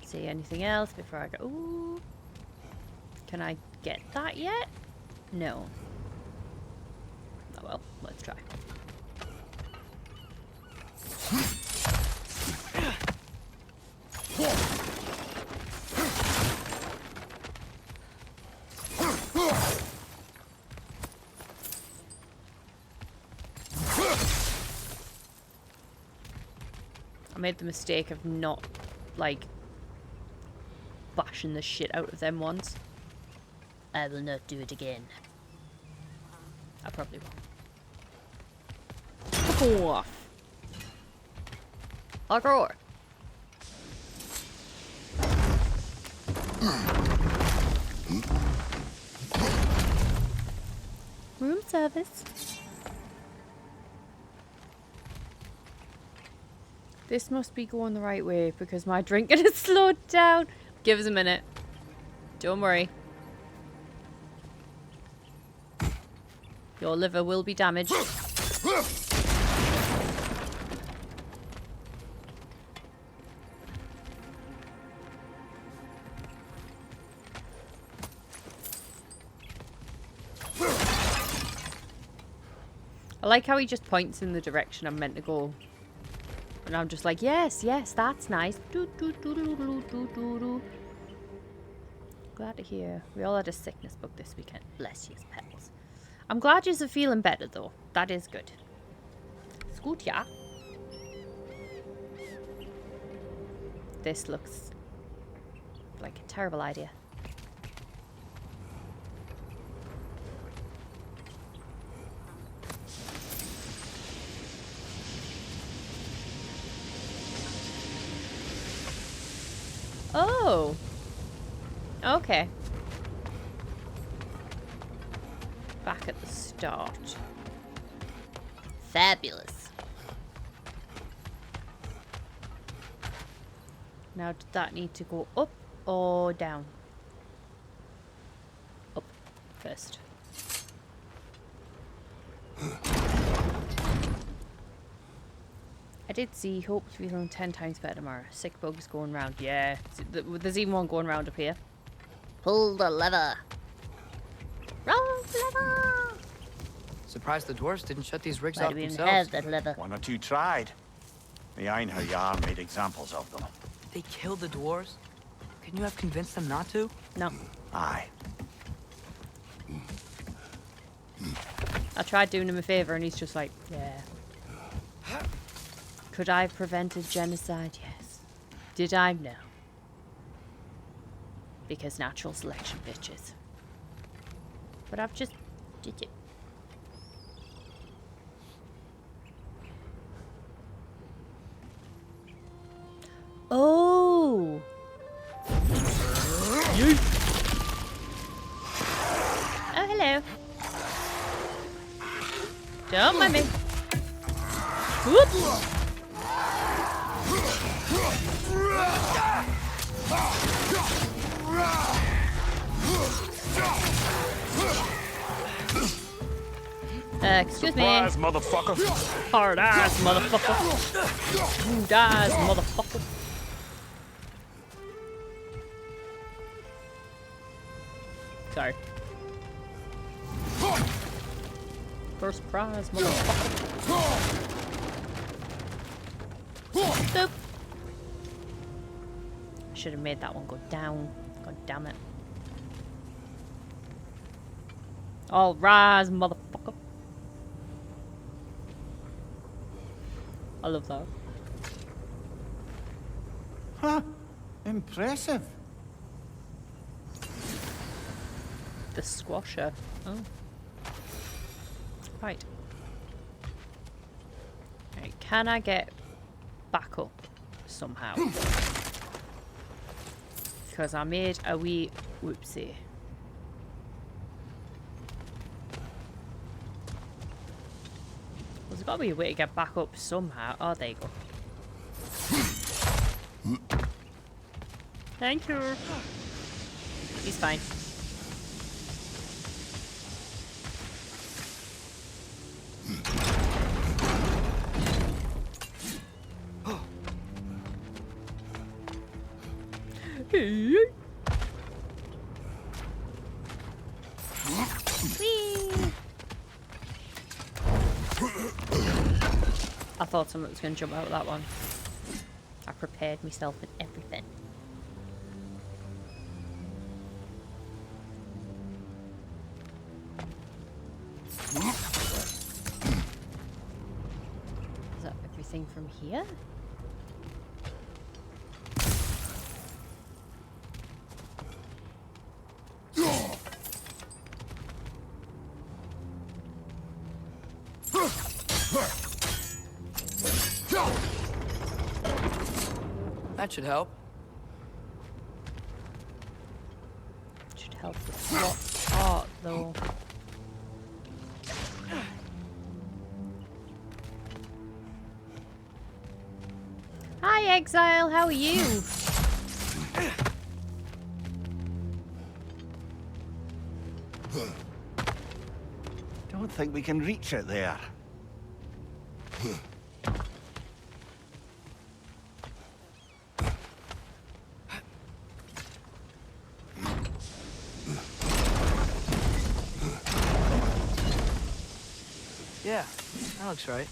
See anything else before I go? Ooh. Can I get that yet? No. Oh well, let's try. I made the mistake of not, like, bashing the shit out of them once. I will not do it again. I probably won't. Fuck off. I'll grow her. Room service. This must be going the right way because my drinking has slowed down. Give us a minute. Don't worry. Your liver will be damaged. I like how he just points in the direction I'm meant to go. And I'm just like, yes, yes, that's nice. Glad to hear. We all had a sickness bug this weekend. Bless you, pals. I'm glad you're feeling better, though. That is good. It's good, yeah. This looks like a terrible idea. Okay. Back at the start. Fabulous. Now, did that need to go up or down? Up first. I did see hope to be feeling 10 times better tomorrow. Sick bugs going round. Yeah. There's even one going round up here. Pull the lever. Roll the lever. Surprised the dwarves didn't shut these rigs Might off have even themselves. had that lever. One or two tried. The Einherjar made examples of them. They killed the dwarves? Couldn't you have convinced them not to? No. Aye. I tried doing him a favour and he's just like, yeah. Could I have prevented genocide? Yes. Did I? No. Because natural selection, bitches. But I've just... Did you? Oh! Yeet. Oh, hello. Don't mind me. Whoop! Excuse me. Surprise, motherfucker. Hard ass, motherfucker. Rude ass, motherfucker. Sorry. First prize, motherfucker. Boop. Should have made that one go down. God damn it. All rise, motherfucker. I love that. Huh. Impressive. The squasher. Oh. Right. Right, can I get back up somehow? Because I made a wee whoopsie. There's got to be a way to get back up somehow. Oh, there you go. Thank you. He's fine. I thought someone was going to jump out of that one. I prepared myself and everything. Is that everything from here? That should help. Should help with what part, though? Hi, Exile. How are you? Don't think we can reach it there. Yeah, that looks right.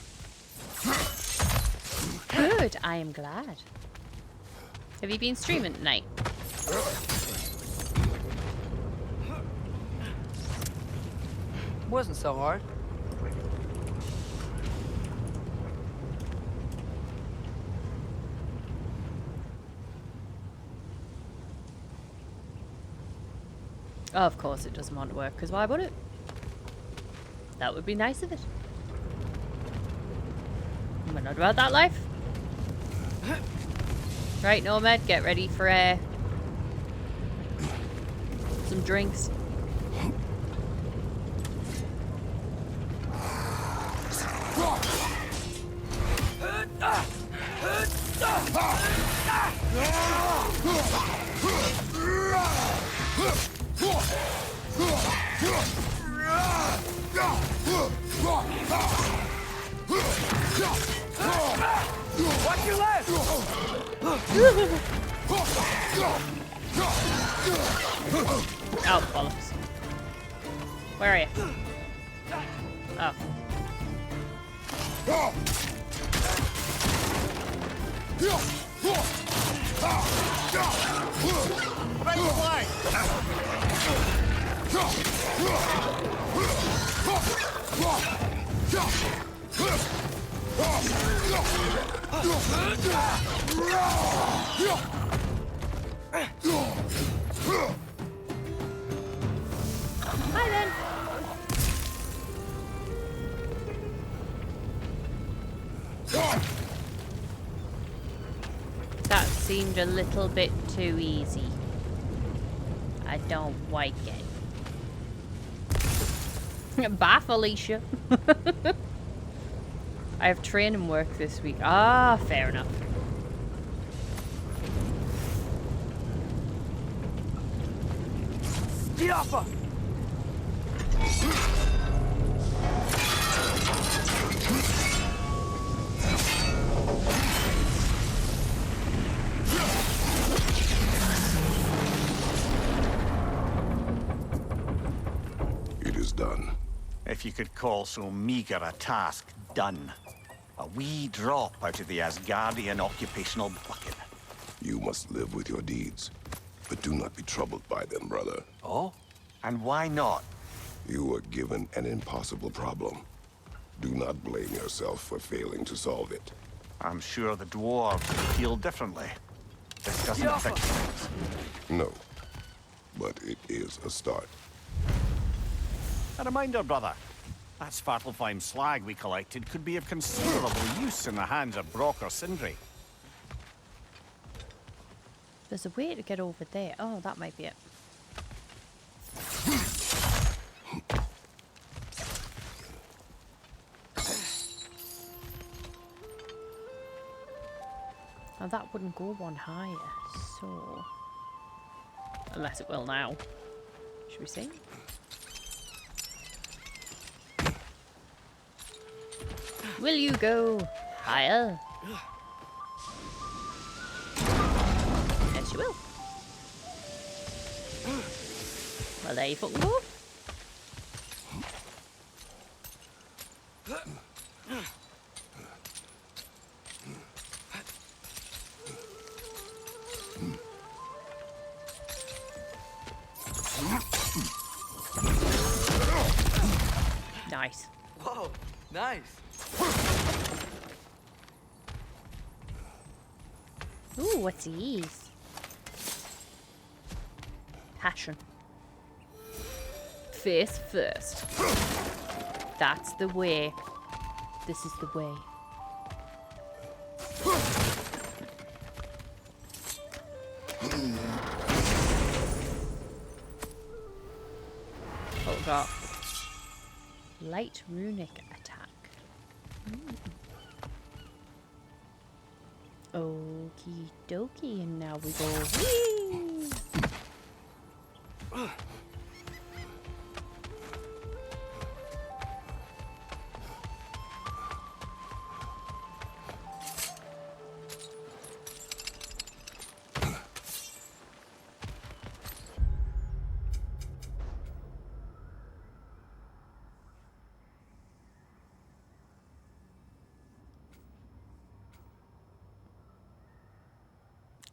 Good, I am glad. Have you been streaming tonight? Wasn't so hard. Oh, of course it doesn't want to work, because why would it? That would be nice of it. We're not about that life. Right, Nomad, get ready for some drinks. Watch your left! Oh, bollocks. Where are you? Oh. Right flank! Hi then. That seemed a little bit too easy. I don't like it. Bye, Felicia. I have training work this week. Ah, fair enough. Diapa! It is done. If you could call so meager a task done. A wee drop out of the Asgardian occupational bucket. You must live with your deeds, but do not be troubled by them, brother. Oh? And why not? You were given an impossible problem. Do not blame yourself for failing to solve it. I'm sure the dwarves feel differently. This doesn't fix things. No, but it is a start. A reminder, brother. That Svartalfheim slag we collected could be of considerable use in the hands of Brock or Sindri. There's a way to get over there. Oh, that might be it. Now that wouldn't go one higher, so... Unless it will now. Should we see? Will you go higher? Yes, you will. Well, there you fucking go. Nice. Whoa, nice. Ooh, what's these? Passion. Face first. That's the way. This is the way. Oh god. Light runic attack. Okie dokie, and now we go. Whee!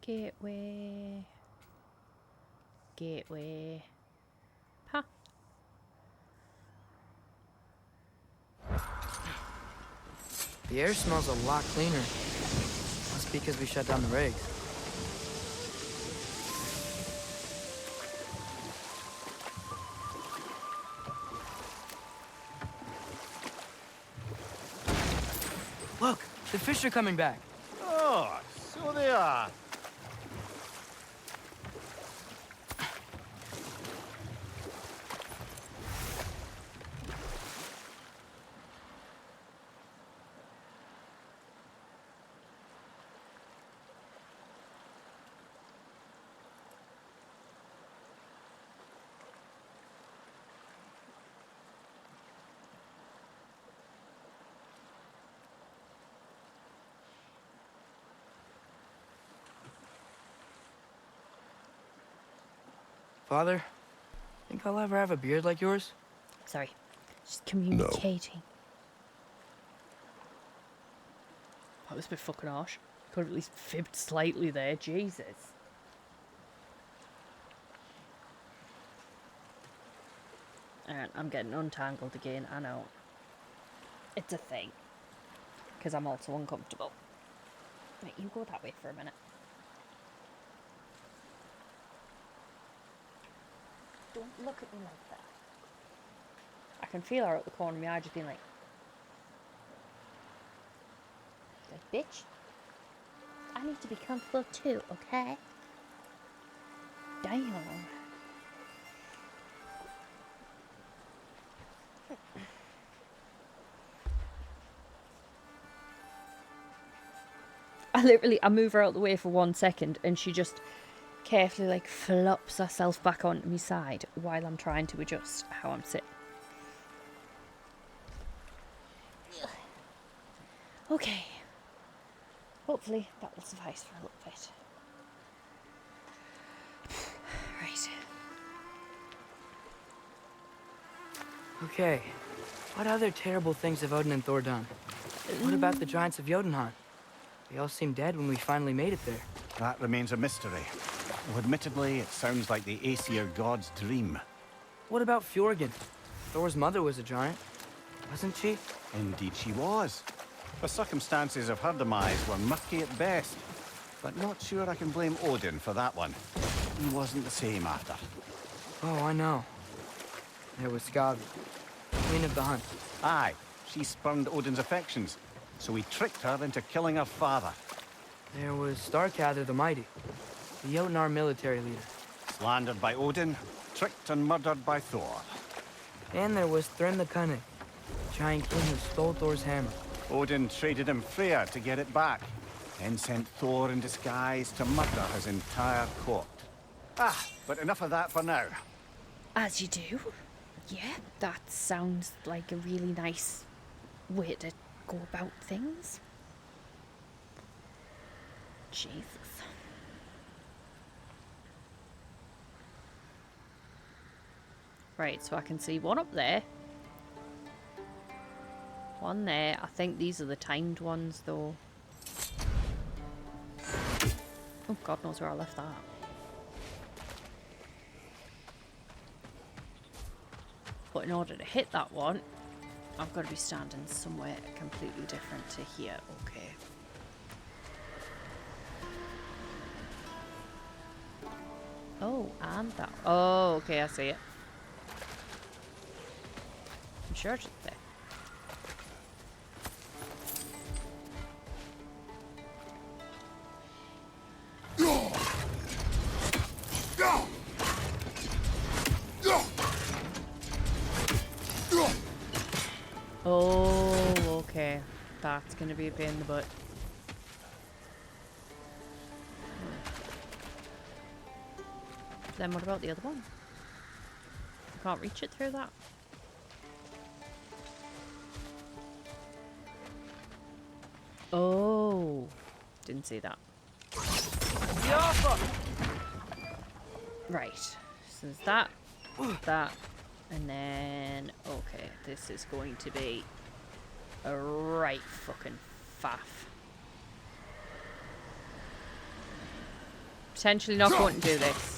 Gateway. Gateway. Huh. The air smells a lot cleaner. Must be because we shut down the rigs. Look, the fish are coming back. Oh, so they are. Father, think I'll ever have a beard like yours? Sorry. Just communicating. That was a bit fucking harsh. Could have at least fibbed slightly there. Jesus. And I'm getting untangled again. I know. It's a thing. Because I'm also uncomfortable. Right, you go that way for a minute. Don't look at me like that. I can feel her at the corner of my eye just being like, bitch, I need to be comfortable too, okay? Damn. I move her out the way for 1 second and she just carefully like flops herself back onto my side while I'm trying to adjust how I'm sitting. Okay. Hopefully that will suffice for a little bit. Right. Okay. What other terrible things have Odin and Thor done? What about the giants of Jotunheim? They all seemed dead when we finally made it there. That remains a mystery. Well, admittedly, it sounds like the Aesir god's dream. What about Fjorgyn? Thor's mother was a giant, wasn't she? Indeed she was. The circumstances of her demise were murky at best. But not sure I can blame Odin for that one. He wasn't the same after. Oh, I know. There was Skavi, Queen of the Hunt. Aye, she spurned Odin's affections, so he tricked her into killing her father. There was Starkather the Mighty, the Jotnar military leader. Slandered by Odin, tricked and murdered by Thor. And there was Thrym the Cunning, the giant king who stole Thor's hammer. Odin traded him Freya to get it back, then sent Thor in disguise to murder his entire court. Ah, but enough of that for now. As you do. Yeah, that sounds like a really nice way to go about things. Jesus. Right, so I can see one up there. One there. I think these are the timed ones, though. Oh, God knows where I left that. But in order to hit that one, I've got to be standing somewhere completely different to here. Okay. Oh, and that. Oh, okay, I see it. I'm sure it's there. Oh, okay. That's gonna be a pain in the butt. Then what about the other one? I can't reach it through that. Oh, didn't see that. Right, so there's that, and then, okay, this is going to be a right fucking faff. Potentially not going to do this.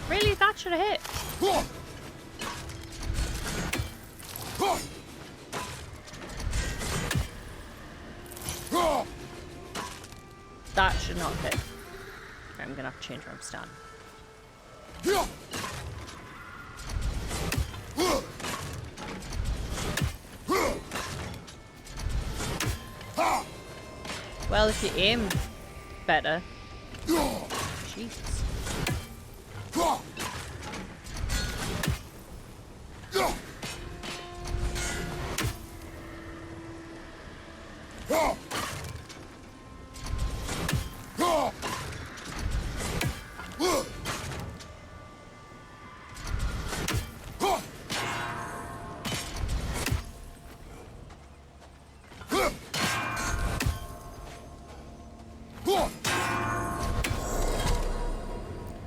Really? That should have hit. That should not hit. Okay, I'm gonna have to change where I'm standing. Well, if you aim better. Jesus.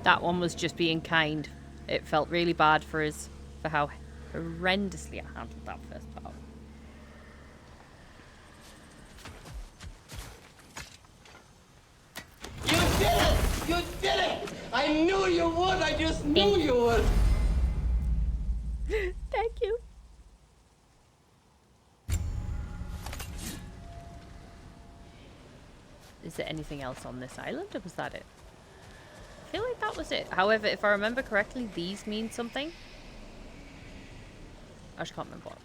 That one was just being kind. It felt really bad for us for how horrendously I handled that first part. You did it! You did it! I knew you would! I just knew you would! Thank you. Is there anything else on this island, or was that it? I feel like that was it. However, if I remember correctly, these mean something. I just can't remember what.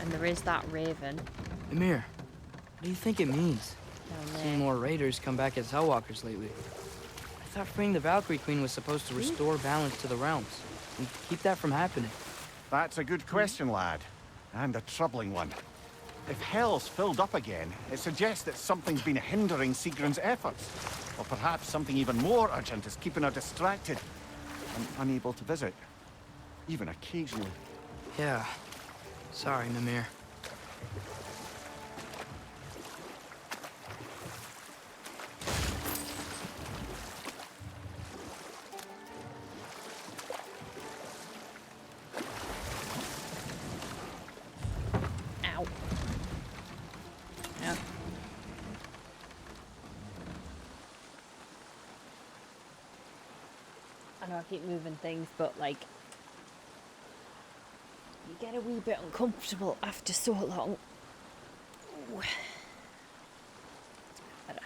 And there is that raven. Mimir, what do you think it means? Seen more raiders come back as Hellwalkers lately. I thought freeing the Valkyrie Queen was supposed to restore balance to the realms and keep that from happening. That's a good question, lad. And a troubling one. If Hell's filled up again, it suggests that something's been hindering Sigrun's efforts. Or perhaps something even more urgent is keeping her distracted and unable to visit. Even occasionally. Yeah. Sorry, Mimir. Ow. Yeah. I know I keep moving things, but like, you get a wee bit uncomfortable after so long. Ooh. Better.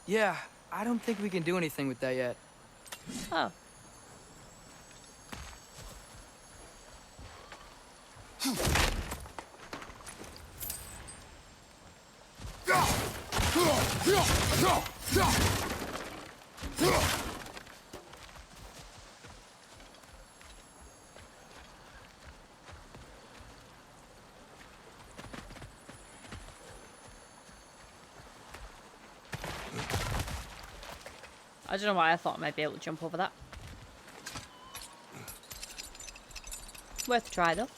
Yeah, I don't think we can do anything with that yet. Oh. I don't know why I thought I might be able to jump over that. Worth a try though.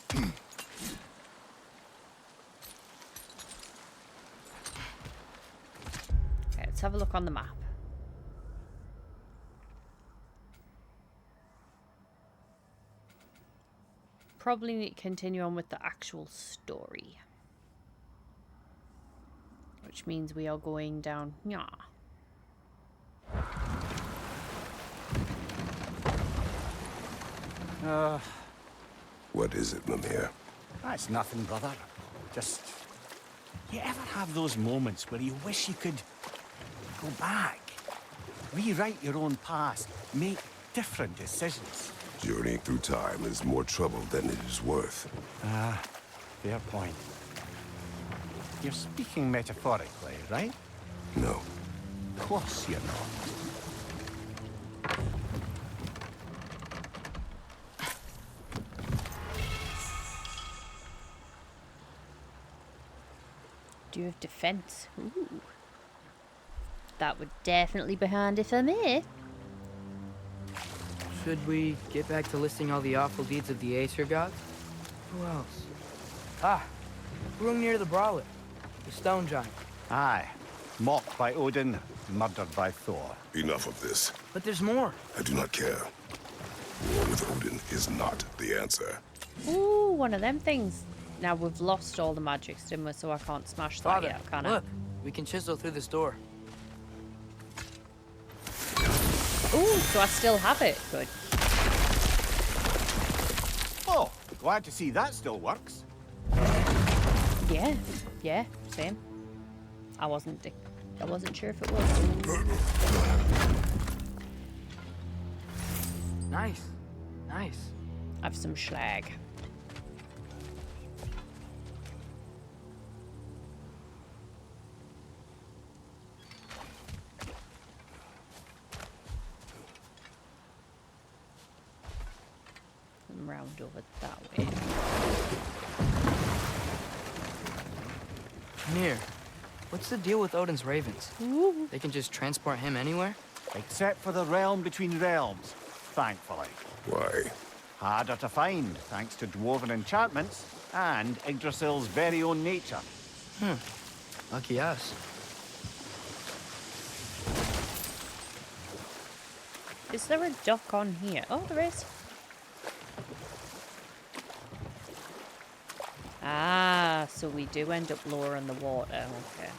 Okay, let's have a look on the map. Probably need to continue on with the actual story. Which means we are going down here. What is it, Mimir? That's nothing, brother. Just... You ever have those moments where you wish you could go back? Rewrite your own past, make different decisions? Journeying through time is more trouble than it is worth. Ah, fair point. You're speaking metaphorically, right? No. Of course you're not. Do you have defense? Ooh. That would definitely be handy for me. Should we get back to listing all the awful deeds of the Aesir gods? Who else? Ah, room near the Brawlet. The stone giant. Aye. Mocked by Odin, murdered by Thor. Enough of this. But there's more. I do not care. War with Odin is not the answer. Ooh, one of them things. Now we've lost all the magics, didn't we? So I can't smash that Father, yet, can I? look. We can chisel through this door. Ooh, so I still have it. Good. Oh, glad to see that still works. Yeah, yeah, same. I wasn't sure if it was. Nice, nice. I've some schlag. round over that way. Mir, what's the deal with Odin's ravens? They can just transport him anywhere? Except for the realm between realms, thankfully. Why? Harder to find, thanks to dwarven enchantments and Yggdrasil's very own nature. Lucky us. Is there a dock on here? Oh, there is. Ah, so we do end up lower in the water. Okay.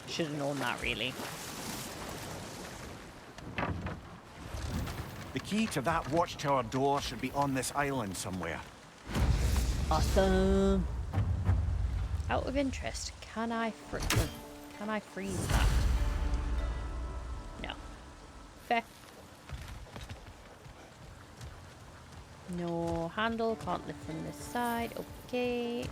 Should have known that, really. The key to that watchtower door should be on this island somewhere. Awesome. Out of interest, can I freeze that? No. Fair. No handle, can't lift from this side. Okay.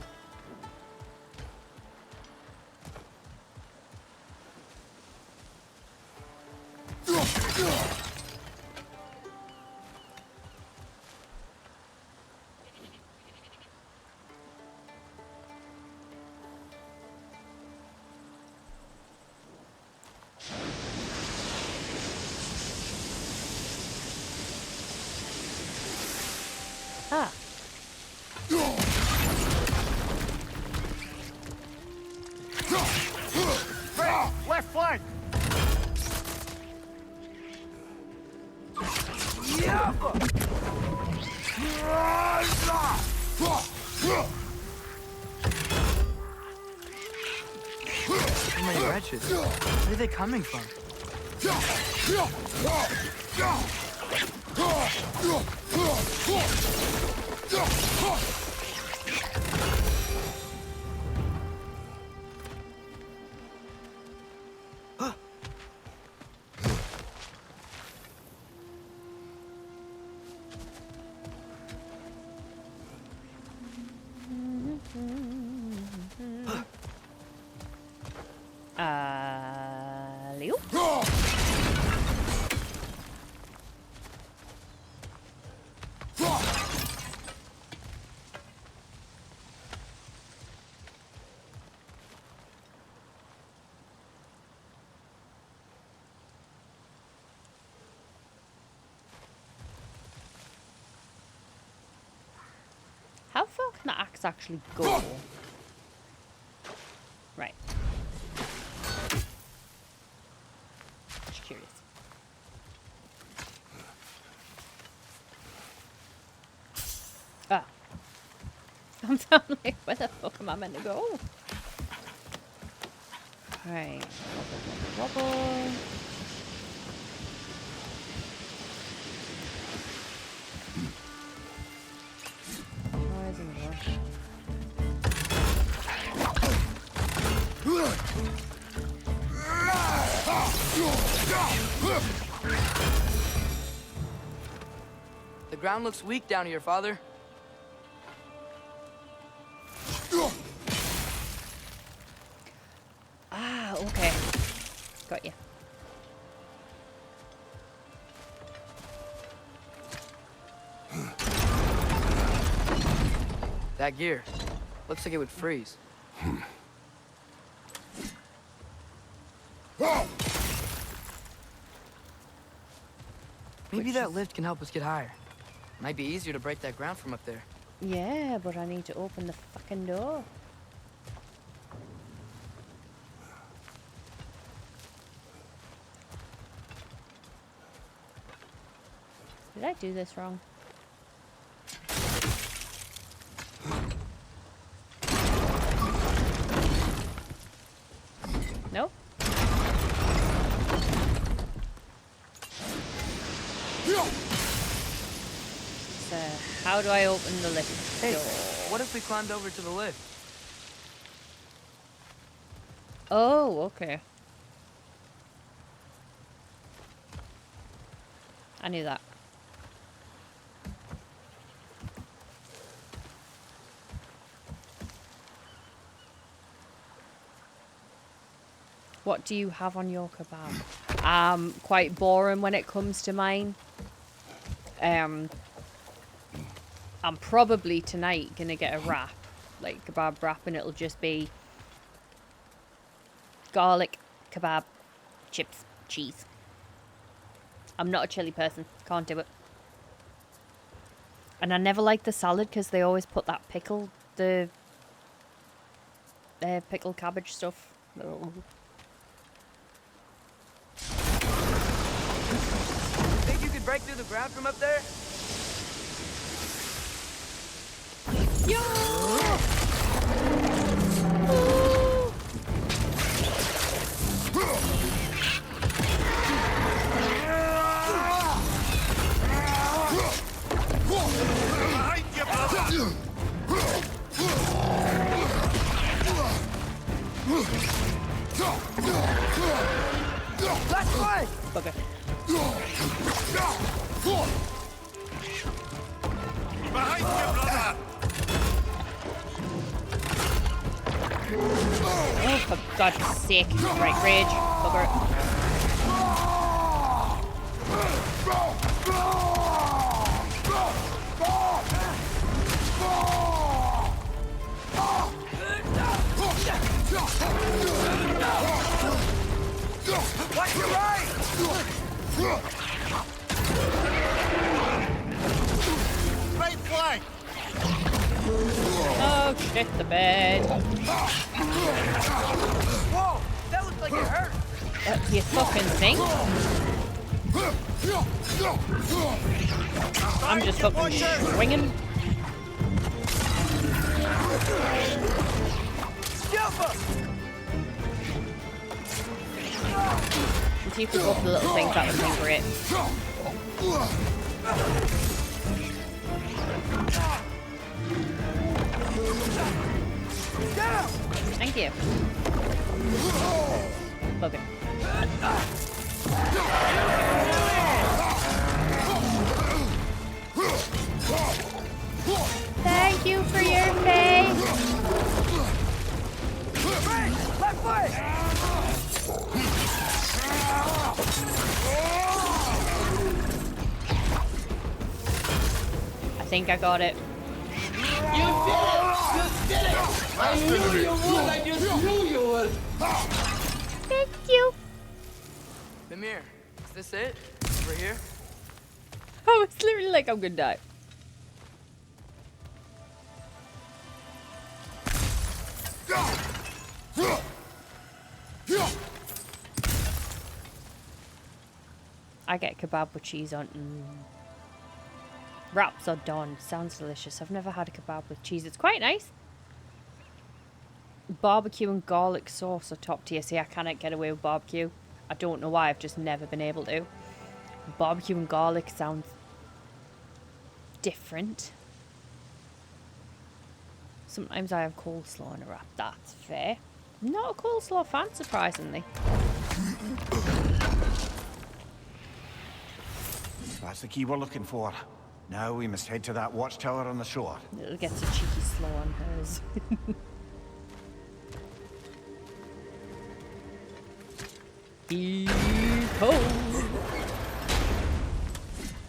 Ah. Left flank! Too many wretches. Where are they coming from? Leo? How far can the axe actually go? Right. Just curious. Ah. I'm like, where the fuck am I meant to go? Right. Wobble, wobble, wobble. The ground looks weak down here, Father. Ah, okay. Got you. That gear. Looks like it would freeze. Maybe that lift can help us get higher. Might be easier to break that ground from up there. Yeah, but I need to open the fucking door. Did I do this wrong? Nope. So, how do I open the lift Hey, door? what if we climbed over to the lift? Oh, okay. I knew that. What do you have on your kebab? Quite boring when it comes to mine. I'm probably tonight gonna get a wrap, like kebab wrap, and it'll just be garlic, kebab, chips, cheese. I'm not a chili person. Can't do it. And I never like the salad because they always put that pickle, the pickled cabbage stuff. Oh. Think you could break through the ground from up there? Last one! Okay. Behind you, brother! Oh, for God's sake. Right, rage. Bugger. Watch your right! Right flank! Oh, shit, the bed. Whoa! That looks like it hurt! What do you fucking think? I'm just fucking swinging. If you could go for the little things, that would have been great. Thank you. Okay. Thank you for your face. Left foot! I think I got it. You did it! You did it! I knew you would! I just knew you would! Thank you. Mimir, is this it? Over here? I was literally like, I'm gonna die. I get kebab with cheese on. Wraps are done. Sounds delicious. I've never had a kebab with cheese. It's quite nice. Barbecue and garlic sauce are top tier. See, I cannot get away with barbecue. I don't know why. I've just never been able to. Barbecue and garlic sounds different. Sometimes I have coleslaw in a wrap. That's fair. I'm not a coleslaw fan, surprisingly. That's the key we're looking for. Now we must head to that watchtower on the shore. It'll get a cheeky slaw on hers.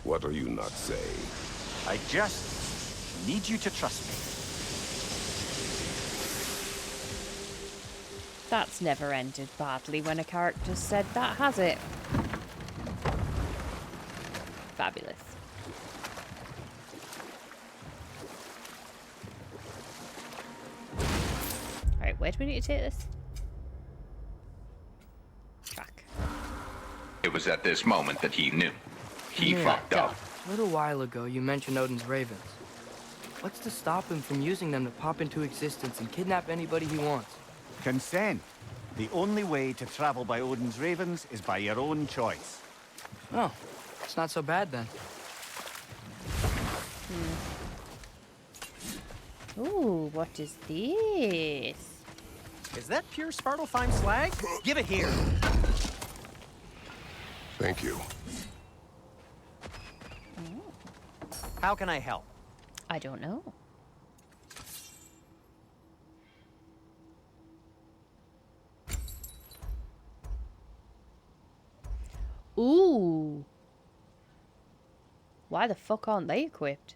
What are you not saying? I just need you to trust me. That's never ended badly when a character said that, has it? Fabulous. Alright, where do we need to take this? Track. It was at this moment that he knew. He Mimir, fucked up. A little while ago, you mentioned Odin's ravens. What's to stop him from using them to pop into existence and kidnap anybody he wants? Consent. The only way to travel by Odin's ravens is by your own choice. Oh, it's not so bad then. Ooh, what is this? Is that pure Svartalfheim slag? Give it here. Thank you. How can I help? I don't know. Ooh. Why the fuck aren't they equipped?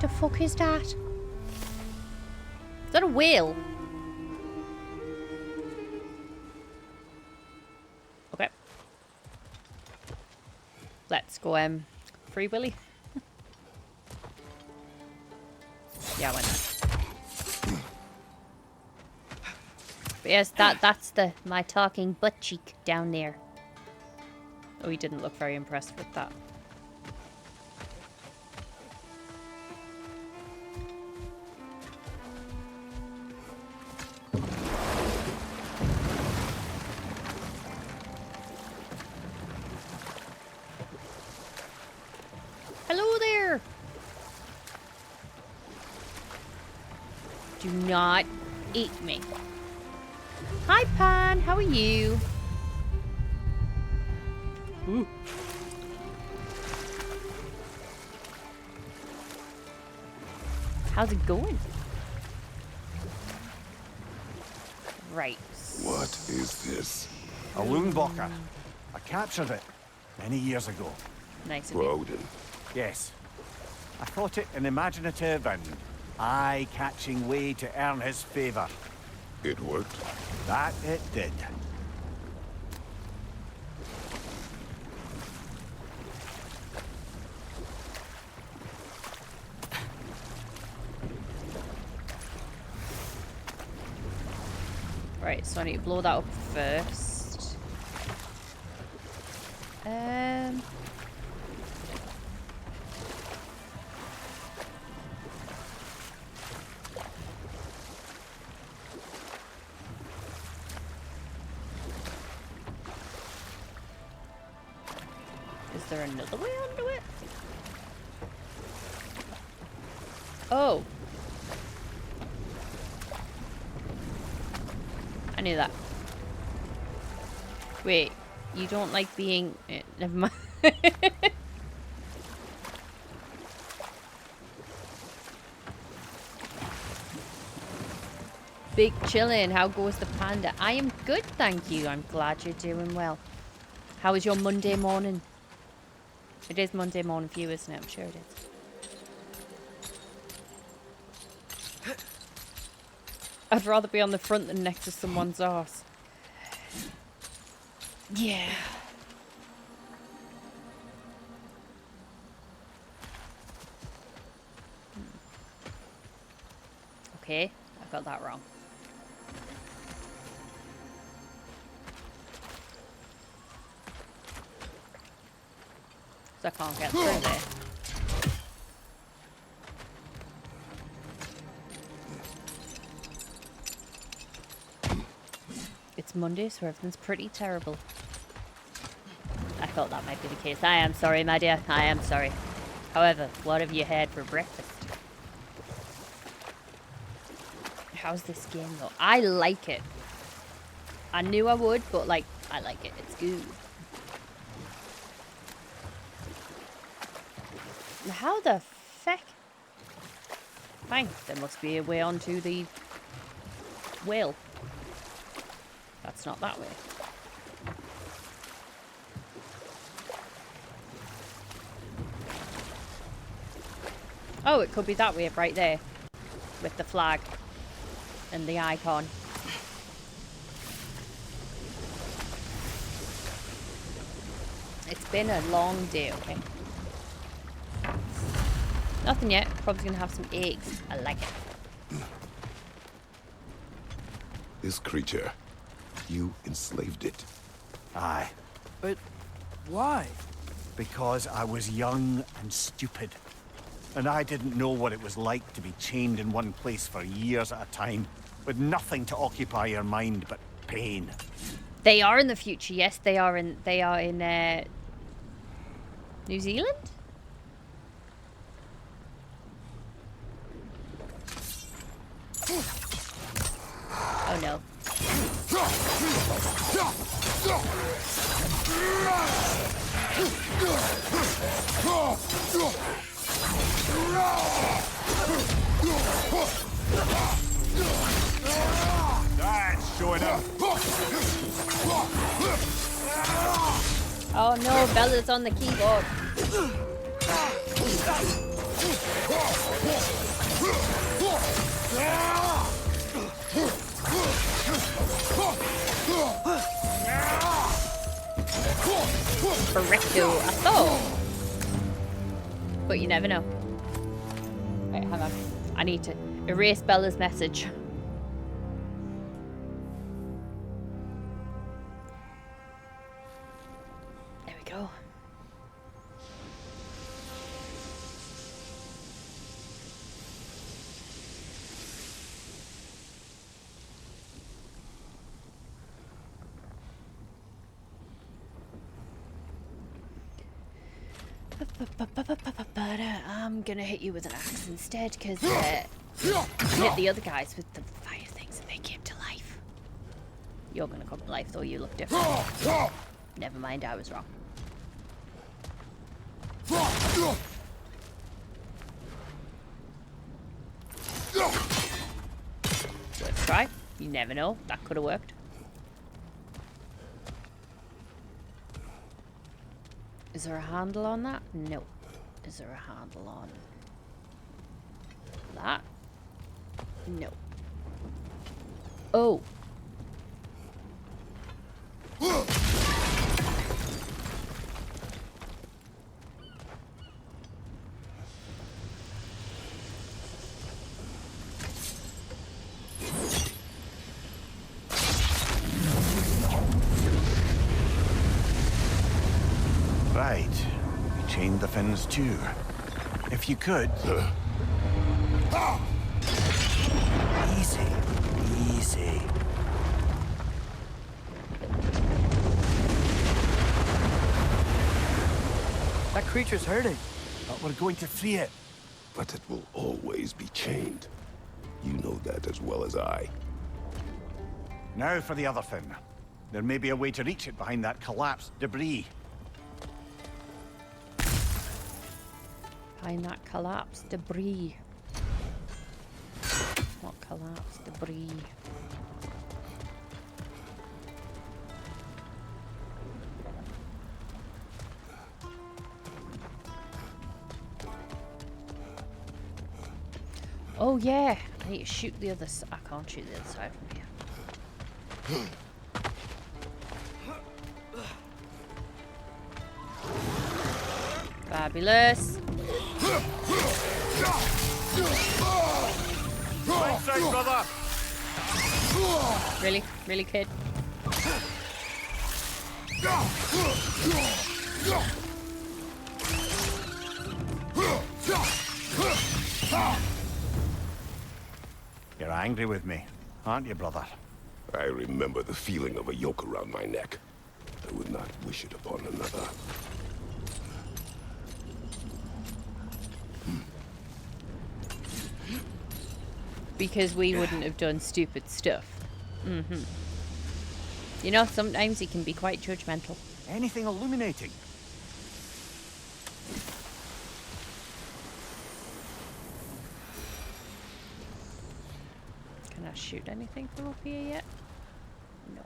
The fuck is that? Is that a whale? Okay. Let's go, Free Willy. Yeah, why not? But yes, that's my talking butt cheek down there. Oh, he didn't look very impressed with that. Hello there! Do not eat me. Hi, Pan. How are you? Ooh. How's it going? Right. What is this? A Loonbocker. I captured it many years ago. Nice of For you. Odin. Yes. I thought it an imaginative and eye-catching way to earn his favor. It worked? That it did. Right, so I need to blow that up first. Is there another way onto it? Oh. I knew that. Wait, you don't like being... never mind. Big chillin', how goes the panda? I am good, thank you. I'm glad you're doing well. How was your Monday morning? It is Monday morning for you, isn't it? I'm sure it is. I'd rather be on the front than next to someone's arse. Yeah. Okay, I got that wrong. So I can't get through there. It's Monday, so everything's pretty terrible. I thought that might be the case. I am sorry, my dear. I am sorry. However, what have you had for breakfast? How's this game, though? I like it. I knew I would, but, like, I like it. It's good. How the feck? Fine, there must be a way onto the whale. That's not that way. Oh, it could be that way right there. With the flag and the icon. It's been a long day, okay? Nothing yet. Probably gonna have some eggs. I like it. This creature, you enslaved it. Aye. But why? Because I was young and stupid. And I didn't know what it was like to be chained in one place for years at a time, with nothing to occupy your mind but pain. They are in the future, yes. They are in New Zealand? Oh no. That's showing up. Oh no, Bella's on the keyboard. Correcto, I thought. But you never know. Wait, hang on. I need to erase Bella's message. There we go. I'm gonna hit you with an axe instead, because hit the other guys with the fire things and they came to life. You're gonna come to life though, you look different. Never mind, I was wrong. Let's try. You never know, that could have worked. Is there a handle on that? No. Is there a handle on that? No. Oh. Right. We chained the fins too. If you could... Easy. Easy. That creature's hurting. But we're going to free it. But it will always be chained. You know that as well as I. Now for the other fin. There may be a way to reach it behind that collapsed debris. Behind that collapsed debris. Not collapsed debris. Oh yeah, I need to shoot the other side. I can't shoot the other side from here. Fabulous. Right side, brother. Really? Really, kid? You're angry with me, aren't you, brother? I remember the feeling of a yoke around my neck. I would not wish it upon another. Because we wouldn't have done stupid stuff. Mm-hmm. You know, sometimes he can be quite judgmental. Anything illuminating? Can I shoot anything from up here yet? No.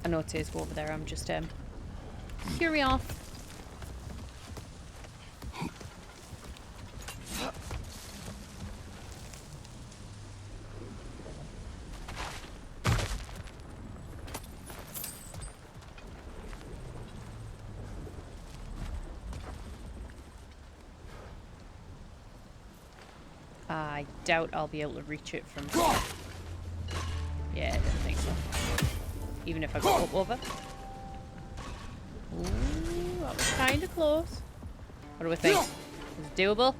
I know it is over there, I'm just curious. I doubt I'll be able to reach it from here. Yeah, I don't think so. Even if I go up over. Ooh, that was kind of close. What do we think? Is it doable?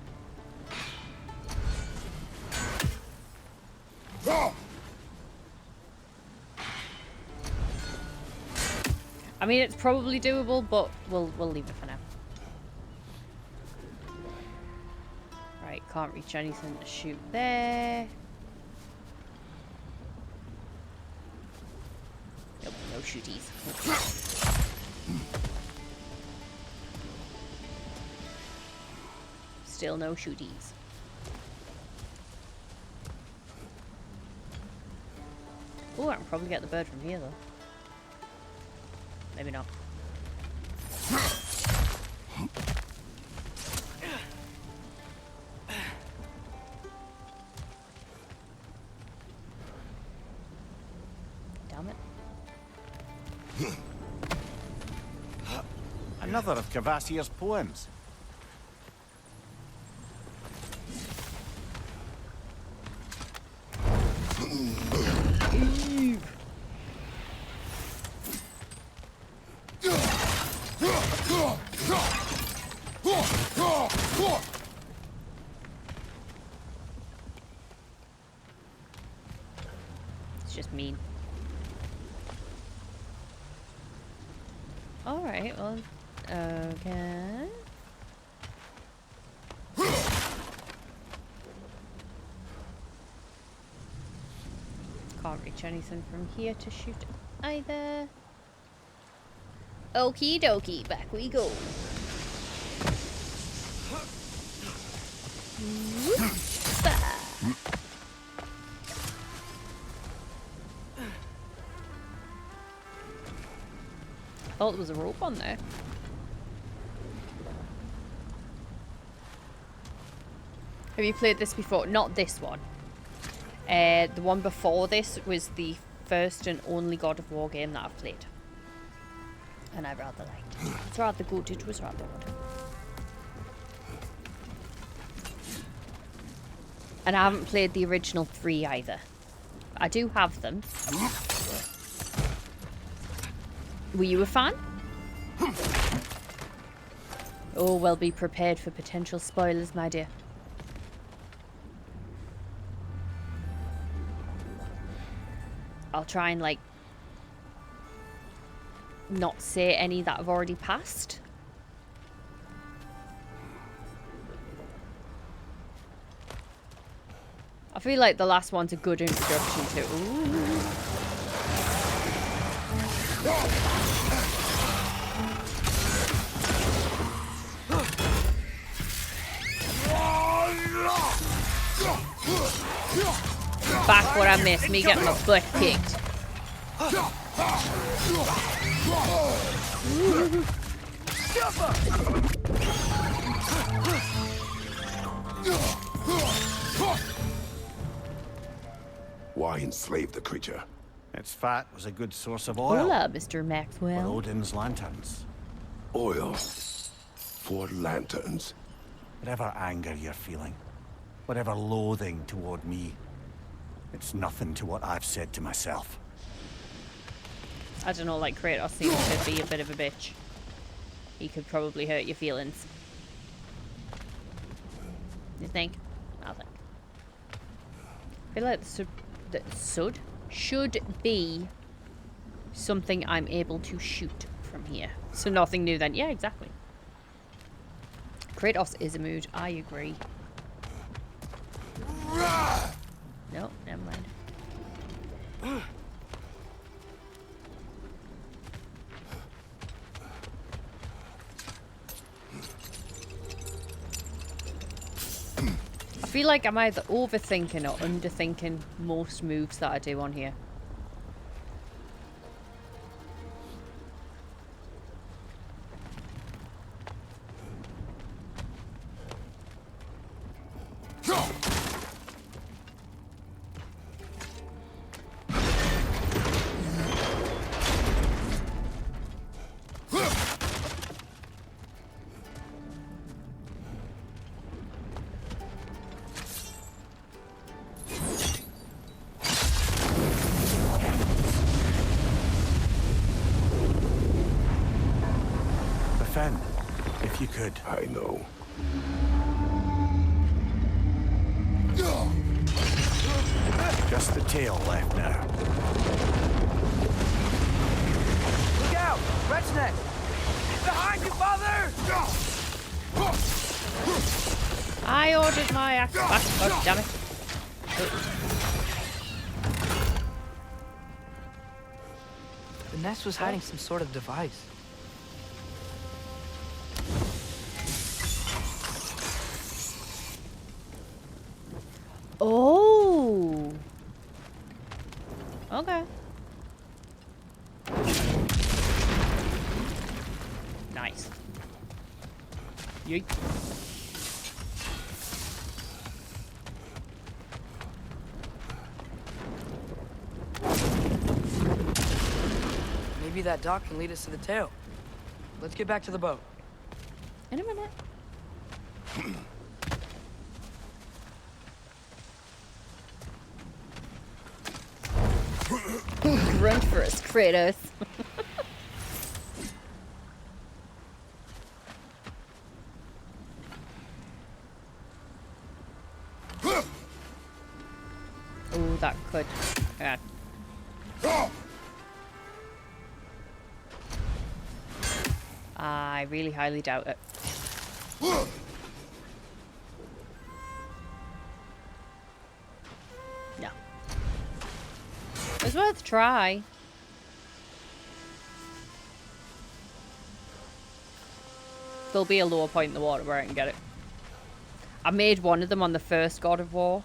I mean, it's probably doable, but we'll leave it for now. Right, can't reach anything to shoot there. Nope, no shooties. still no shooties. Oh, I can probably get the bird from here though. Maybe not. Damn it. Another of Cavassier's poems. It's just mean. Alright, well, okay. Can't reach anything from here to shoot either. Okie dokie, back we go. Thought there was a rope on there. Have you played this before? Not this one. The one before this was the first and only God of War game that I've played. And I rather liked it. It's rather good, it was rather good. And I haven't played the original 3 either. I do have them. Were you a fan? Oh, well, be prepared for potential spoilers, my dear. I'll try and, like, not say any that have already passed. I feel like the last one's a good introduction to. Ooh. Back what I missed, me getting my butt kicked. Why enslave the creature? Its fat was a good source of oil. Hola, Mr. Maxwell. For Odin's lanterns. Oil for lanterns. Whatever anger you're feeling, whatever loathing toward me, it's nothing to what I've said to myself. I don't know, like Kratos seems to be a bit of a bitch. He could probably hurt your feelings. You think? I think. I feel like the sud should be something I'm able to shoot from here. So nothing new then. Yeah, exactly. Kratos is a mood. I agree. No, never mind. I feel like I'm either overthinking or underthinking most moves that I do on here. If you could. I know. Just the tail left now. Look out! Wretch neck! Behind you, father! I ordered my axe back. God damn it. The nest was hiding some sort of device. Yeet. Maybe that dock can lead us to the tail. Let's get back to the boat. In a minute. Run for us, Kratos. Oh, that could. Yeah. I really highly doubt it. No. It's worth a try. There'll be a lower point in the water where I can get it. I made one of them on the first God of War.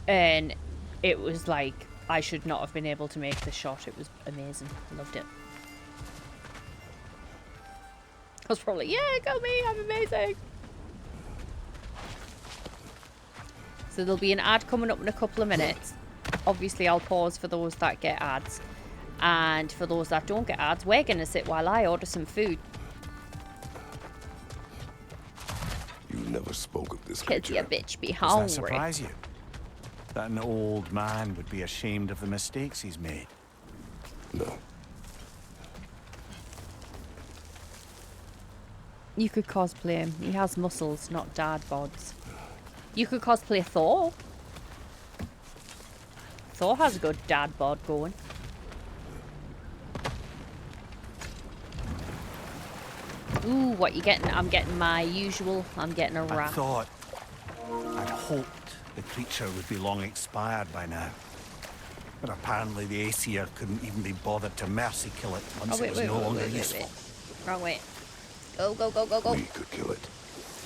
And it was like, I should not have been able to make the shot. It was amazing. I loved it. I was probably, yeah, go me, I'm amazing. So there'll be an ad coming up in a couple of minutes. Obviously, I'll pause for those that get ads. And for those that don't get ads, we're going to sit while I order some food. You never spoke of this Because your bitch be Does hungry. that surprise you? That an old man would be ashamed of the mistakes he's made? No. You could cosplay him. He has muscles, not dad bods. You could cosplay Thor. Thor has a good dad bod going. Ooh, what you getting? I'm getting my usual. I'm getting a rat. I'd hoped the creature would be long expired by now. But apparently the Aesir couldn't even be bothered to mercy kill it once it was no longer useful. Wrong way. Go, go, go, go, go. We could kill it.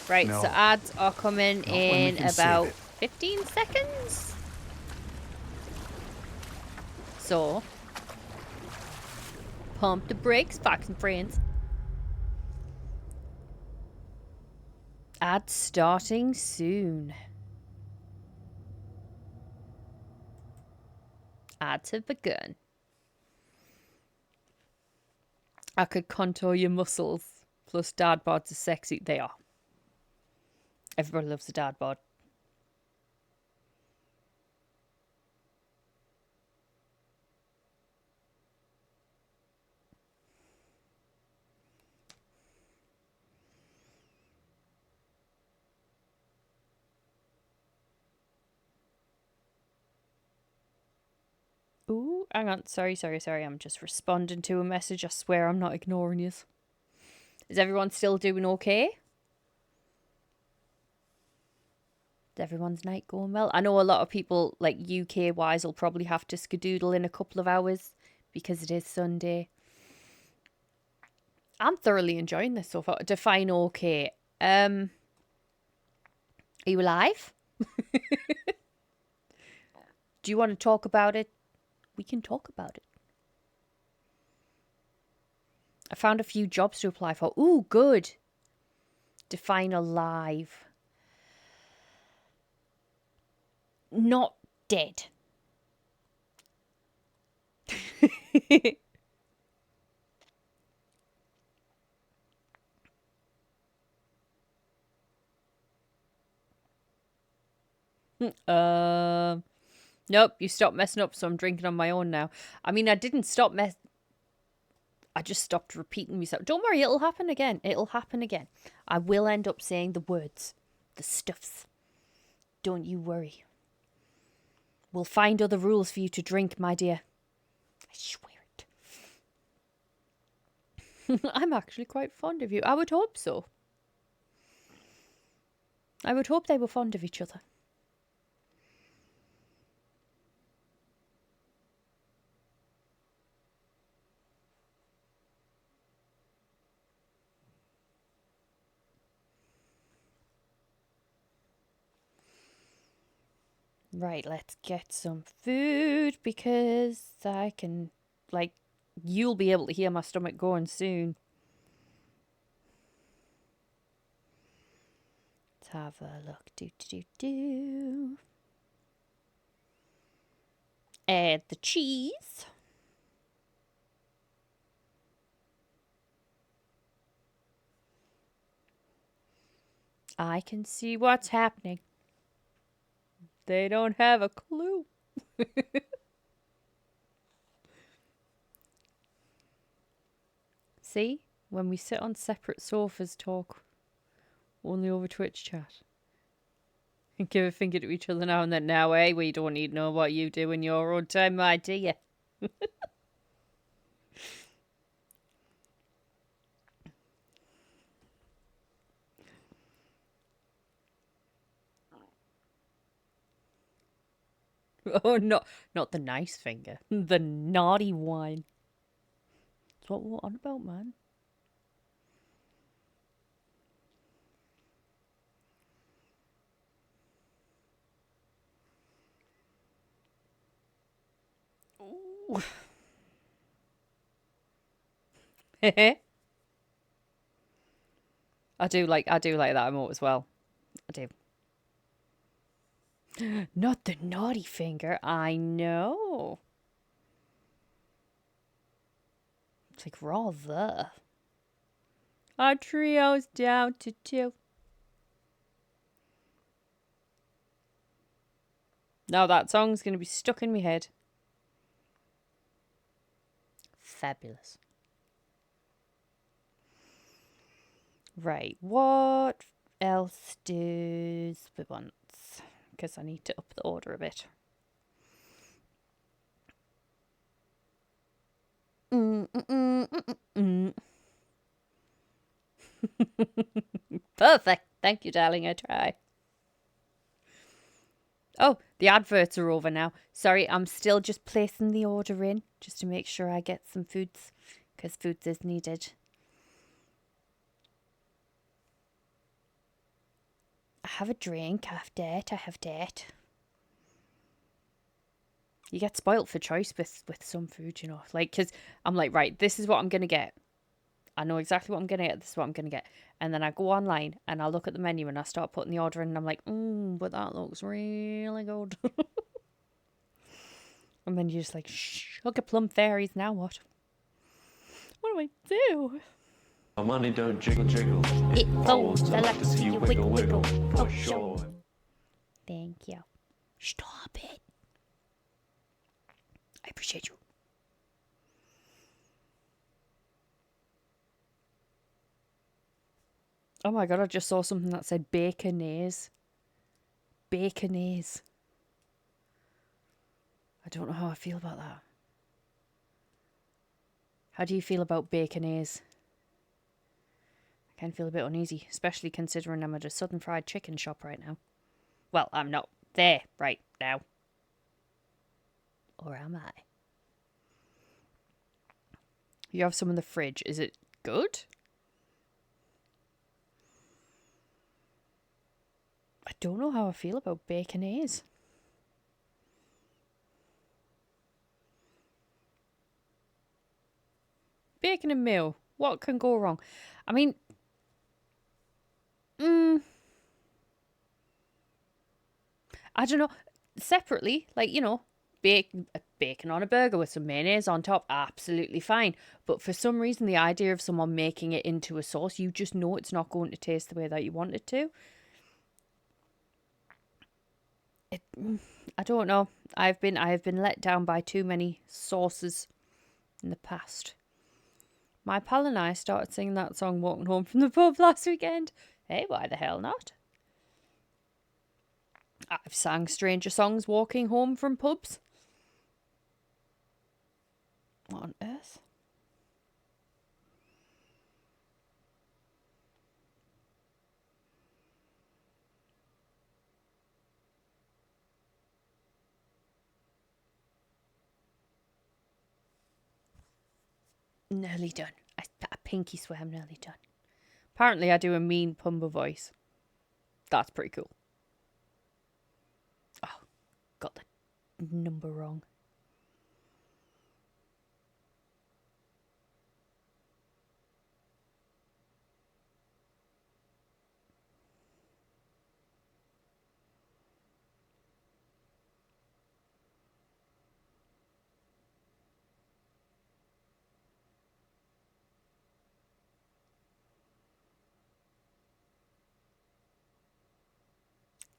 Right, No. so ads are coming Not when we in can save about it. 15 seconds. So, pump the brakes, Fox and friends. Ads starting soon. Ads have begun. I could contour your muscles. Plus dad bods are sexy. They are. Everybody loves a dad bod. Ooh, hang on. Sorry. I'm just responding to a message. I swear I'm not ignoring you. Is everyone still doing okay? Is everyone's night going well? I know a lot of people, like UK-wise, will probably have to skedoodle in a couple of hours because it is Sunday. I'm thoroughly enjoying this so far. Define okay. Are you alive? Do you want to talk about it? We can talk about it. I found a few jobs to apply for. Ooh, good. Define alive. Not dead. Nope, you stopped messing up, so I'm drinking on my own now. I mean, I didn't stop I just stopped repeating myself. Don't worry, it'll happen again. It'll happen again. I will end up saying the words, the stuffs. Don't you worry. We'll find other rules for you to drink, my dear. I swear it. I'm actually quite fond of you. I would hope so. I would hope they were fond of each other. Right, let's get some food because I can, like, you'll be able to hear my stomach going soon. have a look. Add the cheese. I can see what's happening. They don't have a clue. See? When we sit on separate sofas, talk only over Twitch chat. And give a finger to each other now and then. Now, eh? We don't need to know what you do in your own time, my dear. Oh, not the nice finger. The naughty one. That's what we're on about, man. Ooh. I do like that emote as well. I do. Not the naughty finger. I know. It's like rather. Our trio's down to 2. Now that song's going to be stuck in my head. Fabulous. Right, what else does we want? Because I need to up the order a bit. Perfect. Thank you, darling. I try. Oh, the adverts are over now. Sorry, I'm still just placing the order in just to make sure I get some foods because foods is needed. I have a drink. I have date. You get spoilt for choice with some food, you know. Like, because I'm like, right, this is what I'm going to get. I know exactly what I'm going to get. This is what I'm going to get. And then I go online and I look at the menu and I start putting the order in and I'm like, but that looks really good. And then you're just like, shh, look at Plum Fairies. Now what? What do I do? My money don't jiggle jiggle. It folds. I like to see you wiggle wiggle. For sure. Thank you. Stop it. I appreciate you. Oh my god, I just saw something that said baconaise. Baconaise. I don't know how I feel about that. How do you feel about baconaise? I kind of feel a bit uneasy, especially considering I'm at a Southern Fried Chicken shop right now. Well, I'm not there right now. Or am I? You have some in the fridge. Is it good? I don't know how I feel about baconaise. Bacon and meal. What can go wrong? I mean, I don't know. Separately, like, you know, bacon on a burger with some mayonnaise on top, absolutely fine. But for some reason, the idea of someone making it into a sauce, you just know it's not going to taste the way that you want it to. I don't know. I have been let down by too many sauces in the past. My pal and I started singing that song walking home from the pub last weekend. Hey, why the hell not? I've sang stranger songs walking home from pubs. What on earth? Nearly done. I pinky swear I'm nearly done. Apparently I do a mean Pumba voice. That's pretty cool. Oh, got the number wrong.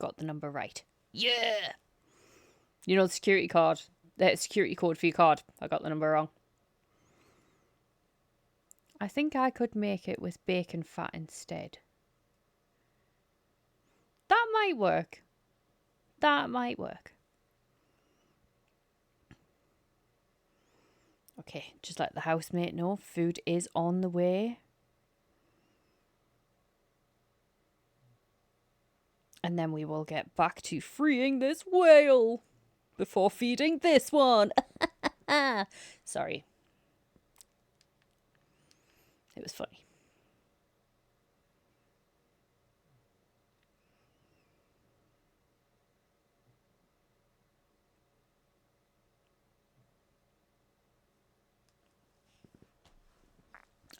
Got the number right. Yeah! You know the security code for your card. I got the number wrong. I think I could make it with bacon fat instead. That might work. That might work. Okay, just let the housemate know food is on the way. And then we will get back to freeing this whale before feeding this one. Sorry. It was funny.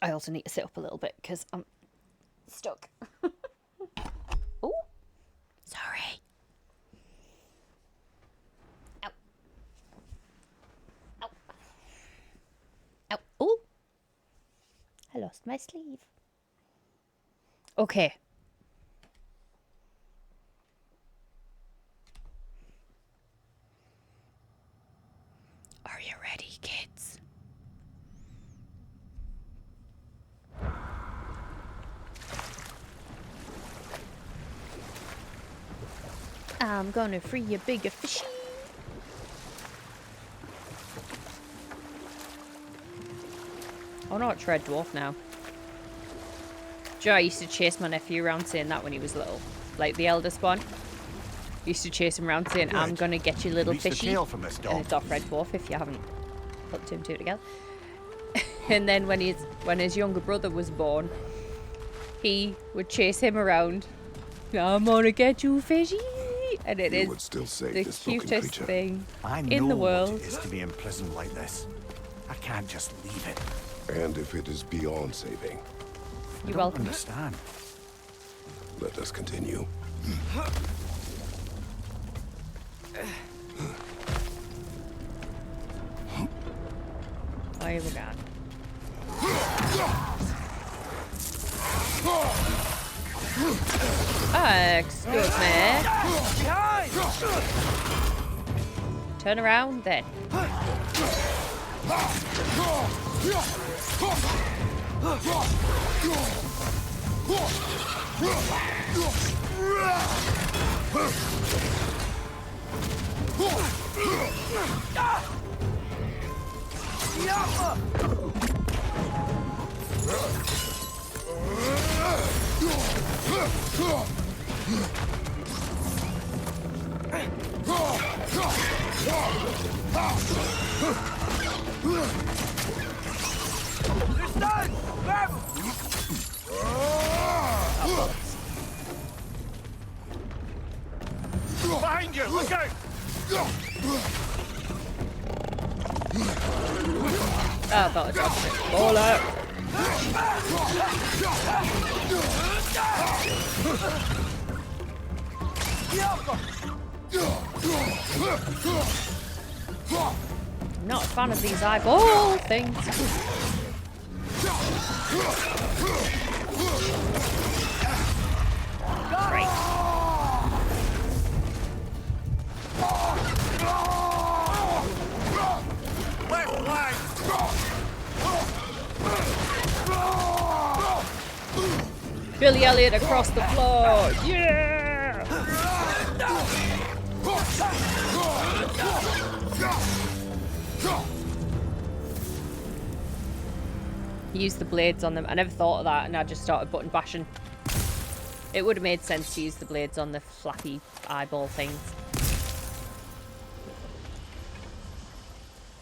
I also need to sit up a little bit because I'm stuck. Oh, sorry. Ow. Ow. Ow. Oh, I lost my sleeve. Okay. Are you ready, kids? I'm gonna free a bigger fishy. Oh no, it's Red Dwarf now. Joe, I used to chase my nephew around saying that when he was little. Like the eldest one. Used to chase him around saying, I'm gonna get you little fishy. And it's off Red Dwarf if you haven't put two and two together. And then when his younger brother was born, he would chase him around. I'm gonna get you fishy. And it is the cutest thing in the world. What it is to be imprisoned like this. I can't just leave it. And if it is beyond saving? You're welcome. Understand. Let us continue. Oh, here we go. Excuse me. Turn around then. Behind you! Look out! Oh, I thought I dropped it. Ball out. I'm not a fan of these eyeball things. Great. Billy Elliot across the floor. Yeah! Use the blades on them. I never thought of that and I just started button bashing. It would have made sense to use the blades on the flappy eyeball things.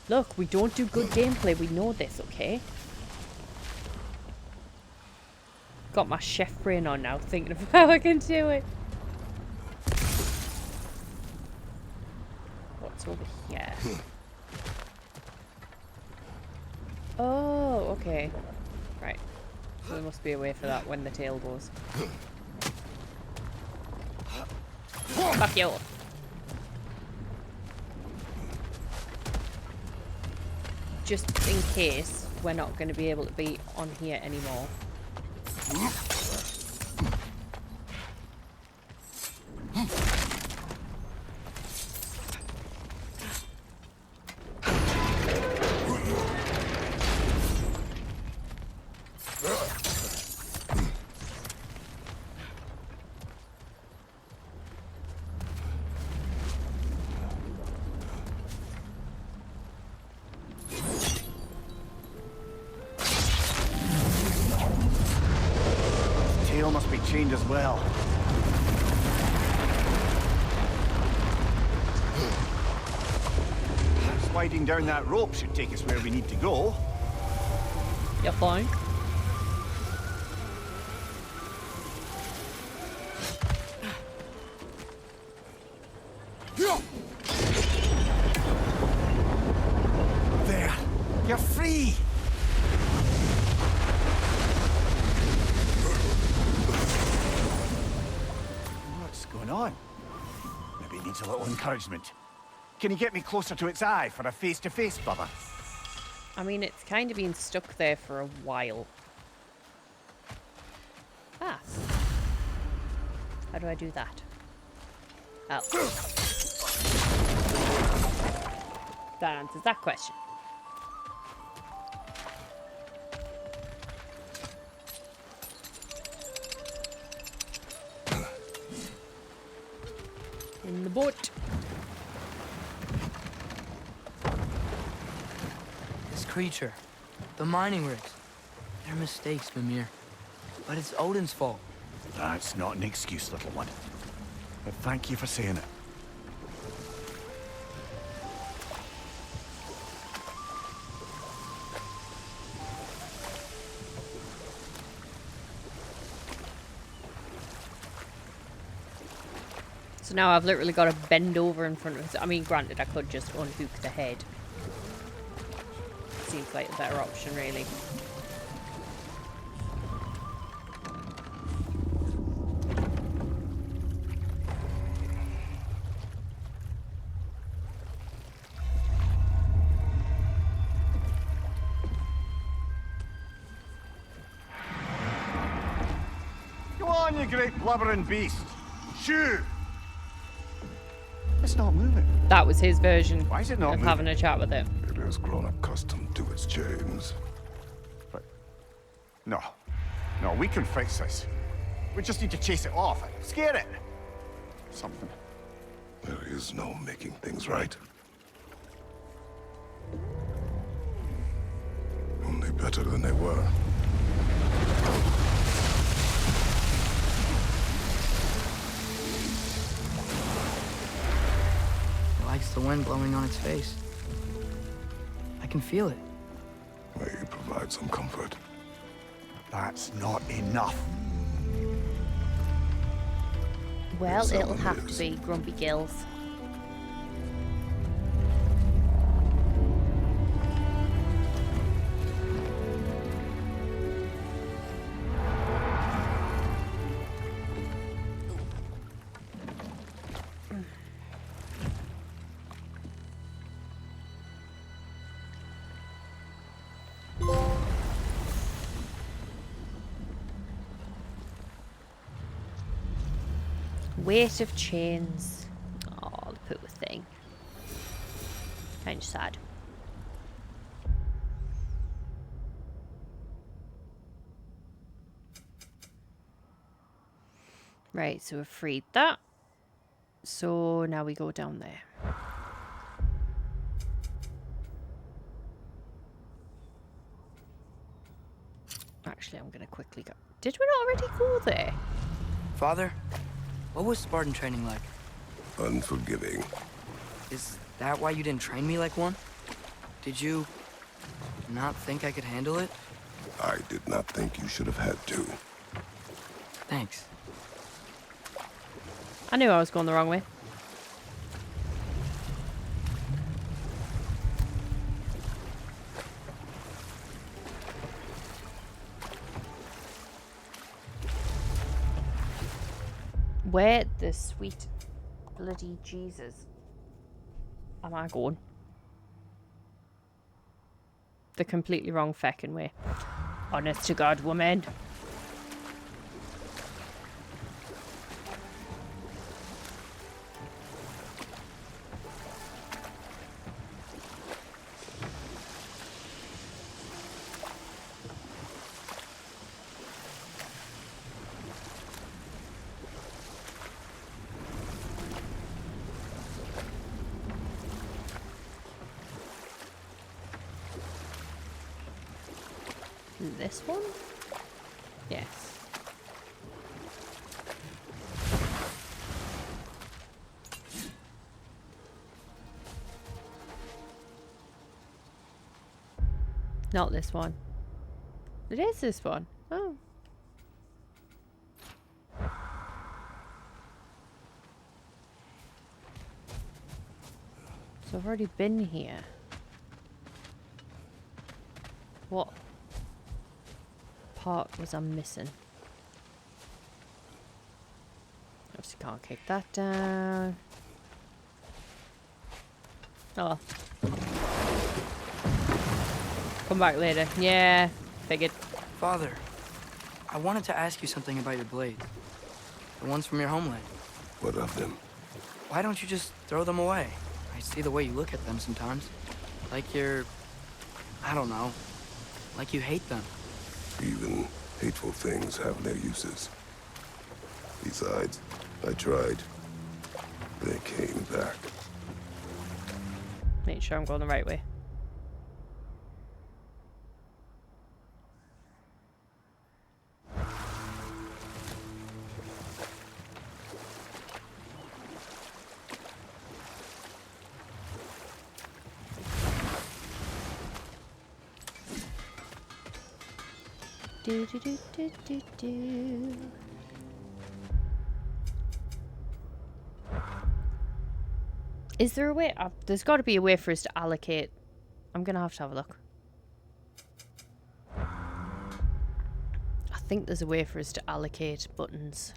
Look, we don't do good gameplay. We know this, okay? Got my chef brain on now, thinking of how I can do it. What's over here? Oh, okay. Right. So there must be a way for that when the tail goes. Fuck you. Just in case we're not going to be able to be on here anymore. must be chained as well. Sliding down that rope should take us where we need to go. You're fine. There. You're free. What's going on? Maybe it needs a little encouragement. Can you get me closer to its eye for a face-to-face, brother? I mean, it's kind of been stuck there for a while. Ah. How do I do that? Oh. That answers that question. In the boat. This creature, the mining rigs, they're mistakes, Mimir. But it's Odin's fault. That's not an excuse, little one. But thank you for saying it. So now I've literally got to bend over in front of it. I mean, granted, I could just unhook the head. Seems like a better option, really. Go on, you great blubbering beast. Shoo! It's not moving. That was his version Why is it not of moving? having a chat with it. Maybe it's grown accustomed to its chains. But no, we can fix this. We just need to chase it off, scare it. Something. There is no making things right. Only better than they were. It likes the wind blowing on its face. I can feel it. May you provide some comfort. That's not enough. Well, Yes, it'll that have one to is. be Grumpy Gills. Weight of chains. Oh, the poor thing. Kind of sad. Right, so we've freed that. So now we go down there. Actually, I'm going to quickly go. Did we not already go there? Father, what was Spartan training like? Unforgiving. Is that why you didn't train me like one? Did you not think I could handle it? I did not think you should have had to. Thanks. I knew I was going the wrong way. Where the sweet bloody Jesus am I going? The completely wrong feckin' way. Honest to God, woman. This one? Yes. Not this one. It is this one. Oh. So I've already been here. What part was I missing? Obviously can't kick that down. Oh well. Come back later. Yeah, figured. Father, I wanted to ask you something about your blades. The ones from your homeland. What of them? Why don't you just throw them away? I see the way you look at them sometimes. Like you're... I don't know. Like you hate them. Even hateful things have their uses. Besides, I tried. They came back. Make sure I'm going the right way. Do do do do do do. Is there a way? There's got to be a way for us to allocate. I'm gonna have a look. I think there's a way for us to allocate buttons.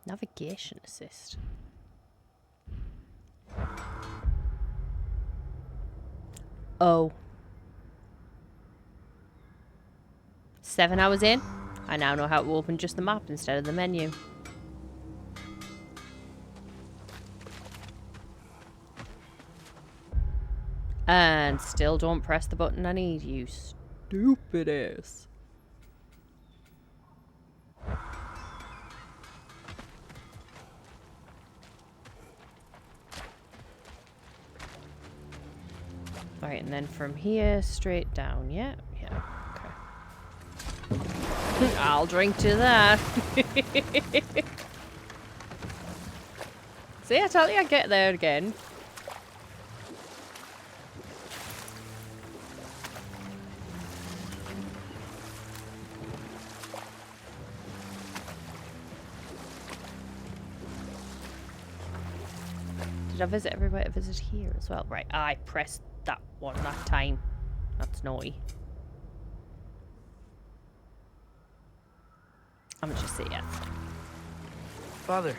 Navigation assist. Oh. 7 hours in, I now know how to open just the map instead of the menu. And still don't press the button I need, you stupid ass. Right, and then from here straight down, yeah? Yeah, okay. I'll drink to that. See, I tell you, I get there again. Did I visit everywhere to visit here as well? Right, I pressed that one that time. That's naughty. I'm gonna just say yes. Father,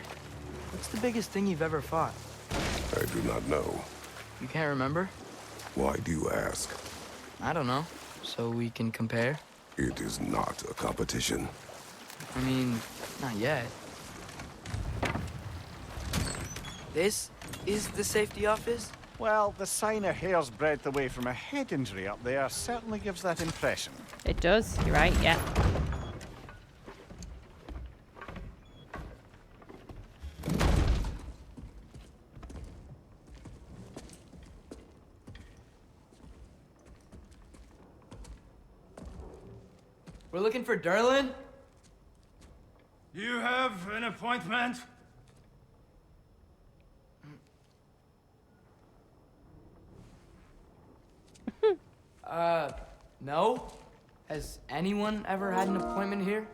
what's the biggest thing you've ever fought? I do not know. You can't remember? Why do you ask? I don't know. So we can compare? It is not a competition. I mean, not yet. This is the safety office? Well, the sign a hair's breadth away from a head injury up there certainly gives that impression. It does, you're right, yeah. We're looking for Durlin? You have an appointment? No? Has anyone ever had an appointment here?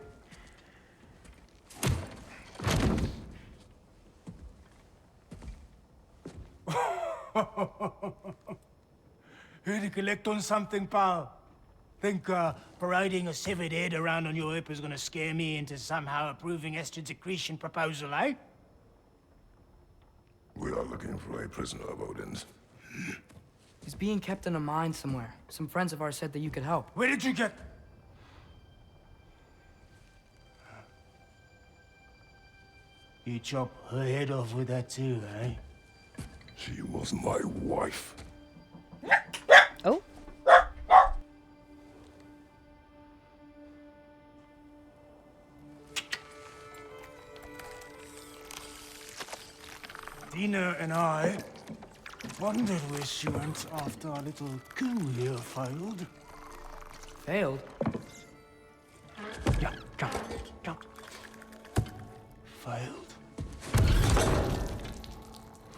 Here to collect on something, pal? Think parading a severed head around on your hip is gonna scare me into somehow approving Estrid's accretion proposal, eh? We are looking for a prisoner of Odin's. He's being kept in a mine somewhere. Some friends of ours said that you could help. Where did you get... You chop her head off with that too, eh? She was my wife. Tina and I wondered where she went after our little coup here failed. Failed? Yeah, jump. Failed.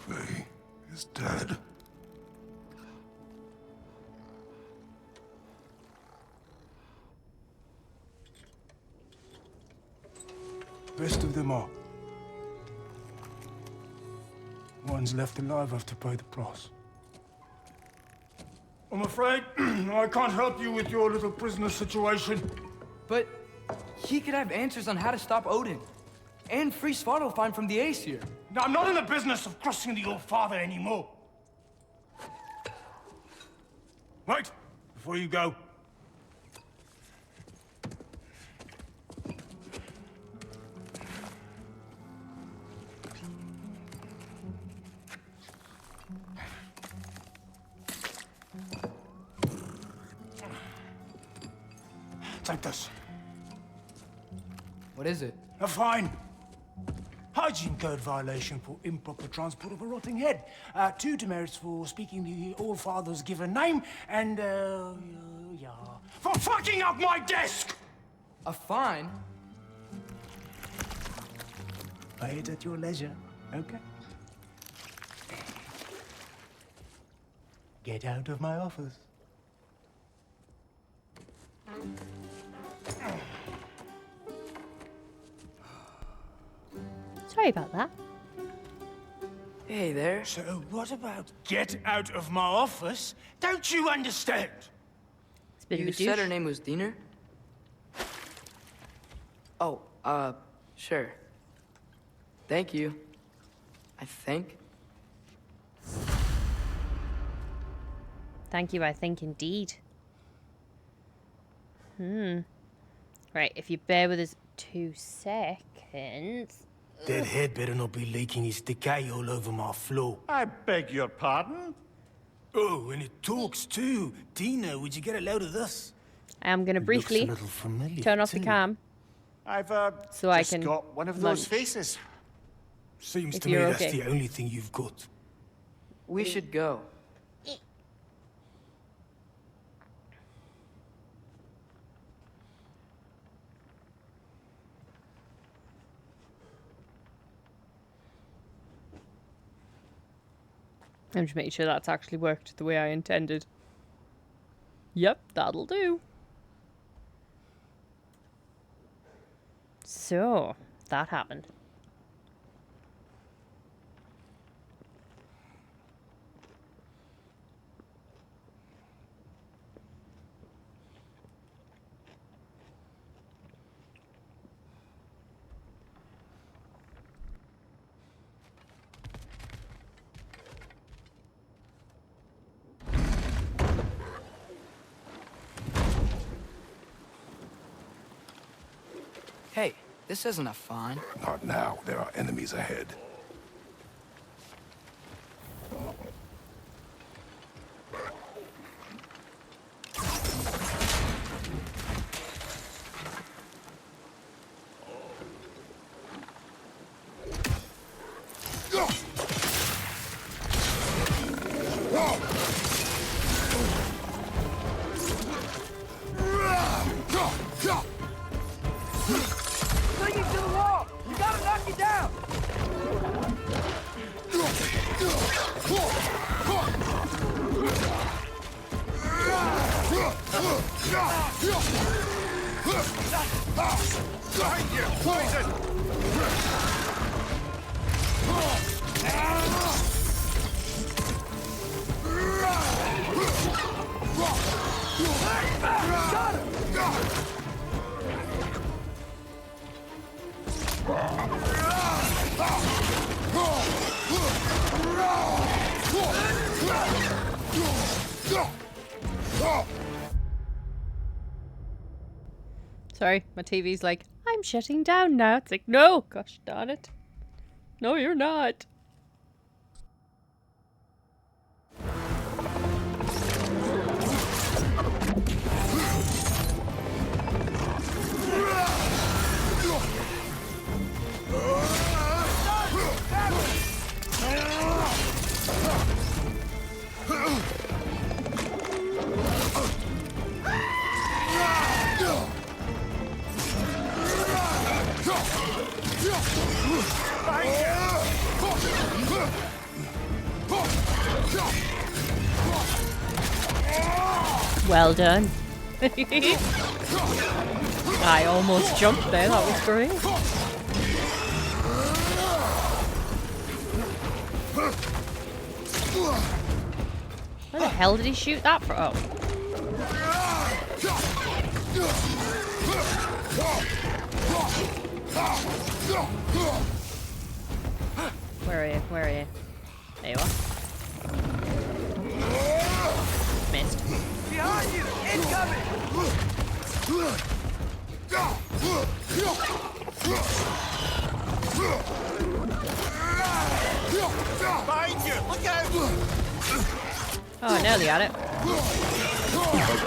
Faye is dead. Best of them all. One's left alive have to pay the price. I'm afraid I can't help you with your little prisoner situation. But he could have answers on how to stop Odin. And free Svartalfheim from the Aesir. Now, I'm not in the business of crossing the old father anymore. Wait, before you go. Take this. What is it? A fine. Hygiene code violation for improper transport of a rotting head. 2 demerits for speaking the All Father's given name, and, yeah, for fucking up my desk! A fine? Pay it at your leisure, okay? Get out of my office. Sorry about that. Hey there. So what about get out of my office? Don't you understand? It's a bit of a You douche. said her name was Diener? Oh, sure. Thank you. I think. Thank you, I think indeed. Right, if you bear with us 2 seconds. That head better not be leaking its decay all over my floor. I beg your pardon? Oh, and it talks too. Tina, would you get a load of this? I am going to briefly turn off the cam. I've so I just can got one of those munch. faces. Seems If to me you're that's okay. the only thing you've got. We should go. I'm just making sure that's actually worked the way I intended. Yep, that'll do. So, that happened. Hey, this isn't a fine. Not now. There are enemies ahead. Clinging to the wall! You gotta knock it down! Behind you! Poison! Got him! Sorry, my TV's like, I'm shutting down now. It's like, no, gosh darn it. No, you're not. Well done. I almost jumped there, that was great. Where the hell did he shoot that from? Oh. Where are you? Where are you? There you are. Missed. Behind you! Incoming! Behind you! Look out! Oh, I nearly had it.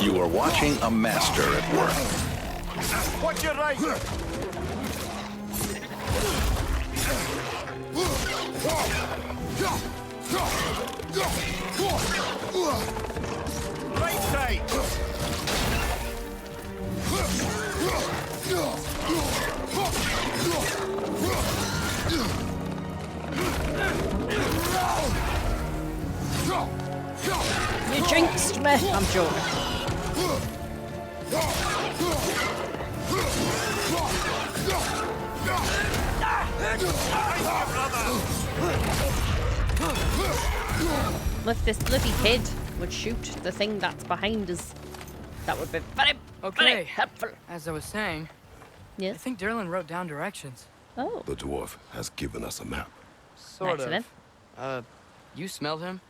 You are watching a master at work. Watch your right! Right side! You jinxed me! I'm joking. If this bloody kid would shoot the thing that's behind us, that would be very helpful. As I was saying, yes? I think Derlin wrote down directions. Oh. The dwarf has given us a map. Sort Excellent. of. You smelled him,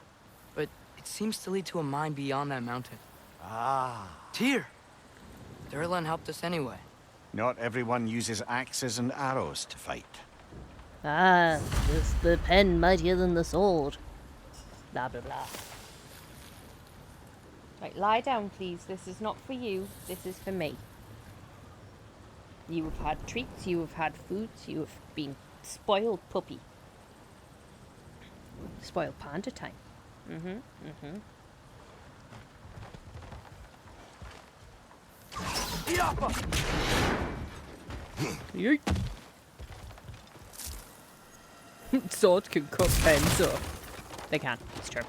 but it seems to lead to a mine beyond that mountain. Ah. Tyr! Derlin helped us anyway. Not everyone uses axes and arrows to fight. Ah, is the pen mightier than the sword? Blah, blah, blah. Right, lie down, please. This is not for you. This is for me. You have had treats, you have had foods, you have been spoiled puppy. Spoiled panda time. Yeet. Sword can cut pens up. They can, it's true.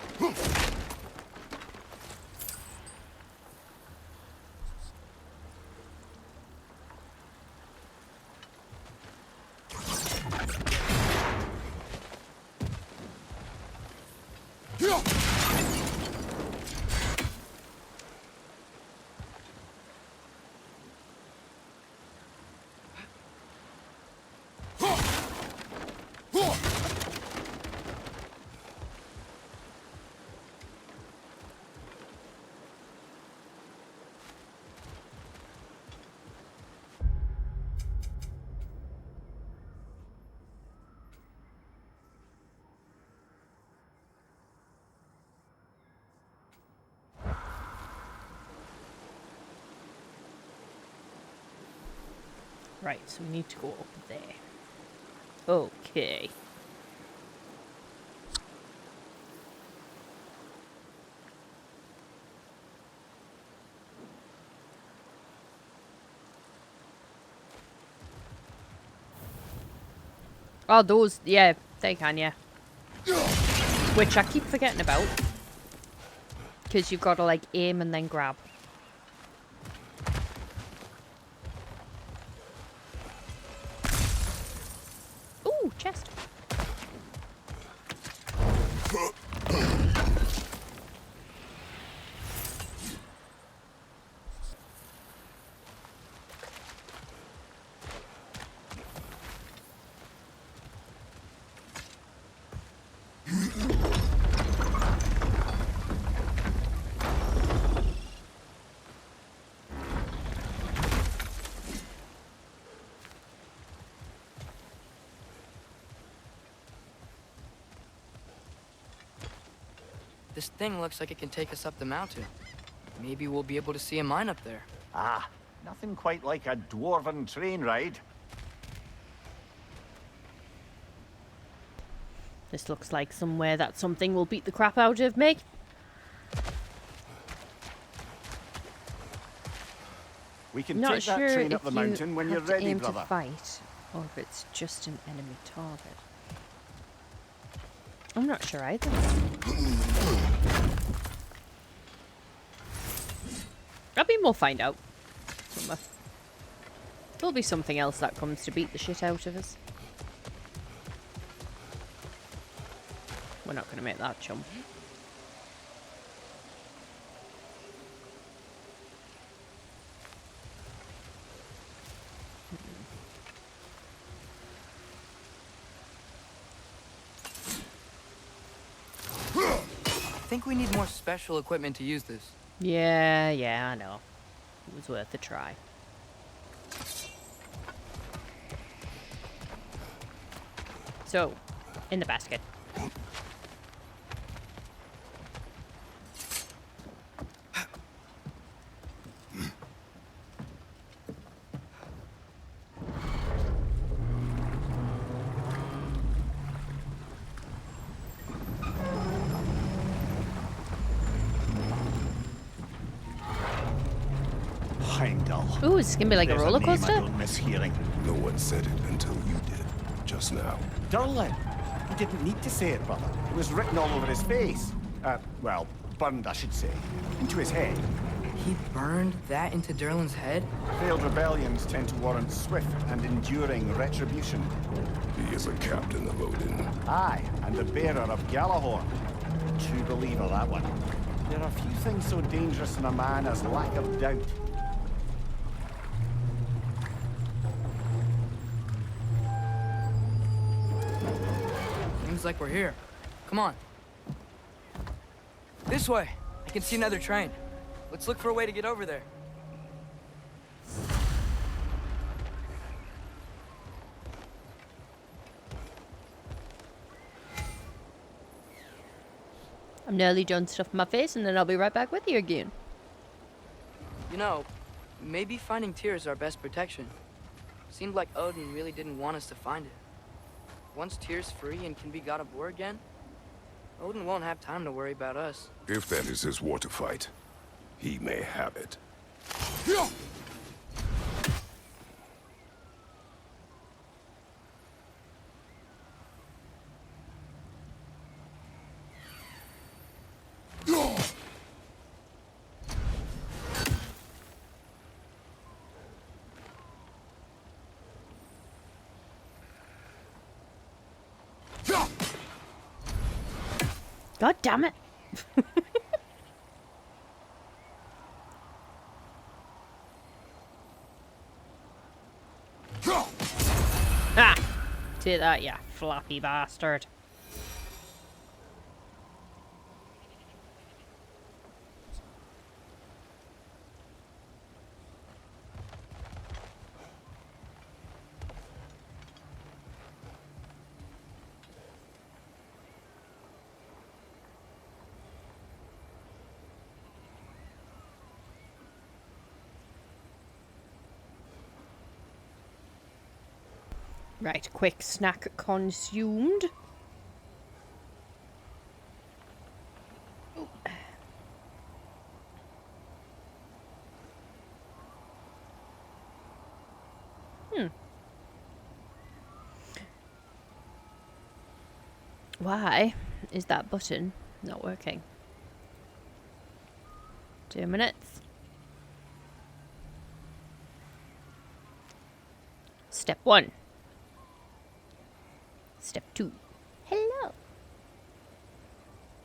Right, so we need to go up there. Okay. Oh, those, yeah, they can, yeah. Which I keep forgetting about. Because you've got to, like, aim and then grab. Ooh, chest. This thing looks like it can take us up the mountain. Maybe we'll be able to see a mine up there. Ah, nothing quite like a dwarven train ride. This looks like somewhere that something will beat the crap out of me. We can Not take that sure train if up the you mountain when you're have to ready, aim brother. to fight or if it's just an enemy target. I'm not sure either. I mean, we'll find out. There'll be something else that comes to beat the shit out of us. We're not going to make that jump. I think we need more special equipment to use this. Yeah, I know. It was worth a try. So, in the basket. Heimdall. Ooh, it's gonna be like a There's roller name I coaster? don't miss hearing. No one said it until you did, just now. Durlin. He didn't need to say it, brother. It was written all over his face. Well, burned, I should say. Into his head. He burned that into Durlin's head? Failed rebellions tend to warrant swift and enduring retribution. He is a captain of Odin. Aye, and the bearer of Galahorn. True believer, that one. There are few things so dangerous in a man as lack of doubt. Seems like we're here. Come on. This way. I can see another train. Let's look for a way to get over there. I'm nearly done stuffing my face and then I'll be right back with you again. You know, maybe finding Tyr is our best protection. Seemed like Odin really didn't want us to find it. Once Tyr's free and can be God of War again, Odin won't have time to worry about us. If that is his war to fight, he may have it. God damn it. Ah! Take that, you floppy bastard. Right, quick snack consumed. Why is that button not working? 2 minutes. Step 1. Step 2. Hello.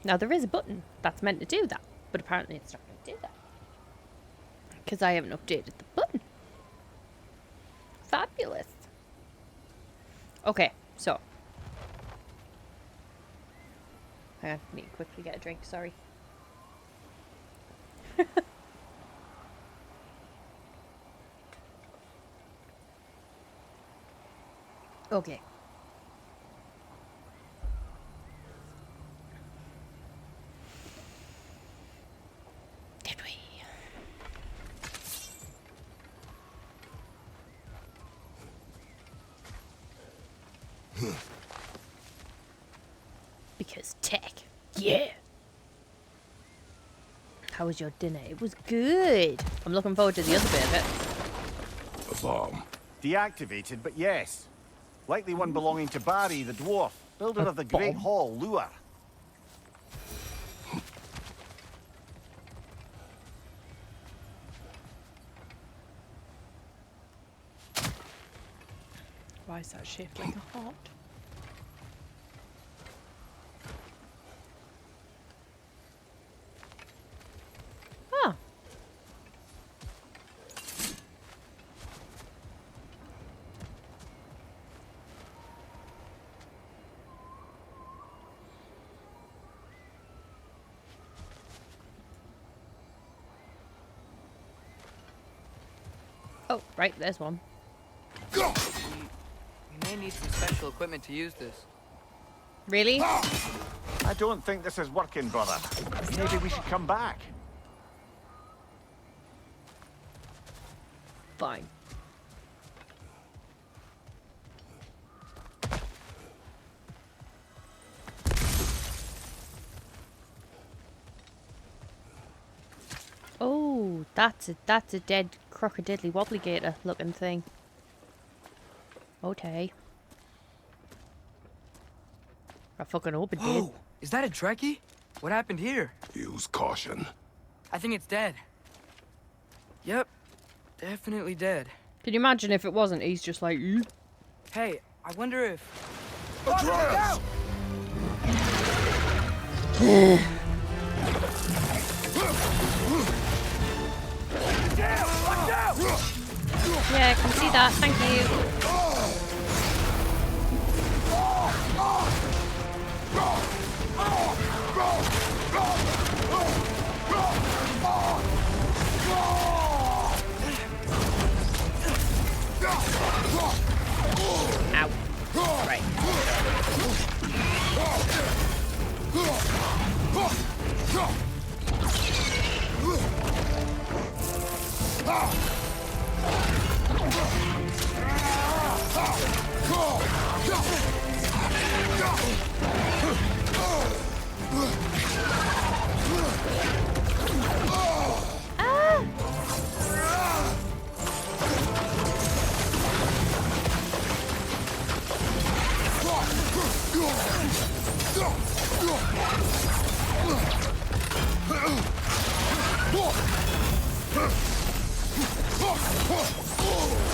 Now there is a button that's meant to do that, but apparently it's not going to do that. Because I haven't updated the button. Fabulous. Okay, so. Hang on, I need to quickly get a drink, sorry. Okay. Did we? Because tech. Yeah. How was your dinner? It was good. I'm looking forward to the other bit of it. A bomb. Deactivated, but yes. Likely one belonging to Barry, the dwarf, builder of the Great Hall, Lure. Why is that shaped like a heart? Huh. Oh, right, there's one. We may need some special equipment to use this. Really? I don't think this is working, brother. Maybe we should come back. Fine. Oh, that's a dead crocodile wobblygator looking thing. Okay. I fucking hope it did. Oh, is that a Trekkie? What happened here? Use caution. I think it's dead. Yep, definitely dead. Can you imagine if it wasn't? He's just like, "Ew." Hey, I wonder if... Atreus! Yeah, I can see that. Thank you. Ow. Right.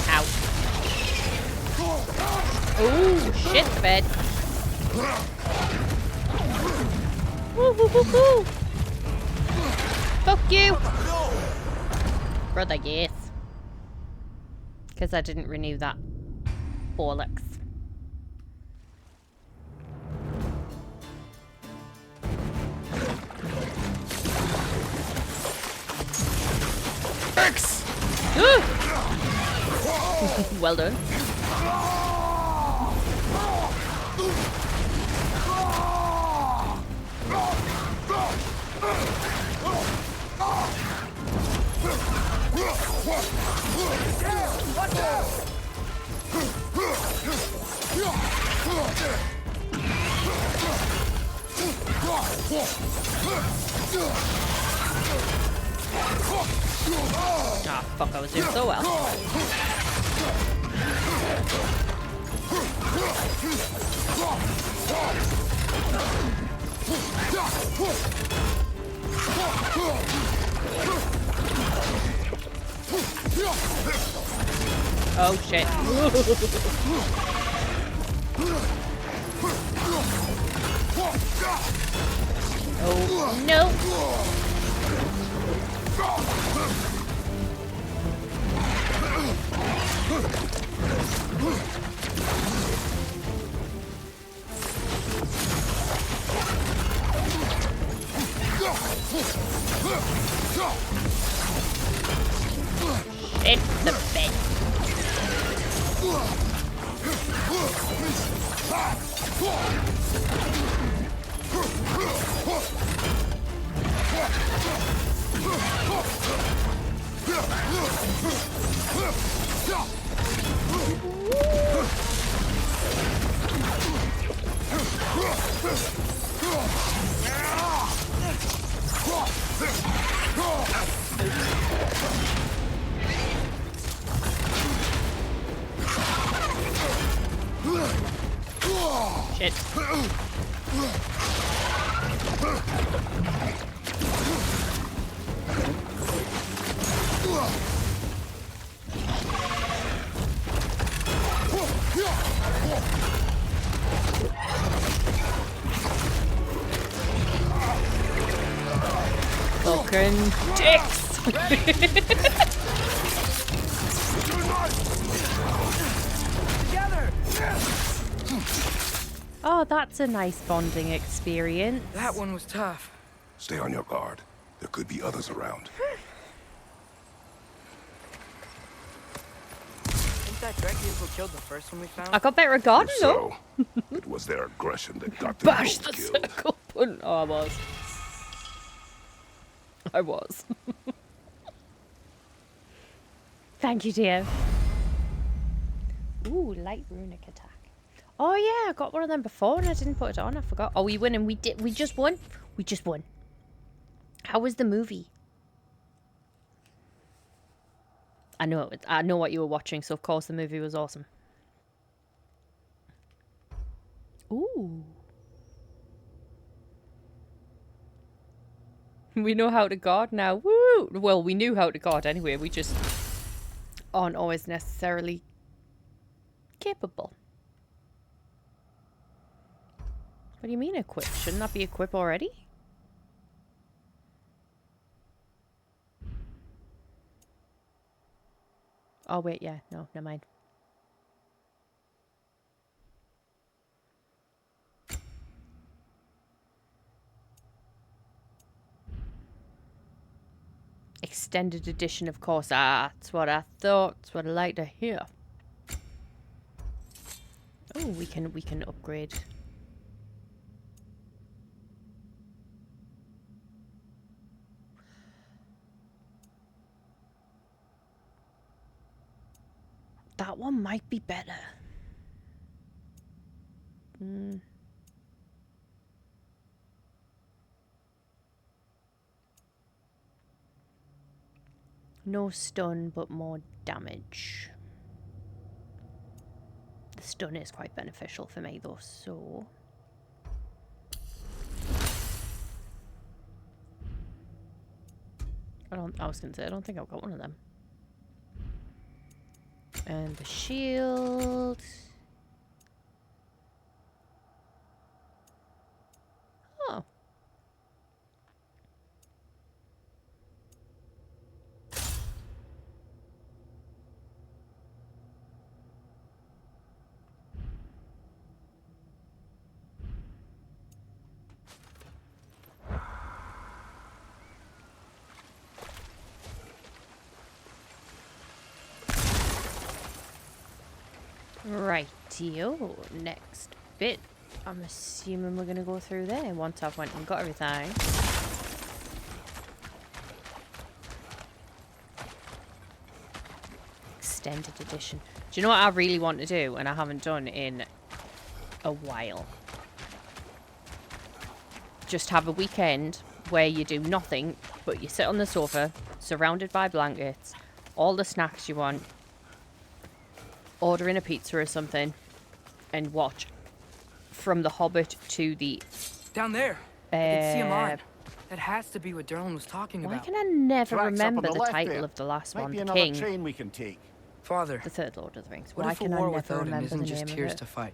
Ow. Oh, shit, the bed. Woo, woo, woo, woo. Fuck you. Brother, yes. Because I didn't renew that. Bollocks. X! Well done. Ah, fuck, I was doing so well. Oh shit. Oh no. It's the bed. shit. Fucking dicks! Together! Oh, that's a nice bonding experience. That one was tough. Stay on your guard. There could be others around. Think that Drek vehicle killed the first one we found? I got better at garden If though. so, it was their aggression that got them Bash both the killed. circle button. Oh, I was. I was. Thank you, dear. Ooh, light runic attack. Oh yeah, I got one of them before and I didn't put it on. I forgot. Oh, we win and we did. We just won. We just won. How was the movie? I know. I know what you were watching, so of course the movie was awesome. Ooh. We know how to guard now. Woo! Well, we knew how to guard anyway. We just aren't always necessarily capable. What do you mean equip? Shouldn't that be equip already? Oh wait, yeah. No, never mind. Extended edition, of course. Ah, that's what I thought. That's what I like to hear. Oh, we can upgrade. That one might be better. No stun, but more damage. The stun is quite beneficial for me though, so... I was gonna say, I don't think I've got one of them. And the shield. Oh. Rightio, next bit. I'm assuming we're gonna go through there once I've went and got everything. Extended edition. Do you know what I really want to do and I haven't done in a while? Just have a weekend where you do nothing but you sit on the sofa, surrounded by blankets, all the snacks you want, ordering a pizza or something, and watch From the Hobbit to the... Down there. I can see a mine. That has to be what Durlin was talking Why about. can I never Tracks up remember on the left title there. of the last Might one? be The another King. train we can take. Father. The Third Lord of the Rings. What Why if a can I war with never Odin remember the isn't name just of tears it? to fight?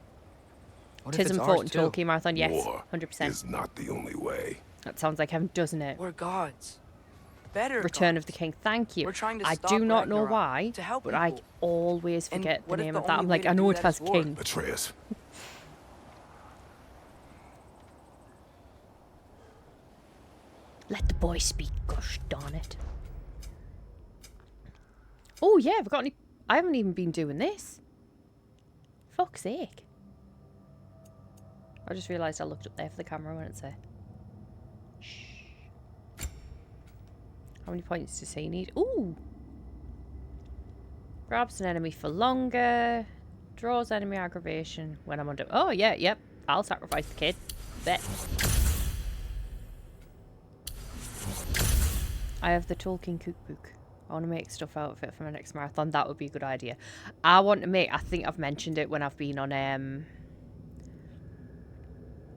What if Tis it's important, ours too? Tolkien Marathon. Yes, War 100%. is not the only way. That sounds like heaven, doesn't it? We're gods. Better Return gods. of the King. Thank you. We're trying to I stop do not know Ragnarok why, to help but I people. always And forget the what if name the of that. I'm only like, way I to know do it that has is war? King. Atreus. Let the boy speak, gosh darn it. Oh yeah, I've got any... I haven't even been doing this. Fuck's sake. I just realised I looked up there for the camera when it said. Shh. How many points does he need? Ooh! Grabs an enemy for longer. Draws enemy aggravation when I'm under... Oh yeah, yep. I'll sacrifice the kid. Bet. I have the Tolkien cookbook. I want to make stuff out of it for my next marathon. That would be a good idea. I want to make... I think I've mentioned it when I've been on...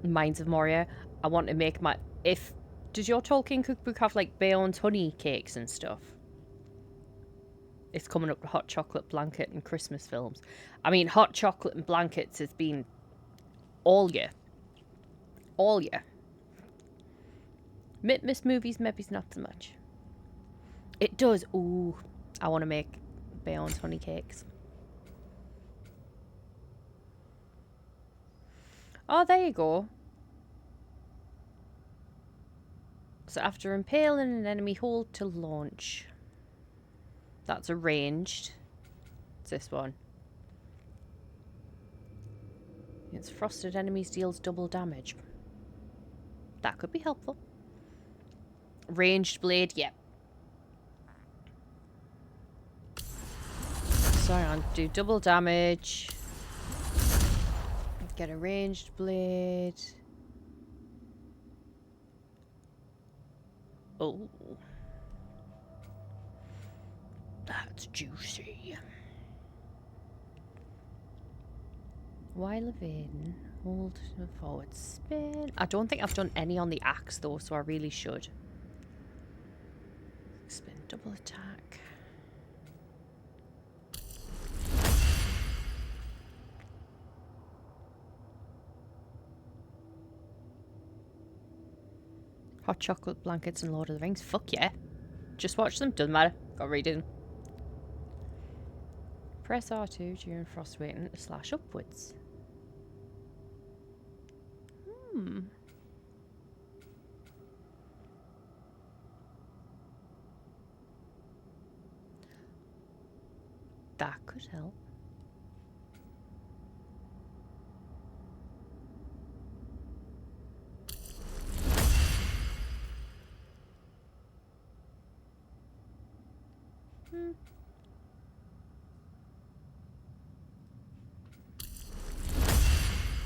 Mines of Moria. I want to make my... Does your Tolkien cookbook have like Bayon's honey cakes and stuff? It's coming up to hot chocolate blanket and Christmas films. I mean, hot chocolate and blankets has been all year. All year. Miss movies, maybe not so much. It does. Ooh, I want to make Bayon's honey cakes. Oh, there you go. So after impaling an enemy, hold to launch. That's arranged. It's this one. Against frosted enemies deals double damage. That could be helpful. Ranged blade, yep. So I'll do double damage. Get a ranged blade. Oh. That's juicy. While evading, hold forward spin. I don't think I've done any on the axe though, so I really should. Spin, double attack. Hot chocolate blankets and Lord of the Rings. Fuck yeah. Just watch them. Doesn't matter. Got reading. Press R2 during frost waiting to slash upwards. That could help.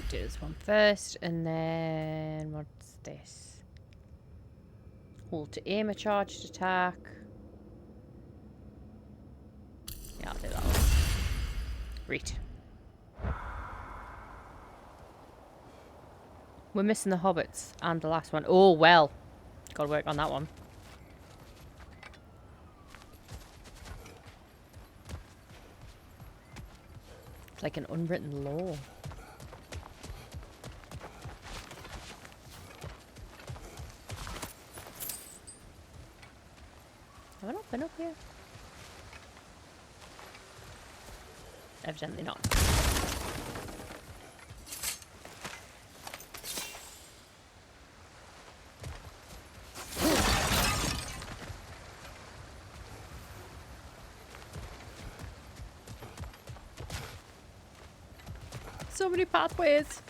Do this one first, and then what's this? Hold to aim a charged attack. Yeah, I'll do that one. Great. We're missing the hobbits and the last one. Oh well, gotta work on that one. It's like an unwritten law. Have I not been up here? Evidently not. So many pathways.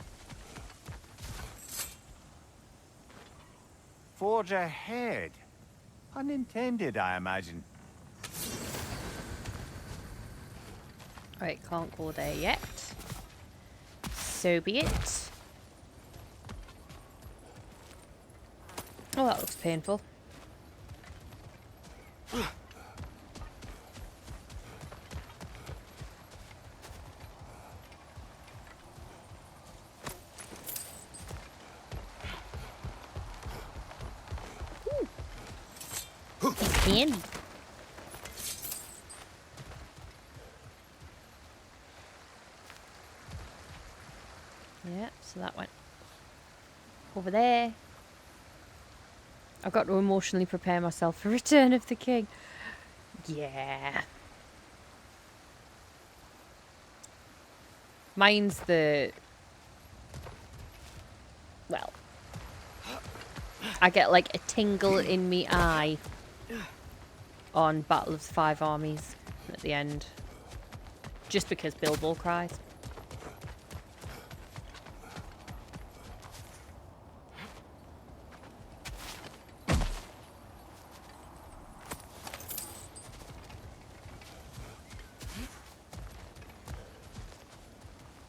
Forge ahead. Unintended, I imagine. Right, can't go there yet. So be it. Oh, that looks painful. Candy. Yeah, so that went over there. I've got to emotionally prepare myself for Return of the King. Yeah. Mine's the... Well, I get like a tingle in me eye on Battle of the Five Armies at the end. Just because Bilbo cries.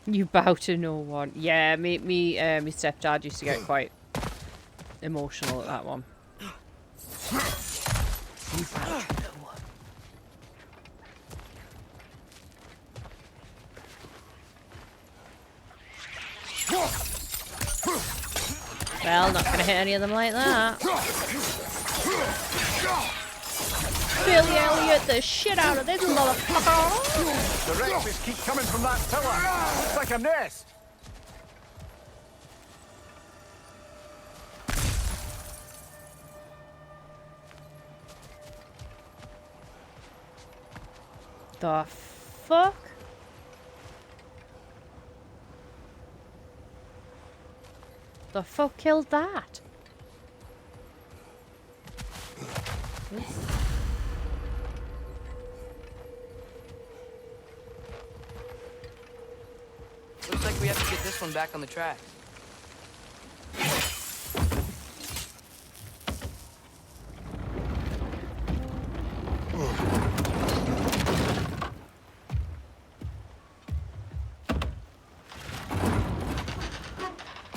You bow to no one. Yeah, me stepdad used to get quite emotional at that one. You bow to no one. Well, not gonna hit any of them like that. Billy Elliot the shit out of this motherfucker! The wretches keep coming from that pillar. Looks like a nest. The fuck? The fuck killed that? Looks like we have to get this one back on the track.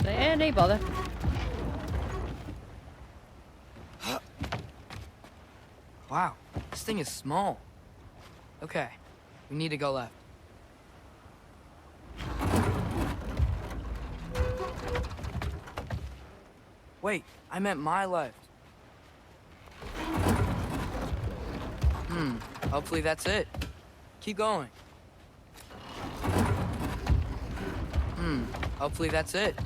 Any bother. Wow, this thing is small. Okay, we need to go left. Wait, I meant my left. Hopefully that's it. Keep going. Hopefully that's it.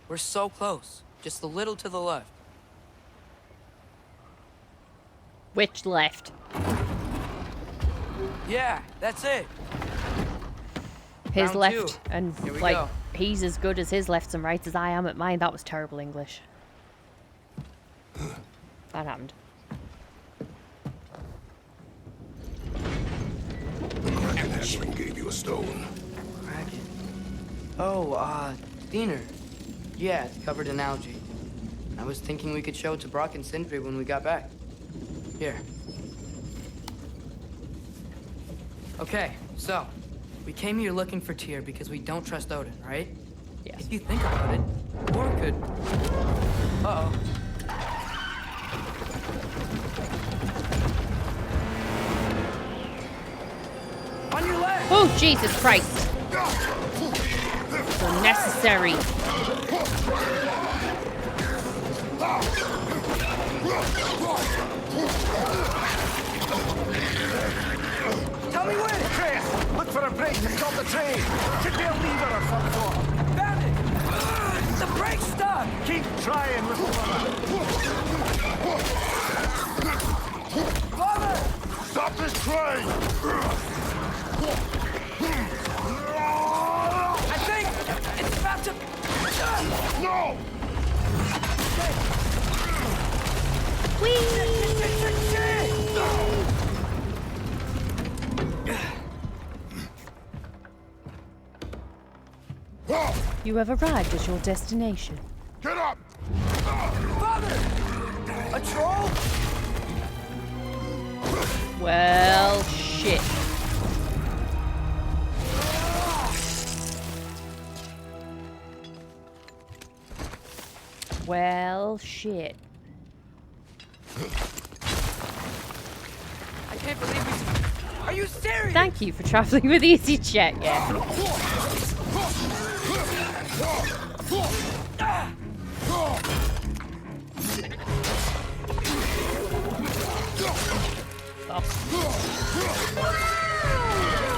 We're so close. Just a little to the left. Which left? Yeah, that's it. His Round left. two. And Here we like, go. he's as good as his lefts and rights as I am at mine. That was terrible English. That happened. Kraken hatchling gave you a stone. Kraken. Oh, Diener. Yeah, it's covered in algae. I was thinking we could show it to Brock and Sindri when we got back. Here. Okay, so, we came here looking for Tyr because we don't trust Odin, right? Yes. If you think about it, Thor could... Uh-oh. On your left! Oh, Jesus Christ! So necessary. Tell me when! Chris, look for a brake to stop the train. Should be a lever or some sort. Found it! The brake's stuck! Keep trying, little brother. Father! Stop this train! I think it's about to... No! You have arrived at your destination. Get up! Father! A troll? Well, shit. Well, shit. I can't believe we... Are you serious? Thank you for traveling with EasyJet, yeah.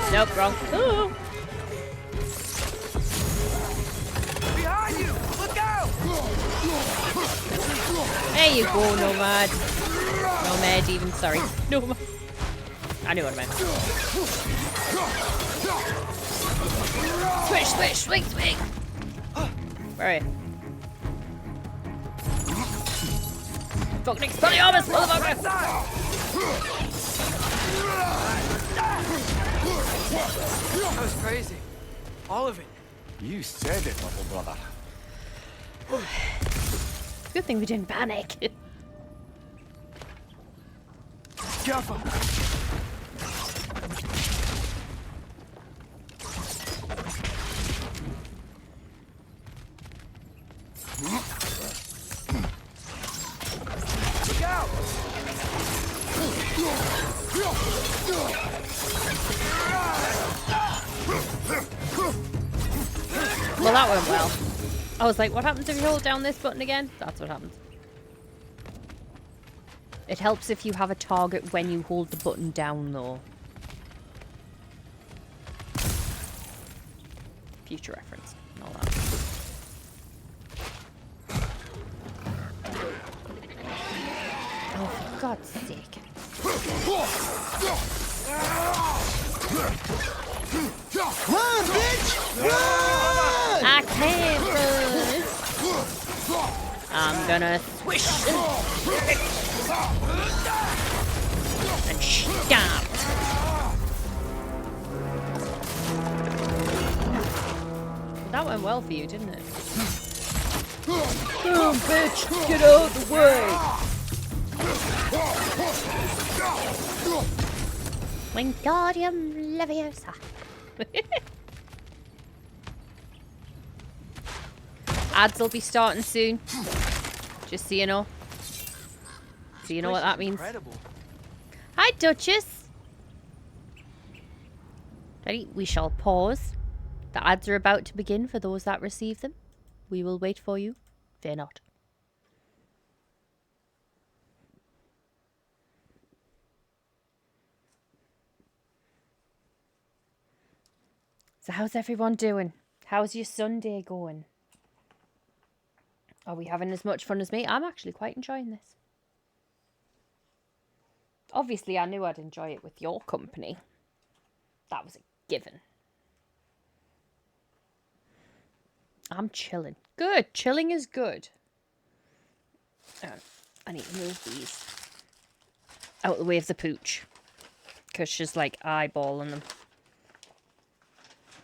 Nope, wrong. Ooh. Behind you! Look out! There you go, Nomad. Nomad, even, sorry. Nomad. I knew what I meant. Switch, switch, swing, swing! Where are you? Fucking Expelliarmus, motherfucker! That was crazy. All of it. You said it, little brother. Good thing we didn't panic. Careful. Look out! Well, that went well. I was like, what happens if you hold down this button again? That's what happens. It helps if you have a target when you hold the button down, though. Future reference and all that. Oh, for God's sake. Run, bitch! Run! I can't run. I'm gonna swish and stomp. That went well for you, didn't it? Boom, bitch! Get out of the way! Wingardium Leviosa. Ads will be starting soon. Just so you know. So you know what that means. Incredible. Hi, Duchess. Ready? We shall pause. The ads are about to begin for those that receive them. We will wait for you. Fear not. So how's everyone doing? How's your Sunday going? Are we having as much fun as me? I'm actually quite enjoying this. Obviously, I knew I'd enjoy it with your company. That was a given. I'm chilling. Good. Chilling is good. I need to move these out of the way of the pooch. Because she's like eyeballing them.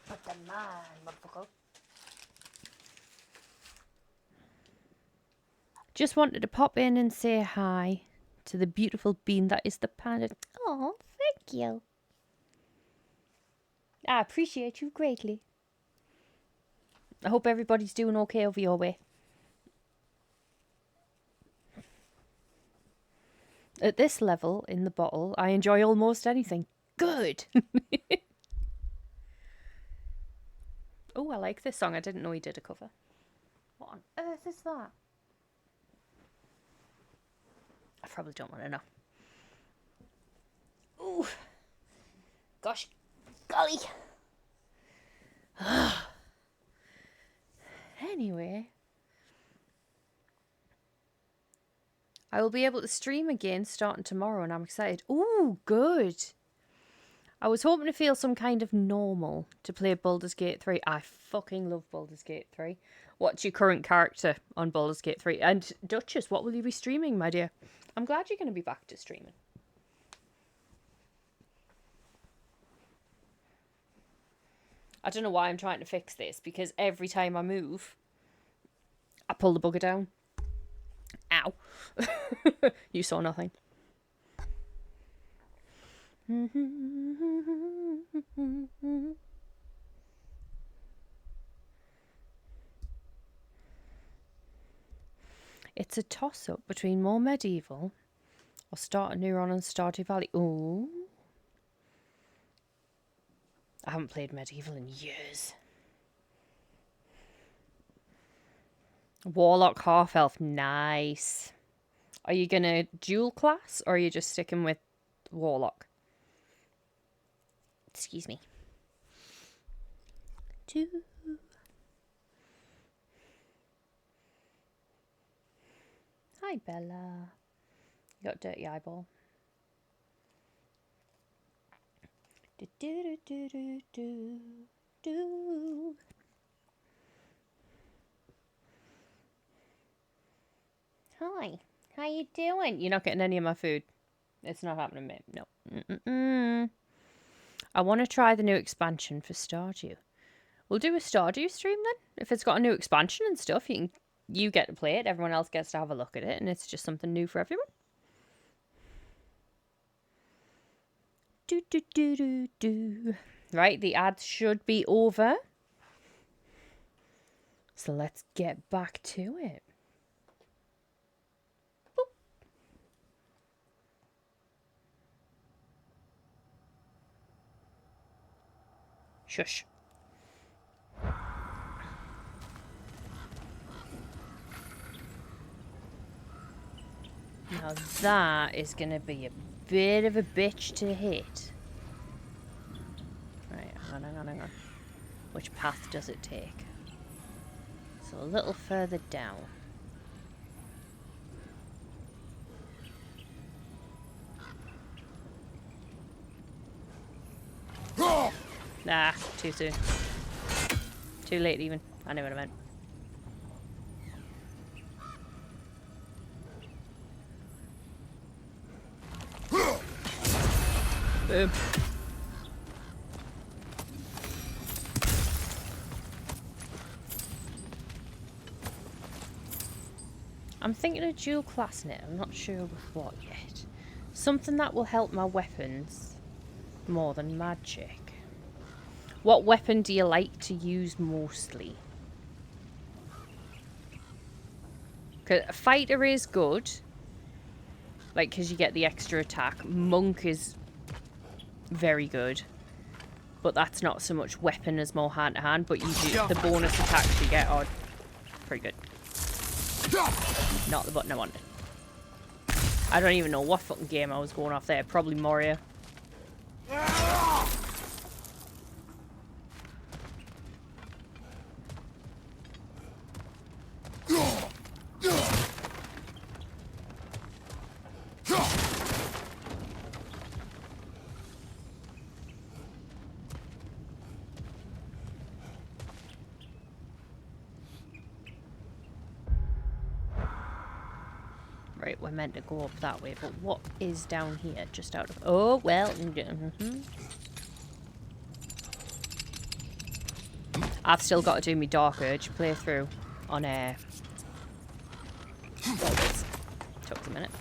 Put them on, motherfucker. Just wanted to pop in and say hi to the beautiful bean that is the panda. Oh, thank you. I appreciate you greatly. I hope everybody's doing okay over your way. At this level in the bottle, I enjoy almost anything. Good. Oh, I like this song. I didn't know he did a cover. What on earth is that? I probably don't want to know. Ooh. Gosh. Golly. Anyway. I will be able to stream again starting tomorrow and I'm excited. Ooh, good. I was hoping to feel some kind of normal to play Baldur's Gate 3. I fucking love Baldur's Gate 3. What's your current character on Baldur's Gate 3? And Duchess, what will you be streaming, my dear? I'm glad you're going to be back to streaming. I don't know why I'm trying to fix this, because every time I move, I pull the bugger down. Ow. You saw nothing. It's a toss-up between more medieval or start a new run on Stardew Valley. Ooh. I haven't played medieval in years. Warlock, half-elf, nice. Are you gonna dual class or are you just sticking with Warlock? Excuse me. Two. Hi, Bella. You got a dirty eyeball. Do do do do do do. Hi. How you doing? You're not getting any of my food. It's not happening, mate. No. Mm-mm-mm. I want to try the new expansion for Stardew. We'll do a Stardew stream then. If it's got a new expansion and stuff, you get to play it. Everyone else gets to have a look at it, and it's just something new for everyone. Do do do do do. Right, the ads should be over. So let's get back to it. Shush. Now that is going to be a bit of a bitch to hit. Right, hang on. Which path does it take? So a little further down. Nah, too soon. Too late even. I know what I meant. Boom. I'm thinking of dual classing it. I'm not sure with what yet. Something that will help my weapons more than magic. What weapon do you like to use mostly? Cause a fighter is good. Like, because you get the extra attack. Monk is very good. But that's not so much weapon as more hand to hand. But you do, the bonus attacks you get are pretty good. Not the button I wanted. I don't even know what fucking game I was going off there. Probably Mario. Right, we're meant to go up that way, but what is down here? Just out of... Oh, well... I've still got to do my Dark Urge playthrough on air. Took a minute.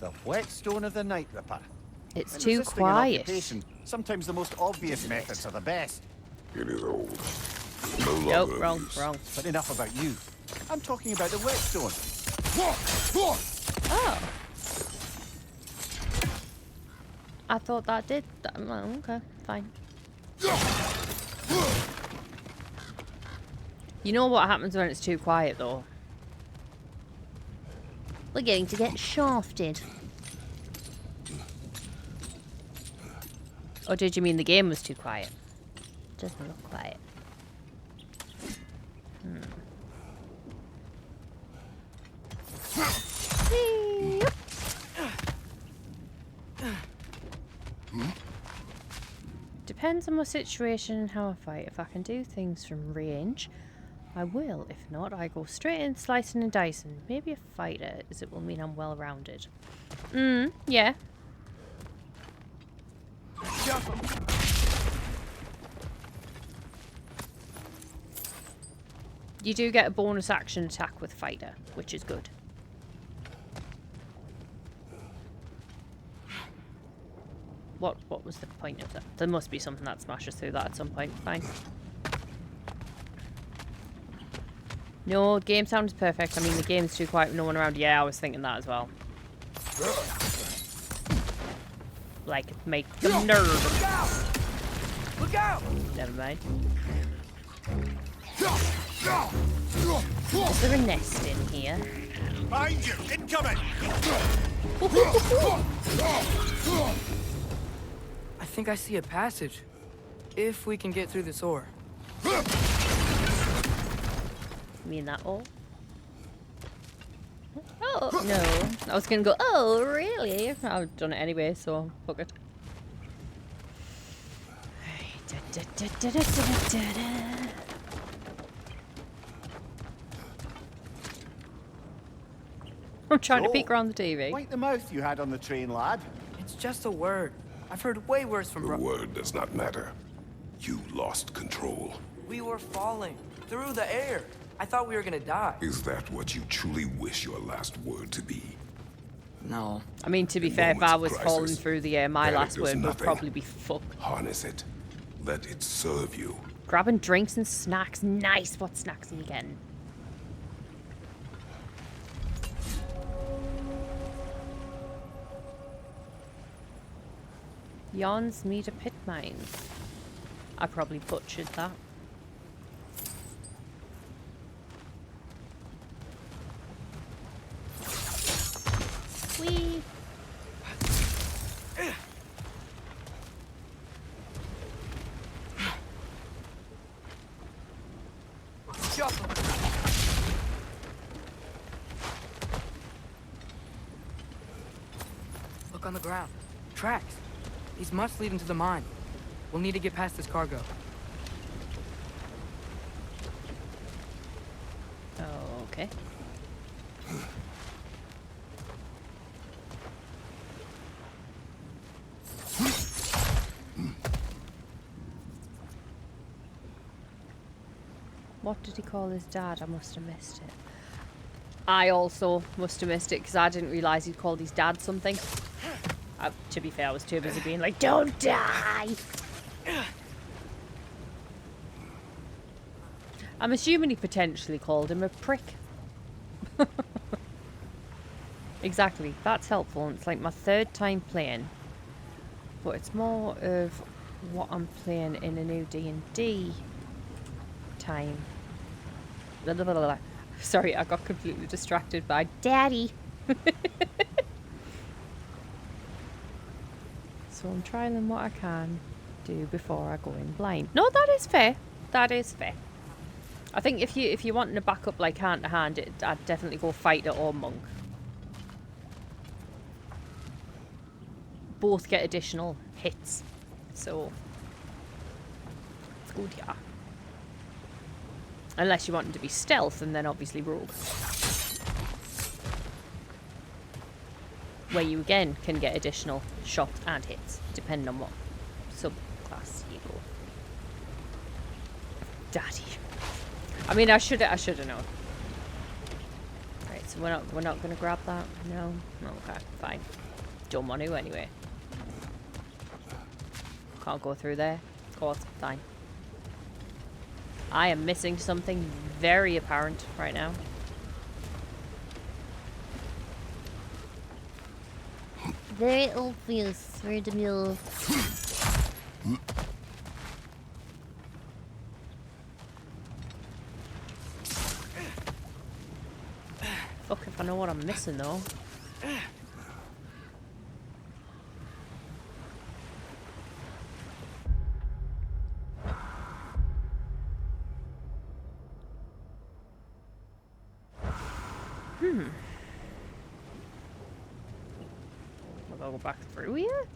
The whetstone of the Night Ripper. It's When too resisting an quiet. occupation, sometimes the most obvious methods are the best. It is old. Nope, wrong. But enough about you. I'm talking about the whetstone. Oh. I thought that did that. Oh, okay, fine. You know what happens when it's too quiet, though? We're going to get shafted. Or did you mean the game was too quiet? Doesn't look quiet. Depends on my situation and how I fight. If I can do things from range, I will. If not, I go straight in slicing and dicing. Maybe a fighter, as it will mean I'm well rounded. Yeah. You do get a bonus action attack with fighter, which is good. What was the point of that? There must be something that smashes through that at some point. Fine. No, game sound is perfect. I mean, the game's too quiet with no one around. Yeah, I was thinking that as well. Like, make them nervous. Look out! Never mind. Is there a nest in here? Behind you! Incoming! I think I see a passage. If we can get through this ore. You mean that all? Oh, no. I was gonna go, oh, really? I've done it anyway, so fuck it. I'm trying to peek around the TV. Wipe the mouth you had on the train, lad. It's just a word. I've heard way worse from The word does not matter. You lost control. We were falling through the air. I thought we were gonna die. Is that what you truly wish your last word to be? No. I mean, to be fair, if I was falling through the air, my last word would probably be fuck. Harness it. Let it serve you. Grabbing drinks and snacks. Nice. What snacks are you getting? Yon's meter pit mines. I probably butchered that. the ground. Tracks. These must lead into the mine. We'll need to get past this cargo. Okay. What did he call his dad? I must have missed it. I also must have missed it because I didn't realise he'd called his dad something. To be fair, I was too busy being like, don't die! I'm assuming he potentially called him a prick. Exactly, that's helpful. It's like my third time playing. But it's more of what I'm playing in a new D&D time. Blah, blah, blah, blah. Sorry, I got completely distracted by Daddy. So I'm trialing what I can do before I go in blind. No, that is fair. That is fair. I think if you're wanting to back up like hand to hand, I'd definitely go fighter or monk. Both get additional hits, so it's good, yeah. Unless you want them to be stealth, and then obviously rogue, where you again can get additional shots and hits depending on what subclass you go. Daddy. I mean, I should have known. Right, so we're not gonna grab that. No. Okay, fine. Don't want to anyway. Can't go through there. Of course, fine. I am missing something very apparent right now. Very obvious. Very demure. Fuck if I know what I'm missing though. I'll go back through here?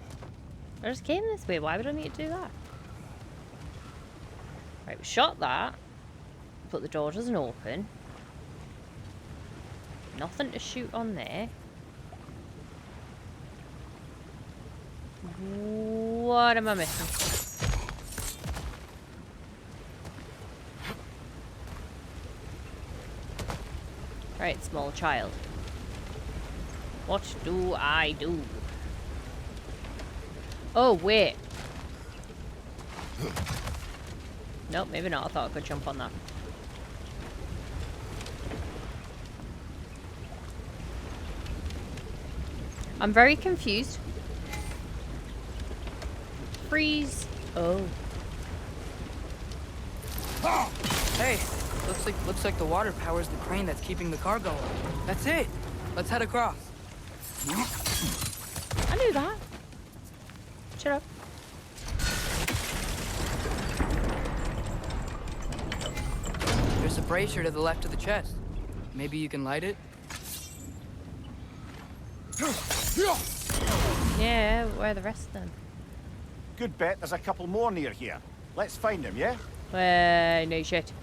I just came this way. Why would I need to do that? Right, we shot that. But the door doesn't open. Nothing to shoot on there. What am I missing? Right, small child. What do I do? Oh, wait. Nope, maybe not. I thought I could jump on that. I'm very confused. Freeze. Oh. Hey, looks like the water powers the crane that's keeping the cargo. That's it. Let's head across. I knew that. Shut up. There's a brazier to the left of the chest. Maybe you can light it? Yeah, where are the rest of them? Good bet there's a couple more near here. Let's find them, yeah? No shit.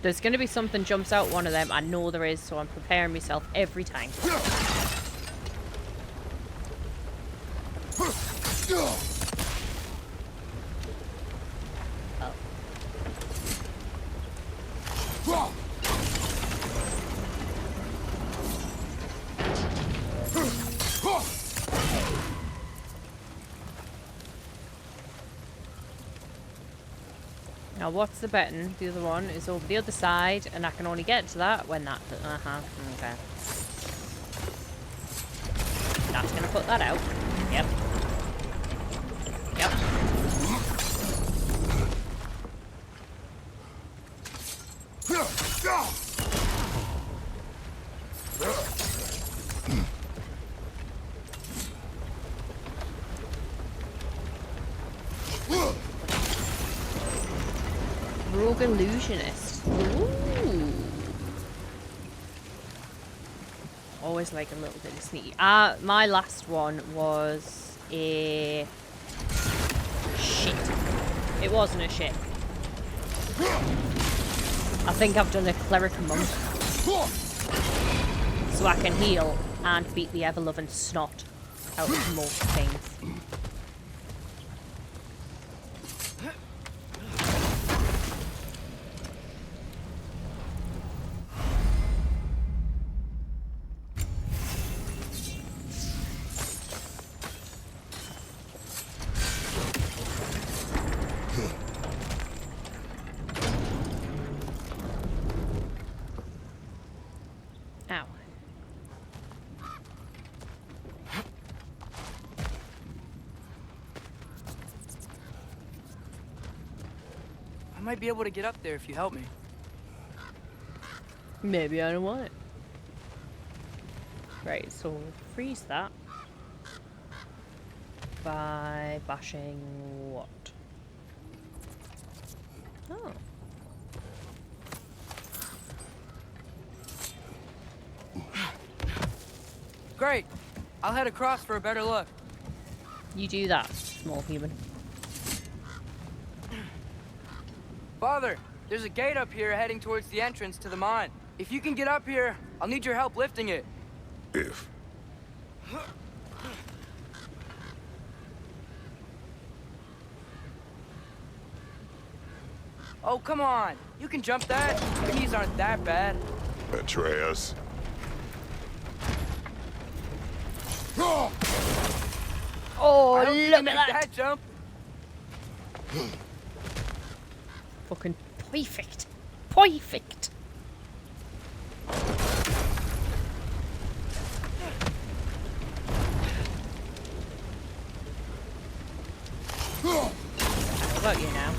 There's gonna be something jumps out one of them. I know there is, so I'm preparing myself every time. Now what's the button? The other one is over the other side, and I can only get to that when that... okay. That's gonna put that out. Yep. Yep. Rogue illusionist. Ooh. Always like a little bit of sneaky. My last one was a shit. It wasn't a shit. I think I've done a cleric monk. So I can heal and beat the ever-loving snot out of most things. Ow. I might be able to get up there if you help me. Maybe I don't want it. Right, so freeze that by bashing what? Oh. Great. I'll head across for a better look. You do that, small human. Father, there's a gate up here heading towards the entrance to the mine. If you can get up here, I'll need your help lifting it. If. Oh, come on. You can jump that. Your knees aren't that bad. Atreus. Oh, I hope you look can at make that. jump. Fucking perfect. Perfect. What about you now?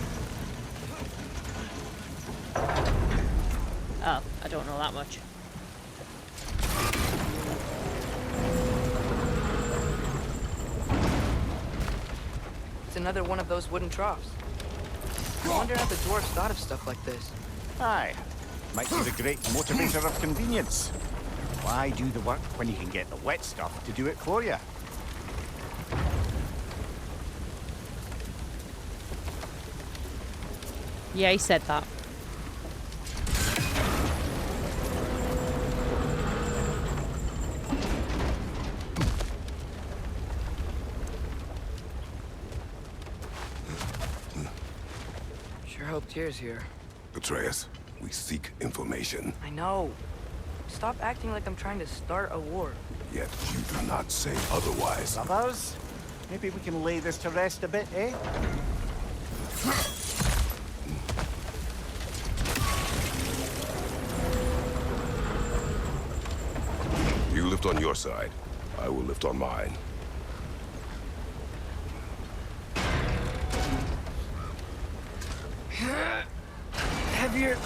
Oh, I don't know that much. It's another one of those wooden troughs. I wonder how the dwarves thought of stuff like this. Aye. Might be the great motivator of convenience. Why do the work when you can get the wet stuff to do it for you? Yeah, he said that. Sure hope Tyr's here. Atreus, we seek information. I know. Stop acting like I'm trying to start a war. Yet you do not say otherwise. Brothers, maybe we can lay this to rest a bit, eh? You lift on your side. I will lift on mine. Heavier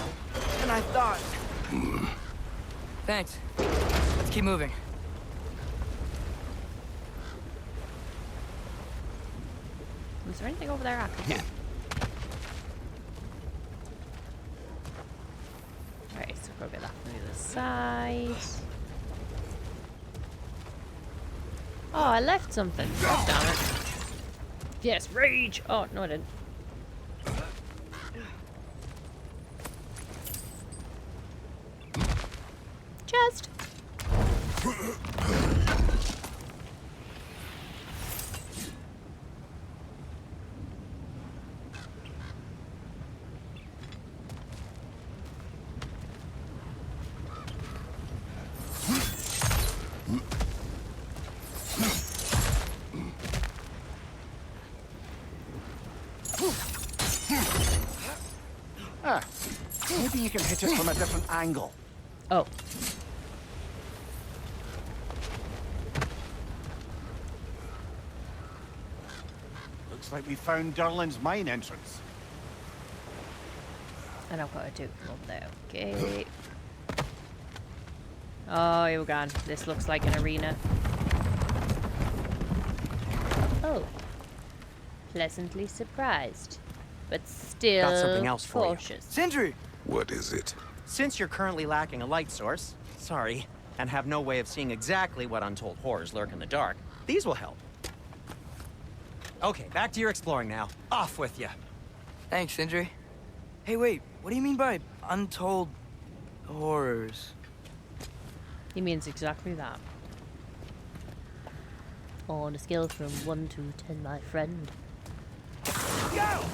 than I thought. Thanks. Let's keep moving. Was there anything over there I could get? Alright, so we'll get that from the other side. Oh, I left something. God damn it. Yes, rage! Oh, no I didn't. Chest! Ah, maybe you can hit it from a different angle. Oh. Looks like we found Durlin's mine entrance. And I've got to do from over there. Okay. Oh, here we go. This looks like an arena. Oh. Pleasantly surprised. but still Got something else for you. cautious. Sindri! What is it? Since you're currently lacking a light source, sorry, and have no way of seeing exactly what untold horrors lurk in the dark, these will help. Okay, back to your exploring now. Off with you. Thanks, Sindri. Hey, wait, what do you mean by untold horrors? He means exactly that. On a scale from 1 to 10, my friend. Go!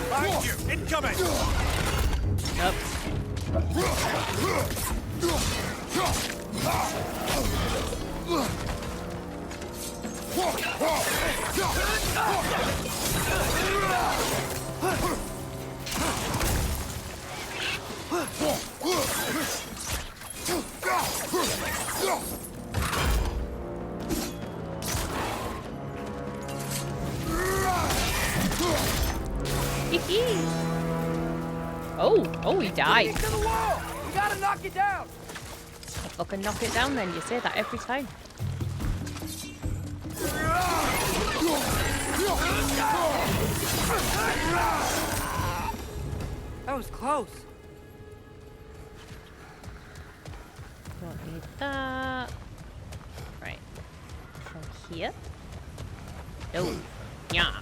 Behind you! Incoming! Yep. Oh, he died. To the wall! We gotta knock it down! Fucking knock it down then, you say that every time. That was close. Don't need that. Right. From here. Oh, yeah.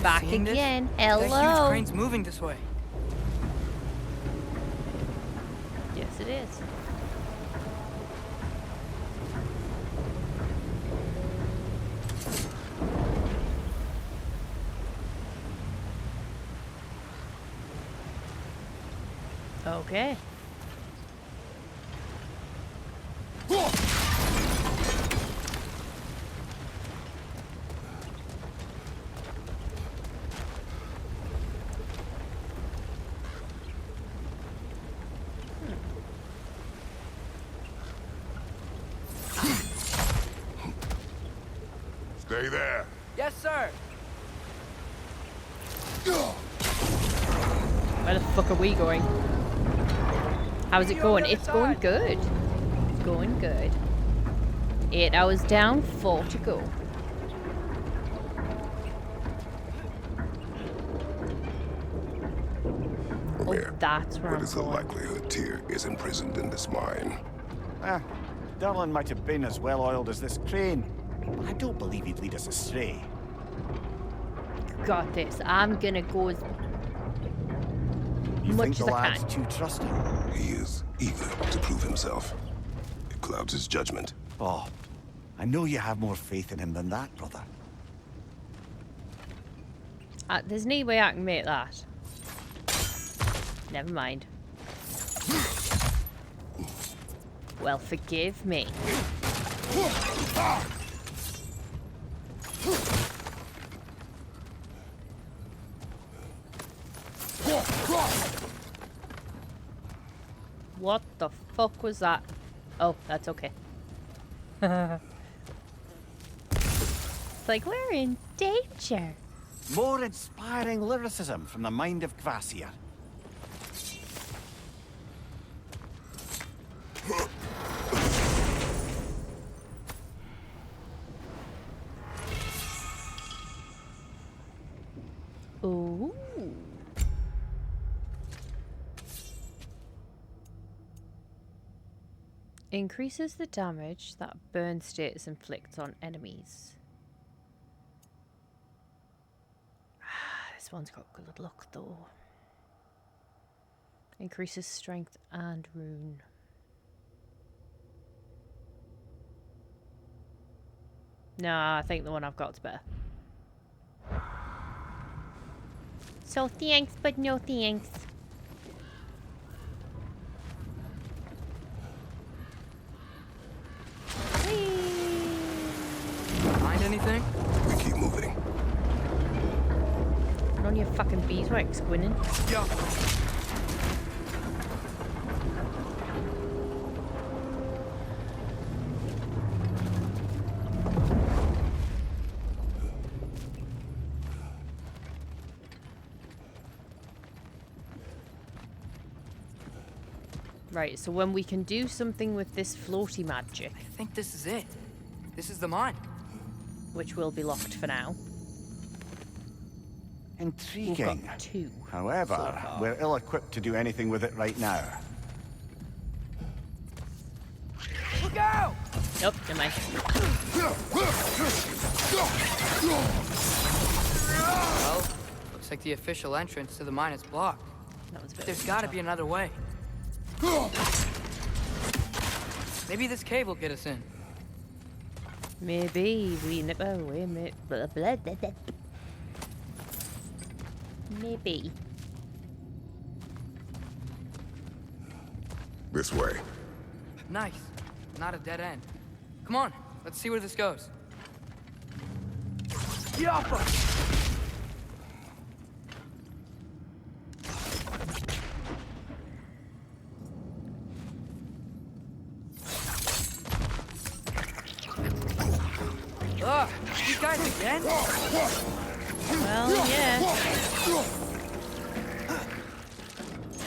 Back Seeing this? again. That huge Hello. crane's moving this way. Yes, it is. Okay. Stay there. Yes, sir. Where the fuck are we going? How's it going? It's going good. It's going good. 8 hours down, 4 to go. Where? That's where What I'm is the going. likelihood Tyr is imprisoned in this mine? Durlin might have been as well oiled as this crane. I don't believe he'd lead us astray. Got this. I'm gonna go as You much think the as I lad's can. too trusting? He is eager to prove himself. It clouds his judgment. Oh, I know you have more faith in him than that, brother. There's no way I can make that. Never mind. Well, forgive me. What the fuck was that? Oh, that's okay. It's like we're in danger. More inspiring lyricism from the mind of Kvasir. Ooh. Increases the damage that burn status inflicts on enemies. This one's got good luck though. Increases strength and rune. Nah, I think the one I've got's better. So thanks, but no thanks. Find anything? We keep moving. Put on your fucking beeswax, Gwynnon. Yeah. Right, so when we can do something with this floaty magic. I think this is it. This is the mine. Which will be locked for now. Intriguing. We've got 2. However, so far. we're ill-equipped to do anything with it right now. Look out! Nope, never mind. Well, looks like the official entrance to the mine is blocked. That was a But bit there's got to be another way. Maybe this cave will get us in. Maybe we never will. Maybe. This way. Nice. Not a dead end. Come on, let's see where this goes. Yappa! Ugh, these guys again? Well, yeah.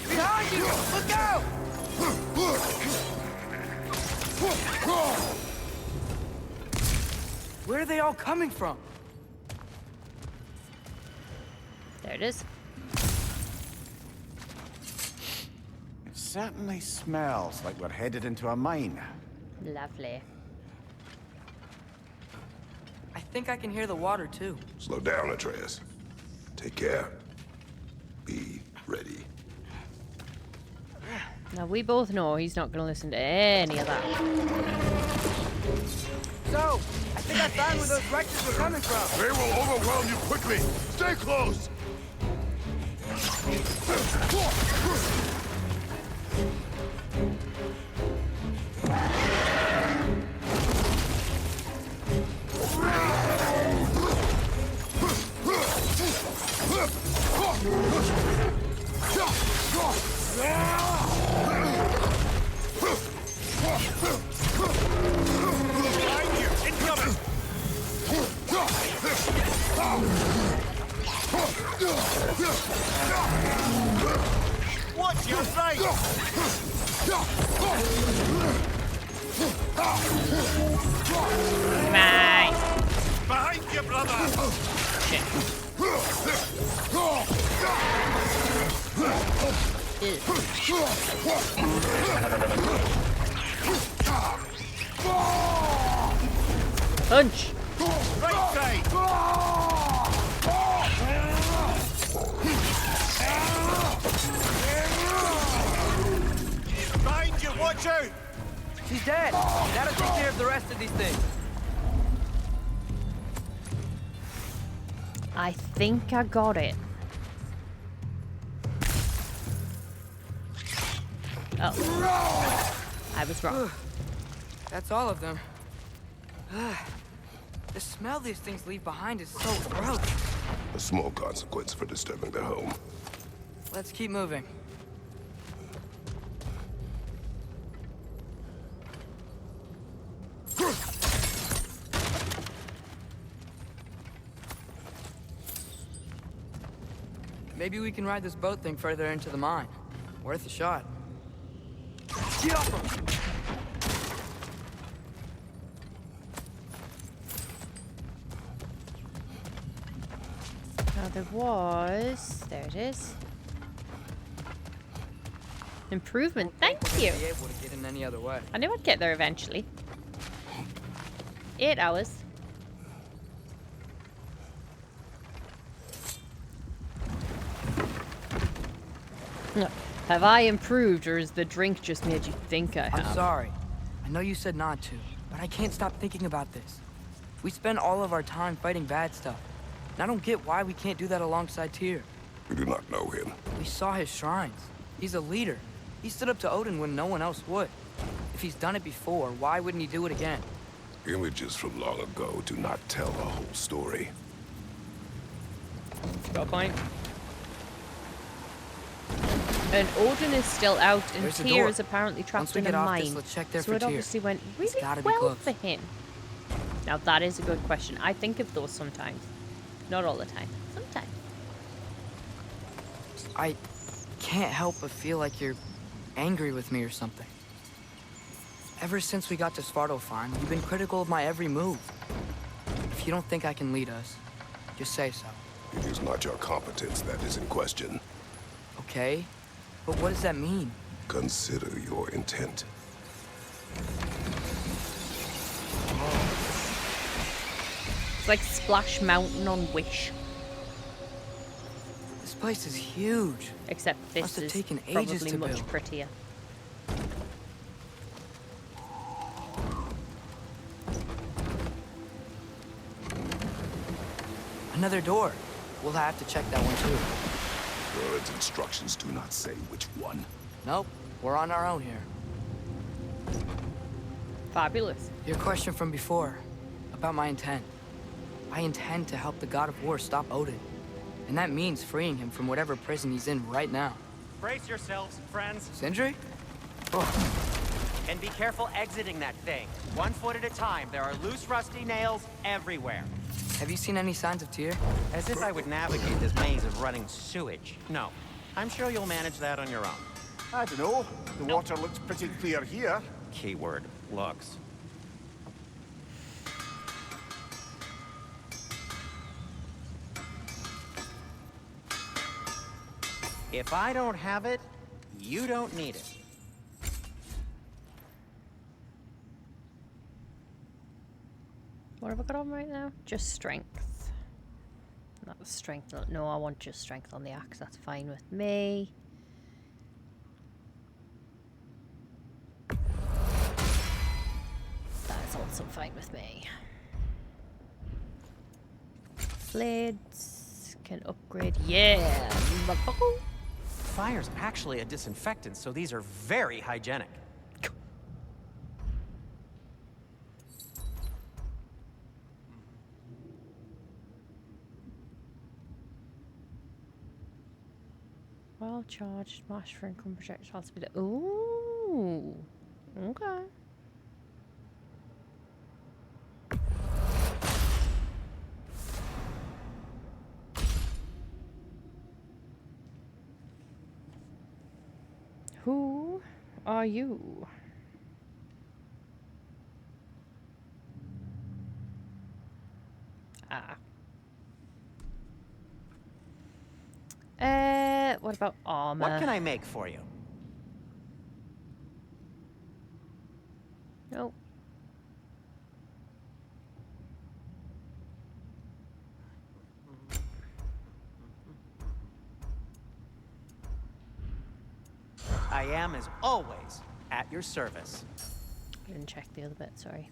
Behind you! Look out! Where are they all coming from? There it is. It certainly smells like we're headed into a mine. Lovely. I think I can hear the water too. Slow down, Atreus. Take care. Be ready. Now we both know he's not going to listen to any of that. So, I think I found where those wrecks were coming from. They will overwhelm you quickly. Stay close. Behind you! Incoming! Watch your right! Right. Behind you, brother! Punch! Right side! Behind you, watch out! She's dead. That'll take care of the rest of these things. I think I got it. Oh. I was wrong. That's all of them. The smell these things leave behind is so gross. A small consequence for disturbing their home. Let's keep moving. Maybe we can ride this boat thing further into the mine. Worth a shot. Now there was... There it is. Improvement, thank you! Be able to get in any other way. I knew I'd get there eventually. 8 hours. No. Have I improved, or has the drink just made you think I have? I'm sorry. I know you said not to, but I can't stop thinking about this. We spend all of our time fighting bad stuff. And I don't get why we can't do that alongside Tyr. We do not know him. We saw his shrines. He's a leader. He stood up to Odin when no one else would. If he's done it before, why wouldn't he do it again? Images from long ago do not tell the whole story. Got a point. And Odin is still out, and There's the Tyr door. is apparently trapped Once we in a get off mine. this, let's check there so for it Tyr. obviously went It's really gotta be well close. for him. Now that is a good question. I think of those sometimes. Not all the time. Sometimes. I can't help but feel like you're angry with me or something. Ever since we got to Svartalfheim, you've been critical of my every move. If you don't think I can lead us, just say so. It is not your competence that is in question. Okay, but what does that mean? Consider your intent. It's like Splash Mountain on Wish. This place is huge. Except this Must have is taken ages probably to much build. prettier. Another door. We'll have to check that one too. Durlin's instructions do not say which one. Nope, we're on our own here. Fabulous. Your question from before, about my intent. I intend to help the God of War stop Odin. And that means freeing him from whatever prison he's in right now. Brace yourselves, friends. Sindri? Oh. And be careful exiting that thing. 1 foot at a time. There are loose, rusty nails everywhere. Have you seen any signs of Tyr? As if I would navigate this maze of running sewage. No. I'm sure you'll manage that on your own. I don't know. The water looks pretty clear here. Keyword, looks. If I don't have it, you don't need it. What have I got on right now? Just strength. Not the strength. No, I want just strength on the axe. That's fine with me. That is also fine with me. Blades can upgrade. Yeah, motherfucker. Fire's actually a disinfectant, so these are very hygienic. Well charged, mash for income projectile speed. Ooh, okay. Who are you? Ah. What about armor? What can I make for you? Nope. I am, as always, at your service. I didn't check the other bit, sorry.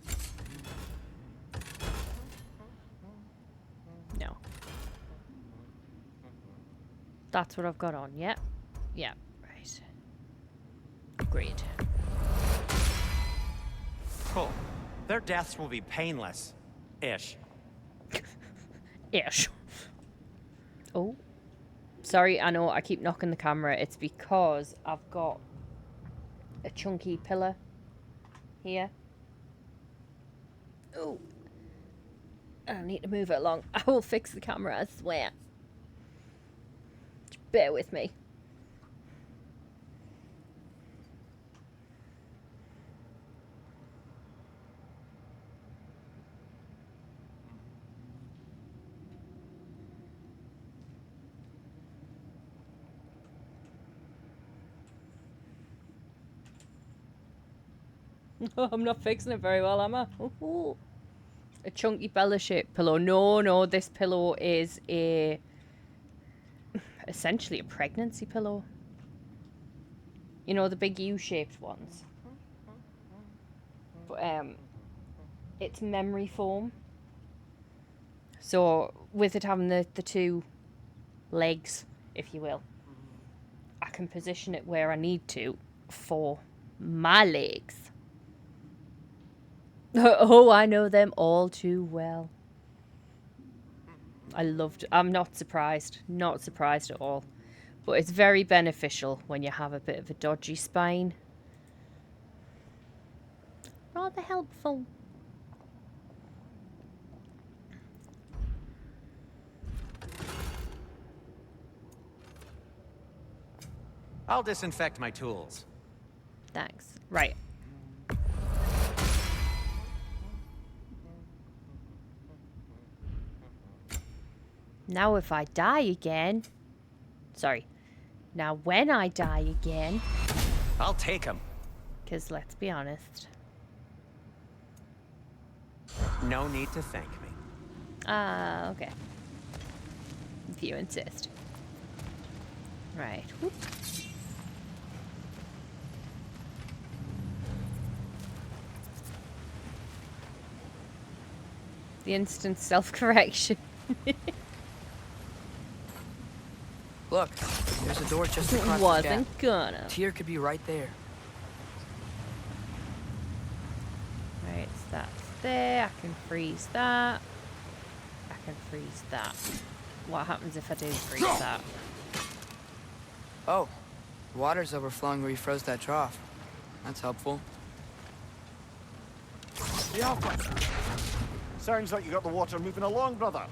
No. That's what I've got on, yeah. Yeah, right. Agreed. Cool. Their deaths will be painless. Ish. Ish. Oh. Sorry, I know I keep knocking the camera. It's because I've got a chunky pillar here. Oh. I need to move it along. I will fix the camera, I swear. Just bear with me. I'm not fixing it very well, am I? Ooh. A chunky Bella-shaped pillow. No, this pillow is essentially a pregnancy pillow. You know, the big U-shaped ones. But, it's memory foam. So, with it having the two legs, if you will, I can position it where I need to for my legs. Oh, I know them all too well. I'm not surprised. Not surprised at all. But it's very beneficial when you have a bit of a dodgy spine. Rather helpful. I'll disinfect my tools. Thanks. Right. Now if I die again... Sorry. Now when I die again... I'll take him. Because let's be honest. No need to thank me. Ah, okay. If you insist. Right. Whoop. The instant self-correction. Look, there's a door just across the Wasn't gap. gonna. Tyr could be right there. Right, so that's there. I can freeze that. I can freeze that. What happens if I do freeze that? Oh, water's overflowing where you froze that trough. That's helpful. Yeah. Sounds like you got the water moving along, brother.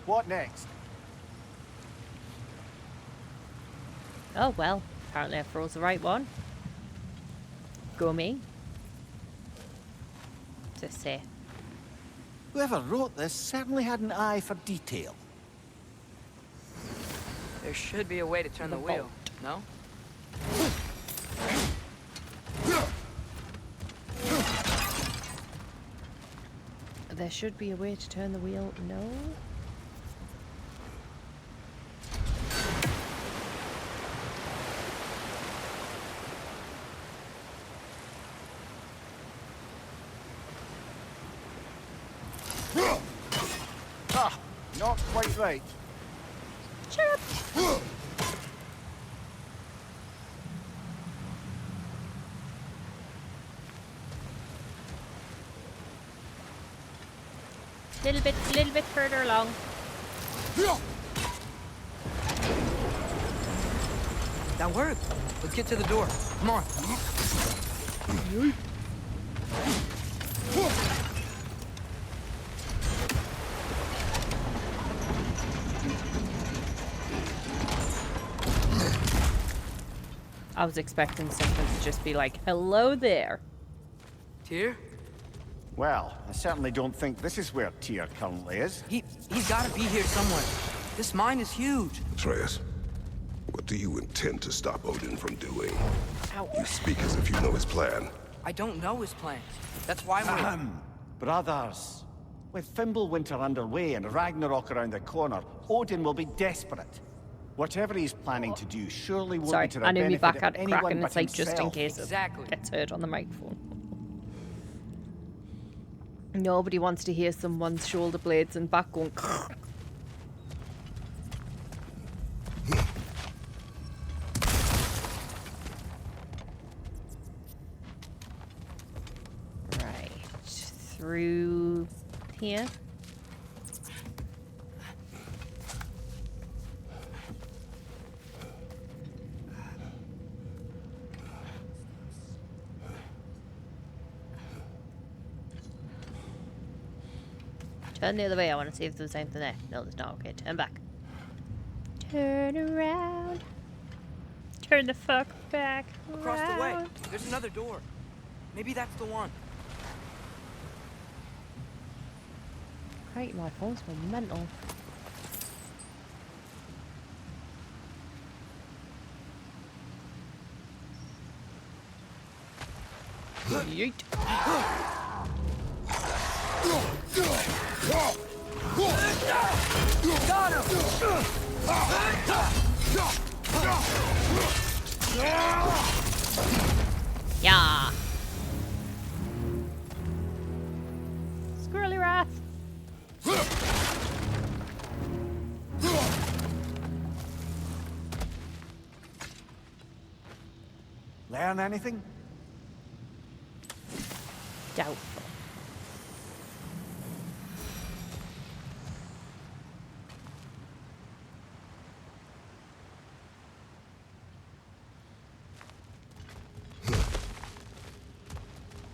What next? Oh well, apparently I froze the right one. Go me. Just say. Whoever wrote this certainly had an eye for detail. There should be a way to turn the wheel, no? There should be a way to turn the wheel. No? Ah, not quite right. Shut up. Little bit further along. That worked. Let's get to the door. Come on. I was expecting something to just be like, hello there. Tyr? Well, I certainly don't think this is where Tyr currently is. He's got to be here somewhere. This mine is huge. Atreus, what do you intend to stop Odin from doing? Ow. You speak as if you know his plan. I don't know his plans. That's why we're... Brothers, with Fimbulwinter underway and Ragnarok around the corner, Odin will be desperate. Whatever he's planning to do surely won't Sorry, be to the I knew me benefit back of had anyone cracking. but It's like just in himself. case Exactly. it gets heard on the microphone. Nobody wants to hear someone's shoulder blades and back going. Right, through here. Turn the other way. I want to see if there's anything there. No, there's not. Okay, turn back. Turn around. Turn the fuck back. Across the way. There's another door. Maybe that's the one. Right, my phone's been mental. Yeet. Got him! Yeah. Squirrely wrath. Learn anything? Doubtful.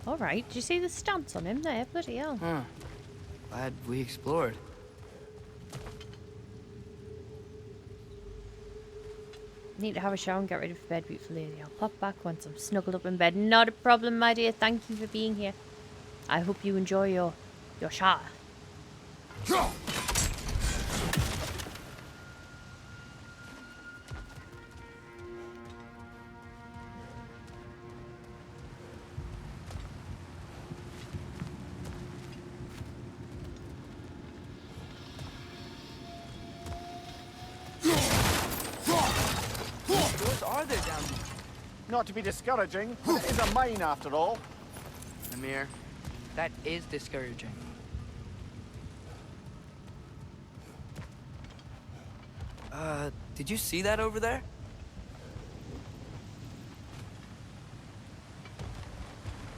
All right. Did you see the stamps on him there? Bloody hell. Huh. Glad we explored. Need to have a shower and get ready for bed, beautiful lady. I'll pop back once I'm snuggled up in bed. Not a problem, my dear. Thank you for being here. I hope you enjoy your shower. What are there down there? Not to be discouraging, but it is a mine after all. Amir, that is discouraging. Did you see that over there?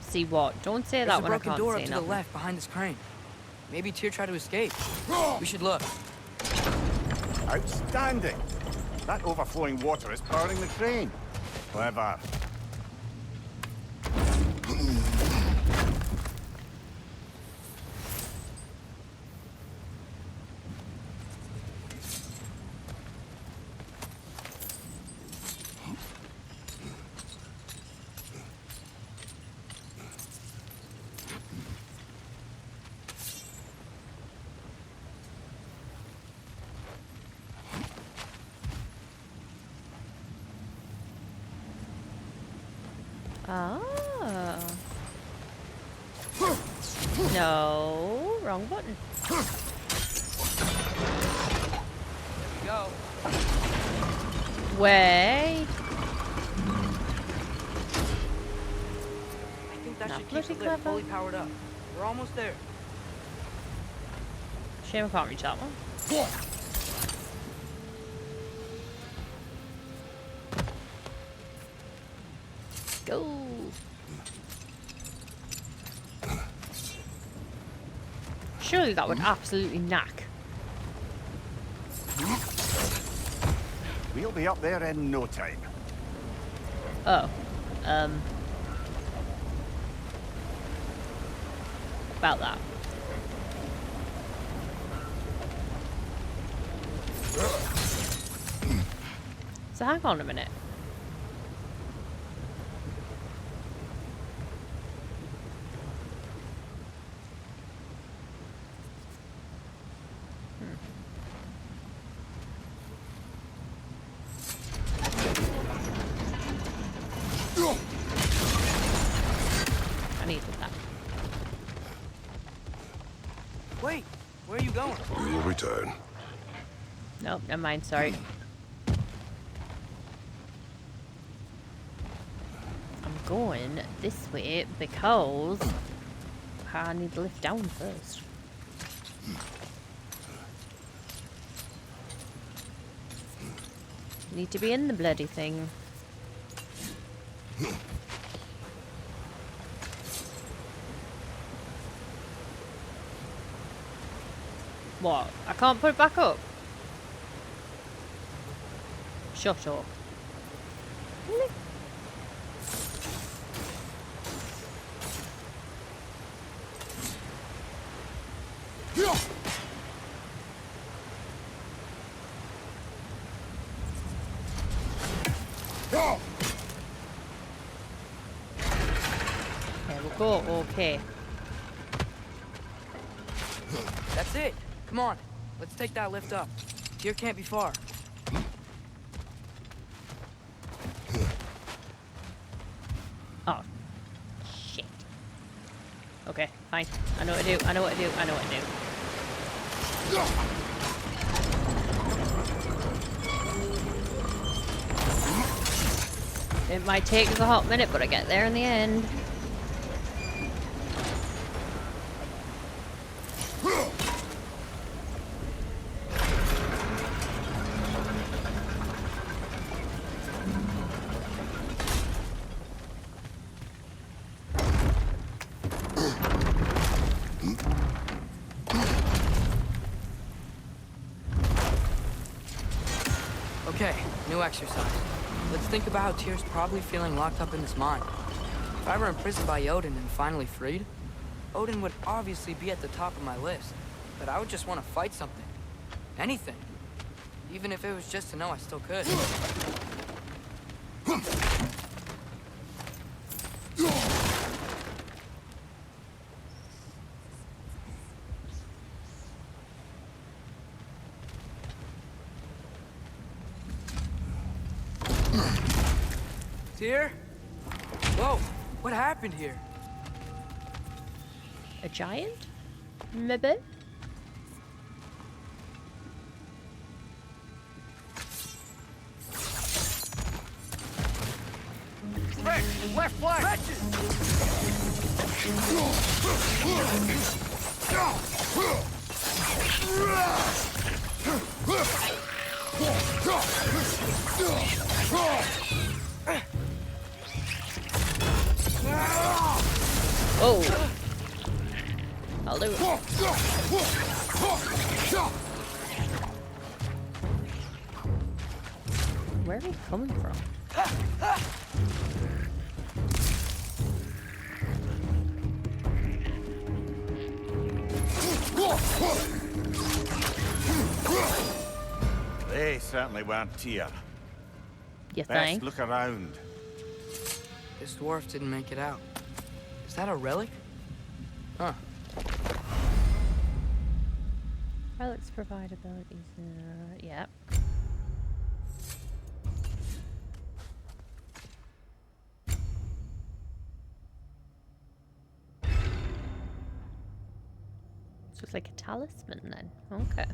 See what? Don't say There's that a when I broken can't door say up to nothing. the left behind this crane. Maybe Tyr tried to escape. We should look. Outstanding. That overflowing water is powering the crane. Clever. Ah. No, wrong button. There we go. Way. I think that Not should keep the bloody lift clever. fully powered up. We're almost there. Shame I can't reach that one. Go. Surely that would absolutely knack. We'll be up there in no time. Oh. About that. So hang on a minute. I needed that. Wait, where are you going? We will return. Nope, never mind, sorry. I'm going this way because I need to lift down first. Need to be in the bloody thing. What? I can't put it back up? Shut up. Really? There we go, okay. That's it. Come on, let's take that lift up. Tyr can't be far. Oh. Shit. Okay, fine. I know what to do, I know what to do, I know what to do. It might take us a hot minute, but I get there in the end. Okay, new exercise. Let's think about how Tyr's probably feeling locked up in this mine. If I were imprisoned by Odin and finally freed, Odin would obviously be at the top of my list. But I would just want to fight something. Anything. Even if it was just to know I still could. Here? Whoa, what happened here? A giant? Maybe? Rick, left flank! Oh. I'll do it. Where are we coming from? They certainly weren't here. You Best think? look around. This dwarf didn't make it out. Is that a relic? Huh. Relics provide abilities. Yep. So it's like a talisman then. Okay.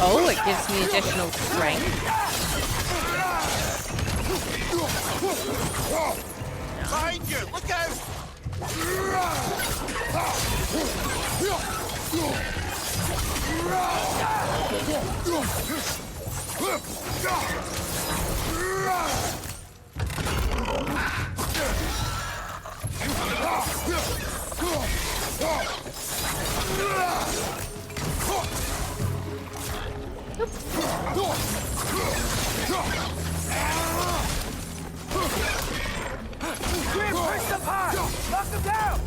Oh, it gives me additional strength. Behind you! Look out! Push them hard! Knock them down!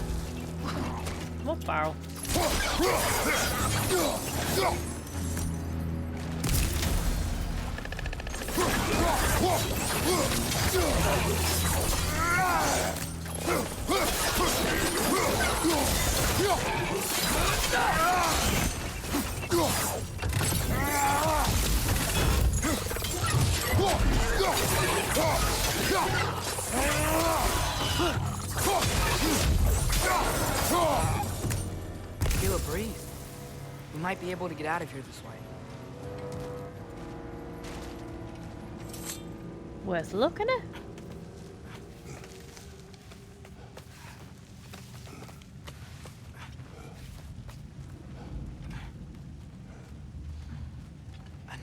What barrel? Feel a breeze. We might be able to get out of here this way. Worth looking at.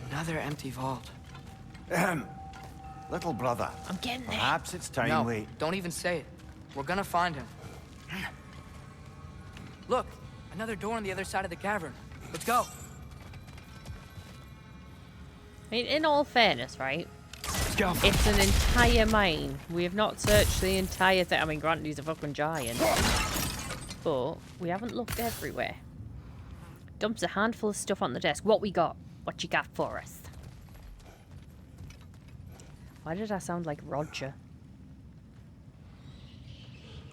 Another empty vault. Little brother. I'm getting there. Perhaps it's time No, we... don't even say it. We're gonna find him. Look, another door on the other side of the cavern. Let's go. I mean, in all fairness, right? Let's go. It's an entire mine. We have not searched the entire thing. I mean, granted, he's a fucking giant. But we haven't looked everywhere. Dumps a handful of stuff on the desk. What we got? What you got for us? Why did I sound like Roger?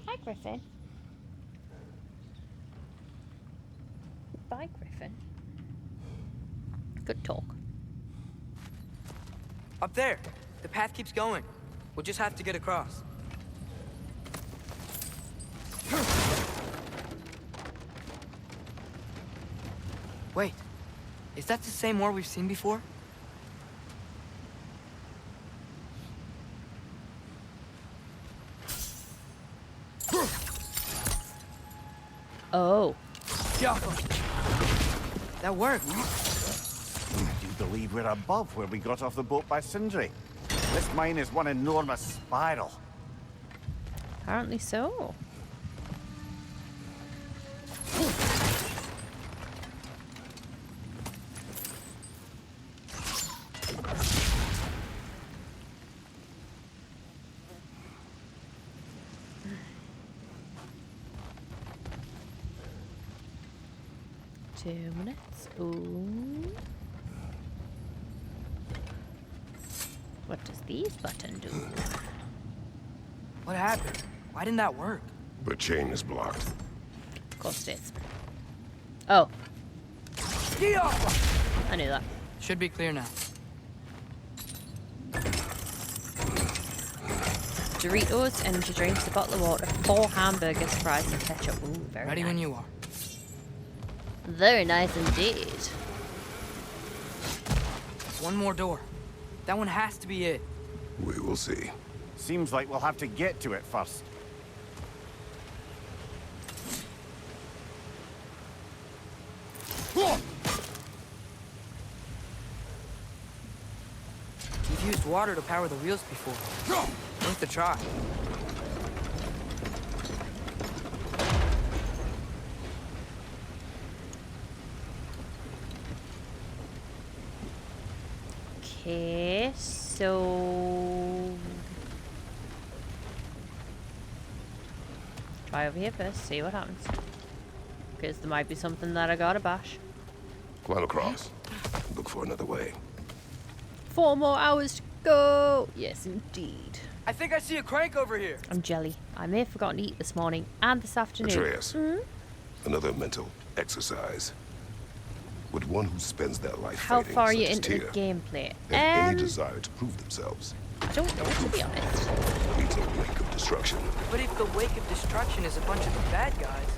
Hi, Griffin. Bye, Griffin. Good talk. Up there. The path keeps going. We'll just have to get across. Wait. Is that the same war we've seen before? Oh. That worked. Do you believe we're above where we got off the boat by Sindri? This mine is one enormous spiral. Apparently so. 2 minutes. Ooh. What does these button do? What happened? Why didn't that work? The chain is blocked. Of course it is. Oh. Yeah. I knew that. Should be clear now. Doritos, energy drinks, a bottle of water, 4 hamburgers, fries, and ketchup. Ooh, very Ready nice. when you are. Very nice indeed. One more door. That one has to be it. We will see. Seems like we'll have to get to it first. You've used water to power the wheels before. Worth a try. Okay, so... Try over here first, see what happens. Because there might be something that I gotta bash. Climb across. Look for another way. 4 more hours to go! Yes, indeed. I think I see a crank over here. I'm jelly. I may have forgotten to eat this morning and this afternoon. Atreus, another mental exercise. Would one who spends their life How fighting, far are such you as into the Tyr, gameplay? have any desire to prove themselves? I don't know, to be honest. Leads a wake of destruction. But if the wake of destruction is a bunch of bad guys,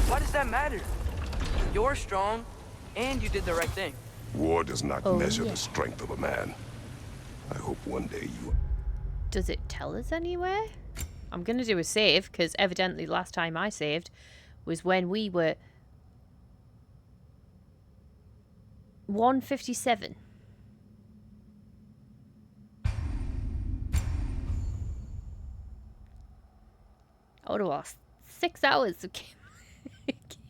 why does that matter? You're strong, and you did the right thing. War does not Oh, measure yeah. the strength of a man. I hope one day you... Does it tell us anywhere? I'm going to do a save, because evidently last time I saved was when we were 157. I would have lost 6 hours of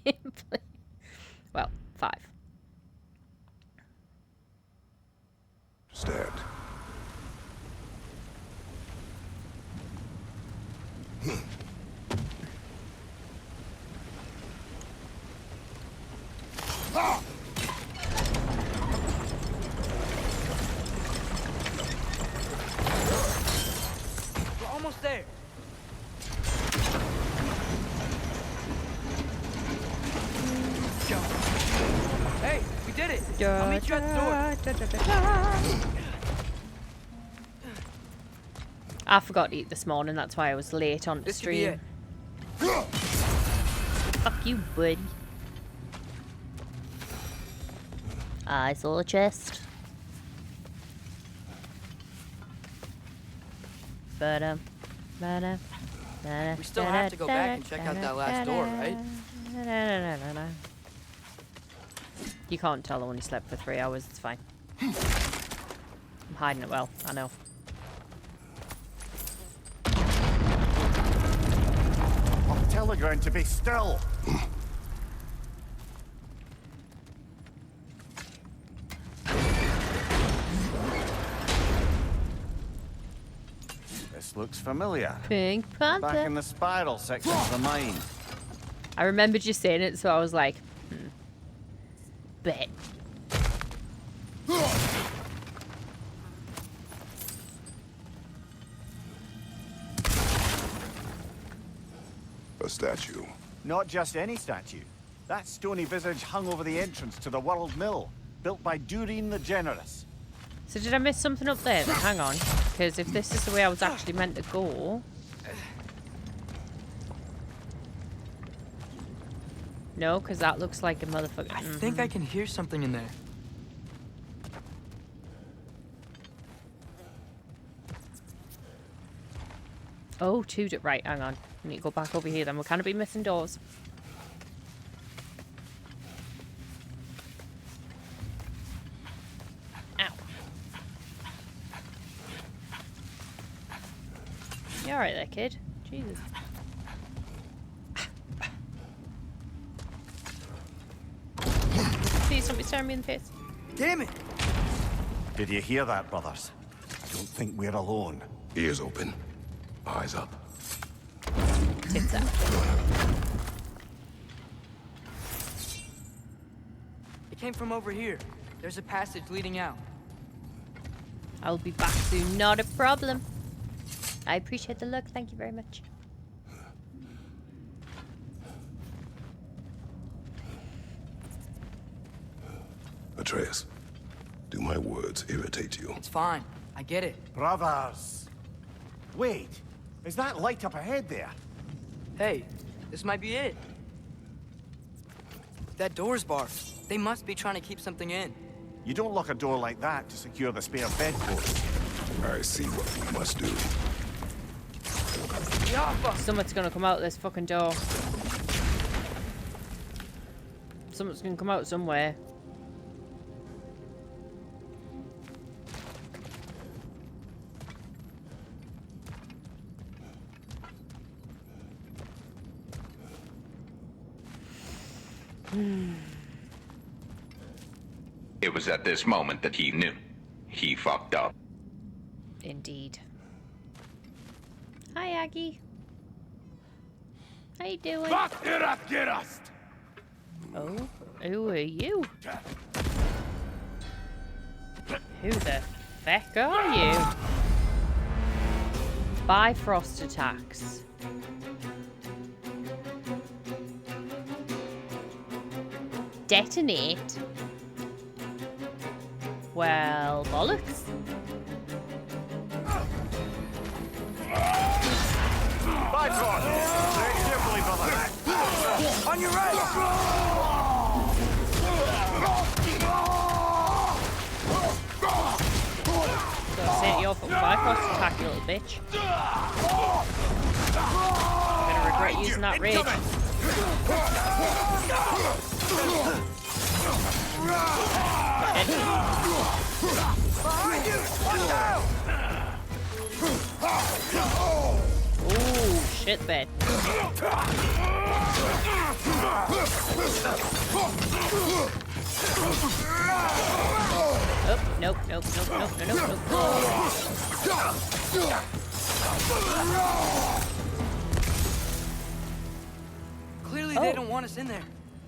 gameplay. Well, 5. Stand. We're almost there. Go. Hey, we did it. I'll meet you at the door. I forgot to eat this morning, that's why I was late on the This could be stream. it. Fuck you, buddy. I saw a chest. We still have to go back and check out that last door, right? You can't tell I only slept for 3 hours, it's fine. I'm hiding it well, I know. I'll tell the ground to be still. This looks familiar. Pink Panther. Back in the spiral section of the mine. I remembered you saying it, so I was like, bet. A statue. Not just any statue. That stony visage hung over the entrance to the World Mill, built by Durin the Generous. So did I miss something up there? Then? Hang on, because if this is the way I was actually meant to go... No, because that looks like a motherfucker. I think I can hear something in there. Oh, right, hang on. I need to go back over here then. We'll kind of be missing doors. Ow. You alright there, kid? Jesus. Please don't be staring me in the face. Damn it! Did you hear that, brothers? I don't think we're alone. Ears open. Eyes up. Tits out. came from over here. There's a passage leading out. I'll be back soon. Not a problem. I appreciate the look. Thank you very much. Atreus, do my words irritate you? It's fine. I get it. Brothers. Wait, is that light up ahead there? Hey, this might be it. That door's barred. They must be trying to keep something in. You don't lock a door like that to secure the spare bedpost. I see what we must do. Someone's gonna come out this fucking door. Someone's gonna come out somewhere. It was at this moment that he knew. He fucked up. Indeed. Hi, Aggie. How you doing? Get us! Oh, who are you? Who the feck are you? Bifrost attacks. Detonate? Well, bollocks. Bifrost! Very carefully, brother. On your right! Gotta set you off with Bifrost attack, you little bitch. I'm gonna regret using that rage. Ooh, shit bed. Oh, nope, nope, nope, nope, nope, nope, nope. Clearly they don't want us in there.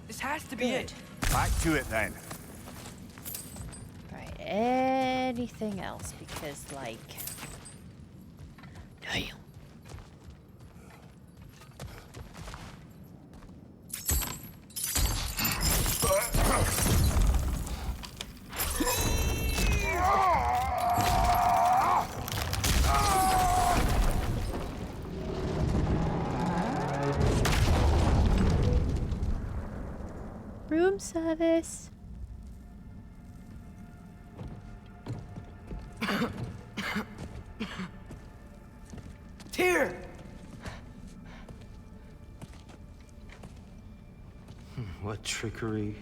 This has to be it. Back to it then. Right, anything else? Because, like... Damn. Room service. Tyr! What trickery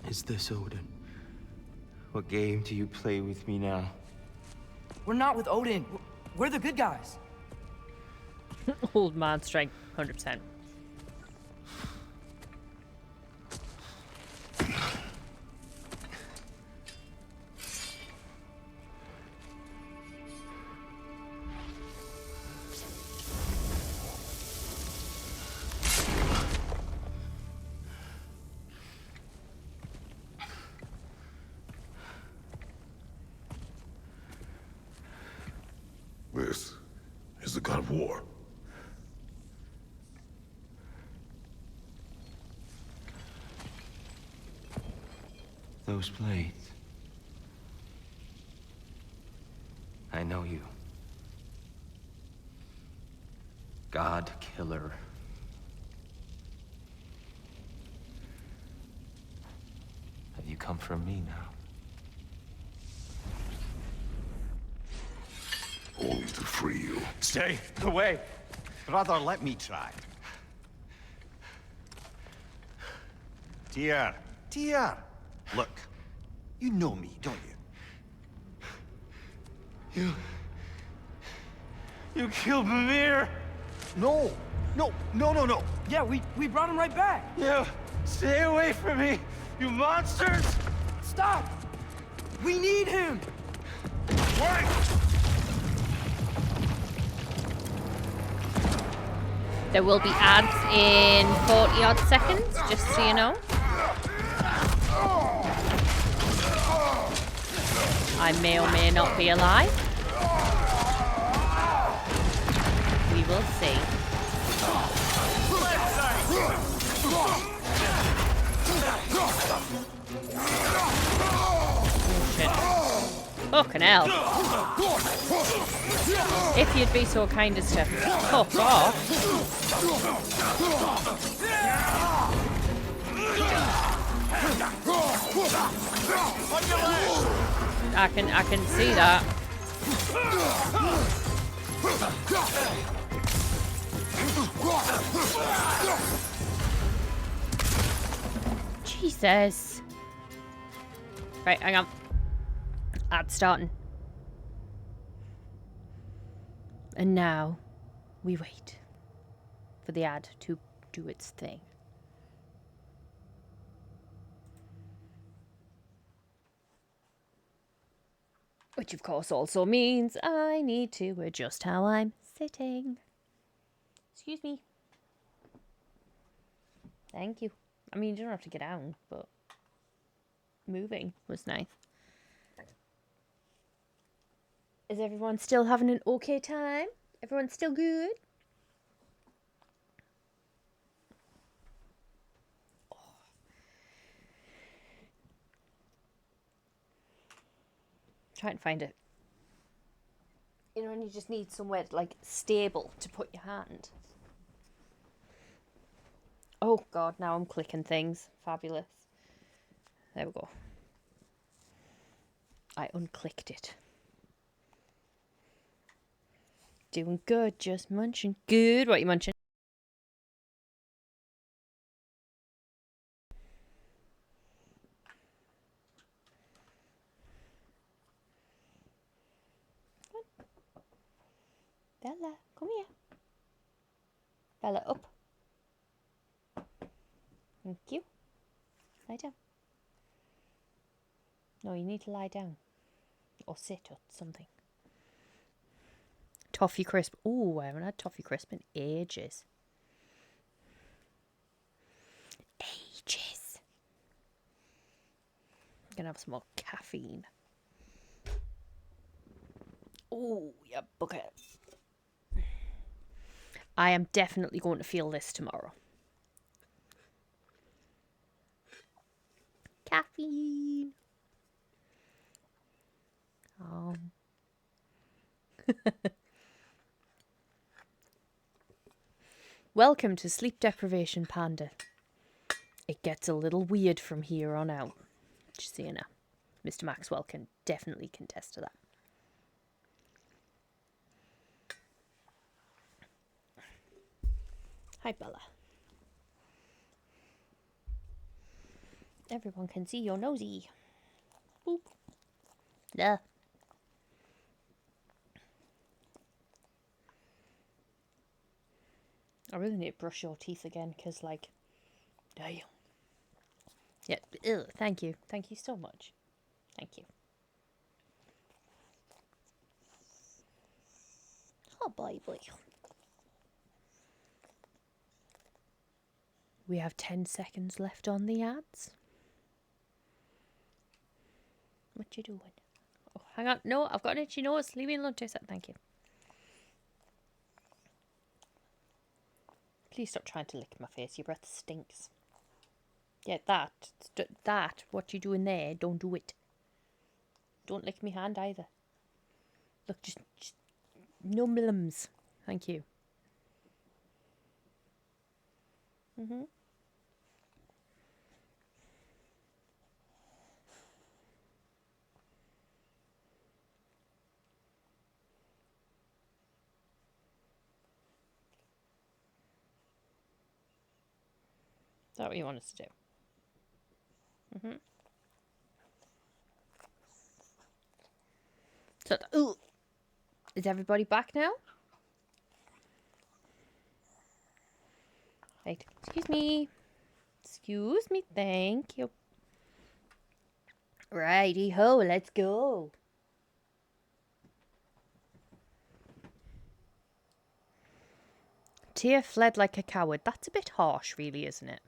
is this, Odin? What game do you play with me now? We're not with Odin. We're the good guys. Old man strength, 100%. This is the god of war. Those blades. I know you. God Killer. Have you come for me now? Only to free you. Stay away. Brother, let me try. Tyr. Tyr. Look, you know me, don't you? You killed Mimir! No. Yeah, we brought him right back. You stay away from me, you monsters! Stop! We need him! Wait! There will be ads in 40 odd seconds, just so you know. I may or may not be alive. We will see. Oh, shit. Fucking hell. If you'd be so kind as to fuck off. I can see that. Jesus. Right, hang on. Ad's starting. And now we wait for the ad to do its thing. Which of course also means I need to adjust how I'm sitting. Excuse me. Thank you. I mean, you don't have to get down, but moving was nice. Is everyone still having an okay time? Everyone still good? Oh. Try and find it. You know, and you just need somewhere like stable to put your hand. Oh god, now I'm clicking things. Fabulous. There we go. I unclicked it. Doing good, just munching. Good. What are you munching? Bella, come here. Bella, up. Thank you. Lie down. No, you need to lie down. Or sit or something. Toffee crisp. Ooh, I haven't had toffee crisp in ages. Ages. I'm gonna have some more caffeine. Ooh, yeah, bucket. I am definitely going to feel this tomorrow. Caffeine. Oh. Welcome to Sleep Deprivation Panda. It gets a little weird from here on out. Just so you know. Mr. Maxwell can definitely contest to that. Hi, Bella. Everyone can see your nosy. Boop. Yeah. I really need to brush your teeth again, because, like, damn. Yeah, ew, thank you. Thank you so much. Thank you. Oh, baby. We have 10 seconds left on the ads. What you doing? Oh, hang on. No, I've got an itchy nose. Leave me alone. Thank you. Please stop trying to lick my face. Your breath stinks. Yeah, that. What you doing there? Don't do it. Don't lick me hand either. Look, just no milums. Thank you. Mhm. Is that what you want us to do? Mhm. So, ooh, is everybody back now? Right. Excuse me. Excuse me. Thank you. Righty ho. Let's go. Tyr fled like a coward. That's a bit harsh, really, isn't it?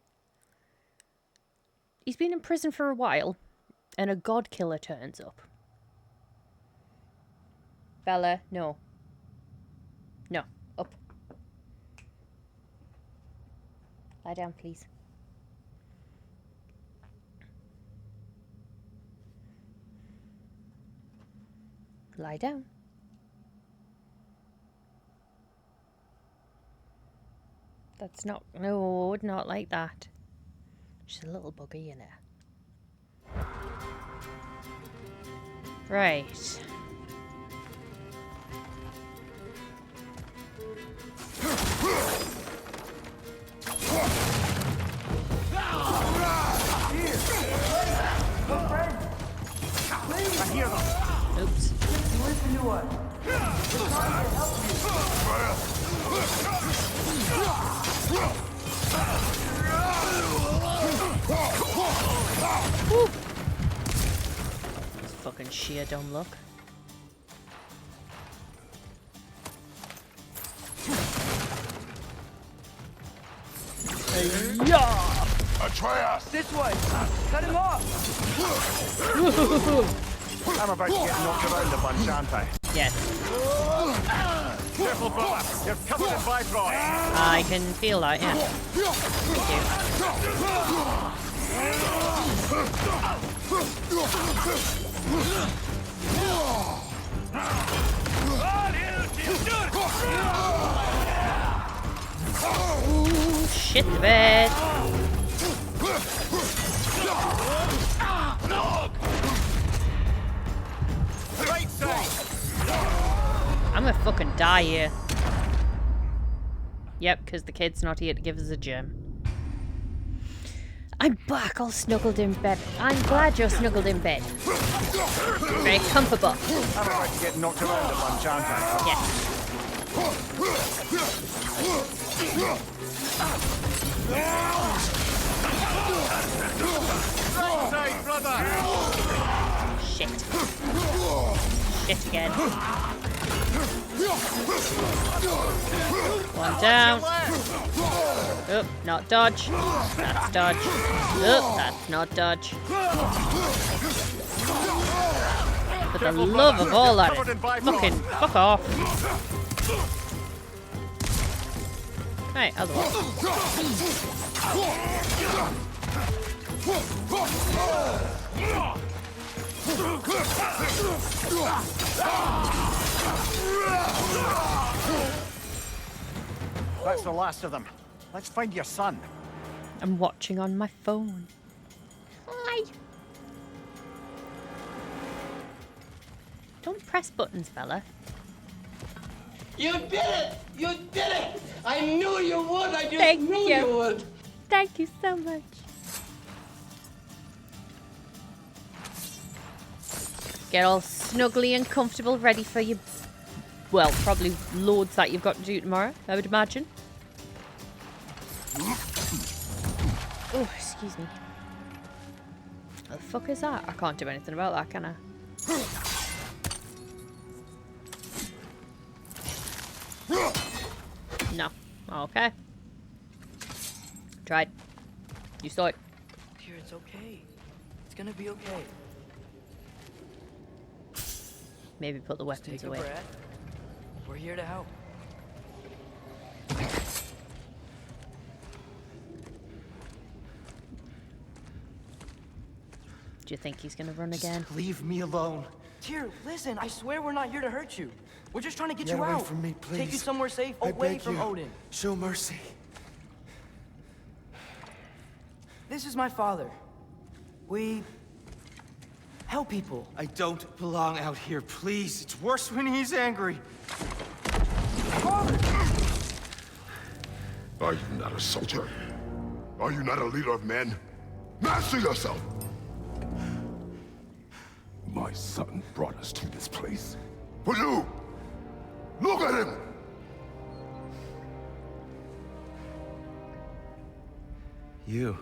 He's been in prison for a while, and a god killer turns up. Bella, no. No, up. Lie down, please. Lie down. That's not, no, not like that. She's a little buggy in it. Right. I hear them. Oops. Listen to us. We're trying to help Woo. It's fucking sheer dumb luck. Yeah! Atreus! This way! Cut him off! I'm about to get knocked around a bunch, aren't I? Yes. Careful, brother. You're covered in Bifrost. I can feel that, yeah. Ooh, shit the bed. Right side. I'm gonna fucking die here. Yep, because the kid's not here to give us a gem. I'm back, all snuggled in bed. I'm glad you're snuggled in bed. Very comfortable. I'm about to get knocked around a bunch, aren't I? Yes. Right side, brother. Shit. Shit again. One down. Oop, not dodge. That's dodge. Oop, that's not dodge. For the love of all that is fucking fuck off. Hey, other one. That's the last of them. Let's find your son. I'm watching on my phone. Hi. Don't press buttons, fella. You did it! You did it! I knew you would! I just knew you would! Thank you so much. Get all snuggly and comfortable, ready for your, well, probably loads that you've got to do tomorrow, I would imagine. Oh, excuse me. What the fuck is that? I can't do anything about that, can I? No. Okay. Tried. You saw it. Dear, it's okay. It's gonna be okay. Maybe put the weapons Take a away. breath. We're here to help. Do you think he's gonna run again? Leave me alone. Tyr, listen, I swear we're not here to hurt you. We're just trying to get Get you away out. from me, please. Take you somewhere safe, I away beg from you. Odin. Show mercy. This is my father. We help people. I don't belong out here, please. It's worse when he's angry. Are you not a soldier? Are you not a leader of men? Master yourself! My son brought us to this place. For you! Look at him! You.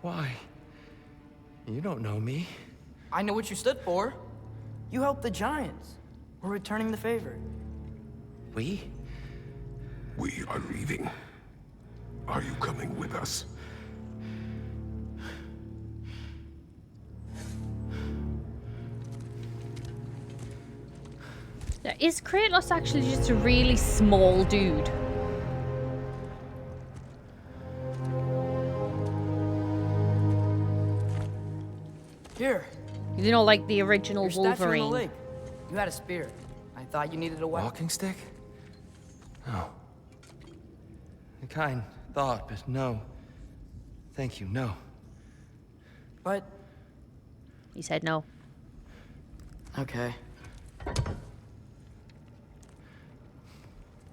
Why? You don't know me. I know what you stood for. You helped the Giants. We're returning the favor. We? We are leaving. Are you coming with us? is Kratos actually just a really small dude? Here. You know, like the original Your statue in the Wolverine. lake. You had a spear. I thought you needed a weapon. Walking stick? No. A kind thought, but no. Thank you, no. But... He said no. Okay.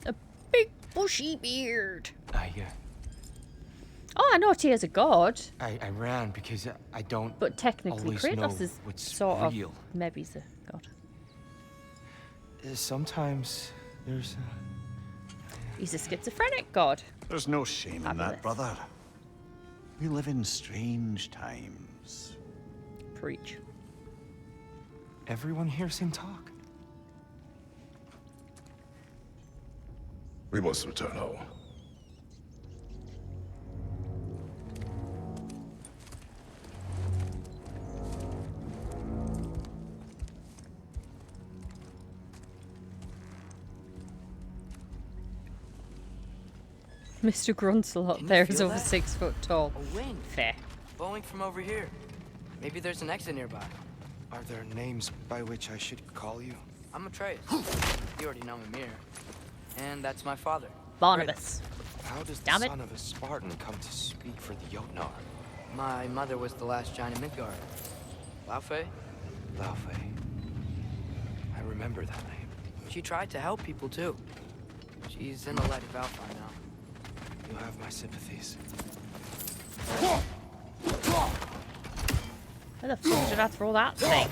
A big bushy beard. I Oh, I know he is a god, ran because I don't but technically always know Kratos is what's sort real. of maybe he's a god. Sometimes there's... He's a schizophrenic god. There's no shame in Fabulous. that, brother. We live in strange times. Preach. Everyone hears him talk. We must return home. Mr. Gruncelot Can you there is feel over that? 6 foot tall. A wind. Fair. Blowing from over here. Maybe there's an exit nearby. Are there names by which I should call you? I'm Atreus. You already know me, Mir. And that's my father. Barnabas. How does the Damn it. son of a Spartan come to speak for the Jotnar? My mother was the last giant in Midgard. Laufey? Laufey. I remember that name. She tried to help people too. She's in the light of Alpha now. You have my sympathies. Where the fuck did I throw that thing?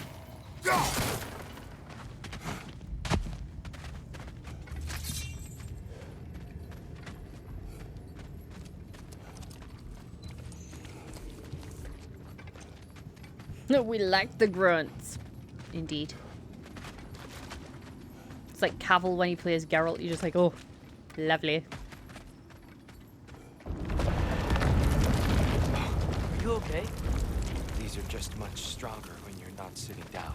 No, we like the grunts. Indeed. It's like Cavill when he plays Geralt. You're just like, oh, lovely. Are you okay? These are just much stronger when you're not sitting down.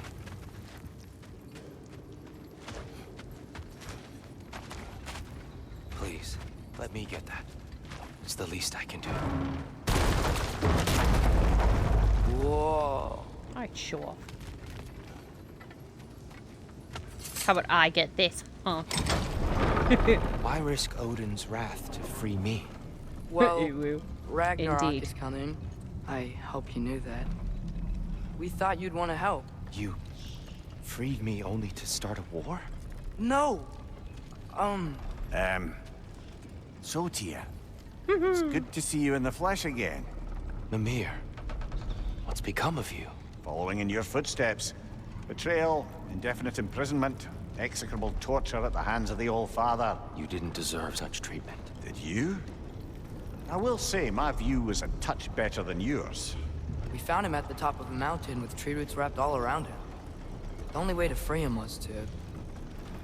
Please, let me get that. It's the least I can do. Whoa. Alright, show off. How about I get this, huh? Why risk Odin's wrath to free me? Well, You will. Ragnarok Indeed. is coming. I hope you knew that. We thought you'd want to help. You freed me only to start a war? No! So Tia, it's good to see you in the flesh again. Mimir, what's become of you? Following in your footsteps. Betrayal, indefinite imprisonment, execrable torture at the hands of the Old Father. You didn't deserve such treatment. Did you? I will say, my view was a touch better than yours. We found him at the top of a mountain with tree roots wrapped all around him. The only way to free him was to...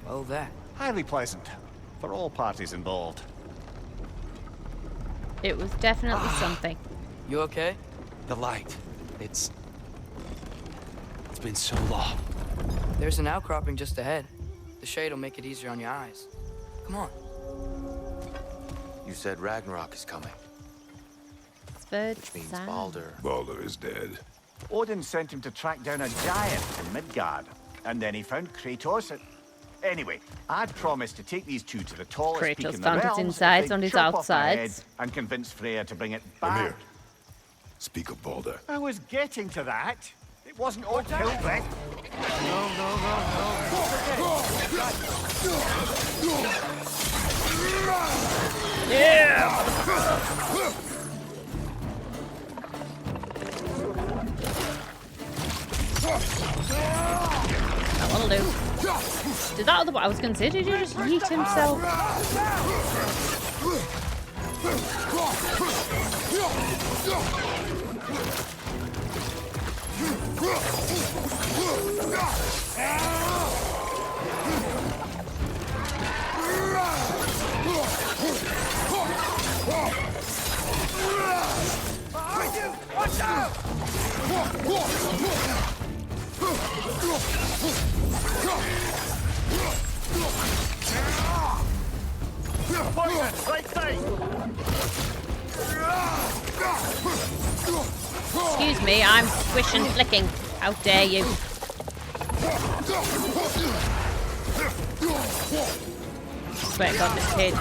well, that. Highly pleasant, for all parties involved. It was definitely something. You okay? The light. It's been so long. There's an outcropping just ahead. The shade will make it easier on your eyes. Come on. You said Ragnarok is coming, which means Sound. Baldur. Baldur is dead. Odin sent him to track down a giant in Midgard, and then he found Kratos at... Anyway, I'd promised to take these two to the tallest peak Kratos in the found its realms if insides they'd on his chop off my head outsides. and convince Freya to bring it back. Mimir, speak of Baldur. I was getting to that. It wasn't all killed then. That'll do. Did that other one? I was gonna say, did he just yeet himself? Watch out! Poison, right side! Excuse me, I'm squish and flicking. How dare you? Swear to God, this kid.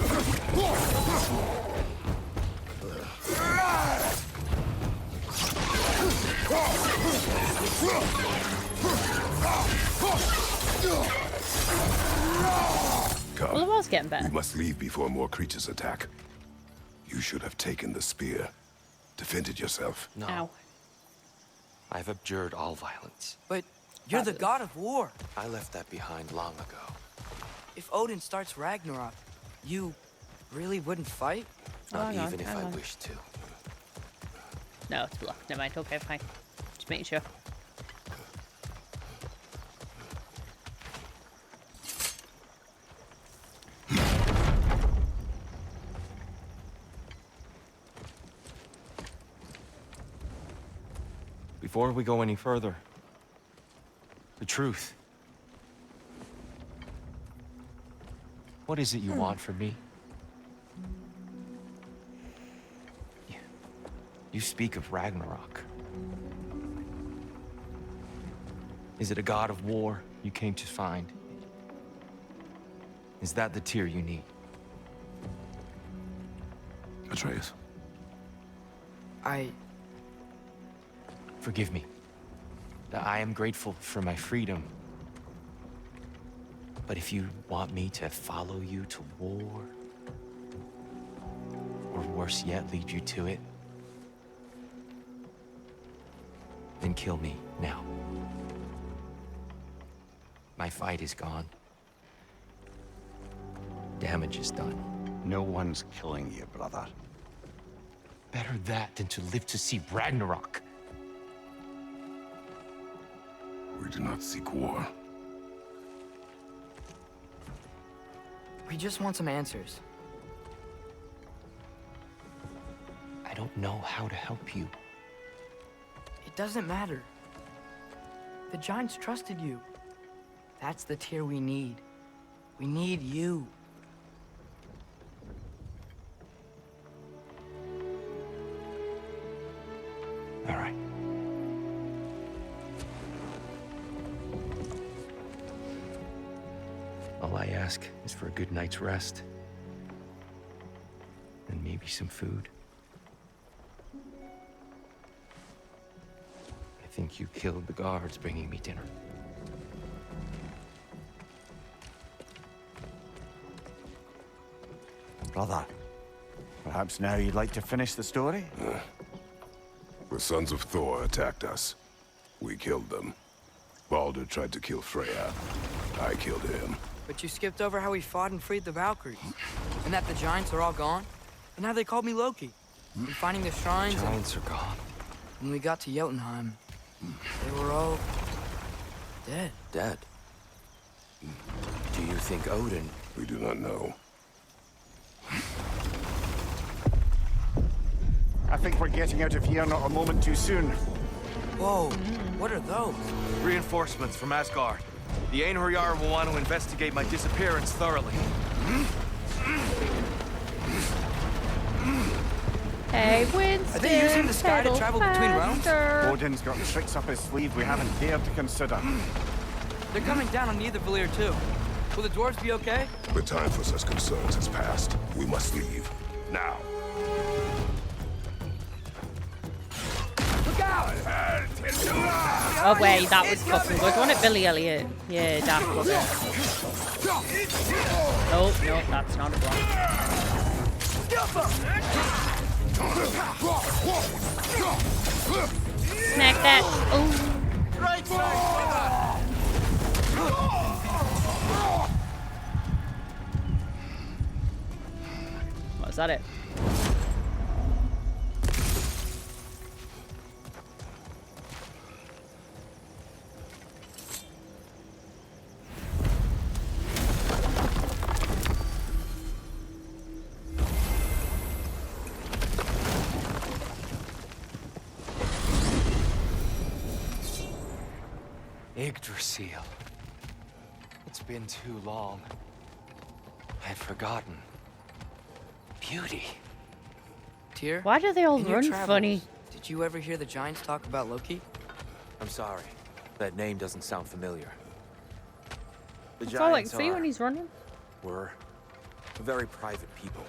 Come. Well, it was getting better. We must leave before more creatures attack. You should have taken the spear. Defended yourself. No. Ow. I've abjured all violence. But you're the god of war. I left that behind long ago. If Odin starts Ragnarok, you really wouldn't fight? Not even if I wished to. No, it's bluff. Never mind. Okay, fine. Just making sure. Before we go any further, the truth. What is it you want from me? You speak of Ragnarok. Is it a god of war you came to find? Is that the tear you need? Atreus. Forgive me. I am grateful for my freedom. But if you want me to follow you to war, or worse yet, lead you to it, then kill me now. My fight is gone. Damage is done. No one's killing you, brother. Better that than to live to see Ragnarok. We do not seek war. We just want some answers. I don't know how to help you. It doesn't matter. The Giants trusted you. That's the Tyr we need. We need you. All right. All I ask is for a good night's rest. And maybe some food. I think you killed the guards bringing me dinner. Brother, perhaps now you'd like to finish the story? The sons of Thor attacked us. We killed them. Baldur tried to kill Freya. I killed him. But you skipped over how we fought and freed the Valkyries. And that the Giants are all gone. And how they called me Loki. And finding the shrines. Giants are gone. When we got to Jotunheim, they were all dead. Dead? Do you think Odin? We do not know. I think we're getting out of here not a moment too soon. Whoa, what are those? Reinforcements from Asgard. The Einherjar will want to investigate my disappearance thoroughly. Hey, Winston, are they using the sky to travel between realms? Odin's got tricks up his sleeve we haven't dared to consider. They're coming down on Nidavellir too. Will the dwarves be okay? The time for such concerns has passed. We must leave. Now. Look out! Oh wait, that was fucking good, wasn't it, Billy Elliot? Yeah, that was it. Oh, no, that's not a block. Snack that. Oh. Right side. Was that it? Yggdrasil. It's been too long. I'd forgotten. beauty. Tyr? Why do they all in your run travels, funny? Did you ever hear the Giants talk about Loki? I'm sorry. That name doesn't sound familiar. The That's all I can Giants see when he's running. were very private people.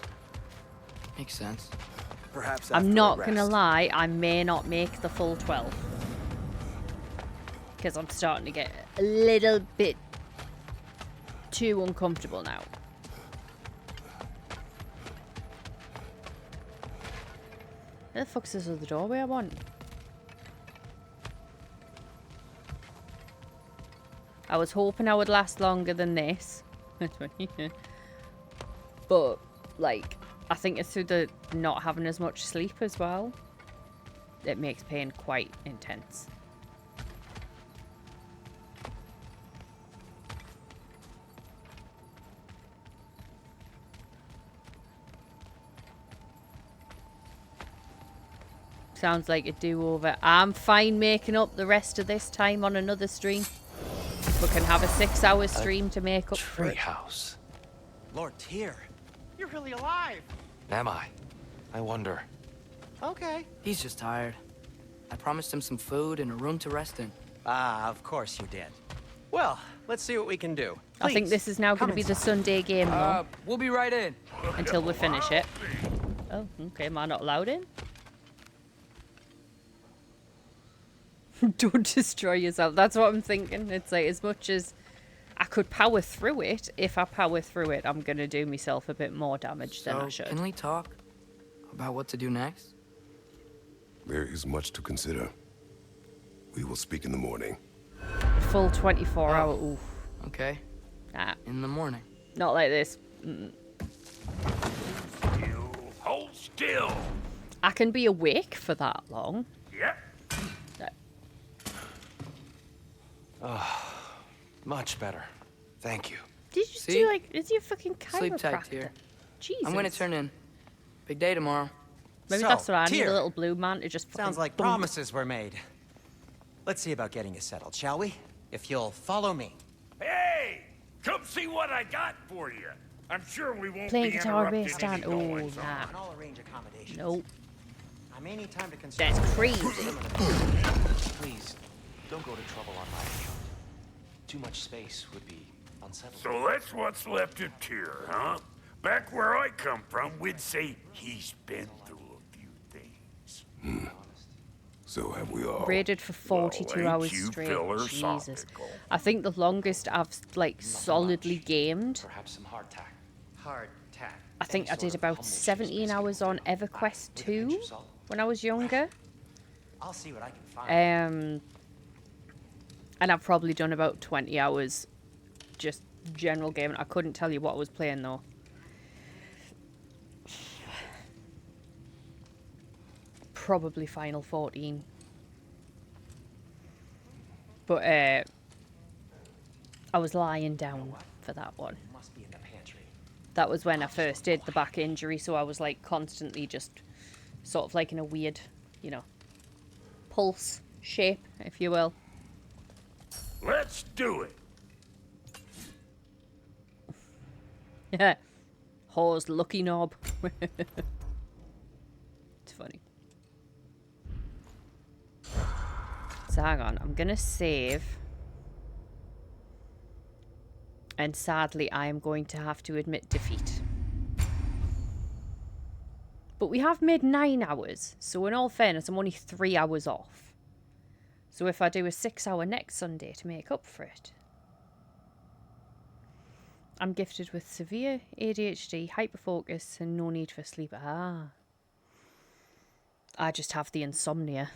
Makes sense. Perhaps I'm after not a gonna rest. lie, I may not make the full 12. Because I'm starting to get a little bit too uncomfortable now. Where the fuck's this other doorway I want? I was hoping I would last longer than this. But, like, I think it's through the not having as much sleep as well. It makes pain quite intense. Sounds like a do-over. I'm fine making up the rest of this time on another stream. We can have a 6-hour stream to make up for it. Treehouse. Lord Tyr, you're really alive. Am I? I wonder. Okay. He's just tired. I promised him some food and a room to rest in. Ah, of course you did. Well, let's see what we can do. I think Please, this is now going to come be the inside. Sunday game, though. We'll be right in. Until we finish it. Oh, okay. Am I not allowed in? Don't destroy yourself. That's what I'm thinking. It's like, as much as I could power through it, if I power through it, I'm going to do myself a bit more damage than I should. Can we talk about what to do next? There is much to consider. We will speak in the morning. Full 24 hour. Oof. Okay. Nah. In the morning. Not like this. Hold still. I can be awake for that long. Yep. Oh, much better. Thank you. Did you See? do like, is he a fucking Sleep tight, chiropractor? Tyr. Jesus. I'm gonna turn in. Big day tomorrow. Maybe So, that's what I need, Tyr. a little blue man to just fucking Sounds like bunk. promises were made. Let's see about getting you settled, shall we? If you'll follow me. Hey, come see what I got for you. I'm sure we won't Playing be guitar interrupted based on. any Oh, goings nah. on. And I'll arrange accommodations. Nope. I may need time to consider. That's crazy. Please, don't go to trouble on my account. Too much space would be unsettling. So that's what's left of Tyr, huh? Back where I come from, we'd say he's been through a few things. So have we all. Raided for 42 ain't hours you straight. philosophical? Jesus. I think the longest I've like solidly gamed. Perhaps some hardtack. Hard tack. I think I did about 17 hours on EverQuest 2 when I was younger. I'll see what I can find. And I've probably done about 20 hours just general gaming. I couldn't tell you what I was playing though. Probably Final 14. But I was lying down for that one. Must be in the pantry. That was when I first did the back injury, so I was like constantly just sort of like in a weird, you know, pulse shape, if you will. Let's do it. Yeah. Whore's lucky knob. It's funny. So hang on, I'm gonna save. And sadly, I am going to have to admit defeat. But we have made 9 hours, so in all fairness, I'm only 3 hours off. So if I do a 6-hour next Sunday to make up for it. I'm gifted with severe ADHD, hyperfocus, and no need for sleep. Ah. I just have the insomnia.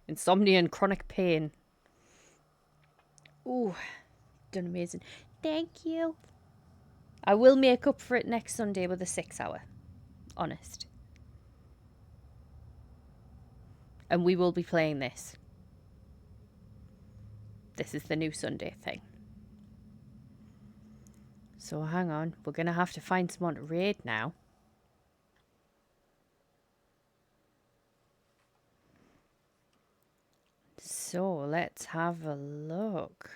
Insomnia and chronic pain. Ooh, done amazing. Thank you. I will make up for it next Sunday with a 6-hour. Honest. And we will be playing this. This is the new Sunday thing. So hang on. We're going to have to find someone to raid now. So let's have a look.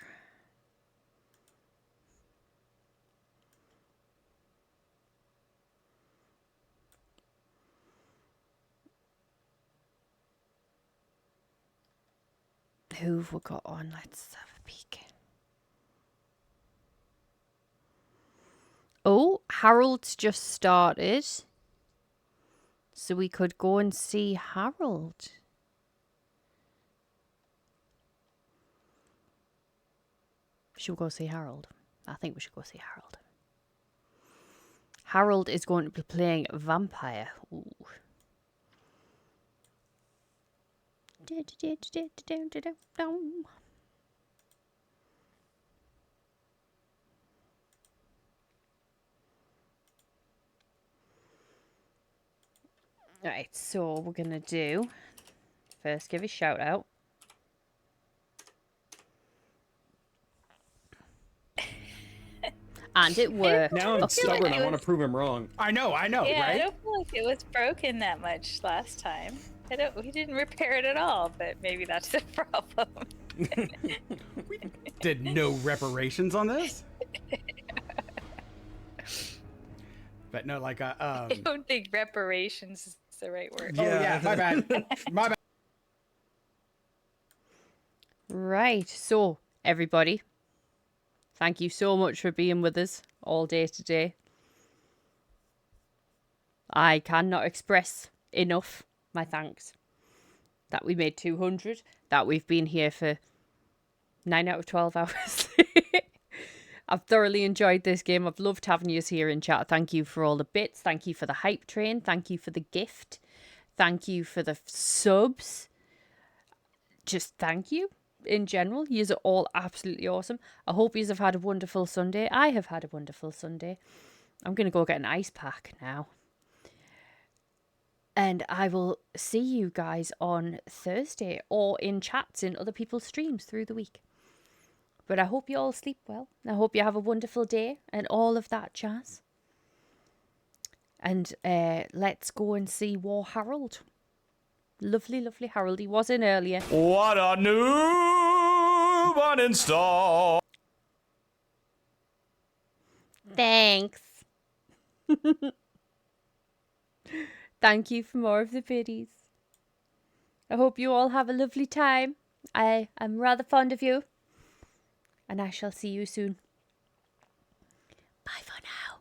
Who've we got on? Let's have a peek. Oh, Harold's just started. So we could go and see Harold. Should we go see Harold? I think we should go see Harold. Harold is going to be playing Vampire. Ooh. Right, so we're going to do... First, give a shout out. And it worked. Now I'm Okay. stubborn. I want to prove him wrong. I know, Yeah, I right? don't feel like it was broken that much last time. We didn't repair it at all, but maybe that's the problem. Did no reparations on this? But no, like I don't think reparations is the right word. Oh yeah, my bad. My bad. Right, so everybody, thank you so much for being with us all day today. I cannot express enough my thanks that we made 200, that we've been here for 9 out of 12 hours. I've thoroughly enjoyed this game. I've loved having you here in chat. Thank you for all the bits. Thank you for the hype train. Thank you for the gift. Thank you for the subs. Just thank you in general. Yous are all absolutely awesome. I hope yous have had a wonderful Sunday. I have had a wonderful Sunday. I'm going to go get an ice pack now. And I will see you guys on Thursday or in chats in other people's streams through the week. But I hope you all sleep well. I hope you have a wonderful day and all of that jazz. And let's go and see War Harold. Lovely, lovely Harold. He was in earlier. What a new one install. Thanks. Thank you for more of the biddies. I hope you all have a lovely time. I am rather fond of you. And I shall see you soon. Bye for now.